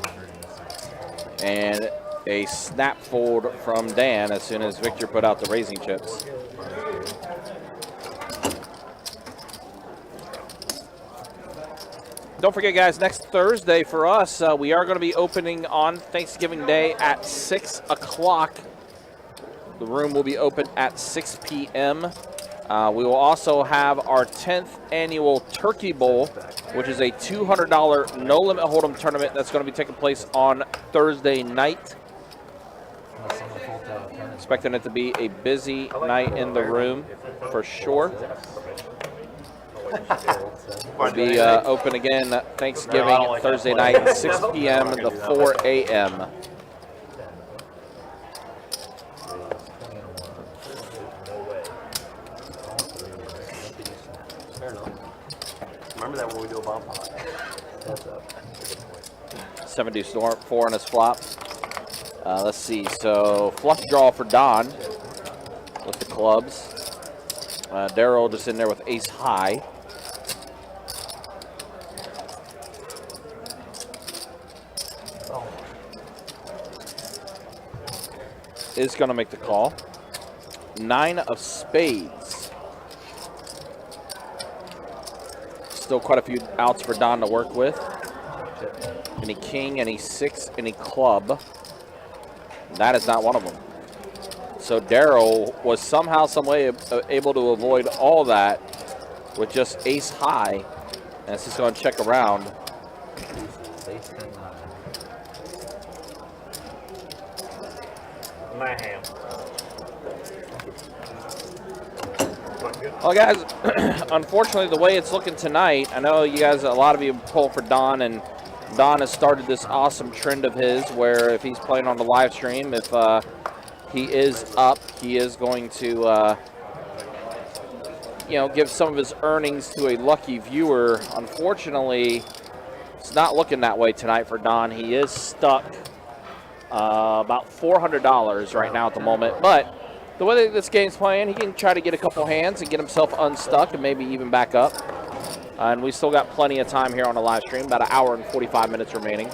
And a snap fold from Dan as soon as Victor put out the raising chips. Don't forget, guys, next Thursday for us, we are going to be opening on Thanksgiving Day at 6 o'clock. The room will be open at 6 p.m. We will also have our 10th annual Turkey Bowl, which is a $200 no-limit hold'em tournament that's going to be taking place on Thursday night. Expecting it to be a busy night in the room for sure. We'll be open again Thanksgiving Thursday night, 6 p.m. to 4 a.m. Fair enough. Remember that when we do a bomb pot. 74 on his flop. Let's see. So flush draw for Don with the clubs. Daryl just in there with ace high. Is going to make the call. 9 of spades. Still quite a few outs for Don to work with. Any king, any 6, any club. That is not one of them. So Daryl was somehow, some way able to avoid all that with just ace high. And it's just going to check around. My ham. Well, guys, unfortunately, the way it's looking tonight, I know you guys, a lot of you pull for Don, and Don has started this awesome trend of his where if he's playing on the live stream, if he is up, he is going to, give some of his earnings to a lucky viewer. Unfortunately, it's not looking that way tonight for Don. He is stuck about $400 right now at the moment, but the way that this game's playing, he can try to get a couple hands and get himself unstuck and maybe even back up. And we still got plenty of time here on the live stream, about an hour and 45 minutes remaining.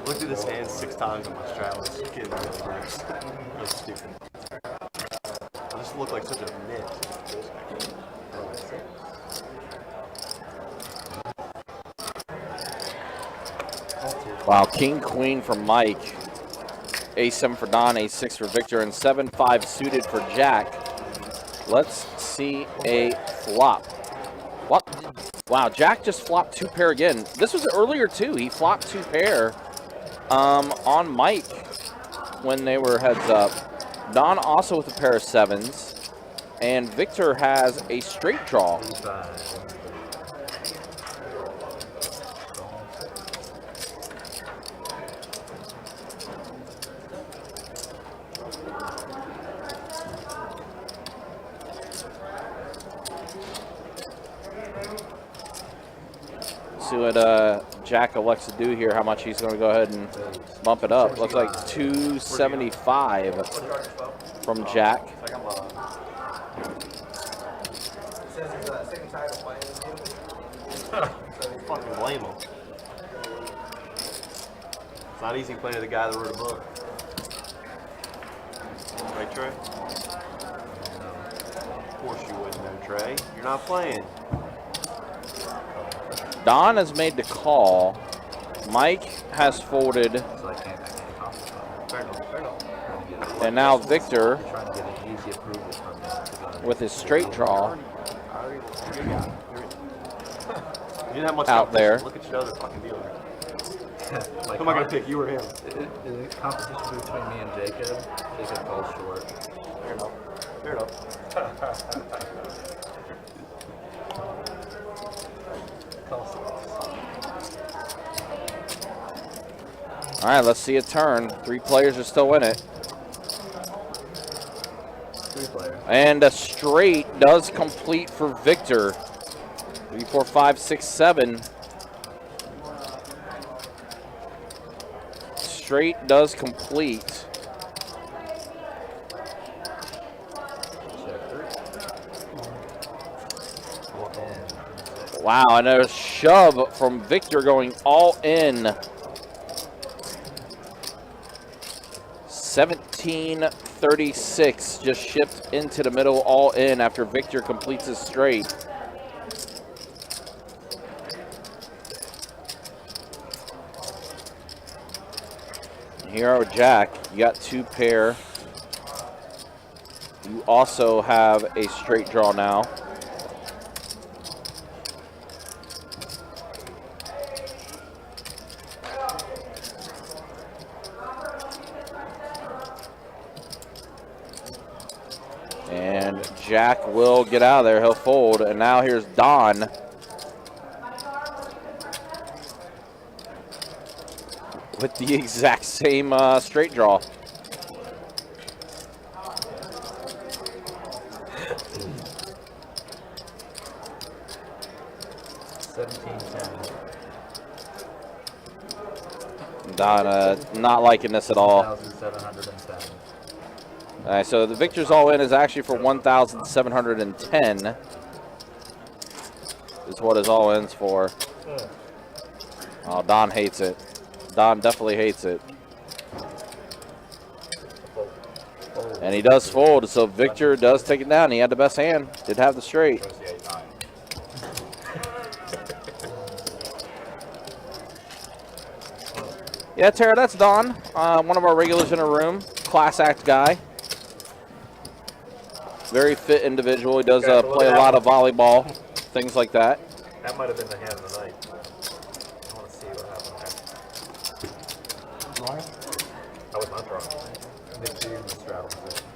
Looked at his hands 6 times in my straddle. It's getting really gross. That's stupid. I just look like such a mitt. Wow, King Queen for Mike. Ace-7 for Don, Ace-6 for Victor, and 7-5 suited for Jack. Let's see a flop. What? Wow, Jack just flopped 2 pair again. This was earlier too. He flopped 2 pair on Mike when they were heads up. Don also with a pair of 7s, and Victor has a straight draw. See what Jack elects to do here, how much he's going to go ahead and bump it up. Looks like 275 from Jack. Fucking blame him. It's not easy playing to the guy that wrote a book. Right, Trey? Of course you wouldn't know, Trey. You're not playing. Don has made the call. Mike has folded. And now Victor with his straight draw You didn't have much out there. Look at your other fucking dealer. Who am I going to pick, you or him? Is it competition between me and Jacob? Jacob falls short. Fair enough. Fair enough. All right, let's see a turn. 3 players are still in it. 3 players. And a straight does complete for Victor. 3, 4, 5, 6, 7. Straight does complete. Wow, and a shove from Victor going all in. 1736 just shipped into the middle all in after Victor completes his straight. Here are Jack. You got 2 pair. You also have a straight draw now. And Jack will get out of there. He'll fold. And now here's Don. With the exact same straight draw. Don not liking this at all. 1,710. All right, so the Victor's all in is actually for 1,710. Is what his all in's for. Oh, Don hates it. Don definitely hates it. And he does fold, so Victor does take it down. He had the best hand. Did have the straight. Yeah, Tara, that's Don. One of our regulars in a room. Class act guy. Very fit individual. He does play a lot of volleyball, things like that. That might have been the hand of the night. I want to see what happened there. I was not drunk. Victor in the straddle position.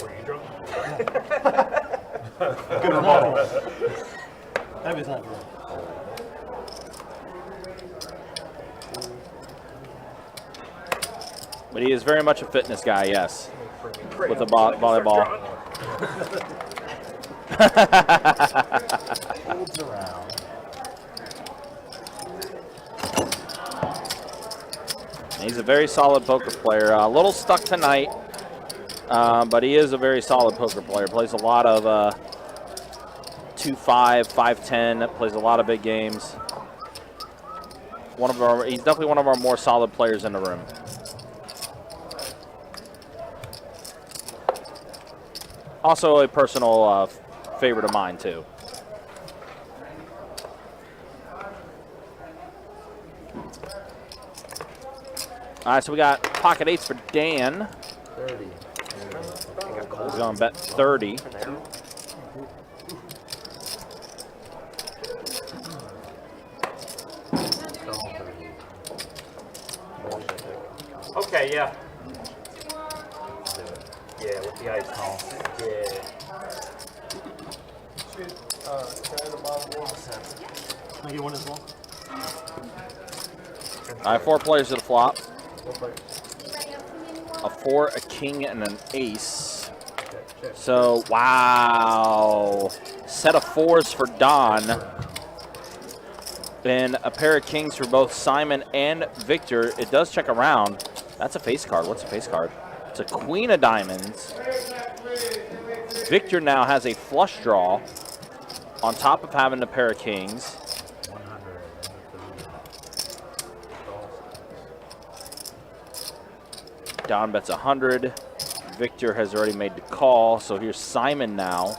Were you drunk? Good rebuttal. That was not wrong. But he is very much a fitness guy, yes. With the volleyball. Holds around. He's a very solid poker player. A little stuck tonight, but he is a very solid poker player. Plays a lot of 2-5, 5-10. Plays a lot of big games. He's definitely one of our more solid players in the room. Also a personal favorite of mine too. All right, so we got pocket eights for Dan. 30. He's going to bet 30. Okay, yeah. Yeah, with the ice. Yeah. Can I get one as well? All right, 4 players to the flop. A 4, a king, and an ace. So, wow. Set of 4s for Don. Then a pair of kings for both Simon and Victor. It does check around. That's a face card. What's a face card? It's a queen of diamonds. Victor now has a flush draw on top of having a pair of kings. Don bets 100. Victor has already made the call. So here's Simon now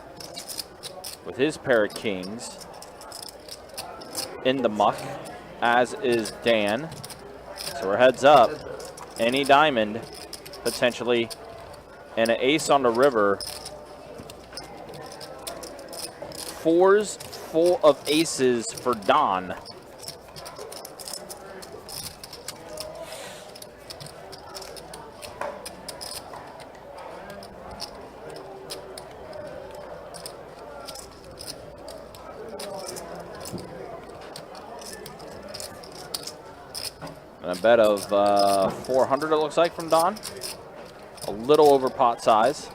with his pair of kings in the muck, as is Dan. So we're heads up. Any diamond, potentially, and an ace on the river. 4s full of aces for Don. And a bet of 400, it looks like, from Don. A little over pot size.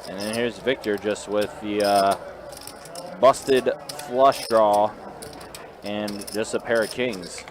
And then here's Victor just with the busted flush draw and just a pair of kings.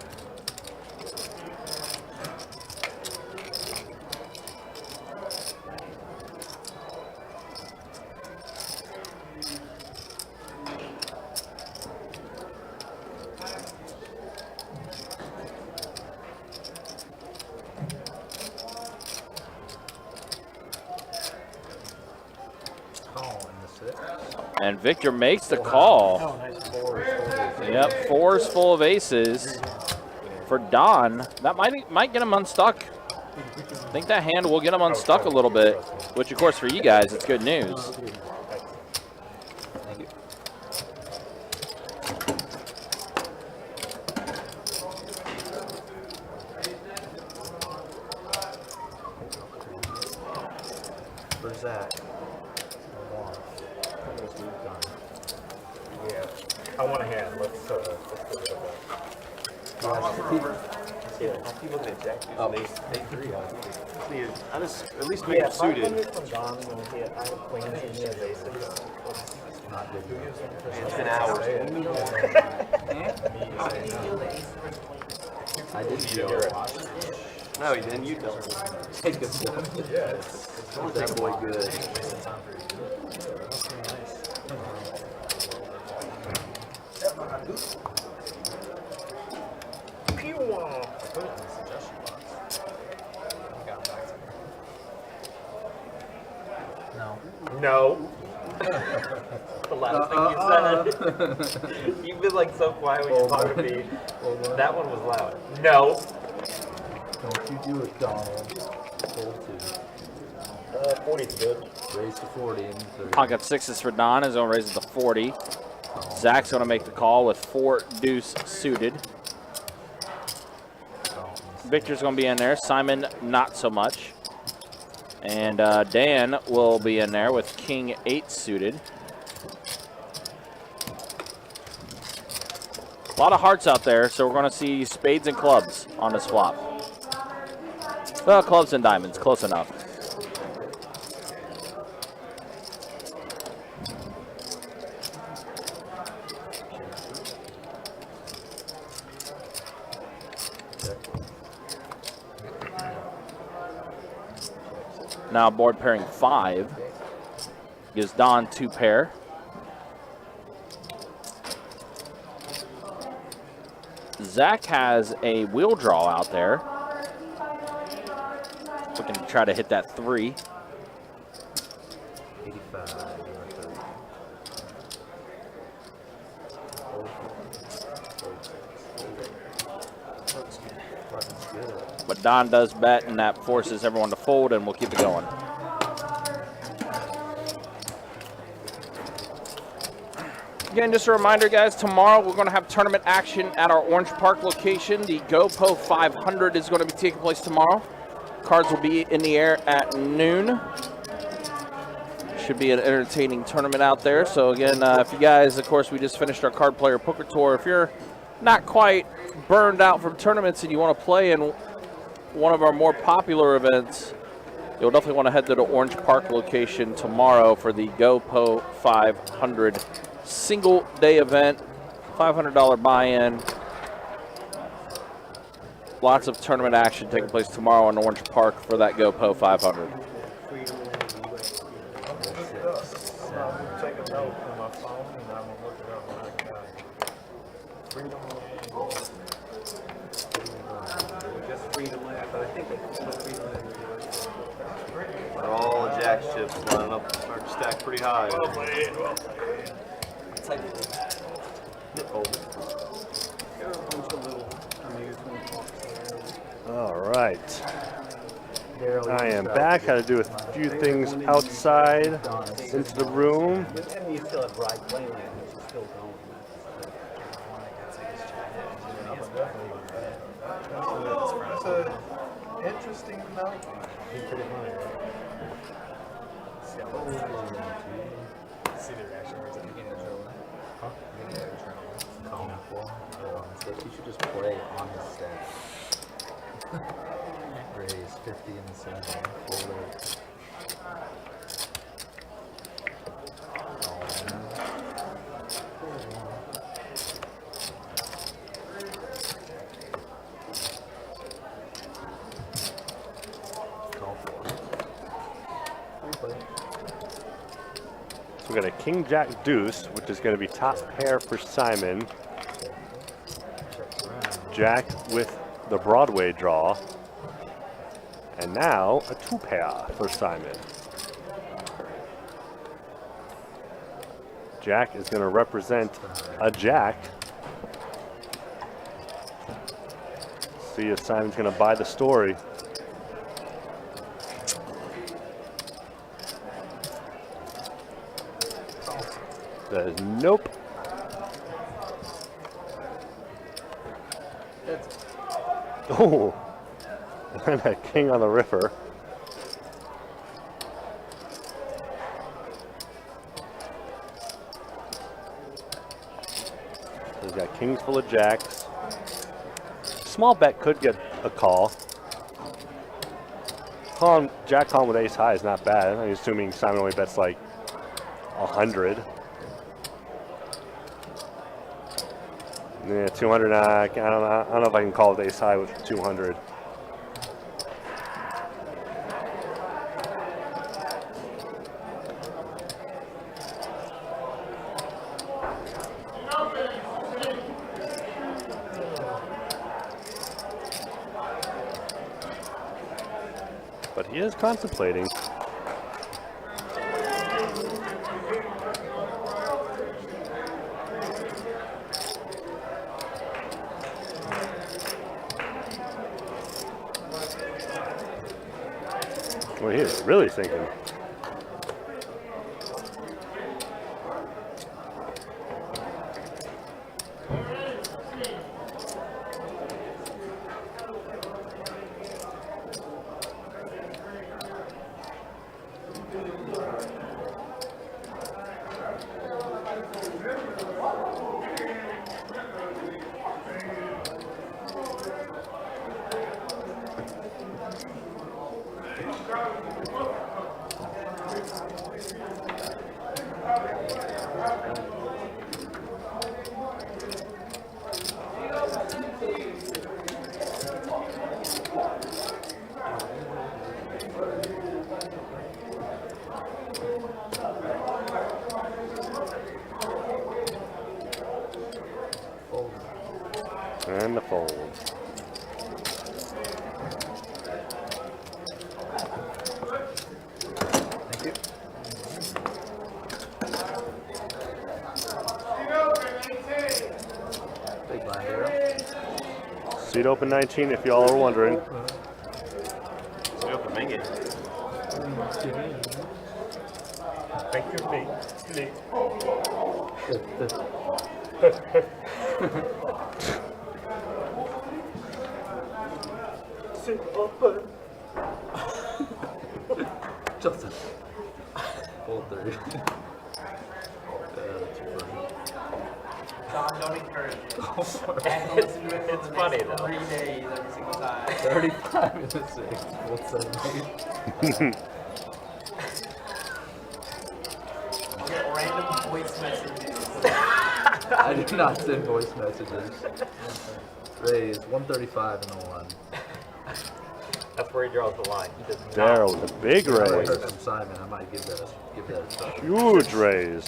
And Victor makes the call. Yep, 4s full of aces for Don. That might get him unstuck. I think that hand will get him unstuck a little bit, which of course for you guys, it's good news. Where's that? Yeah. I want a hand. Let's do it. I keep looking at Jack. Oh, they 3. I just at least make Yeah, it suited. from Don when he had queens and he has aces. Man, 10 hours. I did feel No, you didn't. You tell me. take a step. Don't that boy good. No. The last thing you said. You've been like so quiet when you're talking to me. That one was loud. No. Don't you do it, Donald. Fold 2. 40's good. Raise to 40 and 30. Pocket 6s for Don. His own raises to 40. Zach's going to make the call with 4 deuce suited. Victor's going to be in there. Simon, not so much. And Dan will be in there with king 8 suited. A lot of hearts out there, so we're going to see spades and clubs on this flop. Well, clubs and diamonds, close enough. now board pairing 5. Gives Don 2 pair. Zach has a wheel draw out there. Looking to try to hit that 3. 85. But Don does bet, and that forces everyone to fold, and we'll keep it going. Again, just a reminder, guys, tomorrow we're going to have tournament action at our Orange Park location. The GoPro 500 is going to be taking place tomorrow. Cards will be in the air at noon. Should be an entertaining tournament out there. So again, if you guys, of course, we just finished our Card Player Poker Tour. If you're not quite burned out from tournaments and you want to play in one of our more popular events, you'll definitely want to head to the Orange Park location tomorrow for the GoPro 500 single day event, $500 buy-in. Lots of tournament action taking place tomorrow in Orange Park for that GoPro 500. Take a note on my phone and I'm gonna look it up when I get out. Freedom Land. Just Freedom Land, but I think it's Freedom Land. They're all Jack's chips lining up, start to stack pretty high. All right. I am back. Had to do a few things outside into the room. And you still have Ride Playland, which is still going. It's an interesting night. See the reaction words at the beginning of the show. You should just play on his stack. Raise 50 in the center. Fold it. So we got a King Jack Deuce, which is going to be top pair for Simon. Jack with the Broadway draw. And now a 2 pair for Simon. Jack is going to represent a Jack. See if Simon's going to buy the story. Says nope. Oh, and a king on the river. He's got kings full of jacks. Small bet could get a call. Jack calling with ace high is not bad. I'm assuming Simon only bets like 100. Yeah, 200. I don't know if I can call with ace high with 200. But he is contemplating. Well, he is really thinking. And the fold. Thank you. Big blind arrow. Seat open 19 if y'all are wondering. Stay open, make it. Thank you, me. Justin. Full 30. John, don't encourage it. It's funny though. 3 days every single time. 35 and a 6. Full 7. You get random voice messages. I do not send voice messages. Raise 135 and a 1. That's where he draws the line. He does Daryl not. with a big I raise. heard from Simon. I might give that a shot. Huge raise.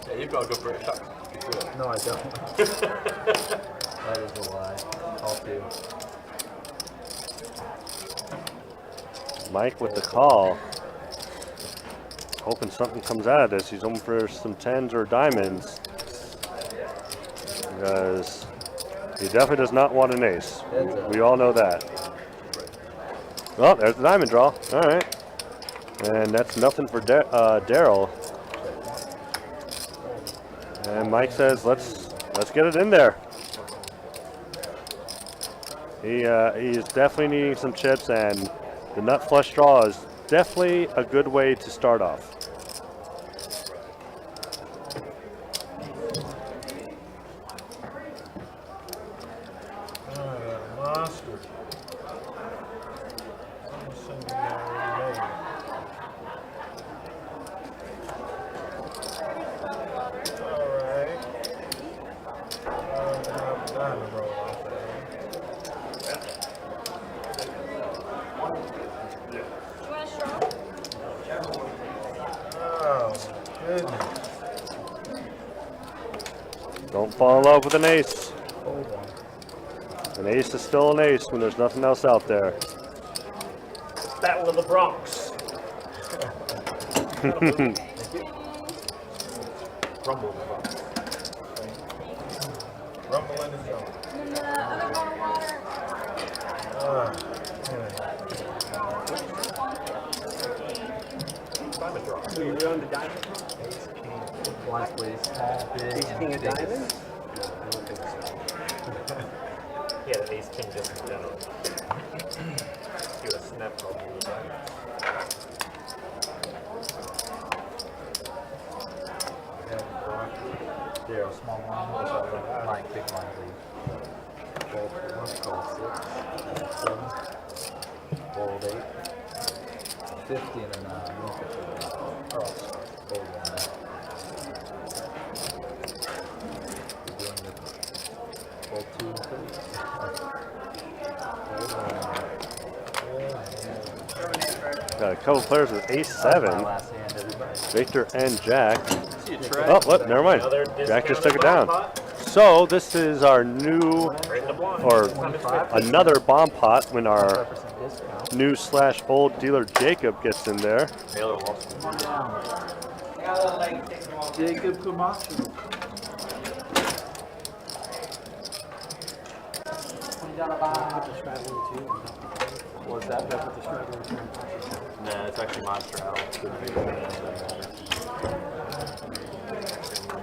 Yeah, you've got a good British accent. You can do it. No, I don't. That is a lie. All two. Mike with the call. Hoping something comes out of this. He's hoping for some 10s or diamonds. Because he definitely does not want an ace. We all know that. Well, there's the diamond draw. All right. And that's nothing for Daryl. And Mike says, let's get it in there. He is definitely needing some chips, and the nut flush draw is definitely a good way to start off. Monster. I'm assuming you already know. Alright. Diamond roll off there. Do you want a straw? Oh, my goodness. Don't fall in love with an ace. Hold on. An ace is still an ace when there's nothing else out there. Battle of the Bronx. Rumble. Rumble in the zone. And then the other bottle of water. Diamond draw. So you're on the diamond? Blinds, please. Ace king of diamonds? Yeah, the ace king just in general. He would have snapped all the diamonds. Daryl, small blind. Mike, big blind, please. Fold 1, call 6. 7. Fold 8. 50 and a 9. Oh, fold 1. Fold 2 and 3. Got a couple players with ace My 7. last hand, everybody. Victor and Jack. See you, Trey. Oh, what? Never mind. Another Jack just took discounted it down. bomb pot. So this is our new, Right in the blind. or Time is 50. another bomb pot when our 5% discount. new / old dealer Jacob gets in there. Taylor lost. Jacob Camacho. What's that? Nah, it's actually my straddle.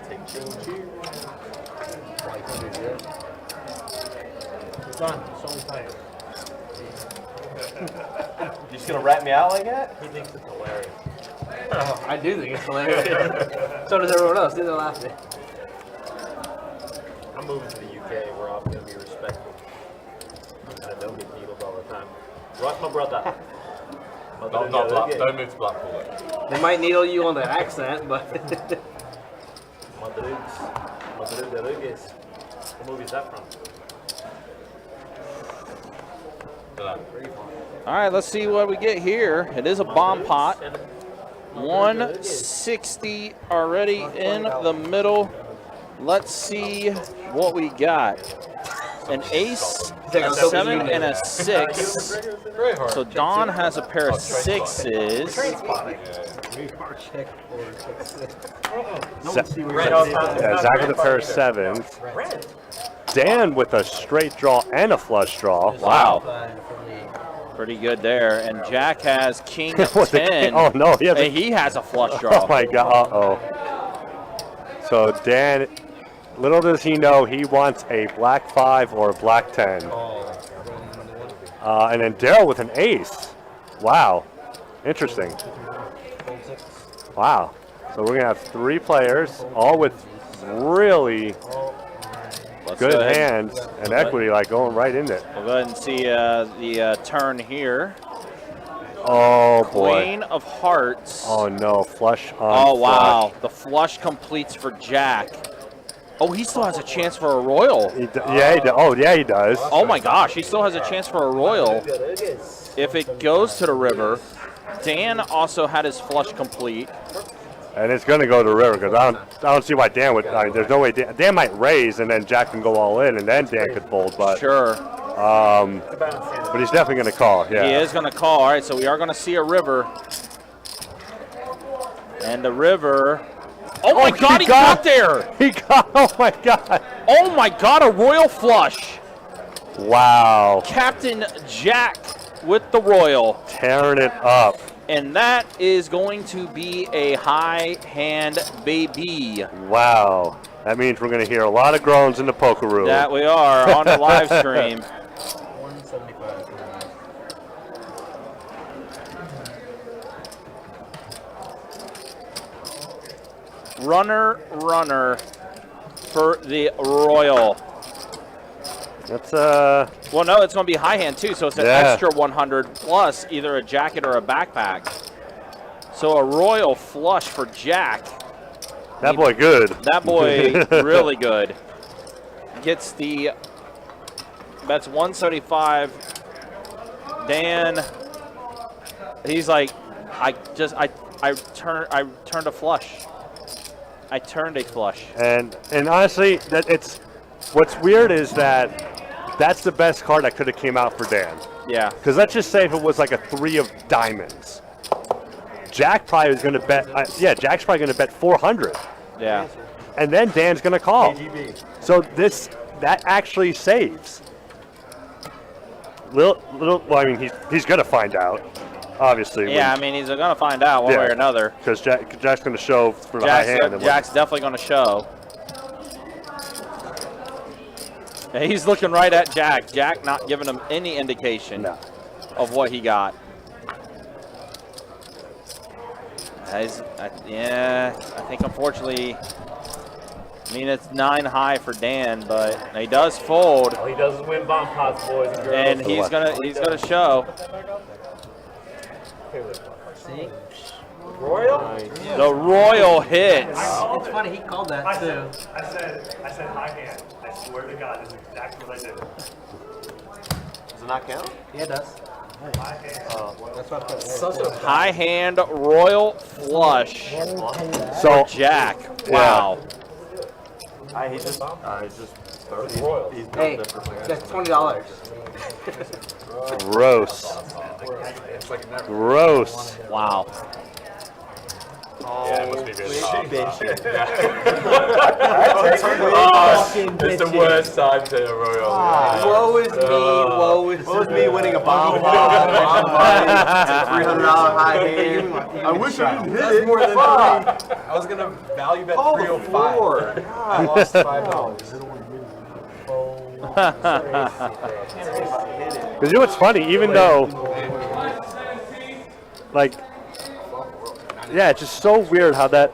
Take change here. It's done. It's only time. You just gonna rat me out like that? He thinks it's hilarious. I do think it's hilarious. So does everyone else. They're laughing. I'm moving to the UK where I'm going to be respected. And I don't get needled all the time. Right, my brother. Don't move to Blackpool. They might needle you on the accent, but Rodriguez. What movie is that from? All right, let's see what we get here. It is a bomb pot. 160 already in the middle. Let's see what we got. An ace, a 7, and a 6. So Don has a pair of 6s. Yeah, Zach with a pair of 7s. Dan with a straight draw and a flush draw. Wow. Pretty good there. And Jack has king 10. Oh, no. He has a flush draw. Oh, my God. Uh-oh. So Dan, little does he know, he wants a black 5 or a black 10. And then Daryl with an ace. Wow. Interesting. Wow. So we're going to have 3 players, all with really good hands and equity, like going right in it. We'll go ahead and see the turn here. Oh, boy. Queen of hearts. Oh, no. Flush on Oh, wow. flush. The flush completes for Jack. Oh, he still has a chance for a royal. He does. Oh, my gosh. He still has a chance for a royal if it goes to the river. Dan also had his flush complete. And it's going to go to the river because I don't see why Dan would. I mean, there's no way Dan might raise and then Jack can go all in and then Dan could fold. But sure. But he's definitely going to call. Yeah. He is going to call. All right, so we are going to see a river. And the river. Oh my God! He got there. He got. Oh my God. Oh my God! A royal flush. Wow. Captain Jack with the royal. Tearing it up. And that is going to be a high hand, baby. Wow. That means we're going to hear a lot of groans in the poker room. That we are on the live stream. 175. Runner for the royal. That's Well, no, it's going to be high hand too, so it's an extra 100 plus either a jacket or a backpack. So a royal flush for Jack. That boy good. That boy really good. Gets the bets 175. Dan, he's like, I turned a flush. I turned a flush. And honestly, what's weird is that that's the best card that could have came out for Dan. Yeah. Because let's just say if it was like a 3 of diamonds, Jack probably was going to bet. Jack's probably going to bet 400. Yeah. And then Dan's going to call. So that actually saves. Well, I mean, he's going to find out, obviously. Yeah, I mean, he's going to find out one way or another. Because Jack's going to show for the high hand. Jack's definitely going to show. And he's looking right at Jack. Jack not giving him any indication of what he got. I think unfortunately, I mean, it's 9 high for Dan, but he does fold. All he does is win bomb pots, boys and girls. And he's gonna show. See? Royal? The royal hits. It's funny, he called that too. I said high hand. I swear to God, that's exactly what I did. Does it not count? Yeah, it does. That's what I put. Such a High hand royal flush. So Jack. Wow. he's just Hey, that's $20. gross. Gross. Wow. Yeah, it must be really hard. It's the worst time to a royal. Woe is me, woe is me winning a bomb pot, $300 high hand. I wish I didn't hit it. More than I was gonna value bet 305. I lost $5. Because you know what's funny? Even though, like, yeah, it's just so weird how that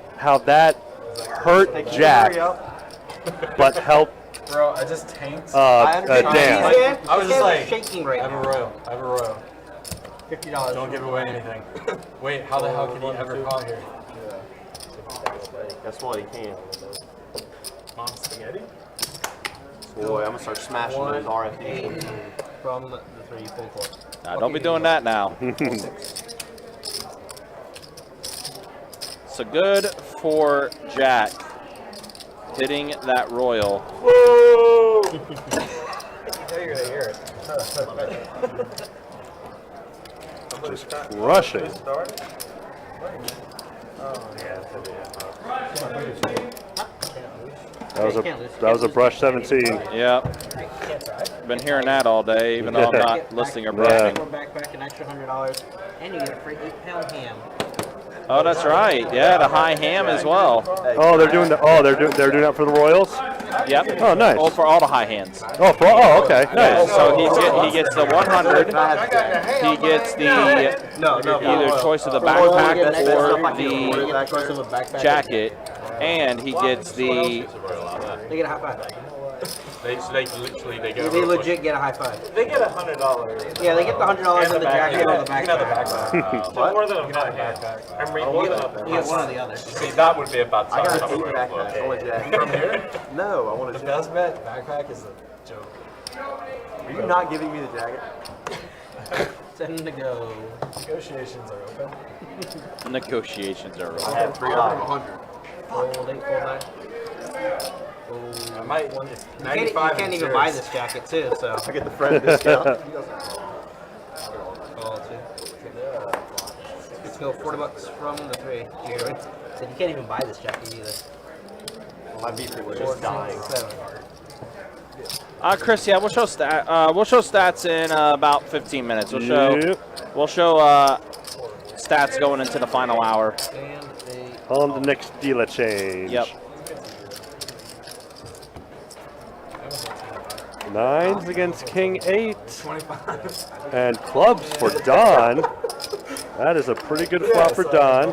hurt Jack, but helped Bro, I just tanked. Dan. I was just like, shaking right I have a royal. $50. Don't give away anything. Wait, how the hell can he ever call here? Guess what? He can. Mom spaghetti? Boy, I'm gonna start smashing those RFDs. From the 3 full court. Don't be doing that now. So good for Jack. hitting that royal. Whoa! You know you're gonna hear it. Just crushing. That was a brush 17. Yep. Been hearing that all day, even though I'm not listening or brushing. Backpack, an extra $100, and you get a free 8-pound ham. Oh, that's right. Yeah, the high ham as well. Oh, they're doing they're doing that for the Royals. Yep. Oh, nice. Oh, for all the high hands. Oh, okay. Yeah, Nice. so he gets the 100. He gets the either choice of the backpack or the jacket, and he gets the. They get a high five. They legit get a high five. They get $100. Yeah, they get the $100 in the jacket or the backpack. You can have the backpack. So more than a backpack. I mean, you get one or the other. See, that would be a bad time. I got a cheap backpack. I want a jacket. From here? No, I want a The jacket. best bet, backpack is a joke. Are you not giving me the jacket? 10 to go. Negotiations are open. Negotiations are over. I had $3. Fold 8, fold 9. I might want You can't even buy this jacket too, so. I get the friend discount. Let's go $40 from the 3. Jared said you can't even buy this jacket either. My people were just dying. 7. Chris, yeah, we'll show stats in about 15 minutes. We'll show stats going into the final hour. And On the next dealer change. Yep. 9s against King 8. And clubs for Don. That is a pretty good flop for Don.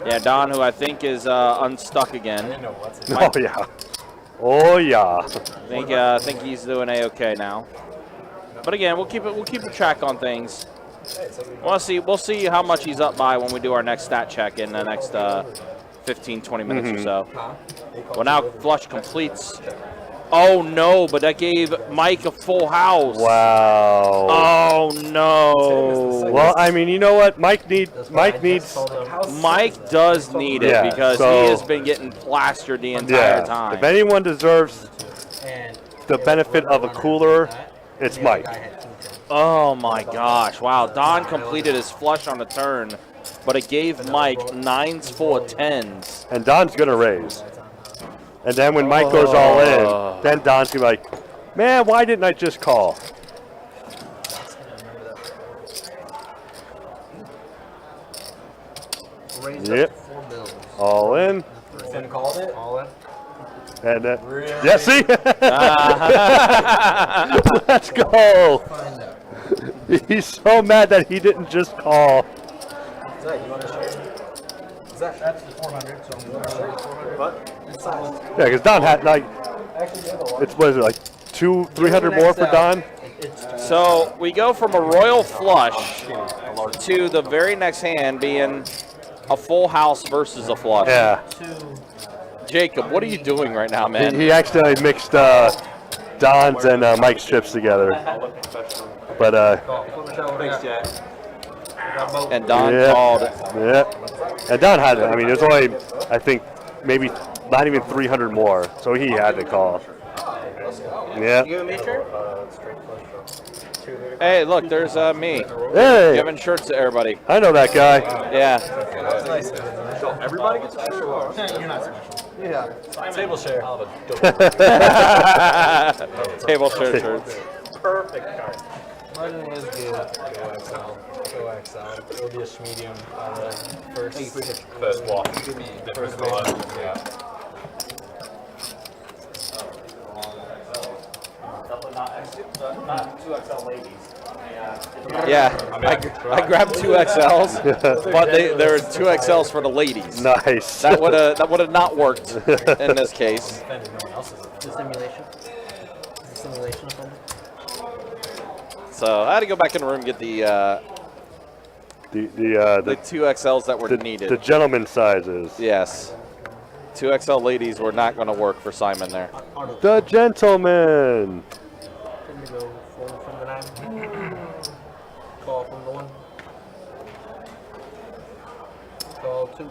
Yeah, Don, who I think is unstuck again. Oh yeah. Oh yeah. I think he's doing a-okay now. But again, we'll keep a track on things. We'll see how much he's up by when we do our next stat check in the next 15-20 minutes or so. Well, now flush completes. Oh no, but that gave Mike a full house. Wow. Oh no. Well, I mean, you know what? Mike does need it because he has been getting plastered the entire time. If anyone deserves the benefit of a cooler, it's Mike. Oh my gosh. Wow. Don completed his flush on the turn, but it gave Mike 9s full of 10s. And Don's going to raise. And then when Mike goes all in, then Don's going to be like, man, why didn't I just call? Yep. All in. Finn called it. All in. And yeah, see? Let's go. He's so mad that he didn't just call. Zach, you want to share? That's the 400. So I'm going to share 400. What? Yeah, because Don had what is it, like 200-300 more for Don? So we go from a royal flush to the very next hand being a full house versus a flush. Yeah. Jacob, what are you doing right now, man? He accidentally mixed Don's and Mike's chips together. But Thanks, Jack. And Don called. Yeah. And Don had it. I mean, there's only, I think, maybe not even 300 more, so he had to call. Yeah. You giving me a shirt? Hey, look, there's me. Hey. Giving shirts to everybody. I know that guy. Yeah. So everybody gets a shirt? You're not special. Yeah. Table share. Table share shirts. Perfect card. Martin was good. Go XL. Go XL. It'll be a medium First one. Different color. Yeah. Not 2XL ladies. Yeah, I grabbed 2XLs, but there are 2XLs for the ladies. Nice. That would have not worked in this case. The simulation. The simulation of something. So I had to go back in the room and get the 2XLs that were needed. The gentleman sizes. Yes. 2XL ladies were not going to work for Simon there. The gentleman. Then to go fold from the 9. Call from the 1. Call 2.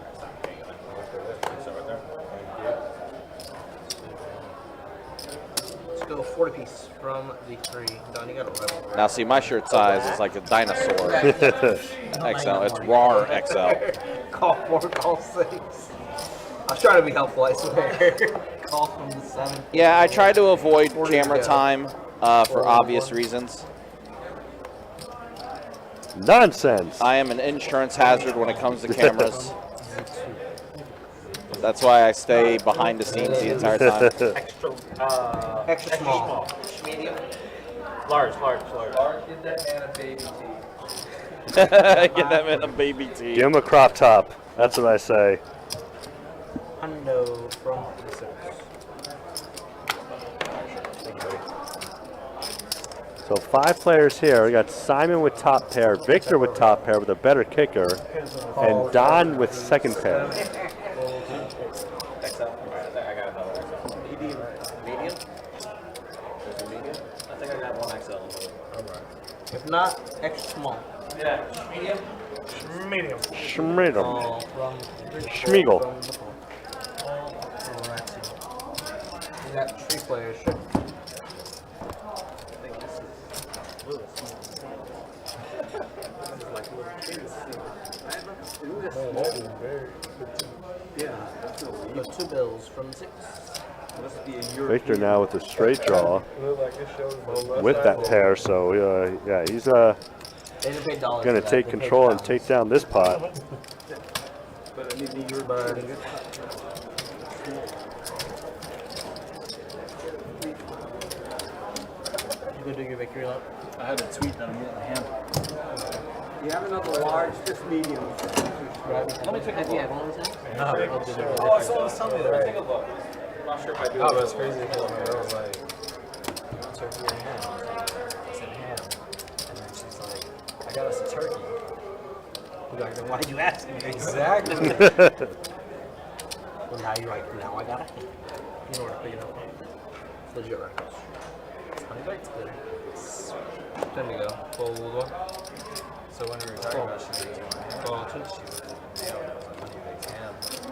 go 40 piece from the 3. Don, you got a rebel. Now, see, my shirt size is like a dinosaur. XL. It's RAR XL. Call 4, call 6. I was trying to be helpful, I swear. Call from the 7. Yeah, I try to avoid camera time for obvious reasons. Nonsense. I am an insurance hazard when it comes to cameras. That's why I stay behind the scenes the entire time. Extra small. Medium. Large. Give that man a baby teeth. Get that man a baby tee. Give him a crop top. That's what I say. Hundo from the 6. So 5 players here. We got Simon with top pair, Victor with top pair with a better kicker, and Don with second pair. Medium. I think I got 1 XL. If not, extra small. Yeah, medium. Medium. Schmiedem. Call from Schmiegel. from the 4. We got 3 players. The 2 bills from 6. Victor now with a straight draw with that pair. So yeah, he's They didn't pay dollars gonna for that, take they paid control and pounds. take down this pot. But I need your You gonna do your victory lap? I had a tweet that I'm getting a hand. You have another large, just medium. Let me take a look. Oh, someone's telling me that. Take a look. I'm not sure if I do. Oh, that's crazy because my girl was like, turkey or ham? I said ham. And then she's like, I got us a turkey. You're like, then why did you ask me? Exactly. Well, now you're like, now I got it. You know where to pick it up. Legit right. Honey bites good. Time to go. Fold 1. So when we were talking about she was Fold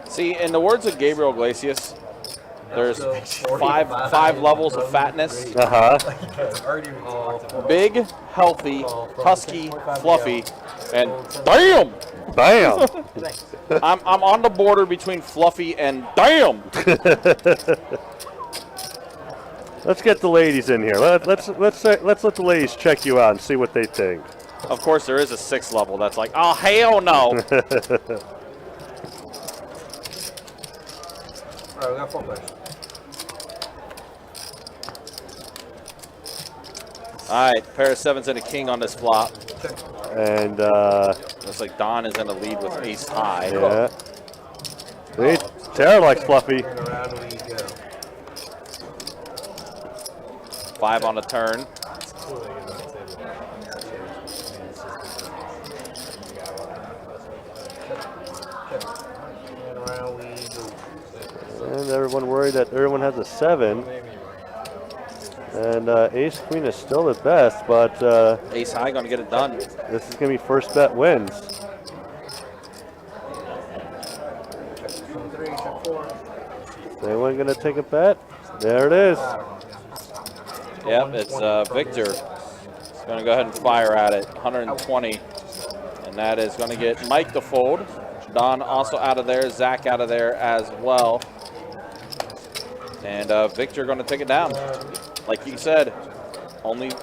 2. See, in the words of Gabriel Iglesias, there's So, five levels of fatness. Big, healthy, husky, fluffy, and damn! Bam! I'm on the border between fluffy and damn. Let's get the ladies in here. Let's let the ladies check you out and see what they think. Of course, there is a 6th level that's like, oh hell no. Alright, we got 4 players. All right, pair of 7s and a king on this flop. And Looks like Don is in the lead with ace high. yeah, see, Tara likes fluffy. And around we go. 5 on the turn. And around we go. And everyone worried that everyone has a 7. And ace queen is still the best, but Ace high gonna get it done. this is gonna be first bet wins. From 3, check 4. Is anyone gonna take a bet? There it is. Yep, it's Victor. He's gonna go ahead and fire at it. 120, and that is gonna get Mike the fold. Don also out of there. Zach out of there as well. And Victor gonna take it down. Like you said,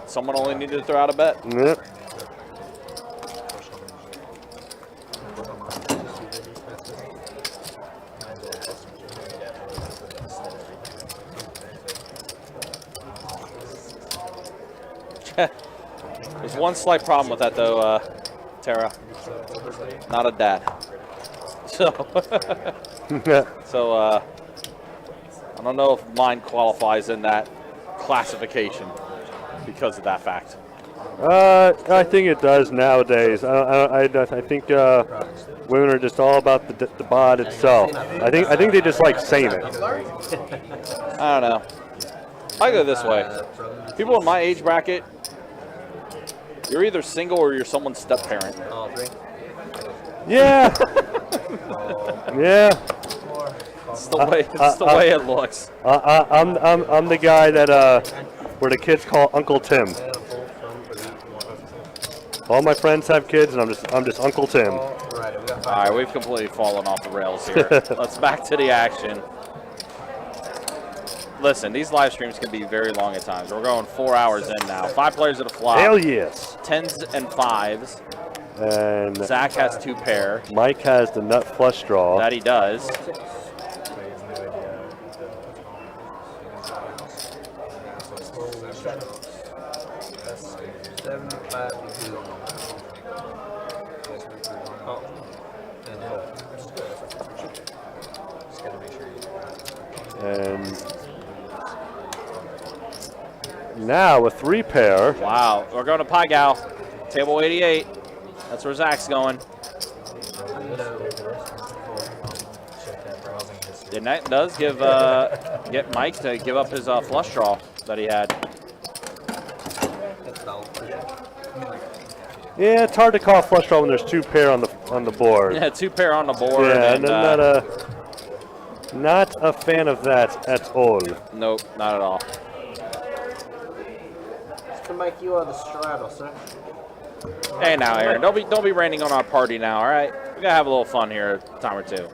someone only needed to throw out a bet. Yep. There's one slight problem with that though, Tara. Not a dad. So, I don't know if mine qualifies in that classification because of that fact. I think it does nowadays. I think women are just all about the bod itself. I think they just like saying it. I don't know. I go this way. People in my age bracket, you're either single or you're someone's step parent. All 3. Yeah. Yeah. the way. It's the way it looks. I'm the guy that where the kids call Uncle Tim. All my friends have kids, and I'm just Uncle Tim. All right, we've completely fallen off the rails here. Let's back to the action. Listen, these live streams can be very long at times. We're going 4 hours in now. 5 players at a flop. Hell yes. 10s and 5s. And Zach has 2 pair. Mike has the nut flush draw. That he does. And now a 3 pair. Wow, we're going to Pie Gal. Table 88. That's where Zach's going. And that does give get Mike to give up his flush draw that he had. Yeah, it's hard to call flush draw when there's 2 pair on the board. Yeah, 2 pair on the board. Yeah, and, not a fan of that at all. Nope, not at all. To make you the straddle, sir. Hey now, Aaron, don't be raining on our party now, all right? We gotta have a little fun here a time or two.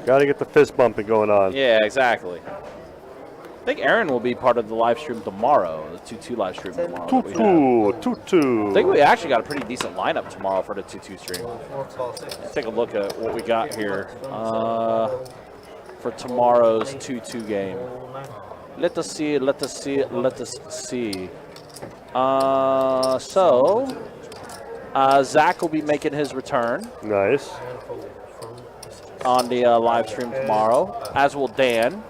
Got to get the fist bumping going on. Yeah, exactly. I think Aaron will be part of the live stream tomorrow, the 2-2 live stream tomorrow. Tutu. I think we actually got a pretty decent lineup tomorrow for the 2-2 stream. Let's take a look at what we got here for tomorrow's 2-2 game. Let us see. Zach will be making his return. Nice. On the live stream tomorrow, as will Dan.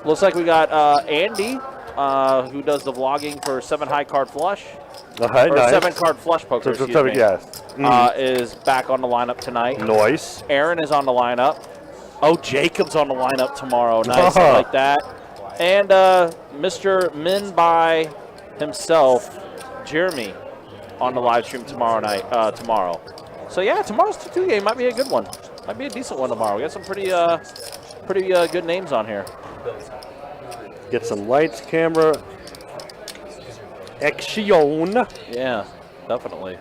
Looks like we got Andy, who does the vlogging for 7 high card flush. Nice. 7 card flush poker, excuse me. Yes. Is back on the lineup tonight. Nice. Aaron is on the lineup. Oh, Jacob's on the lineup tomorrow. Nice, I like that. And Mr. Minby himself, Jeremy, on the live stream tomorrow. So yeah, tomorrow's 2-2 game might be a good one. Might be a decent one tomorrow. We got some pretty good names on here. Get some lights, camera, action. Yeah, definitely.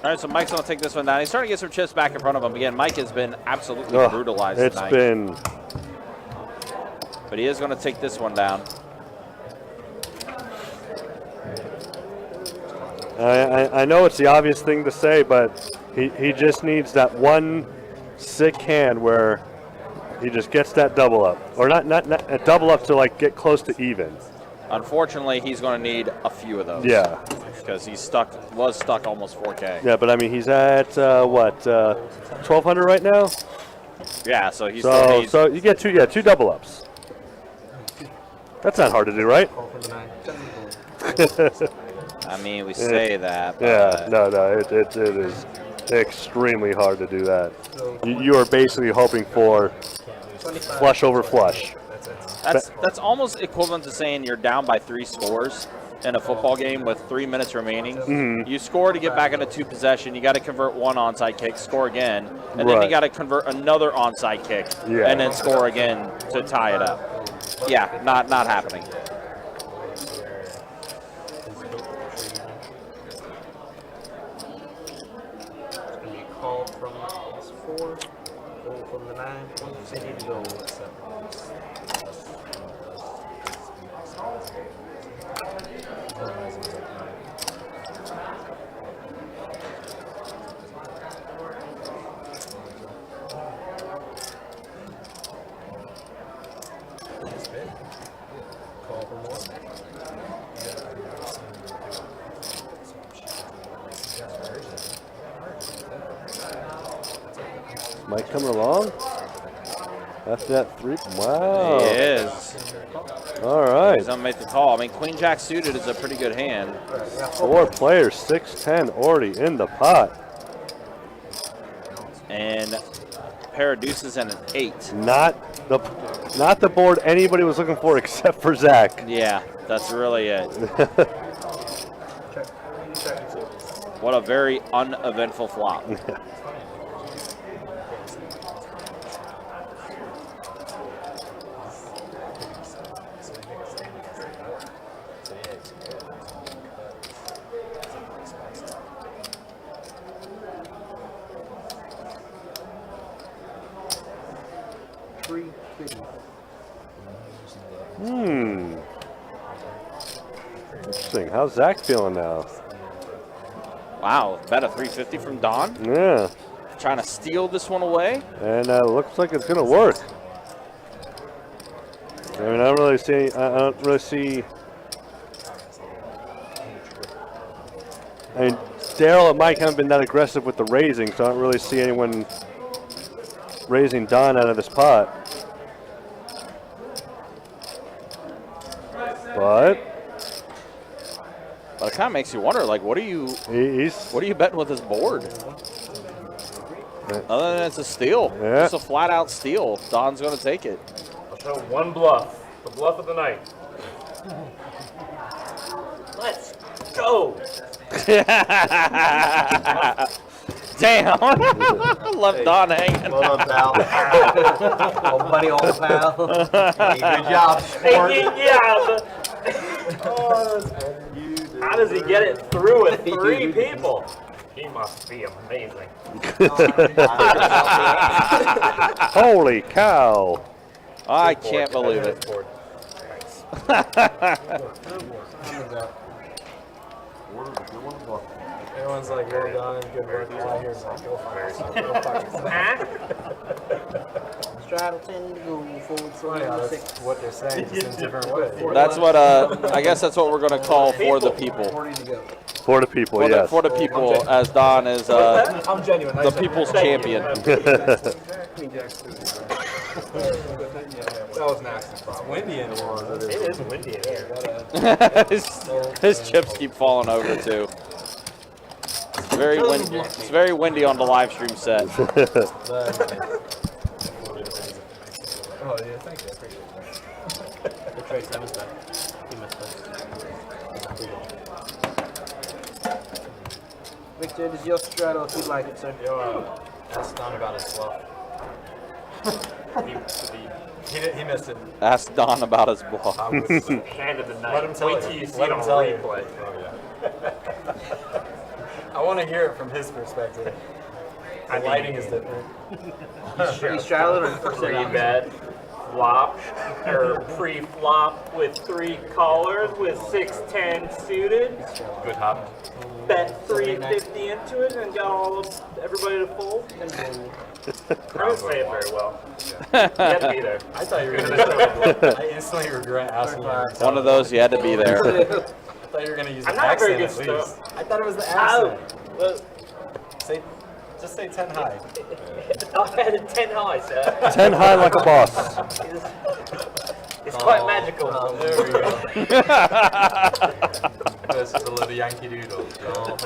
All right, so Mike's going to take this one down. He's starting to get some chips back in front of him. Again, Mike has been absolutely brutalized tonight. But he is going to take this one down. I know it's the obvious thing to say, but he just needs that one sick hand where he just gets that double up. Or not a double up to like get close to even. Unfortunately, he's going to need a few of those. Yeah. Because was stuck almost 4K. Yeah, but I mean, he's at, 1,200 right now? Yeah, so he's so you get two double ups. That's not hard to do, right? I mean, we say that. But yeah, no, it is extremely hard to do that. You are basically hoping for flush over flush. That's almost equivalent to saying you're down by 3 scores in a football game with 3 minutes remaining. Mm-hmm. You score to get back into 2 possession. You got to convert 1 onside kick, score again, and then you got to convert another onside kick, and then score again to tie it up. Yeah, not happening. Call from 4, go from the 9, city to go. Mike coming along? After that 3, wow. He is. All right. He's going to make the call. I mean, Queen Jack suited is a pretty good hand. 4 players, 6-10 already in the pot. And a pair of deuces and an 8. Not the board anybody was looking for except for Zach. Yeah, that's really it. What a very uneventful flop. Interesting. How's Zach feeling now? Wow, bet a 350 from Don. Yeah. Trying to steal this one away. And looks like it's going to work. I mean, I don't really see. I mean, Daryl and Mike haven't been that aggressive with the raising, so I don't really see anyone raising Don out of this pot. But it kind of makes you wonder, like, what are you betting with this board? Other than it's a steal. Yeah. Just a flat-out steal. Don's going to take it. I'll show one bluff. The bluff of the night. Let's go. Damn. Left Don hanging. Well done, pal. Old buddy, old pal. Hey, good job, sport. How does he get it through with 3 people? He must be amazing. holy cow! I can't believe it. Everyone's like, well done, good work. All I hear is like, go fuck yourself. Go fuck yourself. Straddle 10 to go forward, so 6. What they're saying, just in different ways. That's what, I guess that's what we're going to call for the people. 40 to go. For the people, yes. For the people, as Don is I'm genuine. the people's champion. That was nasty. Windy in the world. It is windy in here. his chips keep falling over, too. It's very windy. It's very windy on the live stream set. Oh, yeah, thank you. I appreciate that. The trade time is done. He missed it. Victor, this is your straddle if you'd like it, sir. Yo, ask Don about his bluff. He missed it. Ask Don about his bluff. Hand of the night. Let him tell you see it on replay. Oh, yeah. I want to hear it from his perspective. The lighting is different. He straddled or pre-bet, flop, or pre-flop with 3 callers with 6-10 suited. Good hand. Bet 350 into it and got everybody to fold. I didn't say it very well. You had to be there. I thought you were going to I instantly regret asking you. One of those, you had to be there. I thought you were going to use the I'm not a very accent good at least. stuff. I thought it was the Oh, accent. Just say 10 high. I had a 10 high, sir. 10 high like a boss. It's quite magical. There we go. Versus a little Yankee Doodle. All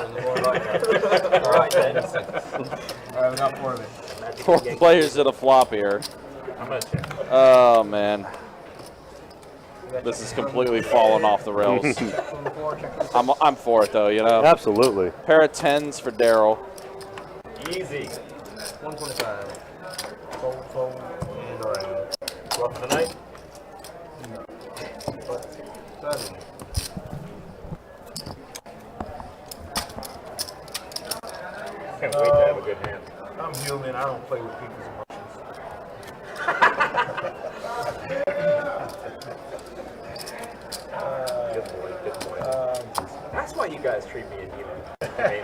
right, then. All right, enough for me. 4 players at a flop here. I'm gonna check. Oh, man. This is completely falling off the rails. I'm for it, though, you know. Absolutely. Pair of 10s for Daryl. Easy. 125. Fold, and around. Bluff of the night. 7. Can't wait to have a good hand. I'm human. I don't play with people's Good boy, good boy. That's why you guys treat me as human. Mainly.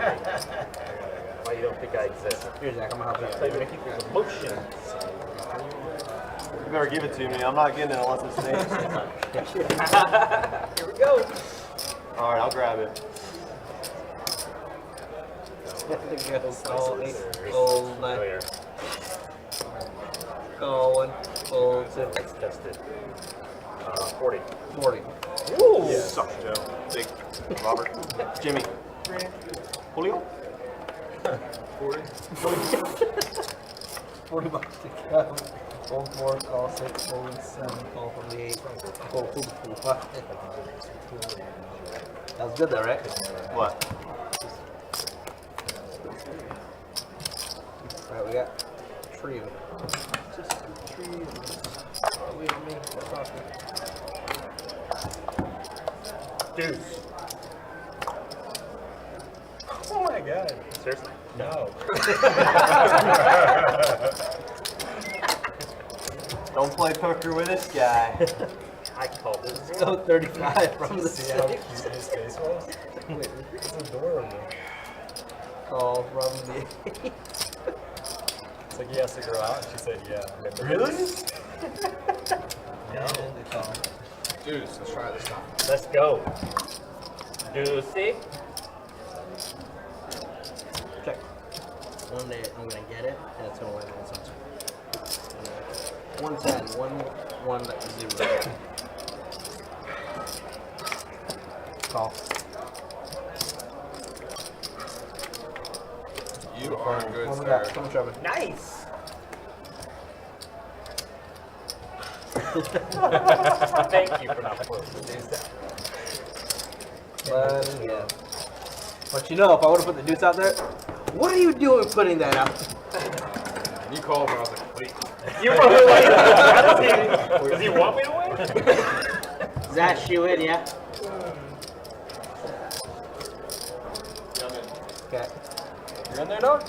Why you don't think I exist. Here, Jack, I'm going to help Play with people's emotions. You better give it to me. I'm not getting it unless it's safe. Here we go. All right, I'll grab it. Call 8, fold 9, Here. call 1, fold 2, Let's test it. 40. 40. Ooh. Suck, Joe. Big Robert. Jimmy. Julio? 40. 40 bucks to go. Fold 4, call 6, fold 7, call from the 8, fold 2, fold 5. That was good though, right? What? Alright, we got three of them. Just three of them. Oh, wait on me. What's talking? Deuce. Oh my god. Seriously? No. Don't play poker with this guy. I called it. Let's go 35 from the See how cute six. his face was? Wait, It's adorable. call from the It's like he has to grow out. She said, yeah. Really? No. call. Deuce, let's try this time. Let's go. Deucey. Check. One day I'm gonna get it, and it's gonna win on something. 110, 110. Call. You are a good What we got? sir. Come on, Trevor. Nice. Thank you for not putting these down. Yeah. But you know, if I would have put the deuce out there, what are you doing putting that out? You called when I was like, wait. You were like, does he want me to win? Is that shoe in, yeah? Okay. You're in there, dog?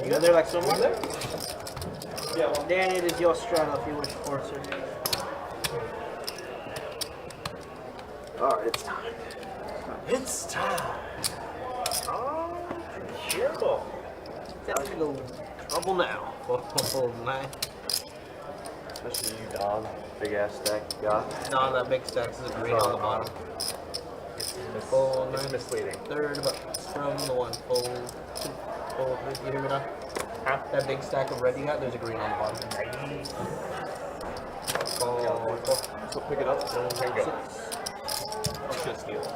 You in there like someone? Yeah. Danny, it is your straddle if you wish for, sir. Alright, it's time. It's time. Oh, cheerful. That's a little trouble now. Oh, man. Especially you, Don. Big ass stack you got. No, that big stacks is green on the bottom. Fold It's nine, misleading. third bucks from the one. Fold two, fold three. You hear me now? Huh? That big stack of red you got, there's a green on the bottom. Nice. Fold four, So pick it up. There we go. I'm just gonna steal it.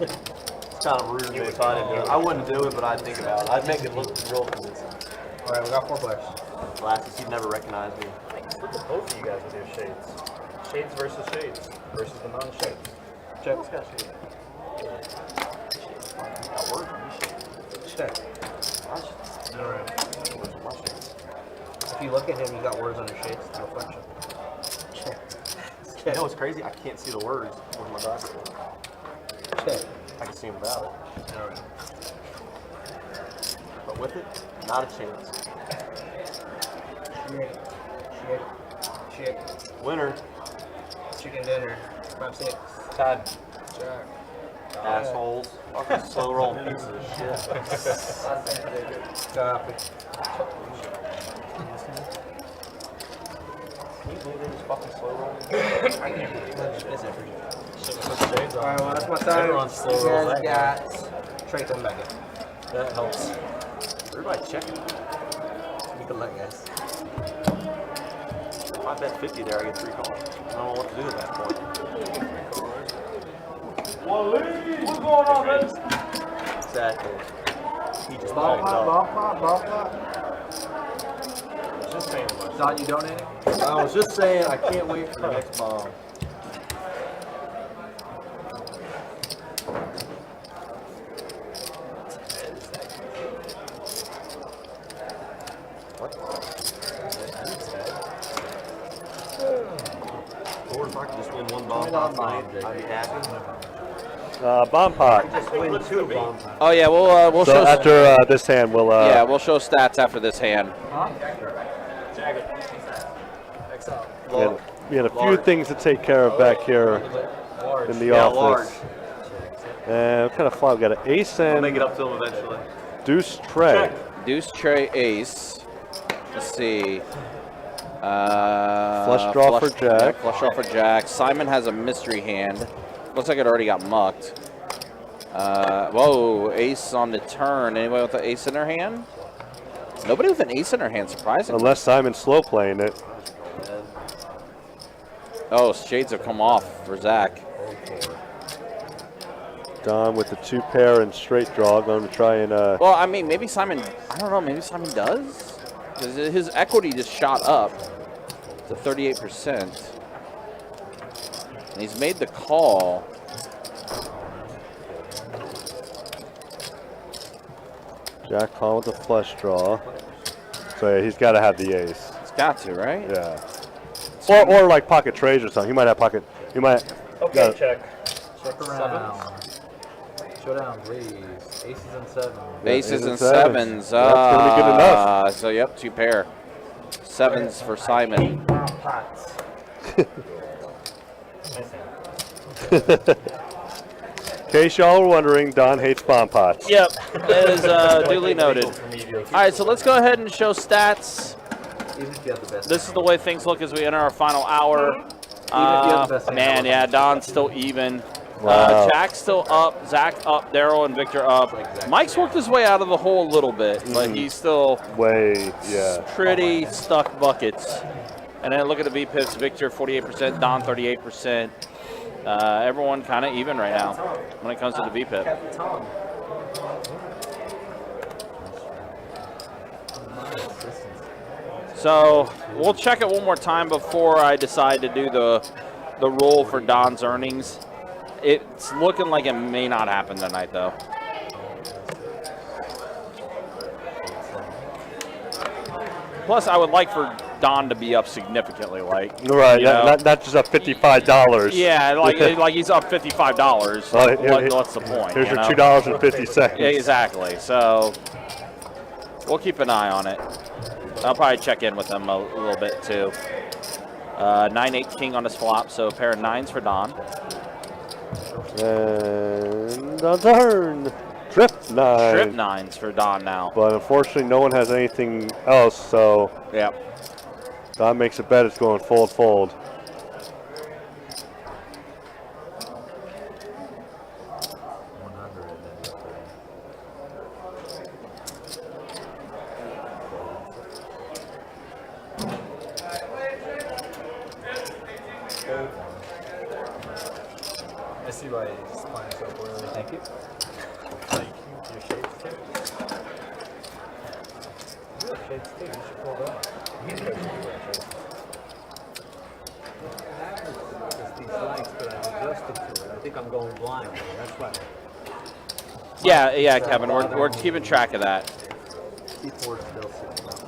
It's kind of rude of me if I didn't do it. I wouldn't do it, but I'd think about it. I'd make it look real convincing. Alright, we got 4 players. Glasses, you'd never recognize me. Look at both of you guys with your shades. Shades versus the non-shades. Check. Who's got shit? Got work. Check. My shit. Alright. Where's my shit? If you look at him, you got words on your shades. It's a reflection. Check. You know what's crazy? I can't see the words with my glasses. Check. I can see them without it. Alright. But with it, not a chance. Shit. Shit. Winner. Chicken dinner. 5-6. Todd. Jack. Assholes. Fucking slow roll pieces of shit. Copy. Can you believe they just fucking slow roll? I can't believe that shit. It's every. Should've put the shades on. Alright, well, that's my time. Everyone's slow You roll guys that got Trey coming back in. That helps. Everybody checking. You can let guys. If I bet 50 there, I get 3 calls. I don't know what to do at that point. What's going on, man? Exactly. He just Ball backed pop, up. ball pop. Just saying much. Don, you donating? I was just saying, I can't wait for the next bomb. What? Lord, if I could just win one bomb tonight, I'd be happy. Bomb pot. Just win 2 bombs. Oh yeah, we'll So show. after this hand, we'll Yeah, we'll show stats after this hand. Jagged. XL. we had a few things to take care of back here Large. in the Yeah, large. office. And what kind of flop? We got an ace I'll make and it up to him eventually. deuce tray. Deuce, tray, ace. Let's see. Flush draw for Jack. Yeah, flush draw for Jack. Simon has a mystery hand. Looks like it already got mucked. Whoa, ace on the turn. Anybody with an ace in their hand? Nobody with an ace in their hand, surprisingly. Unless Simon's slow playing it. Oh, shades have come off for Zach. Don with the 2 pair and straight draw, going to try and Well, I mean, maybe Simon, I don't know, maybe Simon does? Because his equity just shot up to 38%. And he's made the call. Jack call with the flush draw. So yeah, he's got to have the ace. It's got to, right? Yeah. Or like pocket trades or something. He might have pocket. He might. Okay, check. Check around. Showdown, please. Aces and sevens. Aces and sevens. sevens. That's gonna be good enough. So, yep, 2 pair. Sevens for Simon. Pots. In case y'all were wondering, Don hates bomb pots. Yep, that is duly noted. All right, so let's go ahead and show stats. Even if you have the best. This is the way things look as we enter our final hour. Even if you have the best hand. Man, yeah, Don's still even. Wow. Jack's still up, Zach up, Daryl and Victor up. Mike's worked his way out of the hole a little bit, but he's still pretty stuck buckets. And then look at the VPIPs, Victor 48%, Don 38%. Everyone kind of even right now when it comes to the VPIP. So we'll check it one more time before I decide to do the roll for Don's earnings. It's looking like it may not happen tonight, though. Plus, I would like for Don to be up significantly, like Right, you know. not just up $55. Yeah, like he's up $55. What's the point? Here's you your know? $2.50. Yeah, exactly. So we'll keep an eye on it. I'll probably check in with them a little bit too. 9-8 king on his flop, so a pair of 9s for Don. And on turn, trip 9. Trip 9s for Don now. But unfortunately, no one has anything else, so yeah. Don makes a bet. It's going fold. I see why he's playing so poorly. Thank you. Like, your shades too. You have shades too. You should pull that. You should wear shades. It's these lights that I've adjusted to it. I think I'm going blind. That's why. Yeah, Kevin. We're keeping track of that. C4 still sitting up.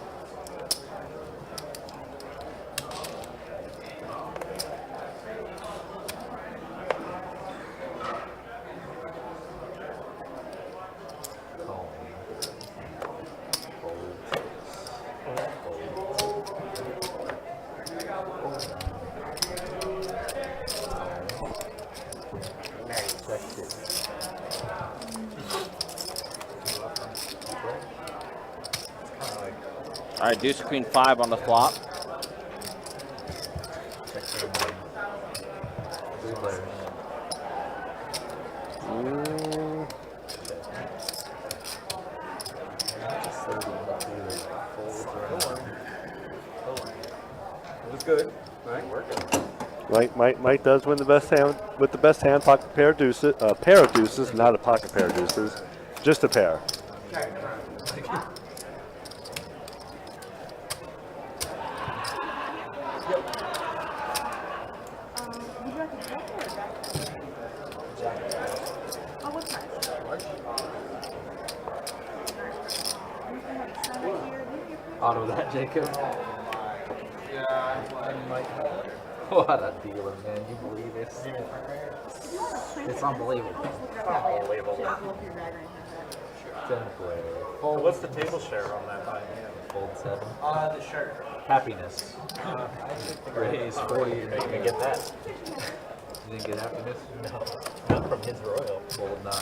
All right, deuce queen 5 on the flop. It was good. Right? Working. Mike does win the best hand with the best hand. Pocket pair of deuces, pair of deuces, not a pocket pair of deuces, just a pair. Auto that, Jacob. What a dealer, man. You believe this? It's unbelievable. Unbelievable. Fold. What's the table share on that by hand? Fold 7. The shirt. Happiness. Raise 40. You can get that. You didn't get happiness? No, not from his royal. Fold 9.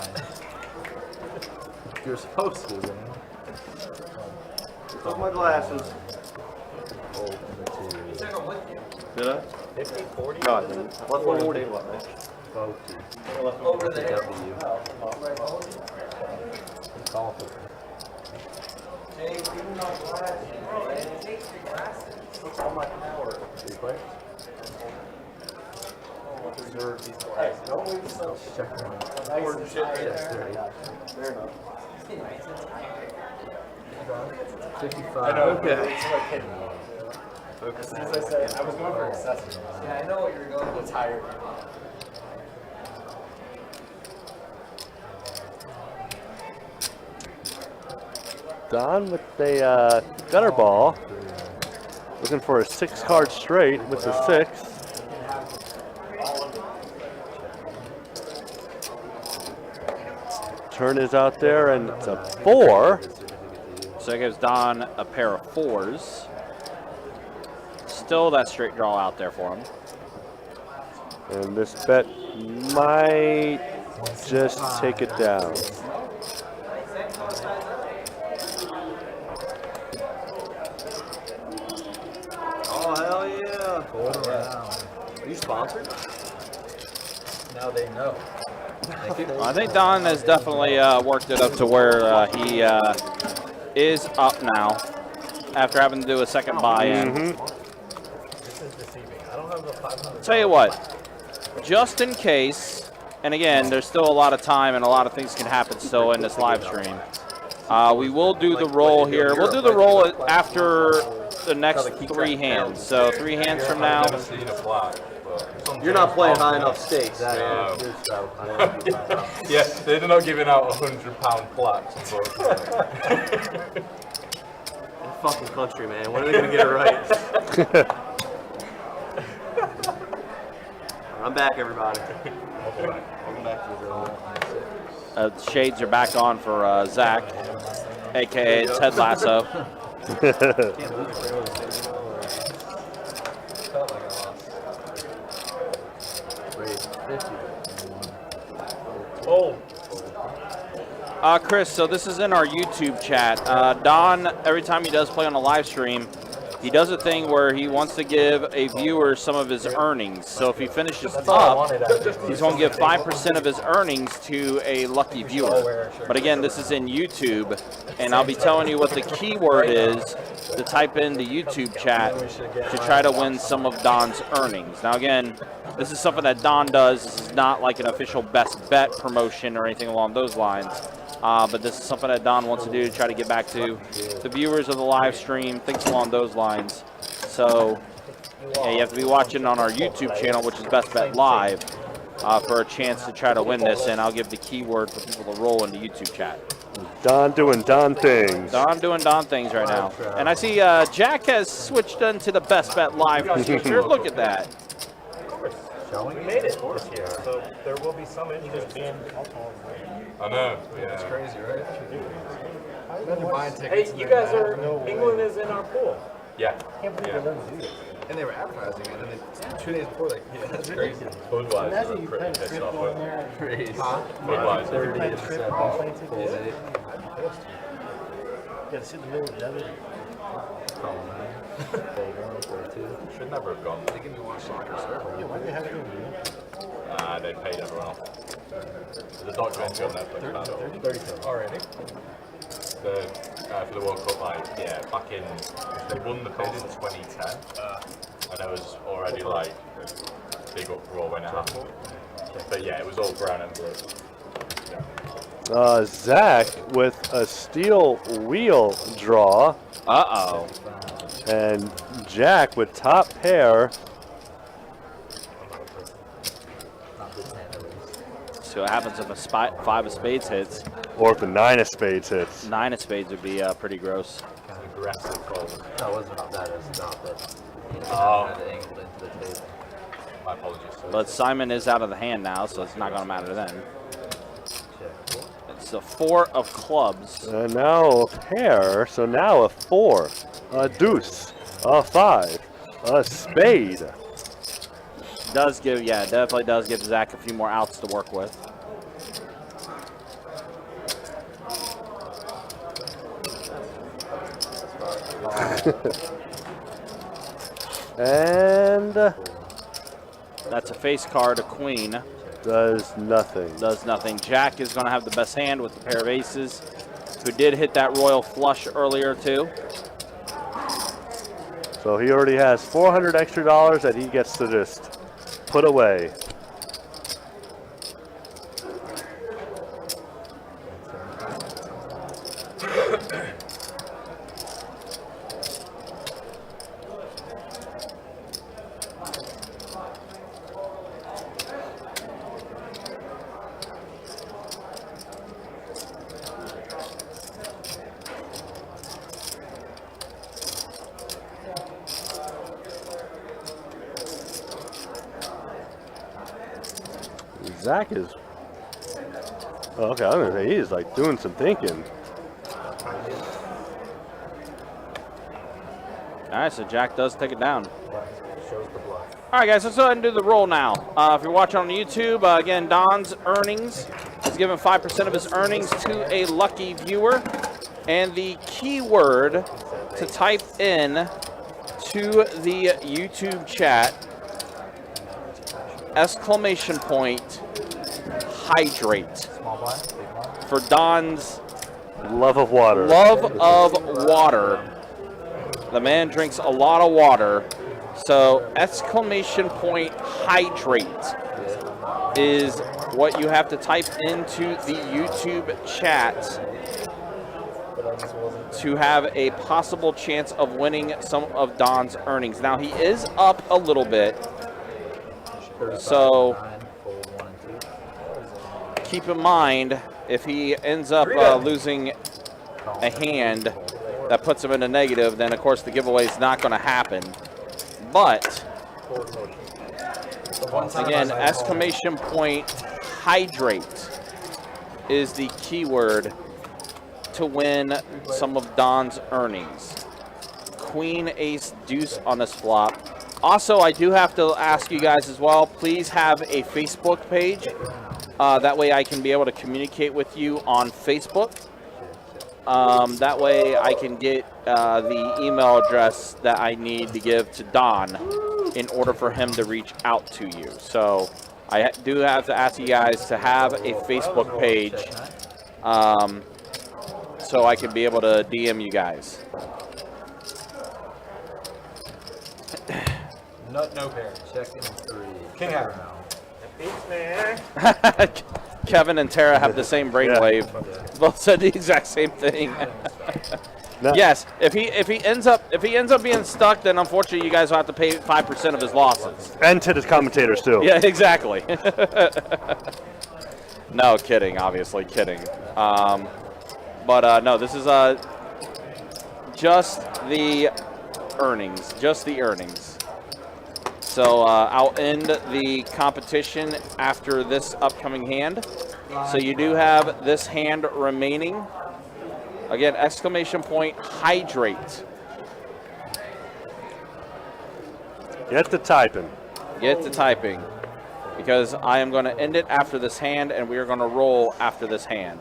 You're supposed to, man. Took my glasses. Fold number 2. Did I? 50, 40? No, I didn't. Left one on the table, I think. Fold 2. Over there. W. Call for it. Jay, even my glasses. Take your glasses. What's all my power? 3 players? Reserve these glasses. Don't leave yourself. Check them out. Nice and shit right Check there. 30. Fair enough. 55. I know. Okay. As soon as I said, I was going for excessive. Yeah, I know what you're going with. Tired. Don with a gutter ball. Looking for a 6-card straight with the 6. Turn is out there, and it's a 4. So that gives Don a pair of 4s. Still that straight draw out there for him. And this bet might just take it down. Oh, hell yeah. Are you sponsored? Now they know. I think Don has definitely worked it up to where he is up now after having to do a second buy-in. This is deceiving. I don't have the 500. Tell you what, just in case, and again, there's still a lot of time and a lot of things can happen still in this live stream. We will do the roll here. We'll do the roll after the next 3 hands. So 3 hands from now. I've never seen a flat. You're not playing high enough stakes. Yeah, they're not giving out £100 plaques, unfortunately. Fucking country, man. When are they going to get it right? I'm back, everybody. Welcome back to the Shades are back on for Zach, a.k.a. Ted Lasso. Oh. Chris, so this is in our YouTube chat. Don, every time he does play on a live stream, he does a thing where he wants to give a viewer some of his earnings. So if he finishes up, he's going to give 5% of his earnings to a lucky viewer. But again, this is in YouTube, and I'll be telling you what the keyword is to type in the YouTube chat to try to win some of Don's earnings. Now again, this is something that Don does. This is not like an official best bet promotion or anything along those lines. But this is something that Don wants to do to try to get back to the viewers of the live stream, things along those lines. So yeah, you have to be watching on our YouTube channel, which is Best Bet Live, for a chance to try to win this. And I'll give the keyword for people to roll in the YouTube chat. Don doing Don things. Don doing Don things right now. And I see Jack has switched into the Best Bet Live feature. Look at that. We made it this year, so there will be some interest in. I know. Yeah. It's crazy, right? Imagine buying Hey, tickets. you guys are. England is in our pool. Yeah. Can't believe Yeah. they're going to do this. And they were advertising it, and then 2 days before, like, yeah, that's crazy. Budweiser are pretty pissed off with it. Crazy. Budweiser. Yeah, sit in the middle of the other. Should never have gone. They can be watching soccer, so. Yeah, why they have it over here? They paid everyone off. There's a documentary on Netflix about it. 37 already. For the World Cup, back in, they won the bid in 2010, and there was already like big uproar when it happened. But yeah, it was all brown envelopes. Zach with a steel wheel draw. Uh-oh. And Jack with top pair. So what happens if a 5 of spades hits? Or if the 9 of spades hits. 9 of spades would be pretty gross. Aggressive fold. No, it wasn't about that. It was about that. The angle into the table. My apologies. But Simon is out of the hand now, so it's not going to matter then. It's a 4 of clubs. And now a pair, so now a 4, a deuce, a 5, a spade. Does give, yeah, definitely does give Zach a few more outs to work with. And that's a face card, a queen. Does nothing. Does nothing. Jack is going to have the best hand with the pair of aces, who did hit that royal flush earlier too. So he already has $400 extra that he gets to just put away. Zach is. Oh, okay, I was gonna say he's like doing some thinking. All right, so Jack does take it down. Shows the bluff. All right, guys, let's go ahead and do the roll now. If you're watching on YouTube, again, Don's earnings. He's given 5% of his earnings to a lucky viewer. And the keyword to type in to the YouTube chat, ! Hydrate. Small blind, big blind. For Don's Love of water. love of water. The man drinks a lot of water. So !hydrate is what you have to type into the YouTube chat to have a possible chance of winning some of Don's earnings. Now he is up a little bit, so keep in mind if he ends up losing a hand that puts him in a negative, then of course the giveaway is not going to happen. But again, !hydrate is the keyword to win some of Don's earnings. Queen, ace, deuce on this flop. Also, I do have to ask you guys as well, please have a Facebook page. That way I can be able to communicate with you on Facebook. That way I can get the email address that I need to give to Don in order for him to reach out to you. So I do have to ask you guys to have a Facebook page so I can be able to DM you guys. No pair. Checking 3. King high. Kevin and Tara have the same brainwave. Both said the exact same thing. No. Yes, if he ends up being stuck, then unfortunately you guys will have to pay 5% of his losses. And to the commentators too. Yeah, exactly. No, kidding. Obviously, kidding. But no, this is just the earnings. Just the earnings. So I'll end the competition after this upcoming hand. So you do have this hand remaining. Again, !hydrate. Get to typing. Get to typing. Because I am going to end it after this hand, and we are going to roll after this hand.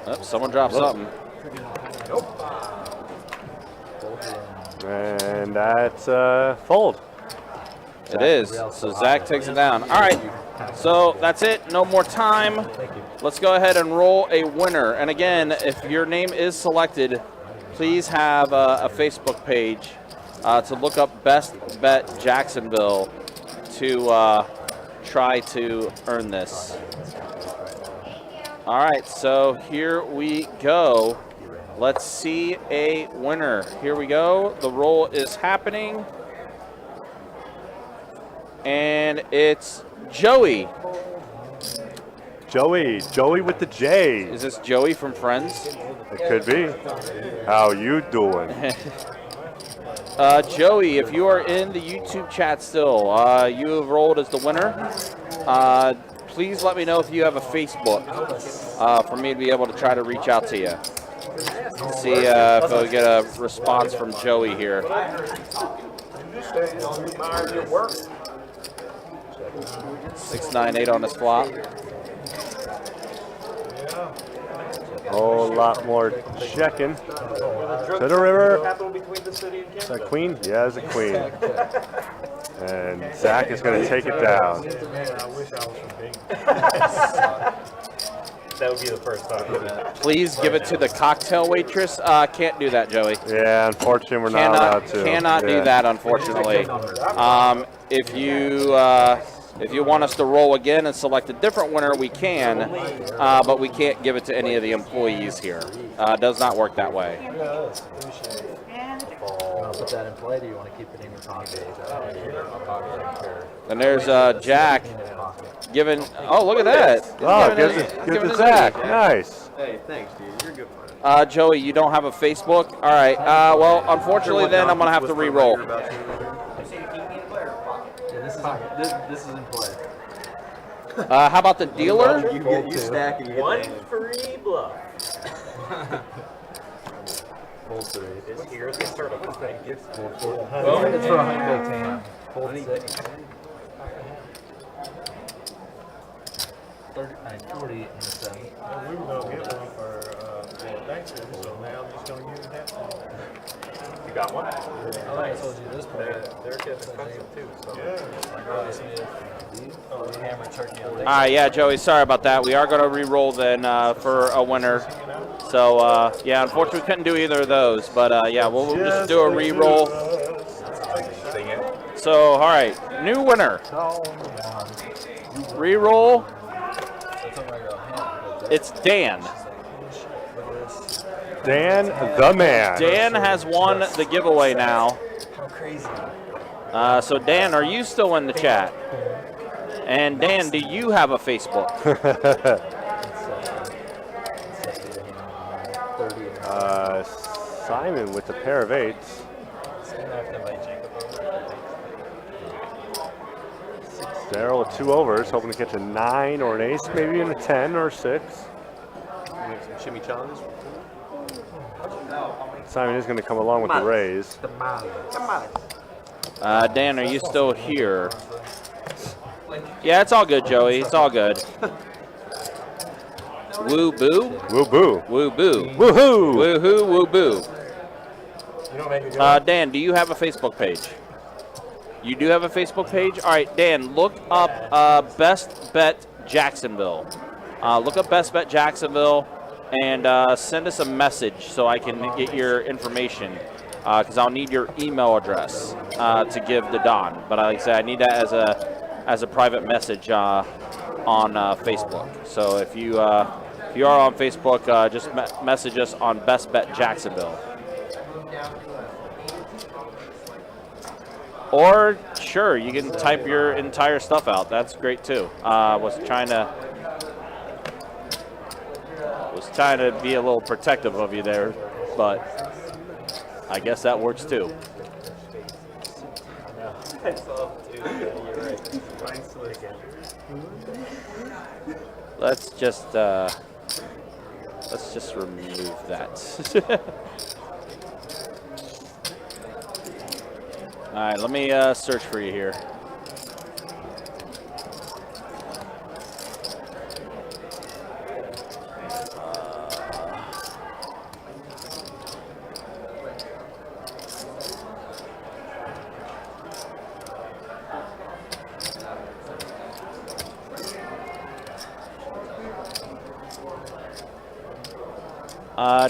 Oh, someone dropped something. And that's fold. It is. So Zach takes it down. All right. So that's it. No more time. Let's go ahead and roll a winner. And again, if your name is selected, please have a Facebook page to look up Best Bet Jacksonville to try to earn this. All right, so here we go. Let's see a winner. Here we go. The roll is happening. And it's Joey. Joey with the J. Is this Joey from Friends? It could be. How you doing? Joey, if you are in the YouTube chat still, you have rolled as the winner. Please let me know if you have a Facebook for me to be able to try to reach out to you. Let's see if we'll get a response from Joey here. 698 on this flop. Whole lot more checking. To the river. Is that queen? Yeah, it's a queen. And Zach is going to take it down. That would be the first time. Please give it to the cocktail waitress. Can't do that, Joey. Yeah, unfortunately, we're not allowed to. Cannot do that, unfortunately. If you want us to roll again and select a different winner, we can, but we can't give it to any of the employees here. It does not work that way. You want to put that in play, or do you want to keep it in your pocket? And there's Jack giving. Oh, look at that! Oh, gives it to Zach. Nice. Hey, thanks, dude. You're a good friend. Joey, you don't have a Facebook? All right. Well, unfortunately, then I'm going to have to re-roll. Yeah, this is in play. How about the dealer? You stack and you get One the hand. free bluff. Fold 3. Is here the certified. Fold 4. Well, it's for a 100 tan. Fold 6. 40 and 7. Well, we were gonna get one for Thanksgiving, so now I'm just gonna use that one. You got one? I told you this part. They're getting expensive too. So. Hammer turkey on All right, yeah, Joey, sorry about that. We are going to re-roll then for a winner. So, yeah, unfortunately, we couldn't do either of those. But, yeah, we'll just do a re-roll. Sing it. So, all right, new winner. Re-roll. It's Dan. Dan the man. Dan has won the giveaway now. How crazy. So, Dan, are you still in the chat? And, Dan, do you have a Facebook? Simon with a pair of 8s. Daryl with 2 overs, hoping to catch a 9 or an ace, maybe even a 10 or a 6. Make some chimichangas. Simon is going to come along with the raise. Dan, are you still here? Yeah, it's all good, Joey. It's all good. Woo boo? Woo boo. Woo boo. Woohoo! Woohoo, woo boo. You don't make it Dan, do you have a Facebook page? You do have a Facebook page? All right, Dan, look up Best Bet Jacksonville. Look up Best Bet Jacksonville and send us a message so I can get your information because I'll need your email address to give to Don. But like I said, I need that as a private message on Facebook. So if you are on Facebook, just message us on Best Bet Jacksonville. Or sure, you can type your entire stuff out. That's great too. Was trying to be a little protective of you there, but I guess that works too. Let's just remove that. All right, let me search for you here.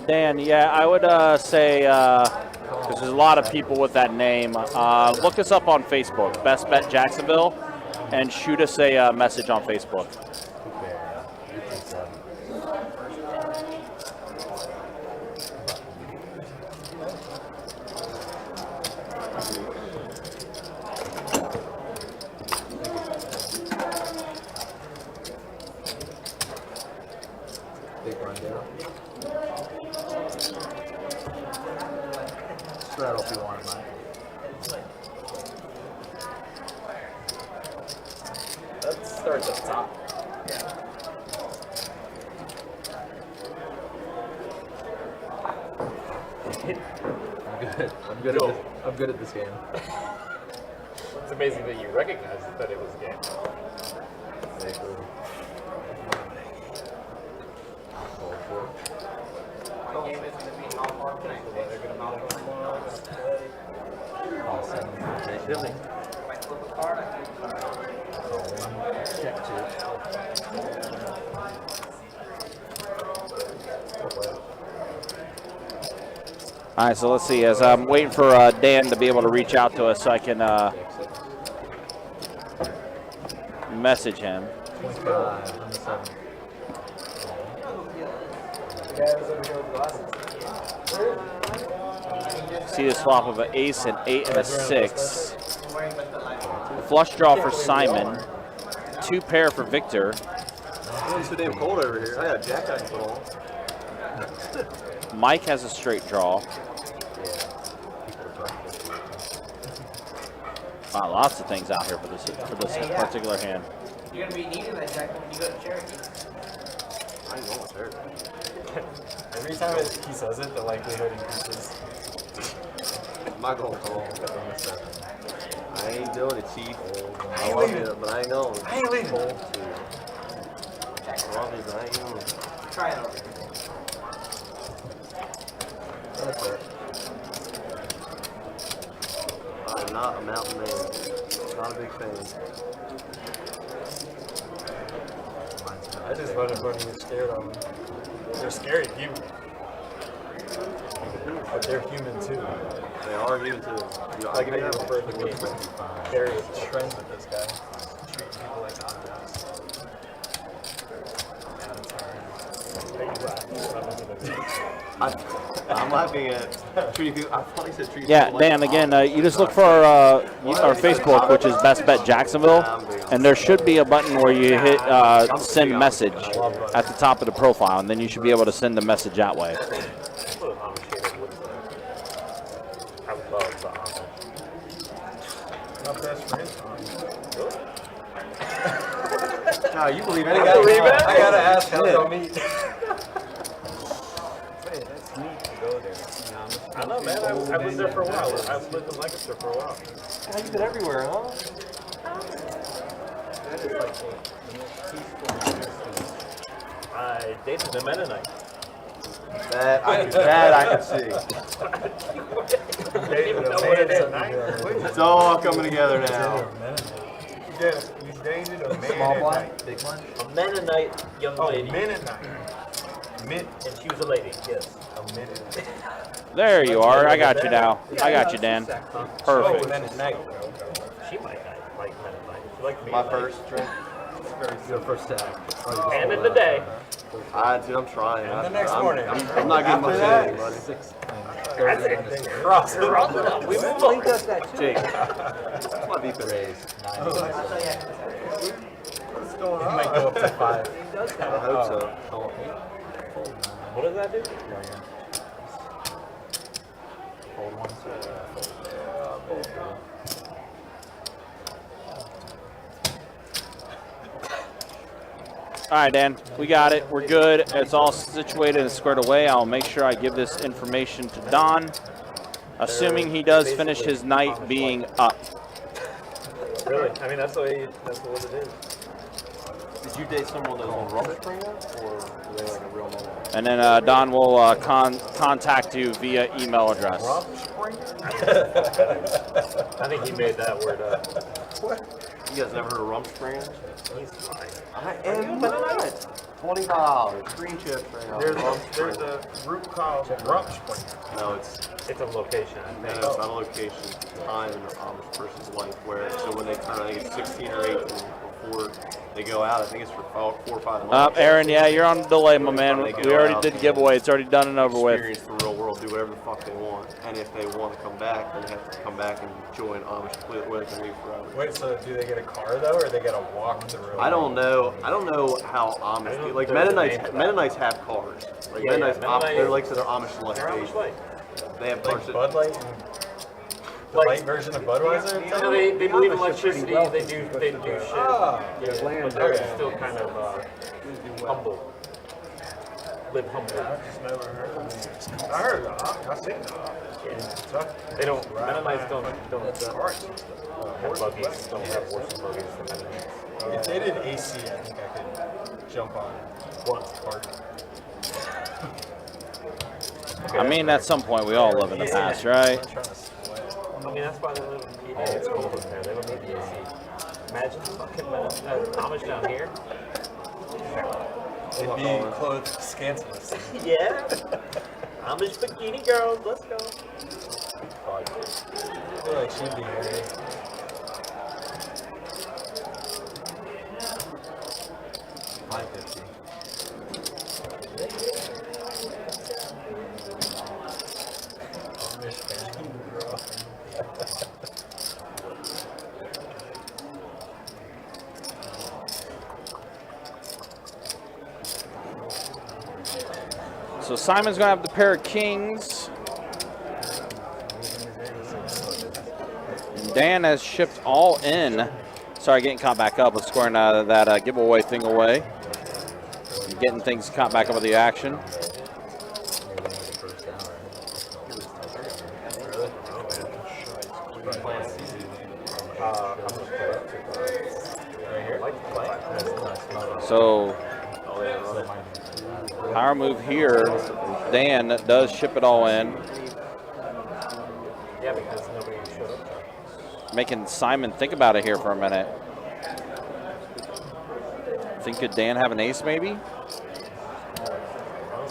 Dan, yeah, I would say, because there's a lot of people with that name, look us up on Facebook, Best Bet Jacksonville, and shoot us a message on Facebook. Big rundown. Straddle if you want it, Mike. Let's start at the top. I'm good at this game. It's amazing that you recognized that it was a game. Check 2. All right, so let's see. As I'm waiting for Dan to be able to reach out to us so I can message him. 25 on the 7. See the swap of an ace, an 8, and a 6. Flush draw for Simon. 2 pair for Victor. It's so damn cold over here. I got a jacket I can put on. Mike has a straight draw. Wow, lots of things out here for this particular hand. You're gonna be needing that jacket when you go to Cherokee. I ain't going with Cherokee. Every time he says it, the likelihood increases. My goal call. I ain't doing it, Chief. I love you, but I ain't going. I ain't leaving. I love you, but I ain't going. Try it over. I'm not a mountain man. Not a big fan. I just voted for him. You're scared of them. They're scary to you. But they're human too. They are human too. Like how you refer to me. Carry a trend with this guy. Treat people like objects. I'm laughing at treating people. I thought he said treating Yeah, people like Dan, again, you just look for our Facebook, which is Best Bet Jacksonville, and there should be a button where you hit send message at the top of the profile, and then you should be able to send the message that way. I love the Amish. My best friend. No, you believe I gotta ask how they'll meet. That's neat to go there. I know, man. I lived there for a while. I lived in Lancaster for a while. Yeah, you've been everywhere, huh? I dated a Mennonite. That I can see. Dated a Mennonite. It's all coming together now. You dated a man. Small blind, big one. A Mennonite young lady. Mennonite. And she was a lady, yes. A Mennonite. There you are. I got you now. I got you, Dan. Perfect. Mennonite. She might like Mennonite. She liked me. My first drink. Your first time. And in the day. Dude, I'm trying. The next morning. I'm not getting much in, buddy. That's it. Cross it. Round it up. We move on. Jake, what's my beef raise? It might go up to 5. I hope so. What does that do? Hold one. All right, Dan, we got it. We're good. It's all situated and squared away. I'll make sure I give this information to Don, assuming he does finish his night being up. Really? I mean, that's what it is. Did you date someone that was on Rumble Springer, or were they like a real man? And then Don will contact you via email address. I think he made that word up. You guys never heard of Rumble Springer? He's fine. I am not. $20. Green chips right now. There's a group called Rump Springer. No, it's It's a location. no, it's not a location. It's a time in the Amish person's life where, so when they turn, I think it's 16 or 18 before they go out, I think it's for 4 or 5 months. Aaron, yeah, you're on delay, my man. We already did giveaway. It's already done and over with. Experience the real world, do whatever the fuck they want, and if they want to come back, then they have to come back and join Amish completely, where they can leave forever. Wait, so do they get a car though, or they gotta walk the road? I don't know. I don't know how Amish do. Like Mennonites have cars. Like Mennonites, they're like so they're Amish light. They're Amish light. They have cars. Like Bud Light and the light version of Budweiser? So they believe in electricity. They do shit. Ah, But they're still kind of humble. Live humble. I heard. I seen it. They don't. Mennonites don't have buggies. Don't have horse and buggies for Mennonites. If they did AC, I think I could jump on one part. I mean, at some point, we all live in the past, right? I mean, that's why they live in PA. It's cold up there. They don't need the AC. Imagine fucking Amish down here. It'd be clothed scantily. Yeah. Amish bikini girls. Let's go. I feel like she'd be hairy. So Simon's going to have the pair of kings. Dan has shipped all in. Sorry, getting caught back up with scoring that giveaway thing away. Getting things caught back up with the action. So, power move here. Dan does ship it all in. Yeah, because nobody showed up. Making Simon think about it here for a minute. Think could Dan have an ace maybe?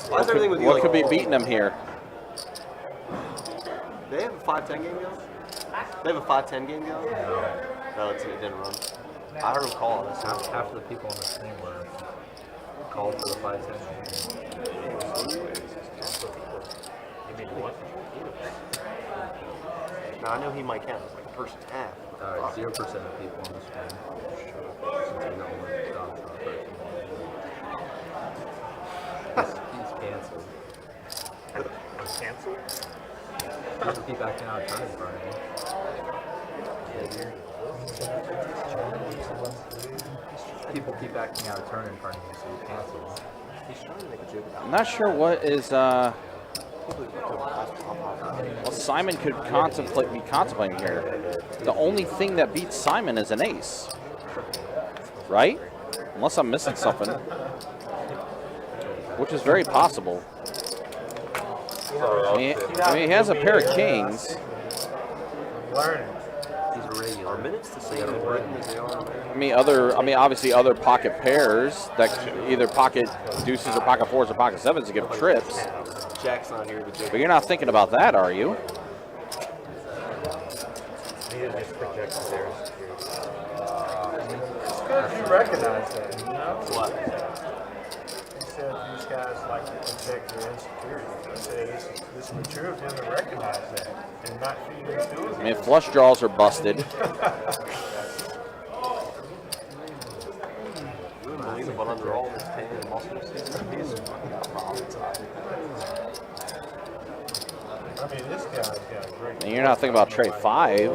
Why is everything with you What like could be all- beating him here? They have a 5-10 game going? They have a 5-10 game going? No, it didn't run. I heard him call this. Half of the people on the stream were called for the 5-10. You mean what? Now, I know he might count as like a person half. 0% of people on the stream since we know when Don's not person. He's canceled. Cancel? People keep acting out of turn in front of me. People keep acting out of turn in front of me, so you cancel. He's trying to make a joke about I'm not sure what is. Well, Simon could be contemplating here. The only thing that beats Simon is an ace, right? Unless I'm missing something, which is very possible. I mean, he has a pair of kings. Learning. He's a regular. Are minutes the same in Britain as they are in America? I mean, obviously other pocket pairs that either pocket deuces or pocket fours or pocket sevens to give trips. Jack's not here to joke. But you're not thinking about that, are you? It's good you recognize that, you know? What? You said these guys like to protect their insecurity. I said it's mature of them to recognize that and not feed into it. I mean, flush draws are busted. But under all this pain and muscles, he's I mean, this guy's got a great. And you're not thinking about tray 5.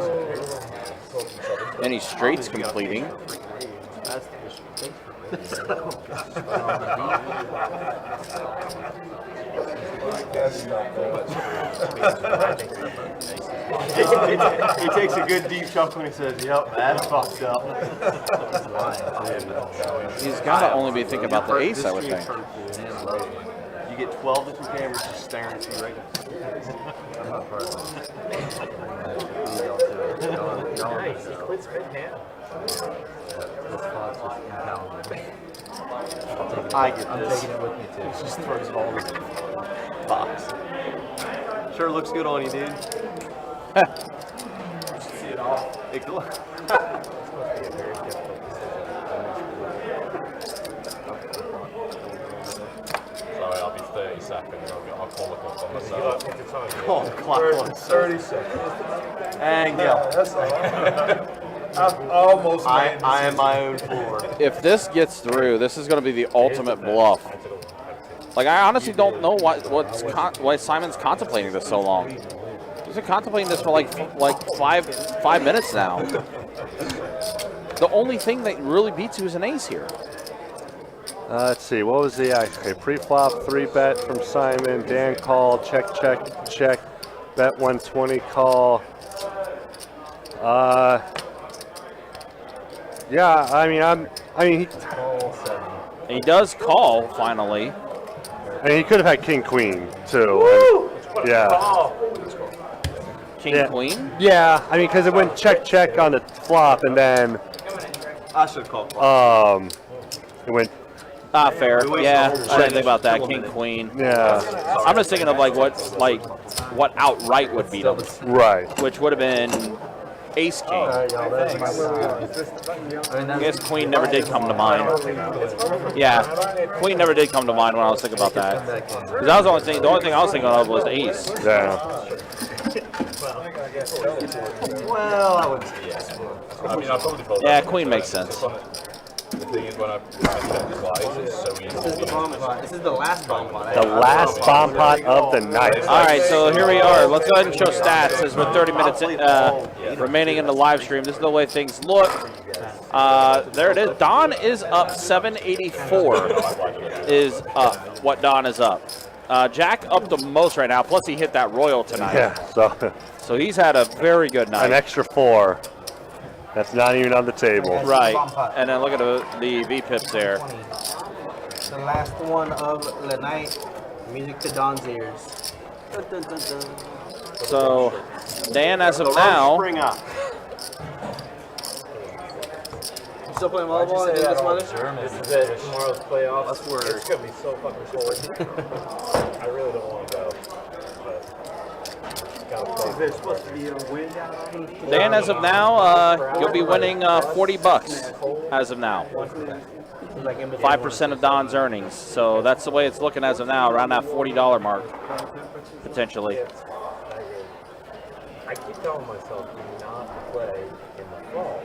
Any straights completing. that's the issue. He takes a good deep chuckle and he says, "Yep, that's fucked up." He's got to only be thinking about the ace, I would think. You get 12 different cameras just staring at you right now. I'm not part of it. Nice, he quit spin hand. This spot's just impounded. I get I'm this. taking it with me too. Just throws it all in the box. Sure looks good on you, dude. See it all. It go- Sorry, I'll be 30 seconds. I'll call the clock on myself. Oh, the clock on. 30 seconds. And go. That's all. I've almost made I am my own floor. If this gets through, this is going to be the ultimate bluff. Like, I honestly don't know why Simon's contemplating this so long. He's been contemplating this for like five minutes now. The only thing that really beats you is an ace here. Let's see, what was the okay, pre-flop 3-bet from Simon, Dan call, check, bet 120 call. Yeah, He does call finally. he could have had king queen too. Yeah. King queen. Yeah, I mean because it went check on the flop and then I should have called clock. it went Fair. We wasted Yeah, the whole I didn't think about that. second. King queen. yeah, I'm just thinking of what outright would beat him, right. which would have been ace king. I guess queen never did come to mind. Yeah, queen never did come to mind when I was thinking about that. Because that was the only thing. The only thing I was thinking of was ace. Yeah. Well, I would say yes. I mean, I probably vote Yeah, queen makes sense. thing is when I check twice, it's so easy. This is the bomb pot. This is the last bomb pot. The last bomb pot of the night. All right, so here we are. Let's go ahead and show stats as with 30 minutes remaining in the live stream. This is the way things look. There it is. Don is up. 784 is up. What Don is up. Jack up the most right now. Plus he hit that Royal tonight. Yeah, So he's had a very good night. an extra 4. That's not even on the table. Right. And then look at the V-pips there. The last one of the night. Music to Don's ears. Dun, dun, dun, dun. So Dan, as of now, Spring up. You still playing volleyball in this weather? This is it. Tomorrow's playoffs. That's where It's gonna be so fucking cold. I really don't want to go, but gotta play. there's supposed to be a wind out. Dan, as of now, you'll be winning $40 as of now. 5% of Don's earnings. So that's the way it's looking as of now, around that $40 mark, potentially. I keep telling myself do not play in the fall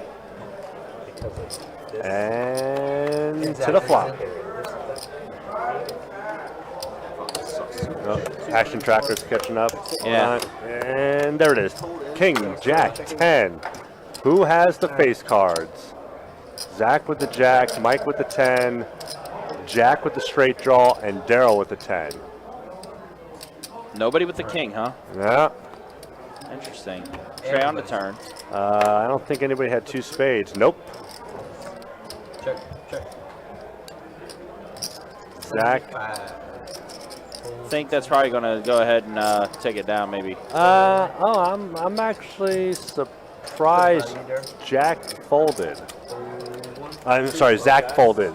because of this. And to the flop. Oh, action tracker's catching up. Yeah. And there it is. King, Jack, 10. Who has the face cards? Zach with the Jack, Mike with the 10, Jack with the straight draw, and Daryl with the 10. Nobody with the king, huh? Yeah. Interesting. Trey on the turn. I don't think anybody had 2 spades. Nope. Check, check. Zach. I think that's probably going to go ahead and take it down, maybe. I'm actually surprised Jack folded. I'm sorry, Zach folded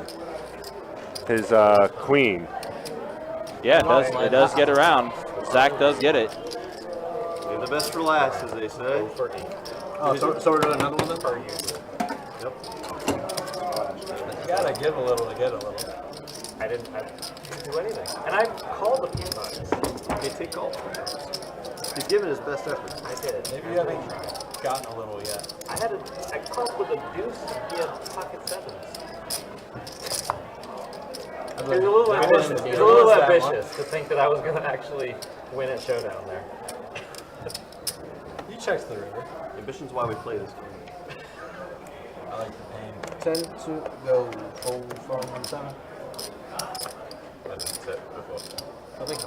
his queen. Yeah, it does get around. Zach does get it. Leave the best for last, as they say. Oh, so we're doing another one then? Yep. You gotta give a little to get a little. I didn't do anything. And I called a few times. He take all. He's given his best effort. I did. Maybe you haven't gotten a little yet. I called with a deuce and he had pocket sevens. It was a little ambitious to think that I was going to actually win at Showdown there. He checks the river. Ambition's why we play this game. I like the pain. 10 to go. Fold from 7. I didn't sit before. I think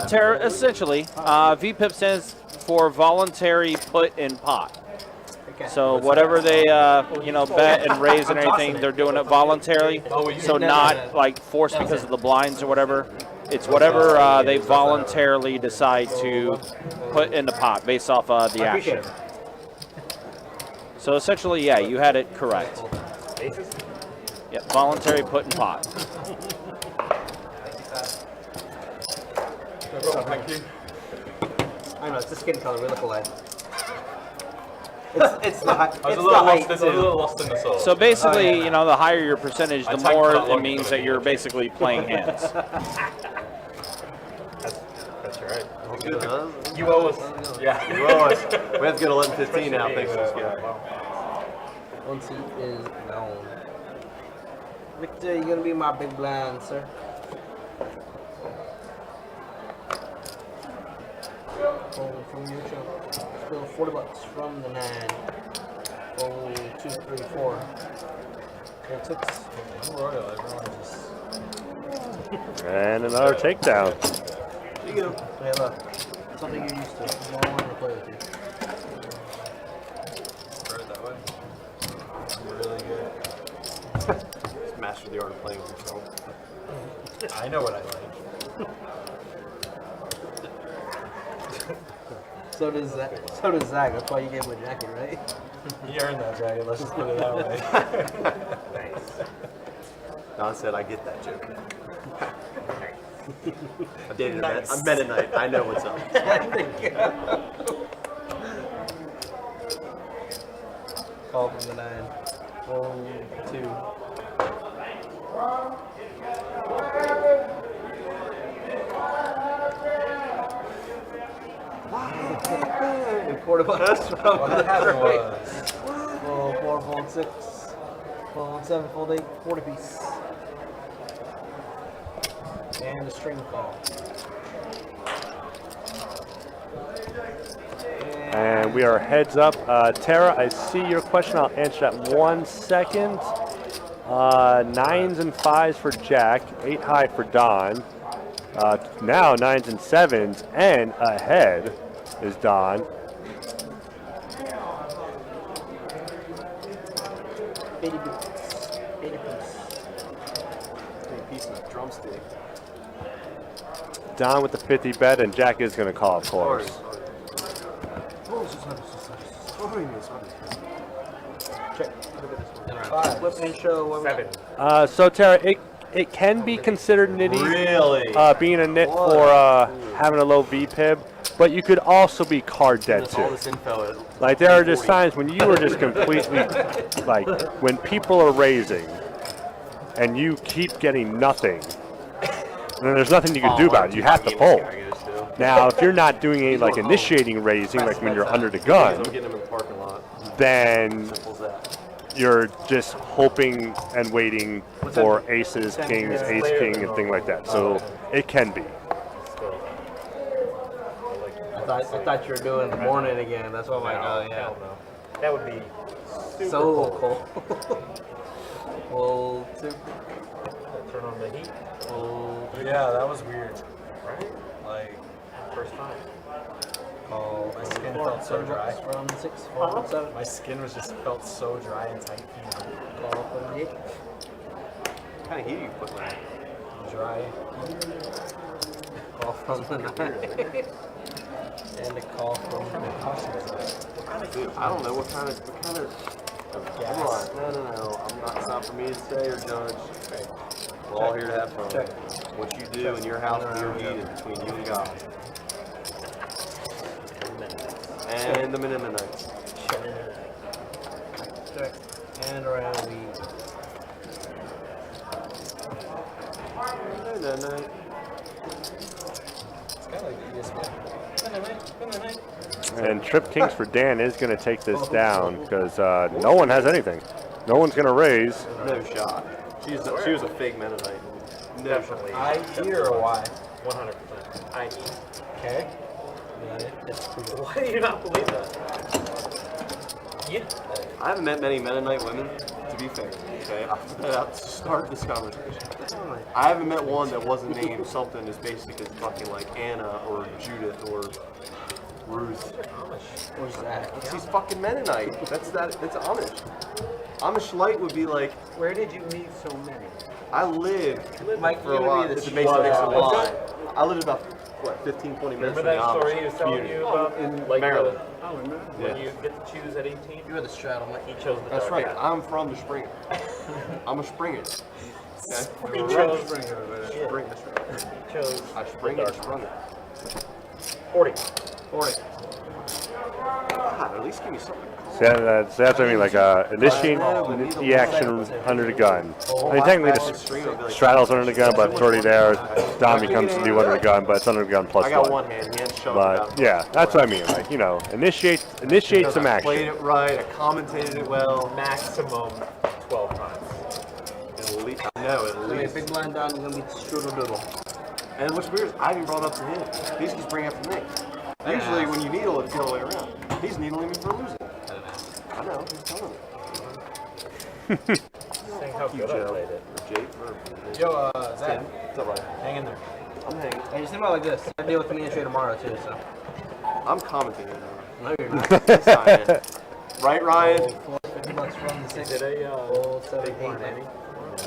Tara, essentially, VPIP stands for voluntary put in pot. So whatever they, bet and raise and anything, they're doing it voluntarily. So not like forced because of the blinds or whatever. It's whatever they voluntarily decide to put in the pot based off the action. So essentially, yeah, you had it correct. Yeah, voluntary put in pot. Thank you. I know, it's the skin color. We look alike. It's the I was a little lost in the sauce. So basically, the higher your percentage, the more it means that you're basically playing hands. That's right. Good, huh? You owe us. Yeah. You owe us. We have to go to 11:15 now, thanks to this guy. One seat is down. Victor, you're gonna be my big blind, sir. Fold from your chunk. Still $40 from the 9. Fold 2, 3, 4. 6. Royal, everyone just. And another takedown. There you go. Hey, look. Something you're used to. I don't want to play with you. Throw it that way. Really good. He's mastered the art of playing with himself. I know what I like. So does Zach. That's why you gave him a jacket, right? He earned that jacket, let's just put it that way. Don said, I get that joke. I dated a Mennonite. I know what's up. Call from the 9. Fold 2. And quarter bucks from What happened the was, Fold 4, fold 6, fold 7, fold 8, quarter piece. And a string call. And we are heads up. Tara, I see your question. I'll answer that 1 second. 9s and 5s for Jack, 8 high for Don. Now 9s and 7s, and ahead is Don. Piece of drumstick. Don with the 50 bet, and Jack is going to call, of course. Flip and show. What 7. So Tara, it can be considered nitty, Really? being a nit for having a low VPIB, but you could also be card dead That's all too. this info. Like there are just times when you are just completely, like when people are raising, and you keep getting nothing, and then there's nothing you can do about it. You have to fold. Now, if you're not doing any like initiating raising, like when you're under the gun, I'm getting them in the parking lot. then Simple as that. you're just hoping and waiting for aces, kings, ace, king, and things like that. So it can be. I thought you were doing the morning again. That's what I'm like, oh yeah. Hell no. That would be super So cold. cold. Fold 2. Turn on the heat. Fold 3. Yeah, that was weird. Right? Like, First time. oh, my skin felt so dry. From 6, fold 7. My skin was just felt so dry and tight. Call from the 8. What kind of heat are you putting on? Dry. Call from the 9. And a call from the Dude, I don't know what kind of Come on. No. It's not for me to say or judge. We're all here to have fun. Check. What you do in your house with your heat is between you and God. And the Mennonites. Check. And around we. Mennonite. It's kind of like the ESPN. And trip kings for Dan is going to take this down because no one has anything. No one's going to raise. No shot. She was a fake Mennonite. No Definitely. I-E or Y? 100%. I eat. Okay. Why do you not believe that? Yeah. I haven't met many Mennonite women, to be fair. Okay, I'll put that out to start this conversation. I haven't met one that wasn't named something as basic as fucking like Anna or Judith or Ruth. What's that? She's fucking Mennonite. That's Amish. Amish light would be like, Where did you meet so many? I lived Mike, for a you while. would be the It's amazing makes a Wow. lie. I lived about, 15, 20 minutes Remember from the that story he Amish was telling community. you about? In Like Maryland. when you get to choose at 18? You were the straddle. He chose the That's dark right. path. I'm from the Springer. I'm a Springer. Okay? He chose Spring. That's right. He chose I spring it, sprung it. 40. 40. God, at least give me something. So that's what I mean, like initiating the action under the gun. I mean, technically the straddle's under the gun, but it's already there. Dom becomes to do under the gun, but it's under the gun plus I got 1. one hand. He had shoved But it out. yeah, that's what I mean. Like, you know, initiate some I played action. it right. I commentated it well. Maximum 12 times. At least, no, at Okay, least. big blind down is gonna be strudel doodle. And what's weird is I haven't brought up to him. He just keeps bringing up to me. Usually when you needle, it's the other way around. He's needling me for losing. I know. He's telling me. Saying how good I played it. Jake or Yo, Zach, It's all right. hang in there. I'm hanging. Hey, just think about it like this. I deal with the trade tomorrow too, so. I'm commenting now. No, you're not. Yes, I am. Right, Ryan? $50 from the 6. Is it a Fold 7, 8, 9.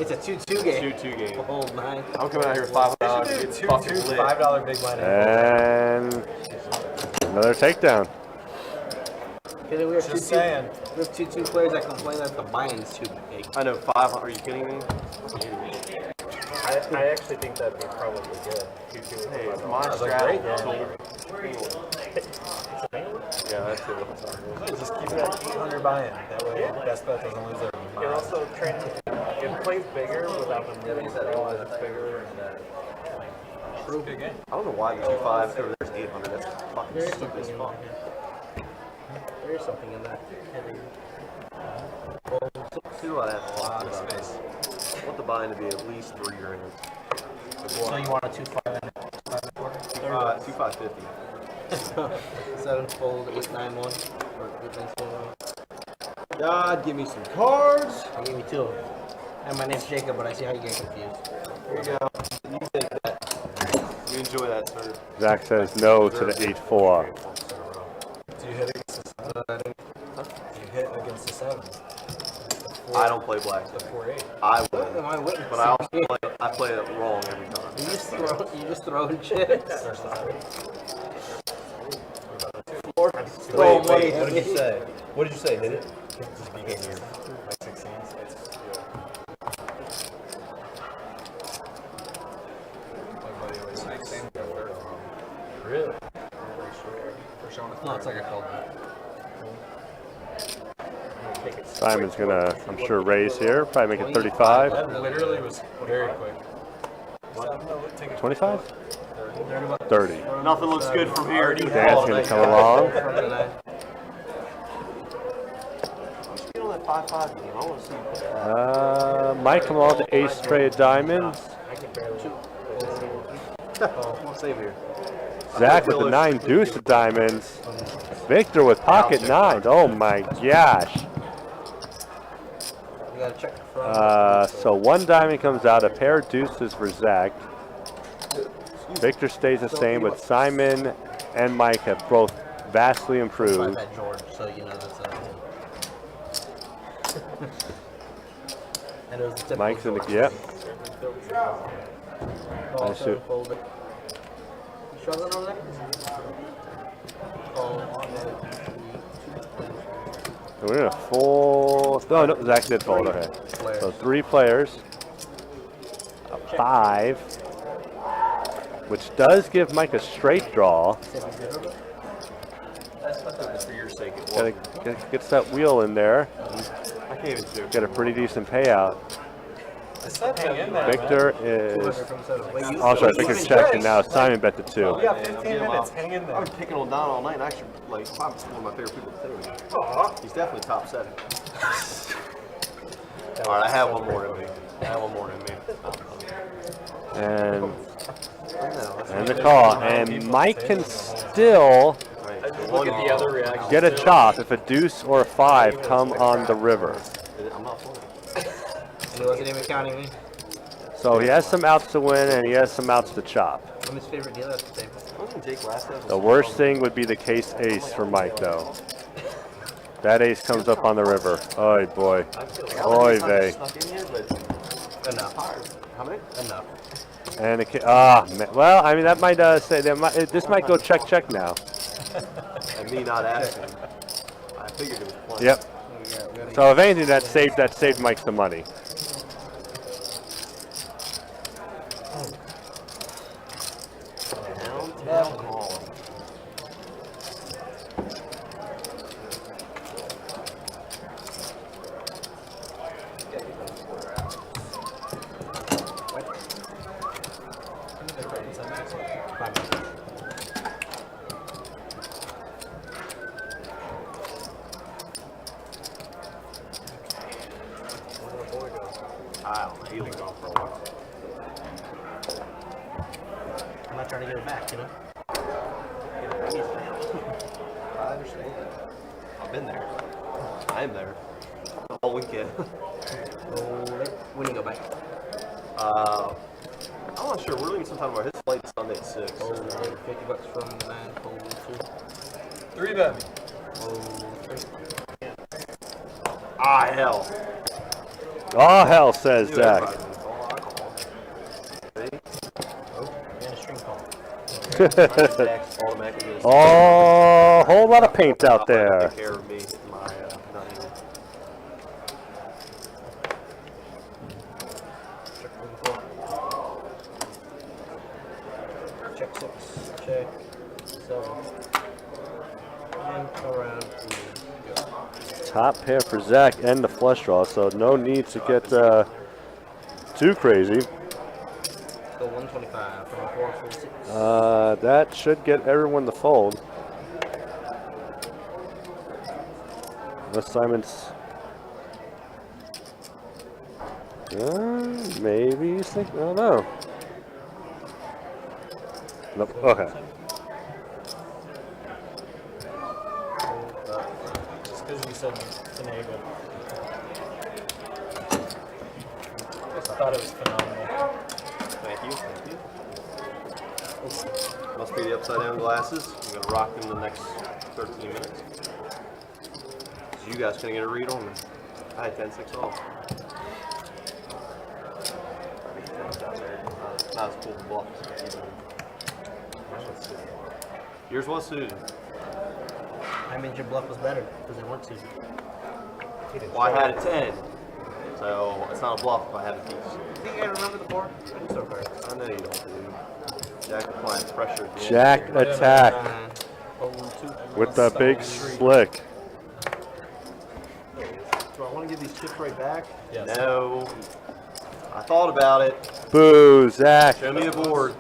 It's a 2-2 game. 2-2 game. Fold 9. I'm coming out here with $500. It's fucking lit. $5 big blind. And another takedown. Okay, we have Just 2-2. saying. We have 2-2 players that complain that the buy-in's too big. I know, 500. Are you kidding me? I actually think that'd be probably good. Hey, it's my That's a strategy. great game. Yeah, that's it. Just keep it at 800 buy-in. That way, the best bet doesn't lose their It mind. also trains, it plays bigger without them really realize it's bigger. Good game. I don't know why the 2-5 over there's 800. That's fucking There is stupid something as in fuck. there. There is something in there. See what I have a lot of space. I want the buy-in to be at least $3 grand. So you want a 2.5 and a 5.25? 2,550. 7 fold 891 or 891. God, give me some cards. I gave me 2. And my name's Jacob, but I see how you get confused. Here you go. You take that. You enjoy that, sir. Zach says no to the 8-4. Do you hit against the 7? Do you hit against the 7? I don't play black. The 4-8. I Am win. I witnessing? But I also play it wrong every time. You just throwing chips. Wait, money. what did you say? What did you say? Hit it? Just beat it here. Like 16. Really? No, it's like a cold. Simon's gonna, I'm sure, raise here. Probably make it 35. That literally was very quick. 25? 30. Nothing looks good from here. Dan's gonna come along. Get on that 5-5 game. I want to see you put that. Mike come along to ace straight of diamonds. Same here. Zach with the 9 deuce of diamonds. Victor with pocket 9s. Oh my gosh. You gotta check the front. So 1 diamond comes out, a pair of deuces for Zach. Victor stays the same, but Simon and Mike have both vastly improved. That George, so you know that's and it was the typical Mike's in the, George. yep. Call, Nice shoot. fold it. You struggling over there? Call, We're in a full. No, Zach did fold. Okay. So 3 players. A 5. Which does give Mike a straight draw. For your sake, it was. Gets that wheel in there. I can't even do it. Get a pretty decent payout. Hang in there, Victor is. Oh, sorry, Victor's checking now. Simon bet the 2. You got 15 minutes. Hang in there. I've been picking on Don all night, and actually, like, Bob's one of my favorite people to play with. He's definitely top 7. All right, I have one more in me. And the call. And Mike can still Look at the other reaction. get a chop if a deuce or a 5 come on the river. I'm not playing. And he wasn't even counting me. So he has some outs to win and he has some outs to chop. I'm his favorite dealer at the table. Wasn't Jake last time? The worst thing would be the case ace for Mike, though. That ace comes up on the river. Oy boy. Oy vey. Snuck in here, but Enough. how many? Enough. And well, I mean that might say that this might go check now. And me not asking. I figured it was plenty. Yep. So if anything, that saved Mike some money. Downtown Hall. He'll be gone for a while. I'm not trying to get it back, you know? I understand. I've been there. I am there. The whole weekend. When do you go back? I'm not sure. We're leaving sometime about his flight Sunday at 6. Oh, $50 from the man. Hold 2. 3 bet me. Oh, 3. Ah, hell. Oh hell, says Zach. And a string call. Oh, whole lot of paint out there. Take care of me. My, not even. Check 6. Check 7. And come around. Top pair for Zach and the flush draw, so no need to get too crazy. Go 125 from 4 to 6. That should get everyone to fold. Unless Simon's. Maybe he's thinking. I don't know. Nope. Okay. Just because you said finagle. I thought it was phenomenal. Thank you. Must be the upside down glasses. I'm gonna rock them the next 13 minutes. So you guys can get a read on them. I had 10-6 off. Not as cool as bluffs. Yours was suited. I meant your bluff was better because they weren't suited. Well, I had a 10. So it's not a bluff if I had a piece. Do you guys remember the board? I'm so sorry. I know you don't, dude. Jack applying pressure. At the end. Jack attack with the big Street. slick. Do I want to give these chips right back? Yes. No. I thought about it. Boo, Zach. Show me the board.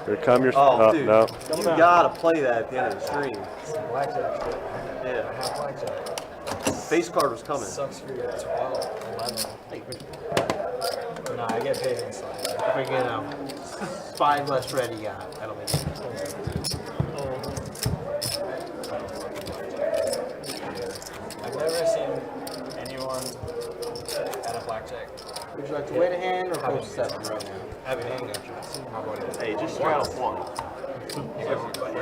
Here come your. Oh, dude. No. You gotta play that at the end of the stream. Blackjack shit. Yeah. Half blackjack. Face card was coming. Sucks for you at 12, 11. No, I get paid inside. Freaking 5 less red you got. That'll make it. I've never seen anyone at a blackjack. Would you like to wait a hand or post 7 right now? Have your hand got you. Hey, just try to 20.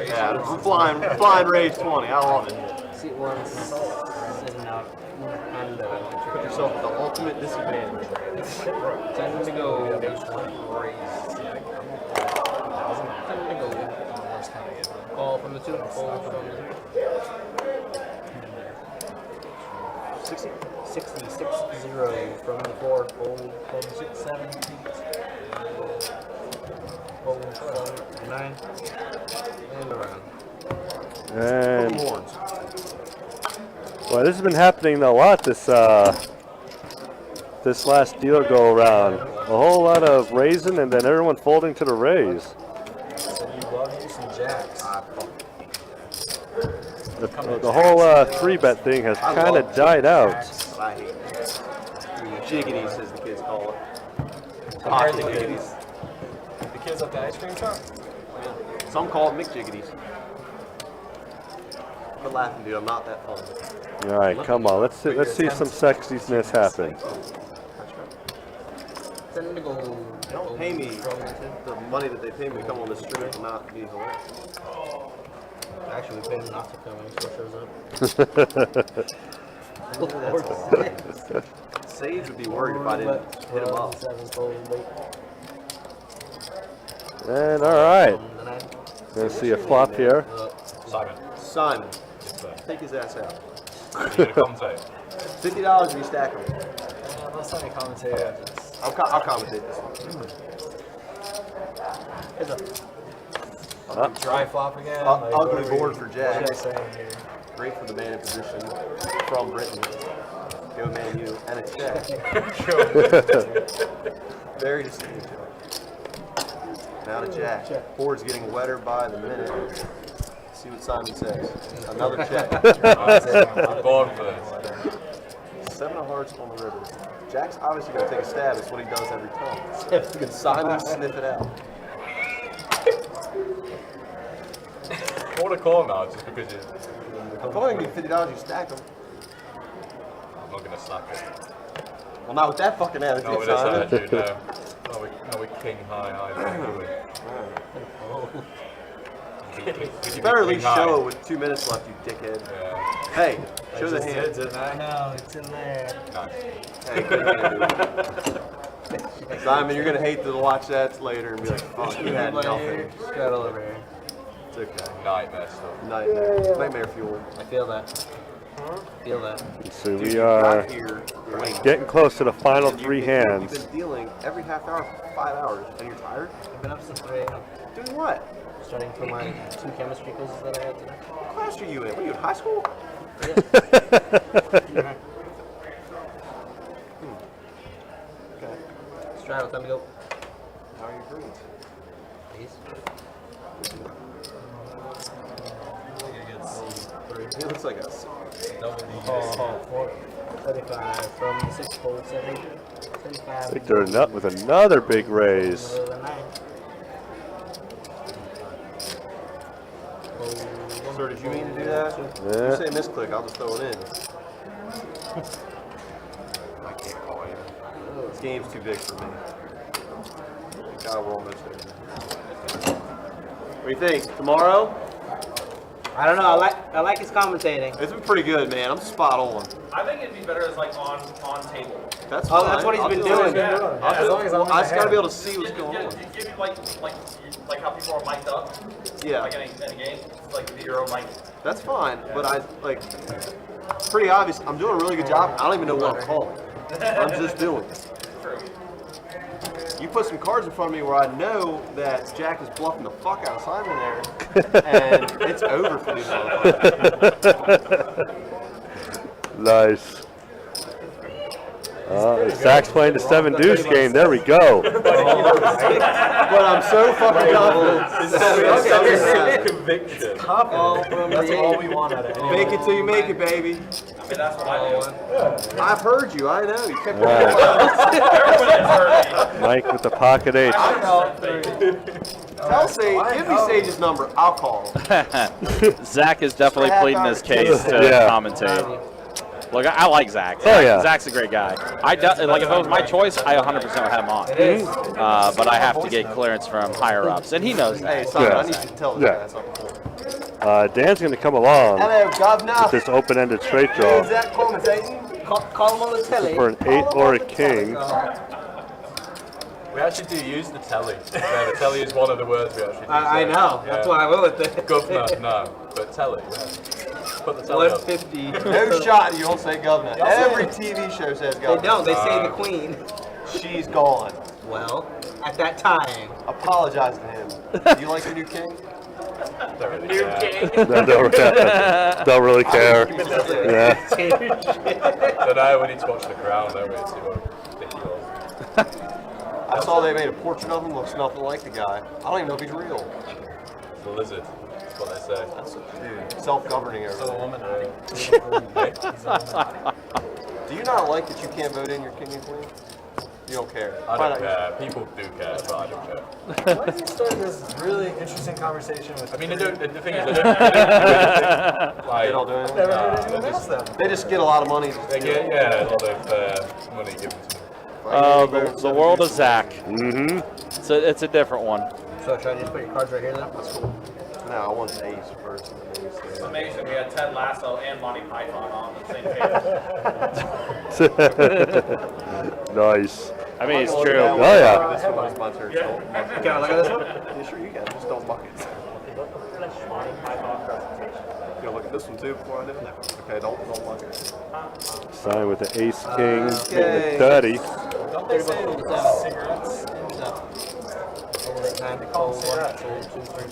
Yeah, flying raise 20. I love it. Seat 1 sitting out. And Put yourself at the ultimate disadvantage. time to go. Call from the 2. Call from the 3. 66-0 from the 4. Hold 6, 7. Hold 7, 9. And around. And Horns. well, this has been happening a lot this this last deal go around. A whole lot of raising and then everyone folding to the raise. So you love you some jacks. The whole 3-bet thing has kind of died out. But I hate that. Jiggities, as the kids call it. Compared to Hot the jiggities. kids. The kids at the ice cream shop? Some call it McJiggities. Quit laughing, dude. I'm not that funny. All right, come on. Let's see some sexiness happen. Send to go. They don't pay me the money that they pay me to come on the stream and not be hilarious. Actually, we paid him not to come when he shows up. Sage would be worried if I didn't hit him up. 7 fold, wait. And all right, The 9. gonna see a flop here. Simon, Simon, take his ass out. you need to commentate. $50 if you stack him. Let's not commentate after this. I'll commentate this one. Heads up. Dry flop again. Ugly whatever board you- for what Jack. should I say here? Great for the man in position from Britain. Go Man U, and it's Jack. Very distinctive. Now to Jack. Board's getting wetter by the minute. See what Simon says. Another check. I'm born for this. 7 of hearts on the river. Jack's obviously going to take a stab. It's what he does every time. Can Simon sniff it out? I want to call now just because you. I'm going to give $50, you stack them. I'm not going to snap it. Well, not with that fucking attitude, No, it is Simon. attitude, no. No, we king high either. You better at least show it with 2 minutes left, you dickhead. Yeah. Hey, show the hand. I know, it's in there. Nice. Hey, good hand, dude. Simon, you're gonna hate to watch that later and be like, "Fuck, you had nothing." Straddle over here. It's okay. Nightmare stuff. Nightmare fuel. I feel that. Feel that. So Dude, we you are got here late. getting close to the final And 3 You've hands. been dealing every half hour for 5 hours, and you're tired. I've been up since 3 a.m. Doing what? Studying for my 2 chemistry quizzes that I had today. What class are you in? What are you in high school? Okay. Straddle, time to go. How are your grades? Please. He looks like a 35 from 6 fold 70. 35. Victor Nut with another big raise. Sir, did you mean to do that? Yeah. You say misclick, I'll just throw it in. I can't call you. This game's too big for me. God, we're almost there. What do you think? Tomorrow? I don't know. I like his commentating. It's been pretty good, man. I'm spot on. I think it'd be better as like on table. That's Oh, fine. that's what he's I'll been do doing. it. Yeah. As long as I just gotta be able to see what's going on. Give you like how people are mic'd up. Yeah. Like in a game, it's like the Euro mic. That's fine, but I like pretty obvious. I'm doing a really good job. I don't even know what I'm calling. I'm just doing it. True. You put some cards in front of me where I know that Jack is bluffing the fuck out of Simon there, and it's over for these motherfuckers. Nice. Zach's playing the 7 deuce game. There we go. But I'm so fucking confident. Conviction. That's all we want out of it. Make it till you make it, baby. I mean, that's what I do. I've heard you. I know. You kept Everybody's heard me. Mike with the pocket 8. Tell Sage, give me Sage's number. I'll call him. Zach is definitely pleading his case to Yeah. commentate. Look, I like Zach. Oh, yeah. Zach's a great guy. Like if it was my choice, I 100% would have him on. But I have to get clearance from higher ups, and he knows that. Hey, Simon, Yeah. I need you to tell this Yeah. guy something. Dan's going to come along Hello, Governor. with this open-ended straight draw Is that commentating? Call him on the telly. for an 8 or a king. We actually do use the telly. Yeah, the telly is one of the words we actually use. I know. That's why I went with it. Governor, no. But telly, yeah. Put the telly on. 150. No shot. You don't say Governor. Every TV show says They Governor. don't. They say the queen. She's gone. Well, at that time. Apologize to him. Do you like your new king? New king. Don't really care. Yeah. But now we need to watch The Crown, don't we? See what ridiculous. I saw they made a portrait of him. Looks nothing like the guy. I don't even know if he's real. The lizard. That's what they say. Dude, self-governing everything. Do you not like that you can't vote in your king and queen? You don't care. I don't care. People do care, but I don't care. Why did you start this really interesting conversation with I mean, the thing is, they don't do anything. Like, They don't do anything? never heard they're anyone just- else them? They just get a lot of money. They get, yeah, a lot of money given to them. The world of Zach. Mm-hmm. So it's a different one. So should I just put your cards right here then? That's cool. No, I want the ace first. And then ace. It's amazing. We had Ted Lasso and Monty Python on the same page. Nice. I mean, it's true. Oh, yeah. This one was sponsored. Can I look at this one? Yeah, sure you can. Just don't bucket. You gonna look at this one too before I do it? Okay, don't bucket. Sign with the ace king, Okay. 30. Don't they say cigarettes?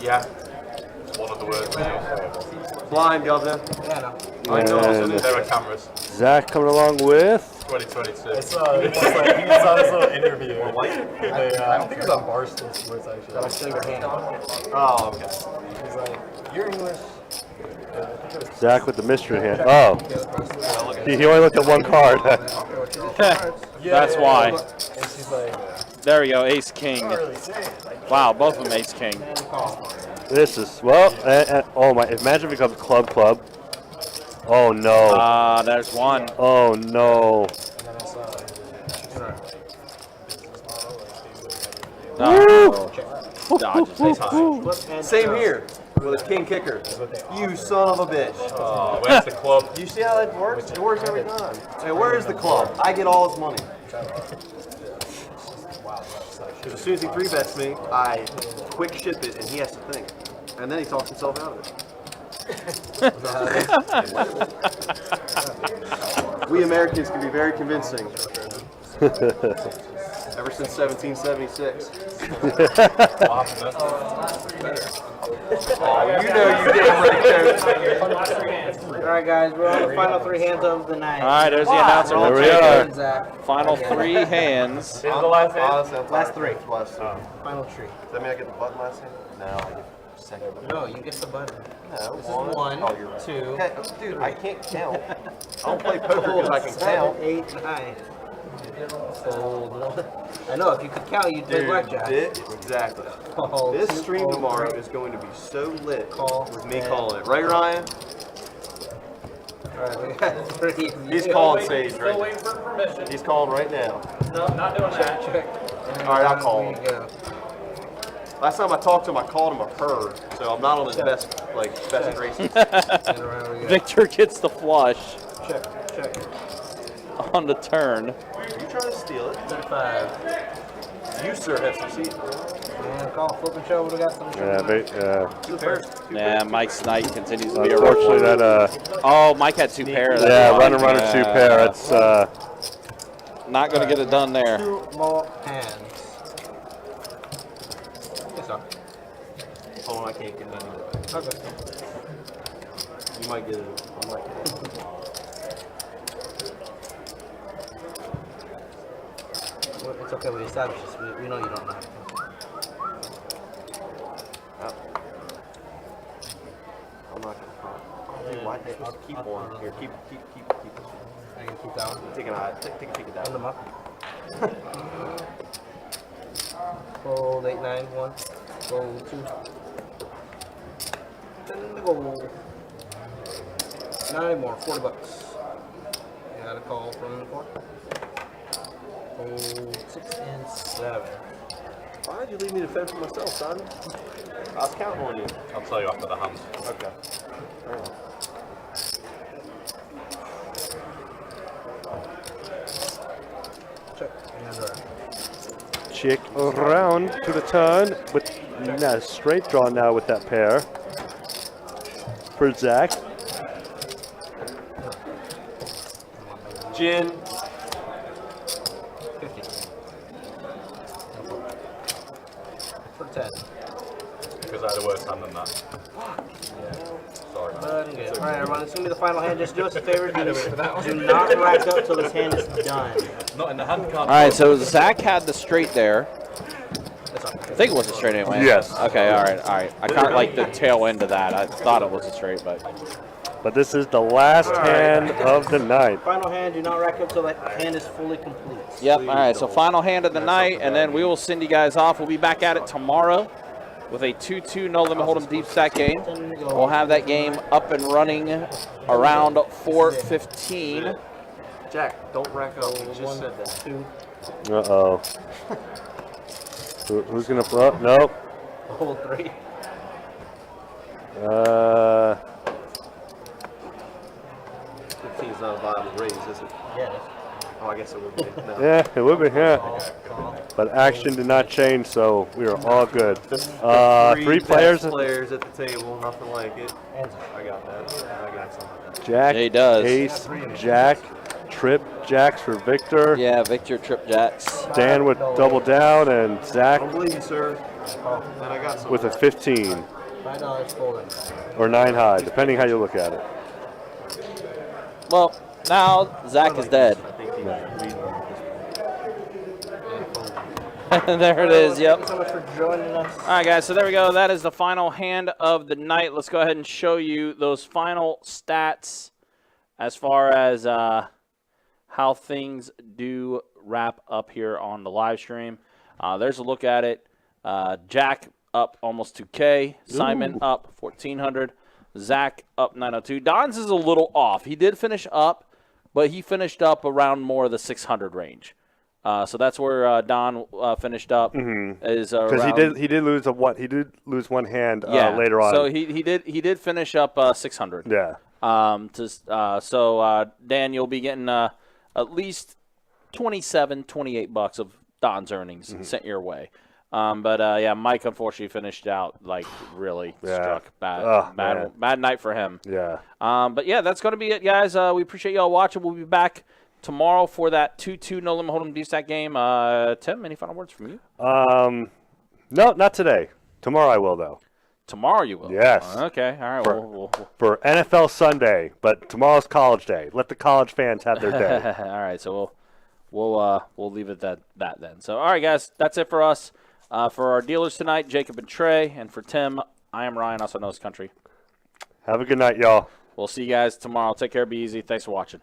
Yeah. It's one of the words we use. Blind, Governor. Yeah, no. I know. And There are cameras. Zach coming along with 2022. It's like he saw this little interview. I think it was on Barstool Sports actually. I'll show your hand. Oh, okay. He's like, you're English. Zach with the mystery hand. Oh, he only looked at one card. That's why. And she's like, There we go, Ace King. not really saying it. Like, Wow, both of them Ace King. This is, well, oh my, imagine if it becomes club. Oh no. There's one. Oh no. No. Dodges Ace High. Same here with a king kicker. You son of a bitch. Oh, where's the club? Do you see how that works? It works every time. Hey, where is the club? I get all his money. Because as soon as he 3-bets me, I quick ship it and he has to think. And then he talks himself out of it. We Americans can be very convincing. Ever since 1776. Oh, you know you didn't break All right, guys, we're on the final 3 hands of the night. All right, there's the announcer. There we are. Final 3 hands. Last 3. Final 3. Final 3. Does that mean I get the button last hand? No, I get second. No, you get the button. No, This is one, Oh, you're right. 2, Okay, dude, I can't count. I don't play poker because I can count. 7, 8, 9. Fold 1. I know, if you could count, you'd play Dude, blackjack. exactly. Fold This 2, stream fold tomorrow 3. is going to be so lit Call, with me and- calling it. Right, Ryan? Alright, we got 3. He's calling Sage Still right waiting for permission. He's calling right now. No, not doing that. Check. All right, I'll call There him. you go. Last time I talked to him, I called him a purr, so I'm not on his best graces. And around we go. Victor gets the flush Check, check. on the turn. Are you trying to steal it? 35. You, sir, have some seats. And call, flip and show. We got some. Two pairs. Yeah, Mike's night continues to be a Unfortunately, rough one. that Oh, Mike had 2 pairs. yeah, That's runner, why. runner, 2 pair. That's Not going to get it done there. 2 more hands. Yes, sir. Hold on, I can't get that. Okay. You might get it. I might get it. Well, it's okay, we established this. We know you don't know. I'm not gonna call. Dude, why? Just keep on. Here, keep. I can keep that one. Take an eye. Take a peek at that. Hold them up. Fold 8, 9, 1. Fold 2. And go. 9 more, $40. Got a call from the court. Fold 6 and 7. Why'd you leave me to fend for myself, son? I was counting on you. I'll tell you after the hand. Okay. All right. Check. And check around to the turn with straight draw now with that pair for Zach. Gin. 50. For 10. Because I had a worse hand than that. Sorry, man. All right, everyone, it's gonna be the final hand. Just do us a favor. Do not rack up till this hand is done. Not in the hand card. All right, so Zach had the straight there. That's all. I think it was a straight anyway. Yes. Okay, all right. I caught like the tail end of that. I thought it was a straight, but this is the last hand of the night. Final hand. Do not rack up till that hand is fully complete. yep. All right, so final hand of the night, and then we will send you guys off. We'll be back at it tomorrow with a 2-2 no limit hold'em deep stack game. We'll have that game up and running around 4:15. Jack, don't rack up. You just said that. 2. Uh-oh. Who's going to flip? Nope. Hold 3. Uh, 15 is not a viable raise, is it? Yeah. Oh, I guess it would be. No. yeah, it would be, yeah. Call. But action did not change, so we are all good. Three best players. players at the table, nothing like it. And I got that. I got something like that. Jack, Yeah, he does. Ace, Jack, Trip, Jacks for Victor. Yeah, Victor Trip Jacks. Dan with double down, and Zach I don't believe you, sir. And I got something. with a 15 $5 folding. or 9 high, depending how you look at it. Well, now Zach is dead. I think he was reading this. There it is. Yep. Thank you so much for joining us. All right, guys, so there we go. That is the final hand of the night. Let's go ahead and show you those final stats as far as how things do wrap up here on the live stream. There's a look at it. Jack up almost 2K. Simon up 1,400. Zach up 902. Don's is a little off. He did finish up, but he finished up around more of the 600 range. So that's where Don finished up. Is Because he did lose one hand later on. So he did finish up 600. Yeah. So Dan, you'll be getting at least $28 of Don's earnings sent your way. But yeah, Mike unfortunately finished out like really struck bad night for him. Yeah. But yeah, that's going to be it, guys. We appreciate y'all watching. We'll be back tomorrow for that 2-2 no limit hold'em deep stack game. Tim, any final words from you? No, not today. Tomorrow I will, though. Tomorrow you will. Yes. Okay. All right. We'll For NFL Sunday, but tomorrow's college day. Let the college fans have their day. all right. So we'll leave it at that then. So all right, guys, that's it for us. For our dealers tonight, Jacob and Trey, and for Tim, I am Ryan, also known as Country. Have a good night, y'all. We'll see you guys tomorrow. Take care. Be easy. Thanks for watching.